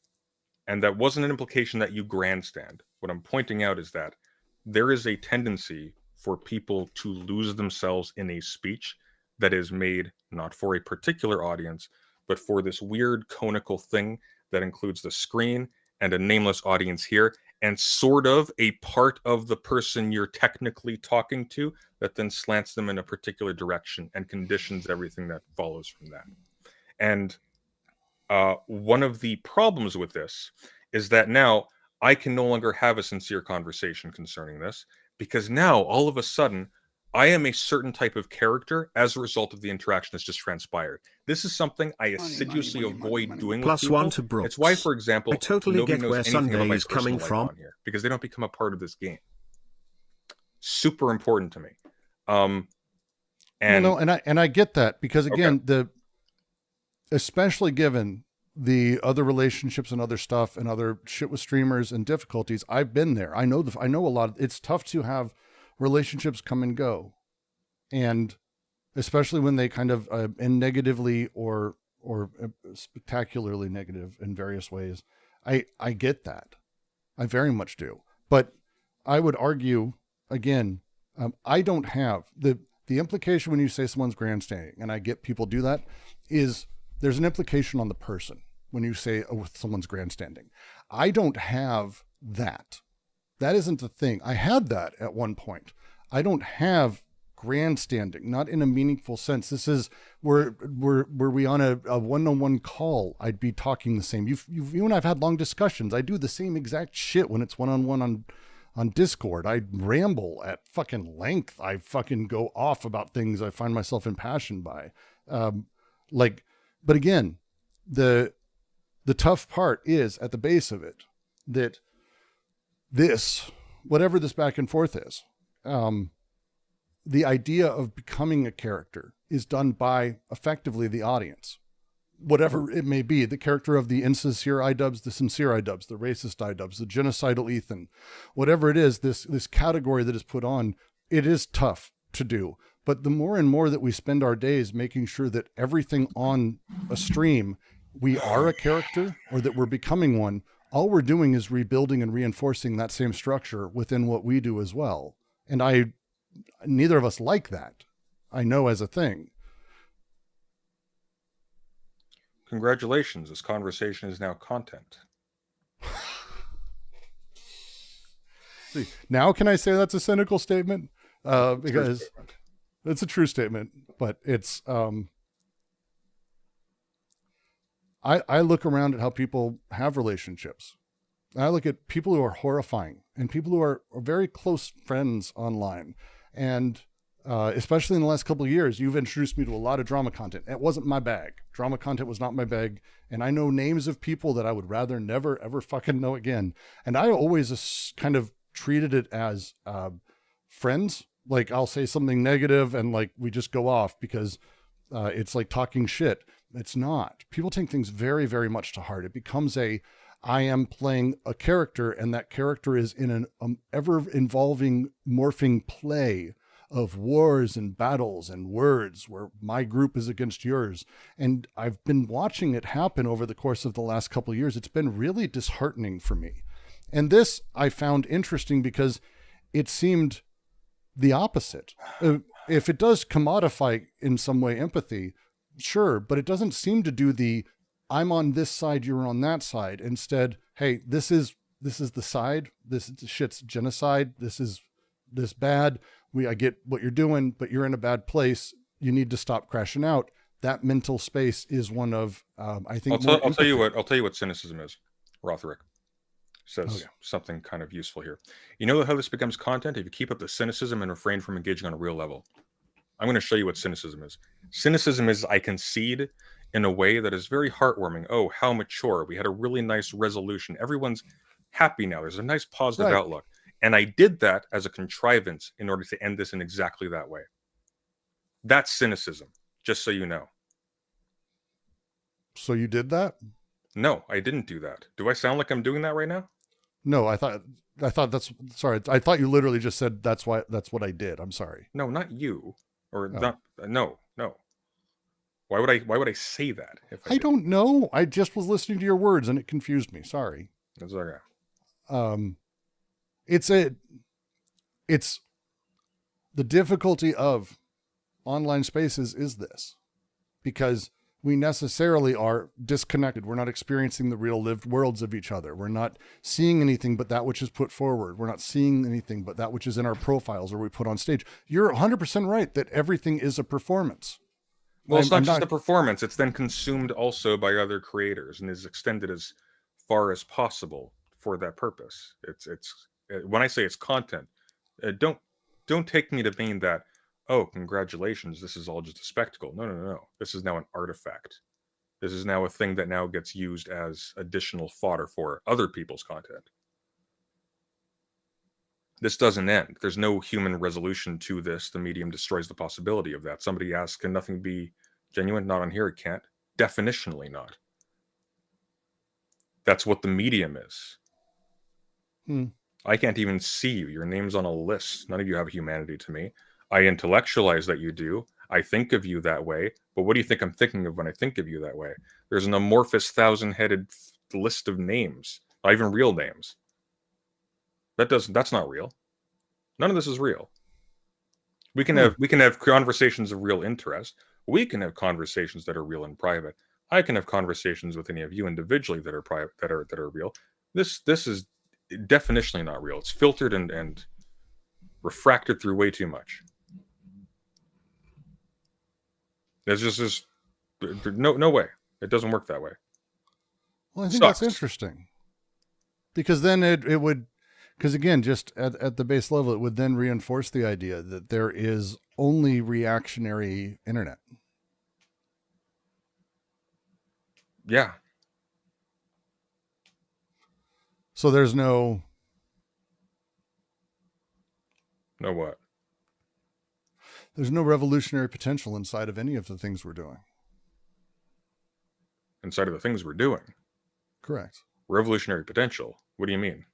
And that wasn't an implication that you grandstand. What I'm pointing out is that there is a tendency for people to lose themselves in a speech that is made not for a particular audience, but for this weird conical thing that includes the screen and a nameless audience here, and sort of a part of the person you're technically talking to that then slants them in a particular direction and conditions everything that follows from that. And one of the problems with this is that now I can no longer have a sincere conversation concerning this, because now all of a sudden I am a certain type of character as a result of the interaction that's just transpired. This is something I assiduously avoid doing with people. +1 to Brooks. It's why, for example, I totally nobody get knows where anything about Sunday my is coming personal life from on here, because they don't become a part of this game. Super important to me. And I get that, because again, especially given the other relationships and other stuff and other shit with streamers and difficulties, I've been there. I know a lot. It's tough to have relationships come and go, and especially when they kind of end negatively or spectacularly negative in various ways. I get that. I very much do. But I would argue again, I don't have the implication when you say someone's grandstanding, and I get people do that, is there's an implication on the person when you say, oh, someone's grandstanding. I don't have that. That isn't the thing. I had that at one point. I don't have grandstanding, not in a meaningful sense. This is were we on a one-on-one call, I'd be talking the same. You and I've had long discussions. I do the same exact shit when it's one-on-one on Discord. I ramble at fucking length. I fucking go off about things I find myself impassioned by. But again, the tough part is at the base of it that whatever this back and forth is, the idea of becoming a character is done by effectively the audience, whatever it may be, the character of the insincere iDubbbz, the sincere iDubbbz, the racist iDubbbz, the genocidal Ethan, whatever it is, this category that is put on, it is tough to do. But the more and more that we spend our days making sure that everything on a stream, we are a character or that we're becoming one, all we're doing is rebuilding and reinforcing that same structure within what we do as well. And neither of us like that, I know, as a thing. Congratulations, this conversation is now content. See, now can I say that's a cynical statement? Because it's a true statement, but it's, I look around at how people have relationships. I look at people who are horrifying and people who are very close friends online. And especially in the last couple of years, you've introduced me to a lot of drama content. It wasn't my bag. Drama content was not my bag. And I know names of people that I would rather never, ever fucking know again. And I always kind of treated it as friends. Like, I'll say something negative and like we just go off because it's like talking shit. It's not. People take things very, very much to heart. It becomes a I am playing a character, and that character is in an ever-evolving, morphing play of wars and battles and words where my group is against yours. And I've been watching it happen over the course of the last couple of years. It's been really disheartening for me. And this I found interesting because it seemed the opposite. If it does commodify in some way empathy, sure, but it doesn't seem to do the I'm on this side, you're on that side. Instead, hey, this is the side. This shit's genocide. This is this bad. I get what you're doing, but you're in a bad place. You need to stop crashing out. That mental space is one of I think. I'll tell you what cynicism is. Rotherick says something kind of useful here. You know how this becomes content if you keep up the cynicism and refrain from engaging on a real level. I'm going to show you what cynicism is. Cynicism is I concede in a way that is very heartwarming. Oh, how mature. We had a really nice resolution. Everyone's happy now. There's a nice positive outlook. And I did that as a contrivance in order to end this in exactly that way. That's cynicism, just so you know. So you did that? No, I didn't do that. Do I sound like I'm doing that right now? No, I thought that's sorry. I thought you literally just said that's what I did. I'm sorry. No, not you. Or not no. Why would I say that? If I don't know. I just was listening to your words and it confused me. Sorry. That's okay. It's the difficulty of online spaces is this, because we necessarily are disconnected. We're not experiencing the real lived worlds of each other. We're not seeing anything but that which is put forward. We're not seeing anything but that which is in our profiles or we put on stage. You're 100% right that everything is a performance. Well, it's not just a performance. It's then consumed also by other creators and is extended as far as possible for that purpose. It's when I say it's content, don't take me to mean that, oh, congratulations, this is all just a spectacle. No. This is now an artifact. This is now a thing that now gets used as additional fodder for other people's content. This doesn't end. There's no human resolution to this. The medium destroys the possibility of that. Somebody asks, can nothing be genuine? Not on here, it can't. Definitionally not. That's what the medium is. I can't even see you. Your name's on a list. None of you have humanity to me. I intellectualize that you do. I think of you that way. But what do you think I'm thinking of when I think of you that way? There's an amorphous 1,000-headed list of names, not even real names. That's not real. None of this is real. We can have conversations of real interest. We can have conversations that are real and private. I can have conversations with any of you individually that are private, that are real. This is definitionally not real. It's filtered and refracted through way too much. There's just no way. It doesn't work that way. Well, I think that's interesting. Because then it would, because again, just at the base level, it would then reinforce the idea that there is only reactionary internet. Yeah. So there's no what? There's no revolutionary potential inside of any of the things we're doing. Inside of the things we're doing? Correct. Revolutionary potential? What do you mean?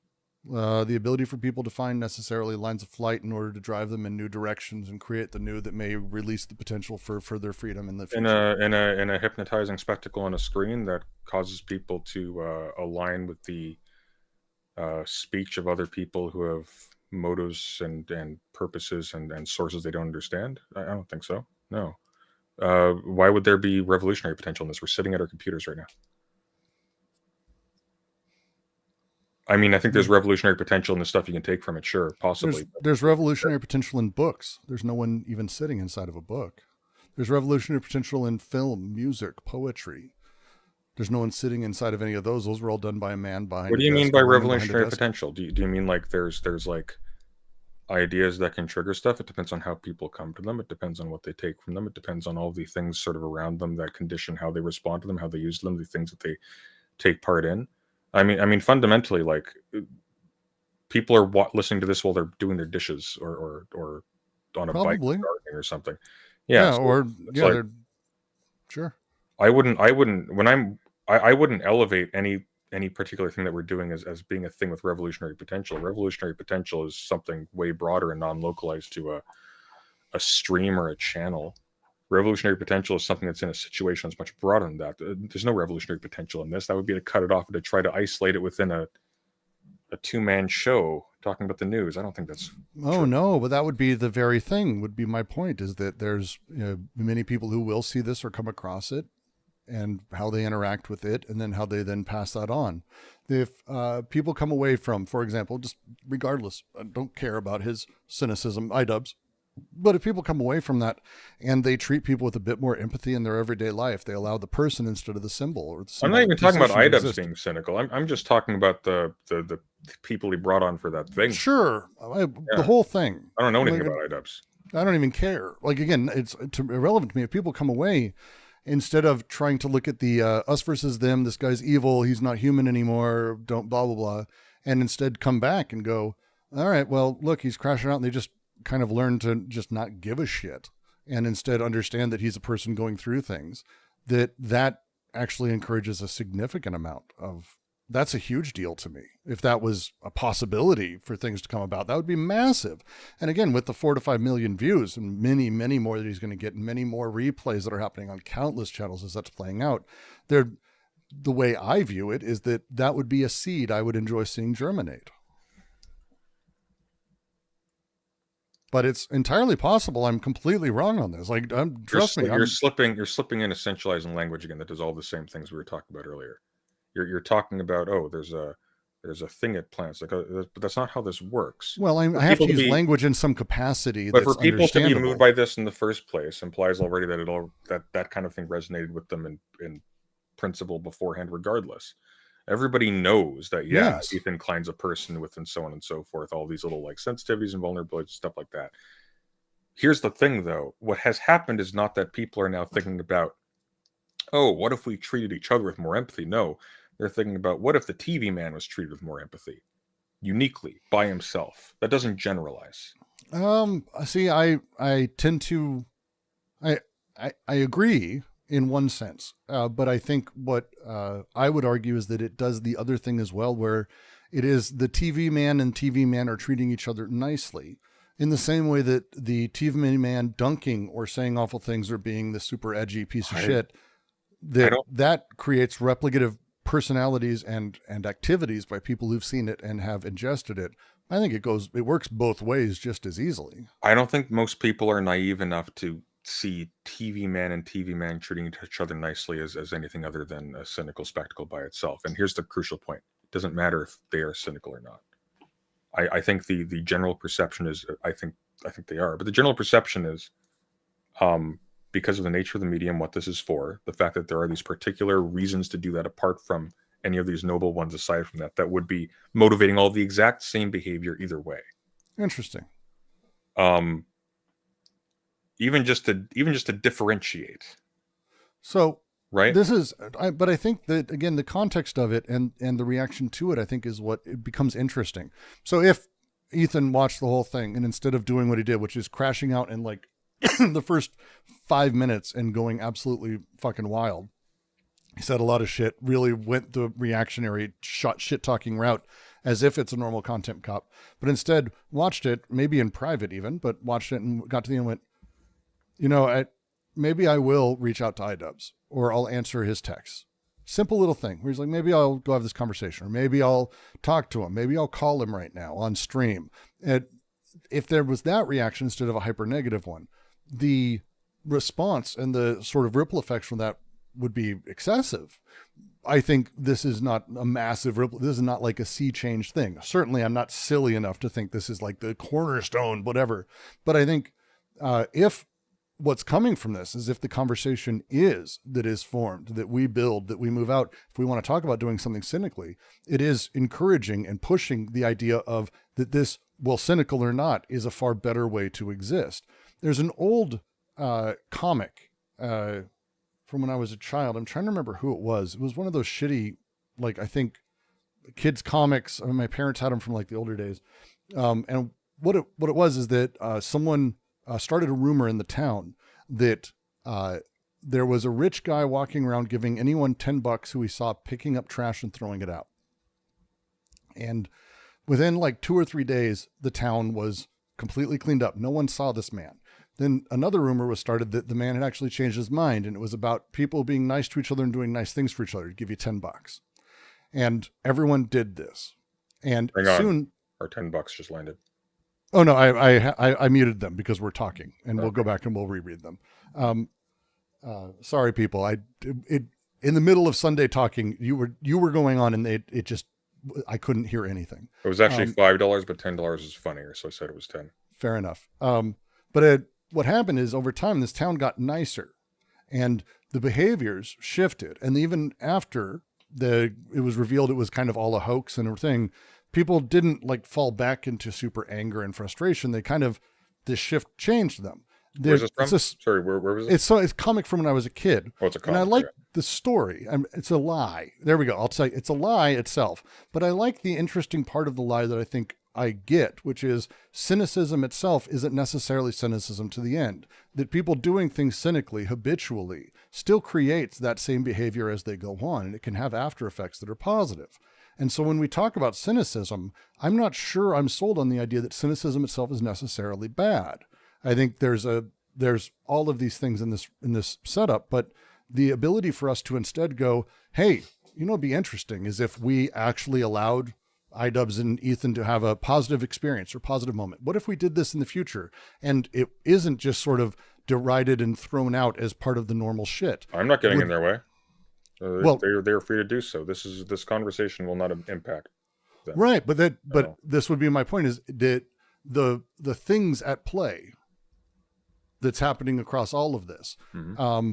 The ability for people to find necessarily lines of flight in order to drive them in new directions and create the new that may release the potential for further freedom in the future. In a hypnotizing spectacle on a screen that causes people to align with the speech of other people who have motives and purposes and sources they don't understand? I don't think so. No. Why would there be revolutionary potential in this? We're sitting at our computers right now. I mean, I think there's revolutionary potential in the stuff you can take from it, sure, possibly. There's revolutionary potential in books. There's no one even sitting inside of a book. There's revolutionary potential in film, music, poetry. There's no one sitting inside of any of those. Those were all done by a man behind. What do you mean by revolutionary potential? Do you mean like there's like ideas that can trigger stuff? It depends on how people come to them. It depends on what they take from them. It depends on all the things sort of around them that condition how they respond to them, how they use them, the things that they take part in. I mean, fundamentally, like people are listening to this while they're doing their dishes or on a bike gardening or something. Yeah, so sure. I wouldn't elevate any any particular thing that we're doing as being a thing with revolutionary potential. Revolutionary potential is something way broader and non-localized to a stream or a channel. Revolutionary potential is something that's in a situation that's much broader than that. There's no revolutionary potential in this. That would be to cut it off and to try to isolate it within a two-man show talking about the news. I don't think that's true. No, but that would be the very thing, would be my point, is that there's many people who will see this or come across it and how they interact with it, and then how they then pass that on. If people come away from, for example, just regardless, I don't care about his cynicism, iDubbbz, but if people come away from that and they treat people with a bit more empathy in their everyday life, they allow the person instead of the symbol. Or the I'm not even talking about iDubbbz being cynical. I'm just talking about the people he brought on for that thing. Sure. The whole thing. I don't know anything about iDubbbz. I don't even care. Like, again, it's irrelevant to me. If people come away, instead of trying to look at the us versus them, this guy's evil, he's not human anymore, don't blah, blah, blah, and instead come back and go, all right, well, look, he's crashing out, and they just kind of learn to just not give a shit, and instead understand that he's a person going through things, that actually encourages a significant amount of, that's a huge deal to me. If that was a possibility for things to come about, that would be massive. And again, with the 4 to 5 million views and many, many more that he's going to get, and many more replays that are happening on countless channels as that's playing out, the way I view it is that would be a seed I would enjoy seeing germinate. But it's entirely possible I'm completely wrong on this. Like, trust me, you're slipping in essentializing language again that does all the same things we were talking about earlier. You're talking about, there's a thing at plants, like, but that's not how this works. Well, I have to use language in some capacity. But for people to be moved by this in the first place implies already that that kind of thing resonated with them in principle beforehand, regardless. Everybody knows that, yes, Ethan Klein's a person with, and so on and so forth, all these little like sensitivities and vulnerabilities, stuff like that. Here's the thing, though. What has happened is not that people are now thinking about, what if we treated each other with more empathy? No, they're thinking about, what if the TV man was treated with more empathy, uniquely, by himself? That doesn't generalize. See, I tend to, I agree in one sense, but I think what I would argue is that it does the other thing as well, where it is the TV man and TV man are treating each other nicely, in the same way that the TV man dunking or saying awful things or being the super edgy piece of shit, that creates replicative personalities and activities by people who've seen it and have ingested it. I think it works both ways just as easily. I don't think most people are naive enough to see TV man and TV man treating each other nicely as anything other than a cynical spectacle by itself. And here's the crucial point. It doesn't matter if they are cynical or not. I think the general perception is, I think they are, but the general perception is, because of the nature of the medium, what this is for, the fact that there are these particular reasons to do that apart from any of these noble ones aside from that would be motivating all the exact same behavior either way. Interesting. Even just to differentiate. So, right. But I think that, again, the context of it and the reaction to it, I think, is what it becomes interesting. So if Ethan watched the whole thing and instead of doing what he did, which is crashing out in like the first 5 minutes and going absolutely fucking wild, he said a lot of shit, really went the reactionary shit talking route as if it's a normal content cop, but instead watched it, maybe in private even, but watched it and got to the end and went, maybe I will reach out to iDubbbz, or I'll answer his texts. Simple little thing where he's like, maybe I'll go have this conversation, or maybe I'll talk to him. Maybe I'll call him right now on stream. And if there was that reaction instead of a hyper negative one, the response and the sort of ripple effects from that would be excessive. I think this is not a massive ripple. This is not like a sea change thing. Certainly I'm not silly enough to think this is like the cornerstone, whatever. But I think if what's coming from this is if the conversation is formed, that we build, that we move out, if we want to talk about doing something cynically, it is encouraging and pushing the idea of that this, well, cynical or not, is a far better way to exist. There's an old comic from when I was a child. I'm trying to remember who it was. It was one of those shitty, like, I think kids comics. I mean, my parents had them from like the older days. And what it was is that someone started a rumor in the town that there was a rich guy walking around giving anyone $10 who he saw picking up trash and throwing it out. And within like 2 or 3 days, the town was completely cleaned up. No one saw this man. Then another rumor was started that the man had actually changed his mind, and it was about people being nice to each other and doing nice things for each other. He'd give you $10. And everyone did this. And soon our $10 just landed. Oh no, I muted them because we're talking, and we'll go back and we'll reread them. Sorry, people. In the middle of Sunday talking, you were going on, and it just I couldn't hear anything. It was actually $5, but $10 is funnier, so I said it was 10. Fair enough. But what happened is over time, this town got nicer, and the behaviors shifted, and even after it was revealed it was kind of all a hoax and everything, people didn't like fall back into super anger and frustration. They kind of, this shift changed them. Where's this from? Sorry, where was it? It's a comic from when I was a kid. Oh, it's a comic. And I like the story. It's a lie. There we go. I'll say it's a lie itself. But I like the interesting part of the lie that I think I get, which is cynicism itself isn't necessarily cynicism to the end. That people doing things cynically, habitually, still creates that same behavior as they go on, and it can have after effects that are positive. And so when we talk about cynicism, I'm not sure I'm sold on the idea that cynicism itself is necessarily bad. I think there's all of these things in this setup, but the ability for us to instead go, hey, it'd be interesting is if we actually allowed iDubbbz and Ethan to have a positive experience or positive moment. What if we did this in the future and it isn't just sort of derided and thrown out as part of the normal shit? I'm not getting in their way. Well, they're free to do so. This conversation will not impact them. Right, but this would be my point: is that the things at play that's happening across all of this. Mm-hmm.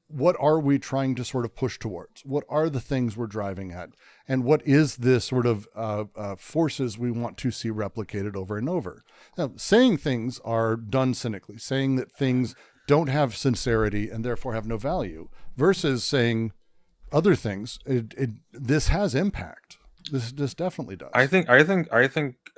What are we trying to sort of push towards? What are the things we're driving at? And what is this sort of forces we want to see replicated over and over? Now, saying things are done cynically, saying that things don't have sincerity and therefore have no value, versus saying other things. This has impact. This definitely does. I think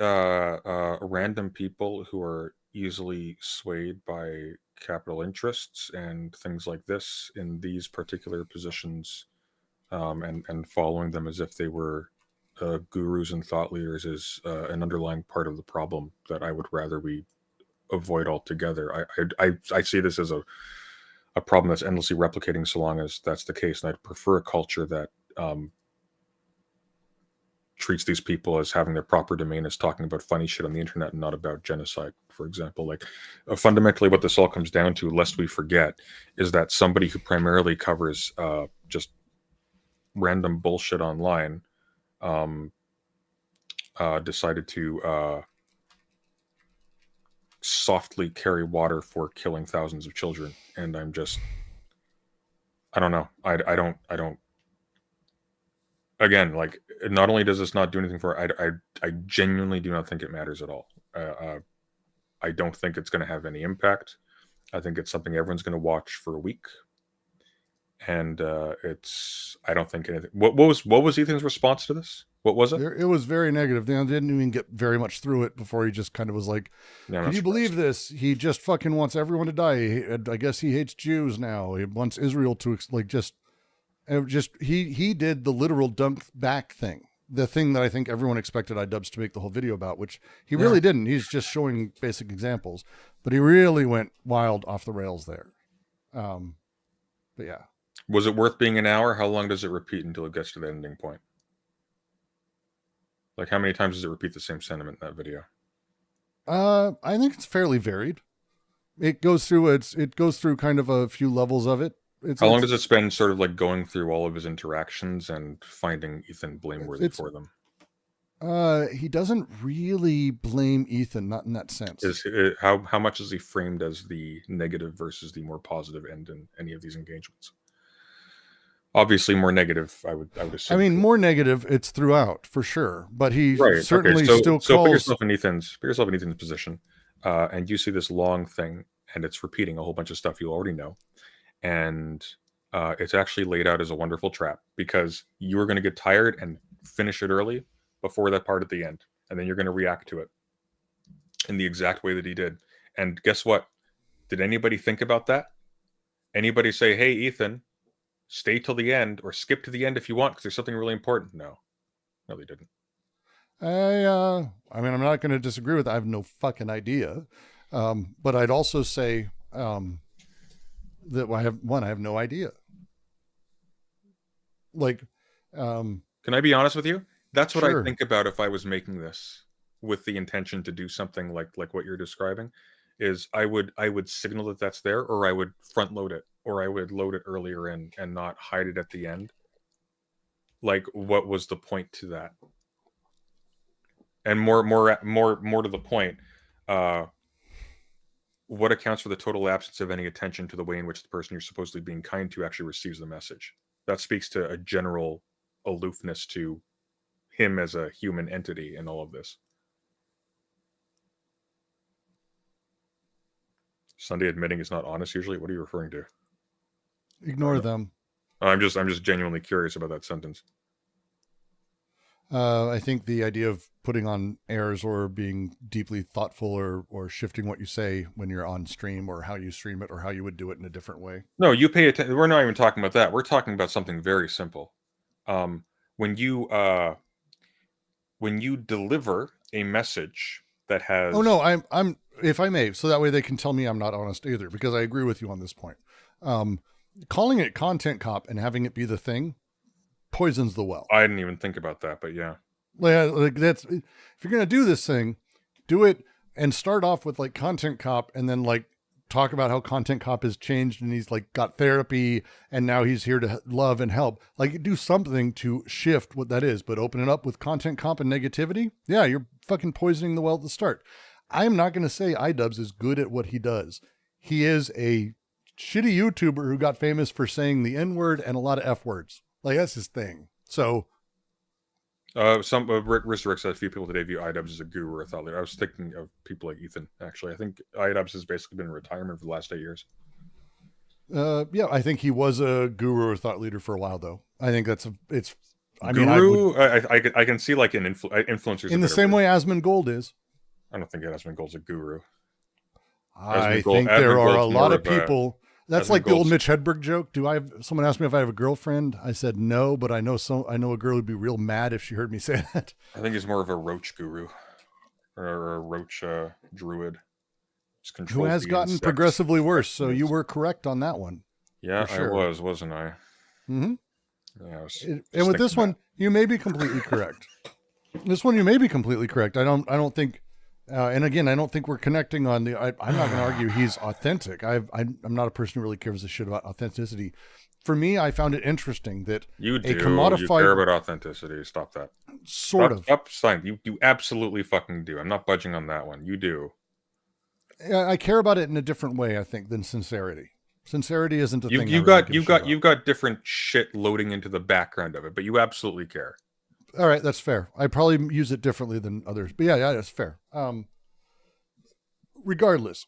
random people who are easily swayed by capital interests and things like this in these particular positions, and following them as if they were gurus and thought leaders is an underlying part of the problem that I would rather we avoid altogether. I see this as a problem that's endlessly replicating so long as that's the case, and I'd prefer a culture that treats these people as having their proper domain as talking about funny shit on the internet and not about genocide, for example. Like fundamentally what this all comes down to, lest we forget, is that somebody who primarily covers just random bullshit online decided to softly carry water for killing thousands of children. And I don't know. I don't again, like, not only does this not do anything for I genuinely do not think it matters at all. I don't think it's going to have any impact. I think it's something everyone's going to watch for a week, and I don't think anything. What was Ethan's response to this? What was it? It was very negative. They didn't even get very much through it before he just kind of was like, "Can you believe this? He just fucking wants everyone to die. I guess he hates Jews now. He wants Israel to he did the literal dunk back thing, the thing that I think everyone expected iDubbbz to make the whole video about, which he really didn't. He's just showing basic examples, but he really went wild off the rails there. But yeah. Was it worth being an hour? How long does it repeat until it gets to the ending point? Like, how many times does it repeat the same sentiment in that video? I think it's fairly varied. It goes through kind of a few levels of it. How long does it spend sort of like going through all of his interactions and finding Ethan blameworthy for them? He doesn't really blame Ethan, not in that sense. How much is he framed as the negative versus the more positive end in any of these engagements? Obviously more negative, I would assume. I mean, more negative, it's throughout, for sure. But he certainly still calls... So put yourself in Ethan's position, and you see this long thing, and it's repeating a whole bunch of stuff you already know. And it's actually laid out as a wonderful trap, because you are going to get tired and finish it early before that part at the end. And then you're going to react to it in the exact way that he did. And guess what? Did anybody think about that? Anybody say, hey, Ethan, stay till the end or skip to the end if you want because there's something really important? No, they didn't. I mean, I'm not going to disagree with that. I have no fucking idea. But I'd also say that I have no idea. Like, can I be honest with you? That's what sure. I think about if I was making this with the intention to do something like what you're describing. Is I would signal that that's there, or I would front load it, or I would load it earlier in and not hide it at the end. Like, what was the point to that? And more to the point, what accounts for the total absence of any attention to the way in which the person you're supposedly being kind to actually receives the message? That speaks to a general aloofness to him as a human entity in all of this. Sunday admitting is not honest usually. What are you referring to? Ignore them. I'm just genuinely curious about that sentence. I think the idea of putting on airs or being deeply thoughtful or shifting what you say when you're on stream or how you stream it or how you would do it in a different way. No, you pay attention. We're not even talking about that. We're talking about something very simple. When you deliver a message that has... Oh no, I'm if I may, so that way they can tell me I'm not honest either, because I agree with you on this point. Calling it content cop and having it be the thing poisons the well. I didn't even think about that, but yeah. Like that's, if you're going to do this thing, do it and start off with like content cop and then like talk about how content cop has changed and he's like got therapy and now he's here to love and help. Like, do something to shift what that is, but open it up with content cop and negativity. Yeah, you're fucking poisoning the well at the start. I'm not going to say iDubbbz is good at what he does. He is a shitty YouTuber who got famous for saying the N-word and a lot of F words. Like, that's his thing. So, Rick said a few people today view iDubbbz as a guru or thought leader. I was thinking of people like Ethan, actually. I think iDubbbz has basically been in retirement for the last 8 years. Yeah, I think he was a guru or thought leader for a while, though. I think I can see like an influencer in the same way Asmongold is. I don't think Asmongold's a guru. I think there are a lot of people. That's like the old Mitch Hedberg joke. Someone asked me if I have a girlfriend. I said no, but I know a girl would be real mad if she heard me say that. I think he's more of a roach guru or a roach druid. Who has gotten progressively worse. So you were correct on that one. Yeah, sure. I was, wasn't I? Mm-hmm. Yeah, and with this one, you may be completely correct. This one, you may be completely correct. I don't think. And again, I don't think we're connecting on the. I'm not going to argue he's authentic. I'm not a person who really cares a shit about authenticity. For me, I found it interesting that you do. A commodified, you care about authenticity. Stop that. Sort of. You absolutely fucking do. I'm not budging on that one. You do. I care about it in a different way, I think, than sincerity. Sincerity isn't a thing. You've got different shit loading into the background of it, but you absolutely care. All right, that's fair. I probably use it differently than others, but yeah, that's fair. Regardless,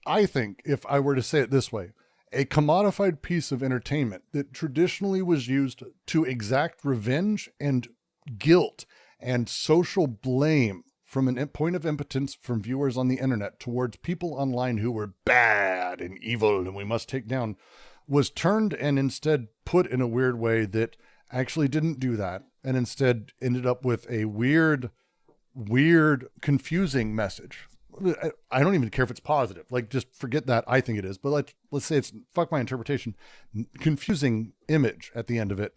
I think if I were to say it this way, a commodified piece of entertainment that traditionally was used to exact revenge and guilt and social blame from a point of impotence from viewers on the internet towards people online who were bad and evil and we must take down, was turned and instead put in a weird way that actually didn't do that, and instead ended up with a weird, confusing message. I don't even care if it's positive. Like, just forget that. I think it is. But let's say it's, fuck my interpretation, confusing image at the end of it.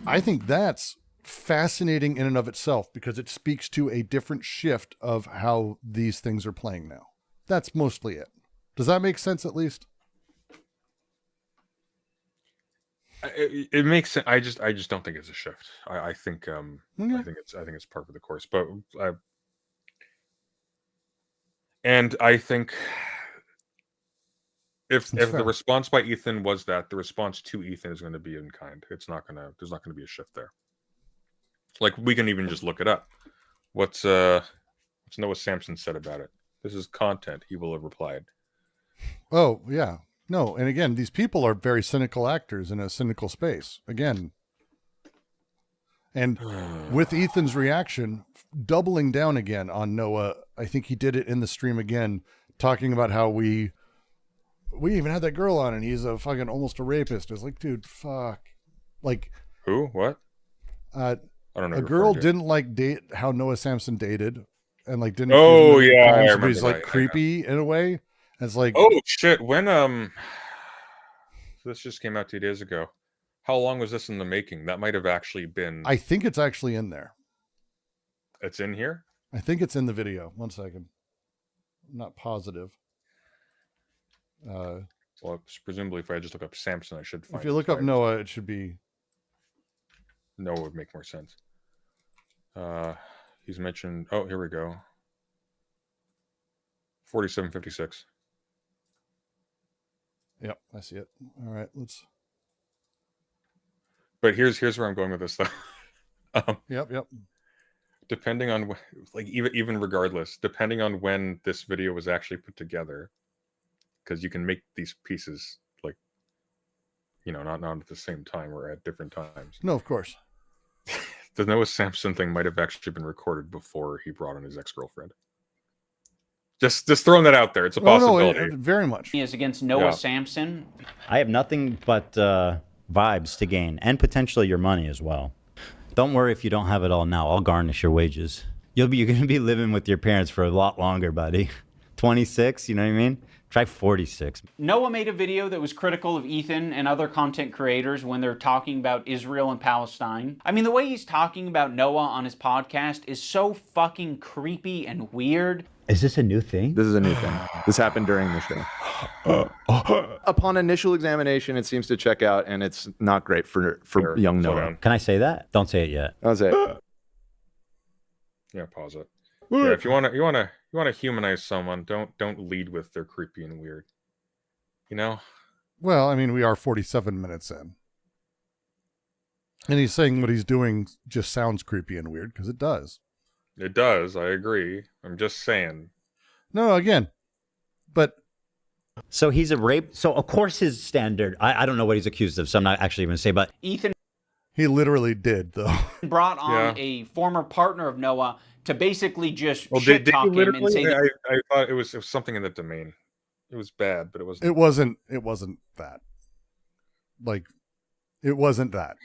I think that's fascinating in and of itself because it speaks to a different shift of how these things are playing now. That's mostly it. Does that make sense at least? It makes sense. I just don't think it's a shift. I think I think it's part of the course. But and I think if the response by Ethan was that, the response to Ethan is going to be in kind. There's not going to be a shift there. Like, we can even just look it up. What's Noah Samson said about it? This is content, he will have replied. Oh, yeah. No, and again, these people are very cynical actors in a cynical space. Again. And with Ethan's reaction, doubling down again on Noah, I think he did it in the stream again, talking about how we we even had that girl on, and he's a fucking almost a rapist. It's like, dude, fuck. Like, who? What? I don't know. A girl didn't like date how Noah Samson dated, and like didn't. Oh yeah, I crimes, remember but he's like that. creepy in a way. And it's like, oh shit. When this just came out 2 days ago. How long was this in the making? That might have actually been. I think it's actually in there. It's in here. I think it's in the video. 1 second. I'm not positive. Well, presumably, if I just look up Samson, I should find. If you look up Noah, it should be. Noah would make more sense. He's mentioned. Oh, here we go. 4756. Yep, I see it. All right, let's. But here's where I'm going with this, though. Yep. Depending on, like, even regardless, depending on when this video was actually put together, because you can make these pieces like, not at the same time or at different times. No, of course. The Noah Samson thing might have actually been recorded before he brought on his ex-girlfriend. Just throwing that out there. It's a possibility. No, very much. He is against Noah Samson. I have nothing but vibes to gain, and potentially your money as well. Don't worry if you don't have it all now. I'll garnish your wages. You're going to be living with your parents for a lot longer, buddy. 26, you know what I mean? Try 46. Noah made a video that was critical of Ethan and other content creators when they're talking about Israel and Palestine. I mean, the way he's talking about Noah on his podcast is so fucking creepy and weird. Is this a new thing? This is a new thing. This happened during the show. Upon initial examination, it seems to check out, and it's not great for young Noah. Can I say that? Don't say it yet. I'll say it. Yeah, pause it. Yeah, if you want to humanize someone, don't lead with they're creepy and weird. Well, I mean, we are 47 minutes in. And he's saying what he's doing just sounds creepy and weird, because it does. It does, I agree. I'm just saying. No, again. But so he's a rape. So of course his standard. I don't know what he's accused of, so I'm not actually going to say. But Ethan, he literally did, though. Brought on a former partner of Noah to basically just shit talk him and say. I thought it was something in the domain. It was bad, but it wasn't. It wasn't that. Like, it wasn't that.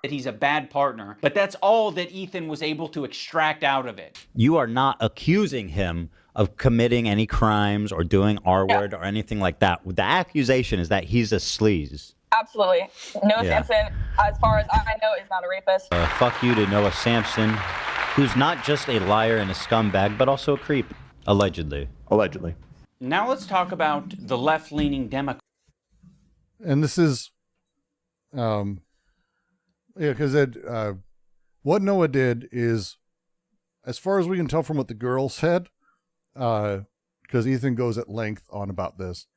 That he's a bad partner, but that's all that Ethan was able to extract out of it. You are not accusing him of committing any crimes or doing R-word or anything like that. The accusation is that he's a sleaze. Absolutely. Noah Samson, as far as I know, is not a rapist. Fuck you to Noah Samson, who's not just a liar and a scumbag, but also a creep. Allegedly. Now let's talk about the left-leaning Democrats. And this is... because what Noah did is, as far as we can tell from what the girl said, because Ethan goes at length on about this.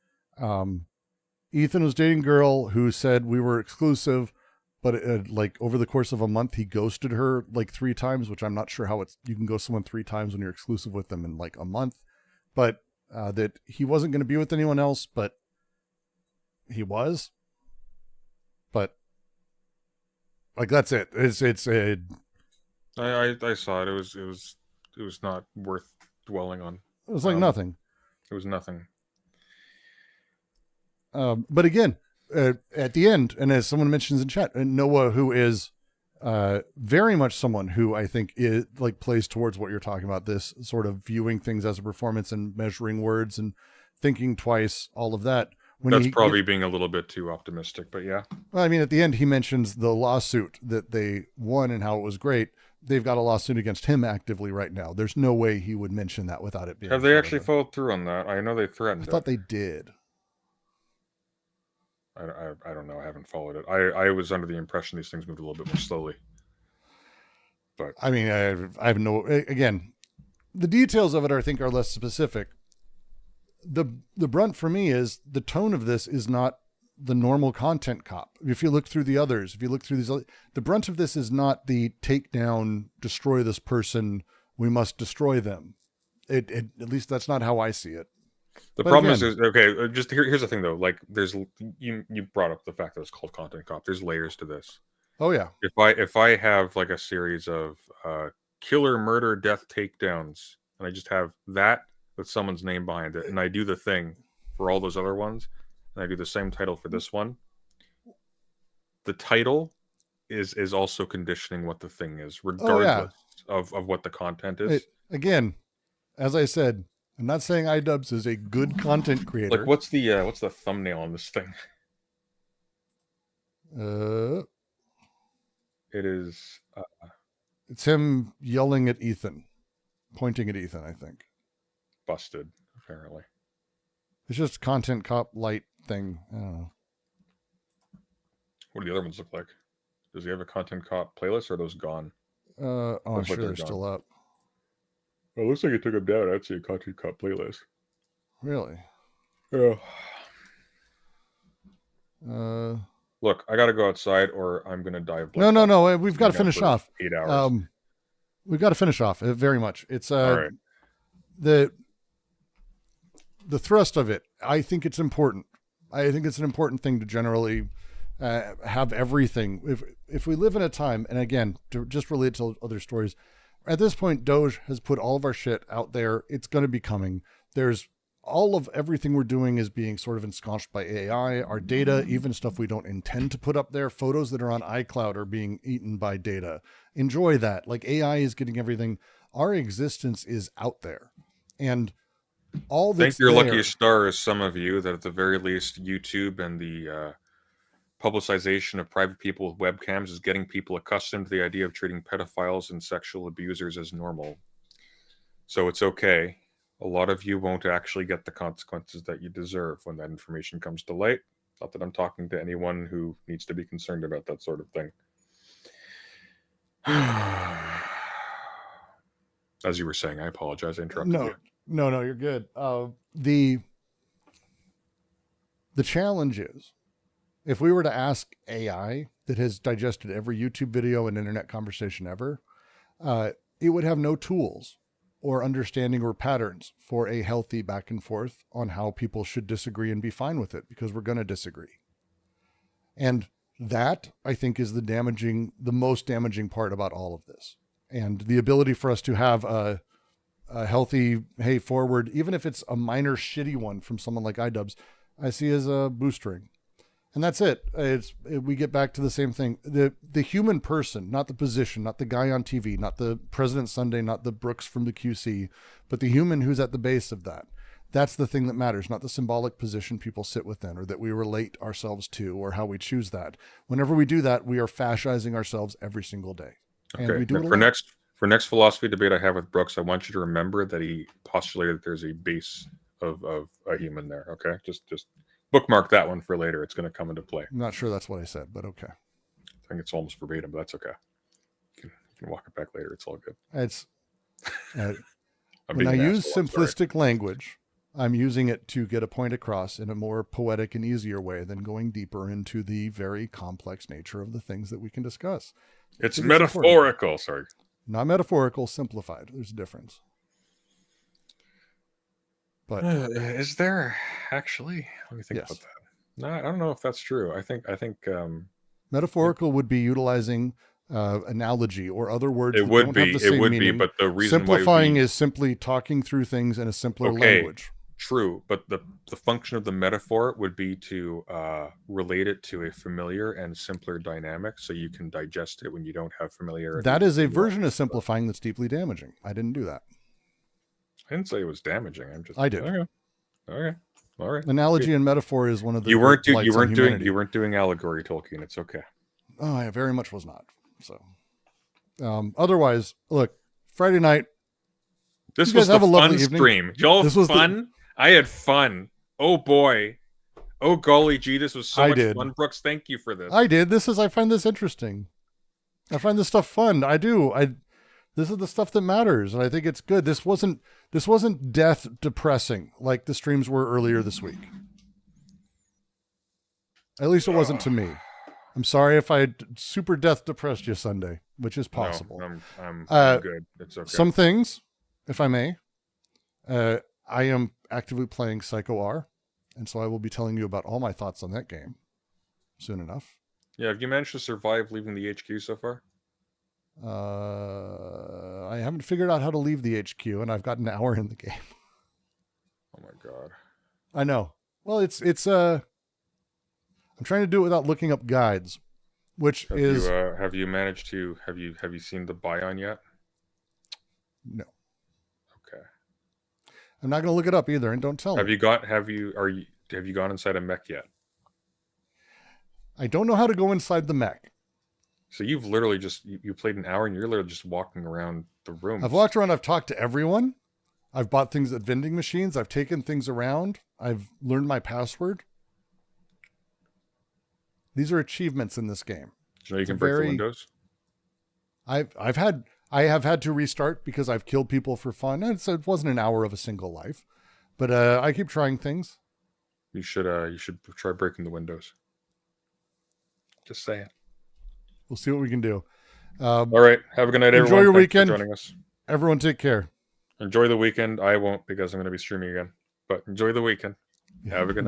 Ethan was dating a girl who said we were exclusive, but like over the course of a month, he ghosted her like 3 times, which I'm not sure how you can ghost someone 3 times when you're exclusive with them in like a month. But that he wasn't going to be with anyone else, but he was. But like, that's it. It's a. I saw it. It was not worth dwelling on. It was like nothing. It was nothing. But again, at the end, and as someone mentions in chat, Noah, who is very much someone who I think is like plays towards what you're talking about, this sort of viewing things as a performance and measuring words and thinking twice, all of that. That's probably being a little bit too optimistic, but yeah. Well, I mean, at the end, he mentions the lawsuit that they won and how it was great. They've got a lawsuit against him actively right now. There's no way he would mention that without it being. Have they actually followed through on that? I know they threatened I thought they did. I don't know. I haven't followed it. I was under the impression these things moved a little bit more slowly. But I mean, I have no. Again, the details of it, I think, are less specific. The brunt for me is the tone of this is not the normal content cop. If you look through the others, if you look through these, the brunt of this is not the take down, destroy this person, we must destroy them. At least that's not how I see it. The problem is okay. Just here's the thing though. Like, there's you brought up the fact that it's called content cop. There's layers to this. Oh yeah. If I have like a series of killer, murder, death takedowns, and I just have that with someone's name behind it, and I do the thing for all those other ones, and I do the same title for this one, the title is also conditioning what the thing is, regardless of what the content is. Again, as I said, I'm not saying iDubbbz is a good content creator. Like, what's the thumbnail on this thing? It is. It's him yelling at Ethan, pointing at Ethan, I think. Busted, apparently. It's just content cop light thing. I don't know. What do the other ones look like? Does he have a content cop playlist, or are those gone? I'm sure they're still up. Well, it looks like he took them down. I'd say a content cop playlist. Really? Yeah. Look, I got to go outside, or I'm going to die of blood. No. We've got to finish off. 8 hours. We've got to finish off very much. It's all right. The thrust of it. I think it's important. I think it's an important thing to generally have everything. If we live in a time, and again, to just relate to other stories, at this point, DOGE has put all of our shit out there. It's going to be coming. There's all of everything we're doing is being sort of ensconced by AI. Our data, even stuff we don't intend to put up there, photos that are on iCloud are being eaten by data. Enjoy that. Like, AI is getting everything. Our existence is out there. And all that's Thank your there, lucky stars, some of you, that at the very least YouTube and the publicization of private people with webcams is getting people accustomed to the idea of treating pedophiles and sexual abusers as normal. So it's okay. A lot of you won't actually get the consequences that you deserve when that information comes to light. Not that I'm talking to anyone who needs to be concerned about that sort of thing. As you were saying, I apologize. I interrupted you. No, you're good. The challenge is, if we were to ask AI that has digested every YouTube video and internet conversation ever, it would have no tools or understanding or patterns for a healthy back and forth on how people should disagree and be fine with it, because we're going to disagree. And that, I think, is the most damaging part about all of this. And the ability for us to have a healthy, hey, forward, even if it's a minor shitty one from someone like iDubbbz, I see as a boostering. And that's it. We get back to the same thing. The human person, not the position, not the guy on TV, not the President Sunday, not the Brooks from the QC, but the human who's at the base of that. That's the thing that matters, not the symbolic position people sit within or that we relate ourselves to or how we choose that. Whenever we do that, we are fascising ourselves every single day. And Okay. we do it For next philosophy debate I have with Brooks, I want you to remember that he postulated that there's a base of a human there. Okay, just bookmark that one for later. It's going to come into play. I'm not sure that's what I said, but okay. I think it's almost verbatim, but that's okay. You can walk it back later. It's all good. It's when I use simplistic language, I'm using it to get a point across in a more poetic and easier way than going deeper into the very complex nature of the things that we can discuss. It's metaphorical. Sorry. Not metaphorical, simplified. There's a difference. But is there actually? Let me think Yes. about that. No, I don't know if that's true. I think metaphorical would be utilizing analogy or other words. It that would don't be. have the same It would meaning. be. But the reason simplifying why is simply talking through things in a simpler okay, language. True, but the function of the metaphor would be to relate it to a familiar and simpler dynamic, so you can digest it when you don't have familiarity. That is a version of simplifying that's deeply damaging. I didn't do that. I didn't say it was damaging. I did. Okay. All right. Analogy and metaphor is one of the you weren't blights on humanity. doing allegory, Tolkien. It's okay. Oh, I very much was not. So, otherwise, look, Friday night. This you guys was the have a lovely fun evening. stream. Y'all have fun? I had fun. Oh boy. Oh golly gee, this was so much fun. Brooks, thank you for this. I did. I find this interesting. I find this stuff fun. I do. This is the stuff that matters, and I think it's good. This wasn't death depressing like the streams were earlier this week. At least it wasn't to me. I'm sorry if I super death depressed you Sunday, which is possible. No, I'm good. It's okay. Some things, if I may, I am actively playing Psycho R, and so I will be telling you about all my thoughts on that game soon enough. Yeah, have you managed to survive leaving the HQ so far? I haven't figured out how to leave the HQ, and I've got an hour in the game. Oh my god. I know. Well, I'm trying to do it without looking up guides, which have you managed to have you seen the Bion yet? No. Okay. I'm not going to look it up either, and don't tell me. Have you gone inside a mech yet? I don't know how to go inside the mech. So you've literally just you played an hour and you're literally just walking around the room. I've walked around. I've talked to everyone. I've bought things at vending machines. I've taken things around. I've learned my password. These are achievements in this game. Do you know you can break the windows? I have had to restart because I've killed people for fun. And so it wasn't an hour of a single life, but I keep trying things. You should try breaking the windows. Just saying. We'll see what we can do. All right. Have a good night, everyone. Enjoy your Thanks weekend. for joining us. Everyone take care. Enjoy the weekend. I won't because I'm going to be streaming again. But enjoy the weekend. Have a good night.